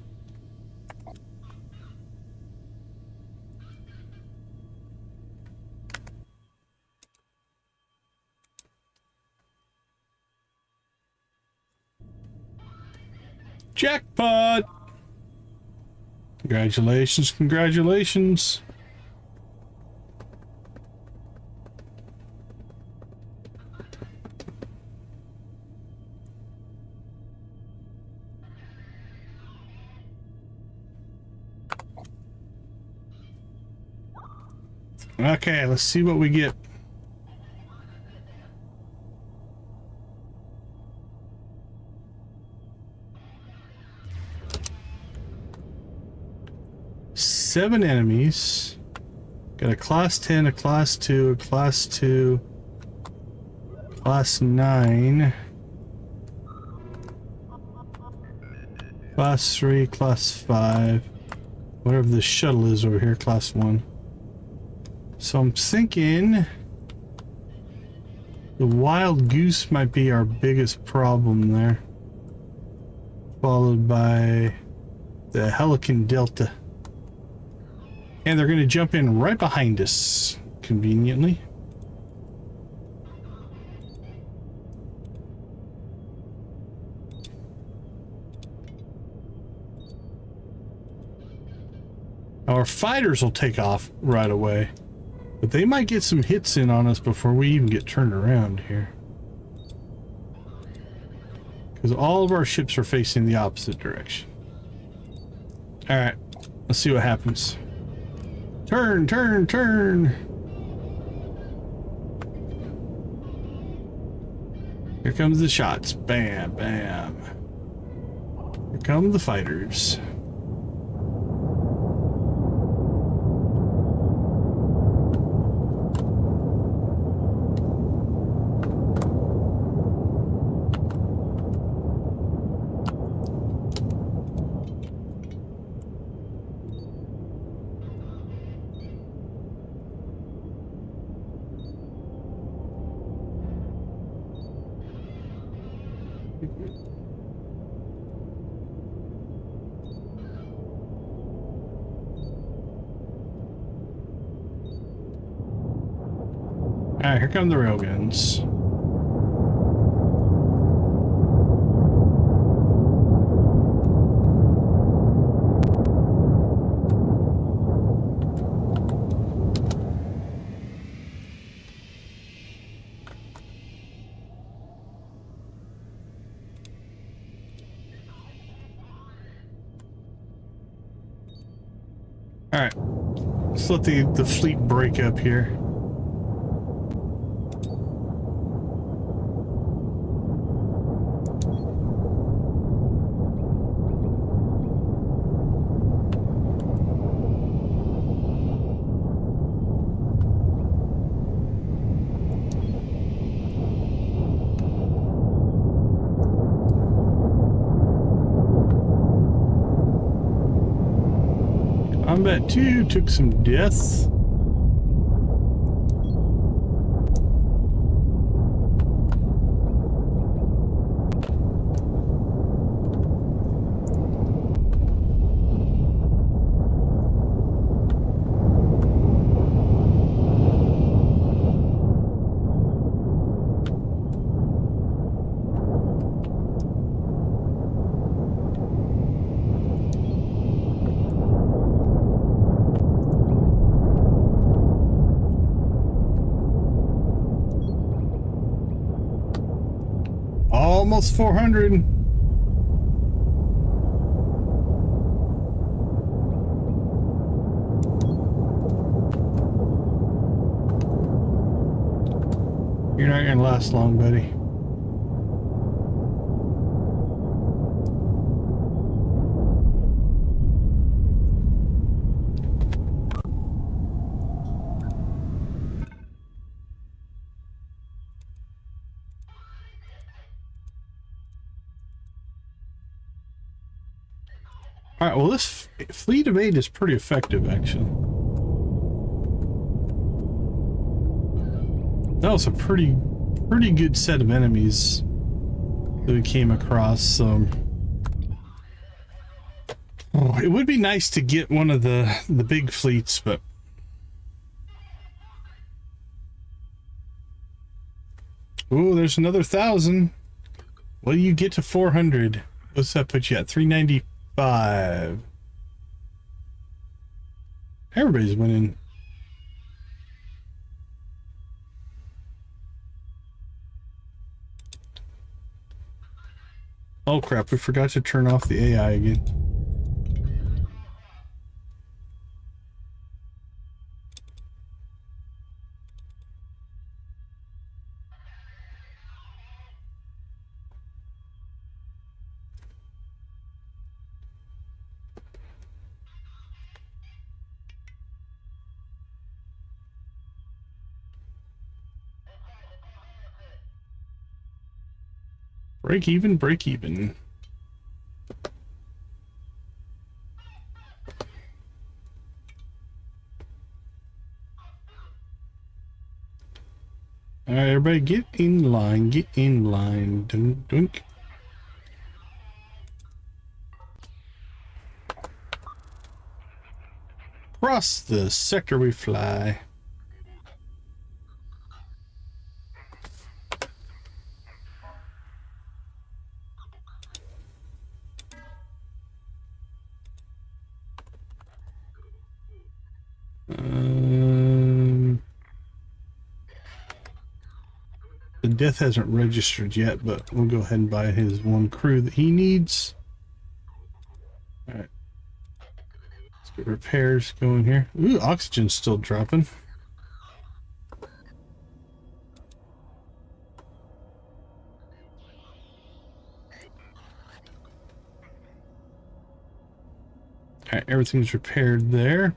Jackpot! Congratulations, congratulations. Okay, let's see what we get. Seven enemies. Got a class 10, a class 2, a class 2, class 9, class 3, class 5, whatever the shuttle is over here, class 1. So I'm thinking the wild goose might be our biggest problem there, followed by the Helican Delta. And they're going to jump in right behind us, conveniently. Our fighters will take off right away, but they might get some hits in on us before we even get turned around here. Because all of our ships are facing the opposite direction. Alright, let's see what happens. Turn, turn, turn! Here comes the shots. Bam, bam. Here come the fighters. Alright, here come the railguns. Alright. Let's let the fleet break up here. Combat 2 took some deaths. Almost 400. You're not gonna last long, buddy. Alright, well this fleet of 8 is pretty effective, actually. That was a pretty good set of enemies that we came across, so... Oh, it would be nice to get one of the big fleets, but... Oh, there's another 1,000. What do you get to 400? What's that put you at? 395. Everybody's winning. Oh crap, we forgot to turn off the AI again. Break even, break even. All right, everybody get in line, get in line. Dunk, dunk. Across the sector we fly. The death hasn't registered yet, but we'll go ahead and buy his one crew that he needs. Alright. Let's get repairs going here. Ooh, oxygen's still dropping. Alright, everything's repaired there.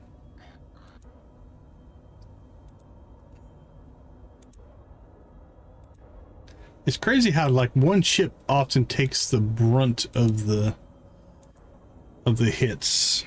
It's crazy how like one ship often takes the brunt of the hits.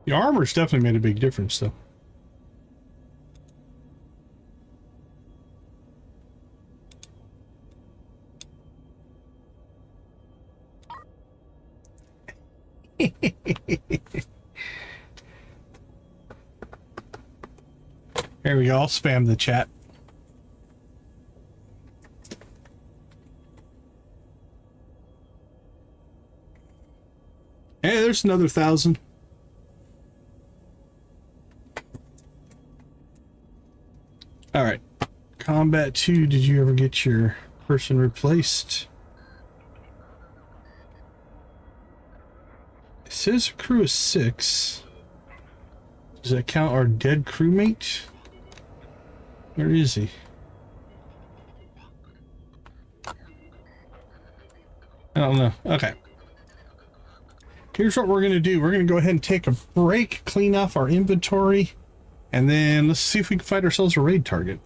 The armor's definitely made a big difference, though. There we go. I'll spam the chat. there's another 1,000. All right. Combat 2, did you ever get your person replaced? It says a crew of 6. Does that count our dead crewmate? Where is he? I don't know. Okay. Here's what we're going to do. We're going to go ahead and take a break, clean off our inventory, and then let's see if we can find ourselves a raid target.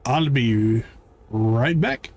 I'll be right back.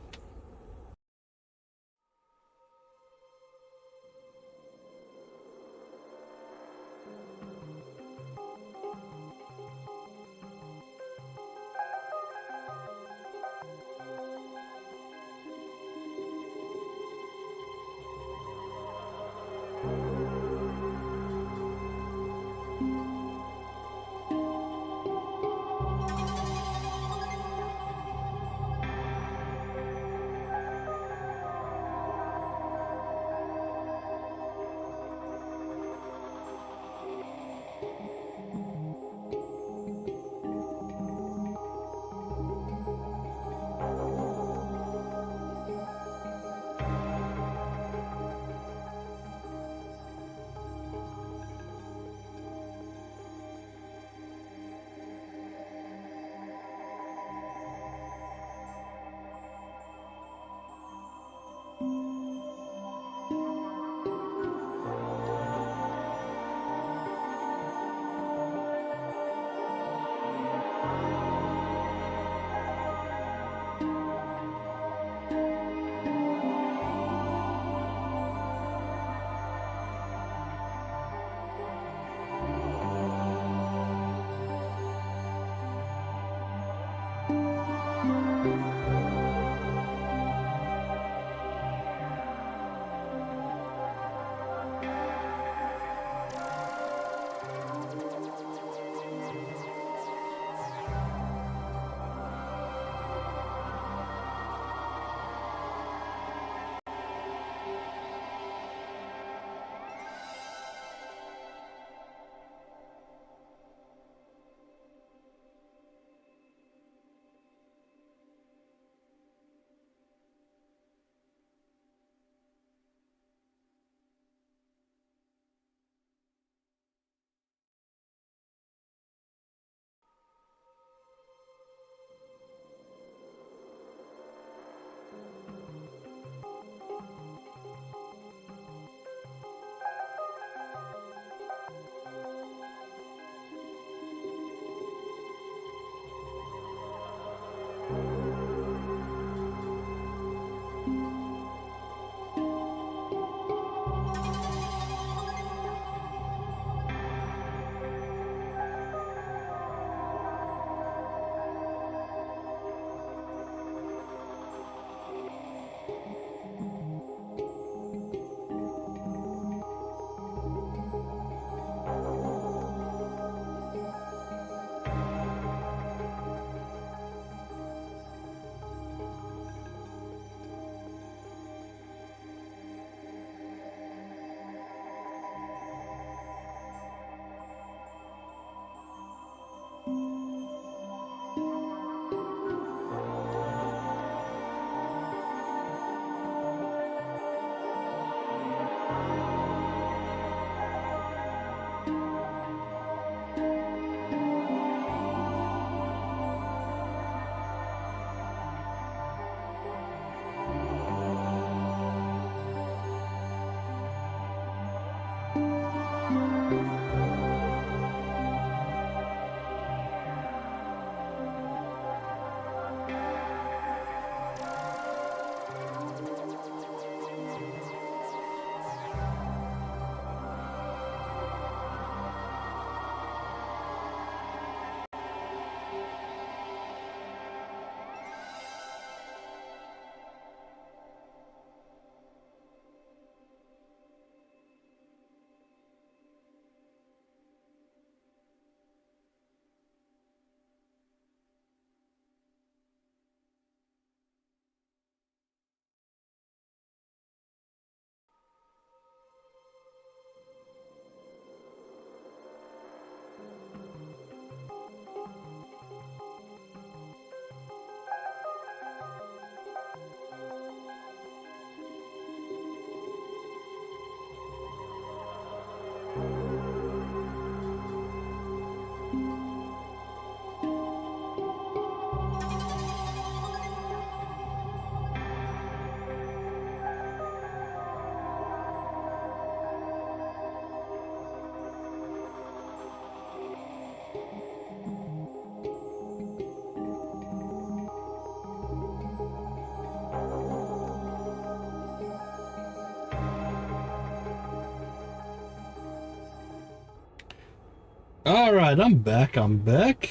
All right, I'm back. I'm back.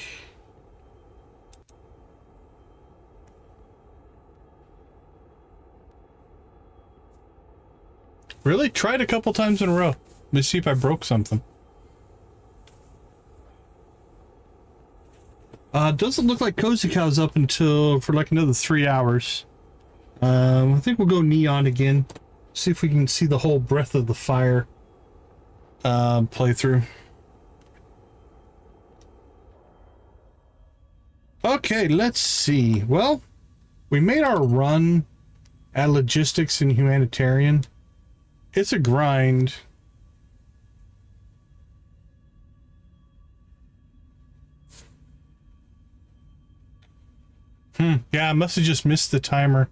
Really? Tried a couple times in a row. Let me see if I broke something. Doesn't look like Cozy Cow's up until for like another 3 hours. I think we'll go Neon again. See if we can see the whole Breath of the Fire playthrough. Okay, let's see. Well, we made our run at Logistics and Humanitarian. It's a grind. Yeah, I must have just missed the timer.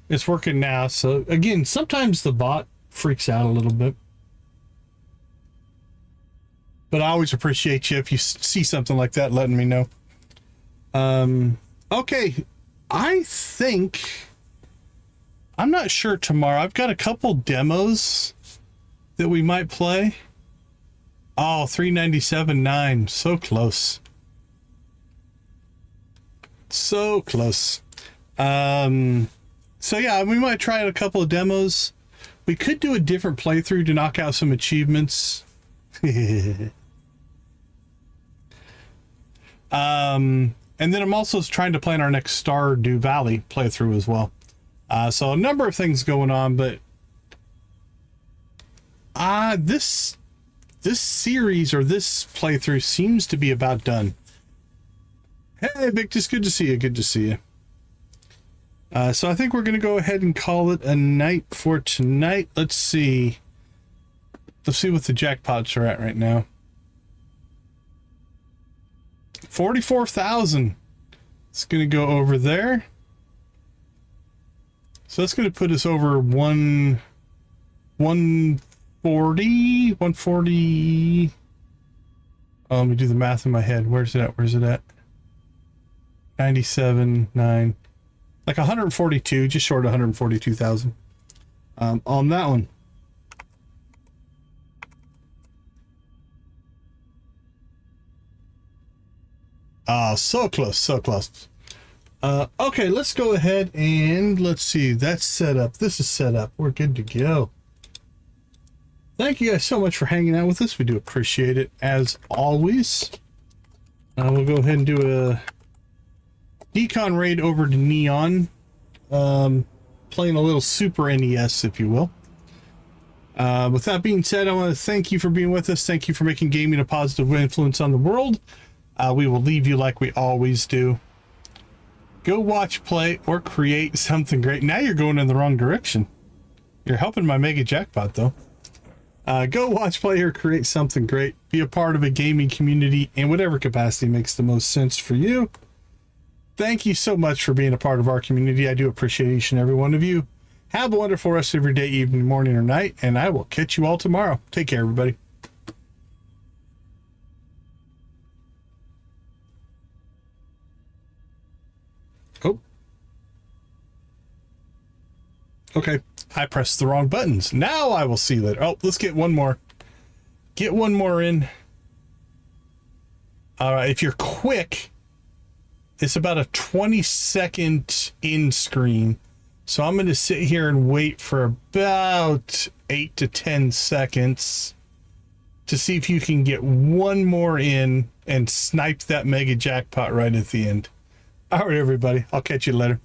It's working now. So again, sometimes the bot freaks out a little bit. But I always appreciate you if you see something like that, letting me know. Okay. I think... I'm not sure tomorrow. I've got a couple demos that we might play. Oh, 397.9. So close. So close. So yeah, we might try out a couple of demos. We could do a different playthrough to knock out some achievements. And then I'm also trying to plan our next Stardew Valley playthrough as well. So a number of things going on, but this series or this playthrough seems to be about done. Hey, Victus, good to see you. Good to see you. So I think we're going to go ahead and call it a night for tonight. Let's see. Let's see what the jackpots are at right now. 44,000. It's going to go over there. So that's going to put us over 140. Oh, let me do the math in my head. Where's it at? Where's it at? 97.9. Like 142, just short of 142,000 on that one. Oh, so close, so close. Okay, let's go ahead and let's see. That's set up. This is set up. We're good to go. Thank you guys so much for hanging out with us. We do appreciate it as always. We'll go ahead and do a Decon raid over to Neon. Playing a little Super NES, if you will. With that being said, I want to thank you for being with us. Thank you for making gaming a positive influence on the world. We will leave you like we always do. Go watch, play, or create something great. Now you're going in the wrong direction. You're helping my mega jackpot, though. Go watch, play, or create something great. Be a part of a gaming community in whatever capacity makes the most sense for you. Thank you so much for being a part of our community. I do appreciate each and every one of you. Have a wonderful rest of your day, evening, morning, or night, and I will catch you all tomorrow. Take care, everybody. Oh. Okay. I pressed the wrong buttons. Now I will see later. Oh, let's get one more. Get one more in. All right. If you're quick, it's about a 20-second in screen. So I'm going to sit here and wait for about 8 to 10 seconds to see if you can get one more in and snipe that mega jackpot right at the end. All right, everybody. I'll catch you later.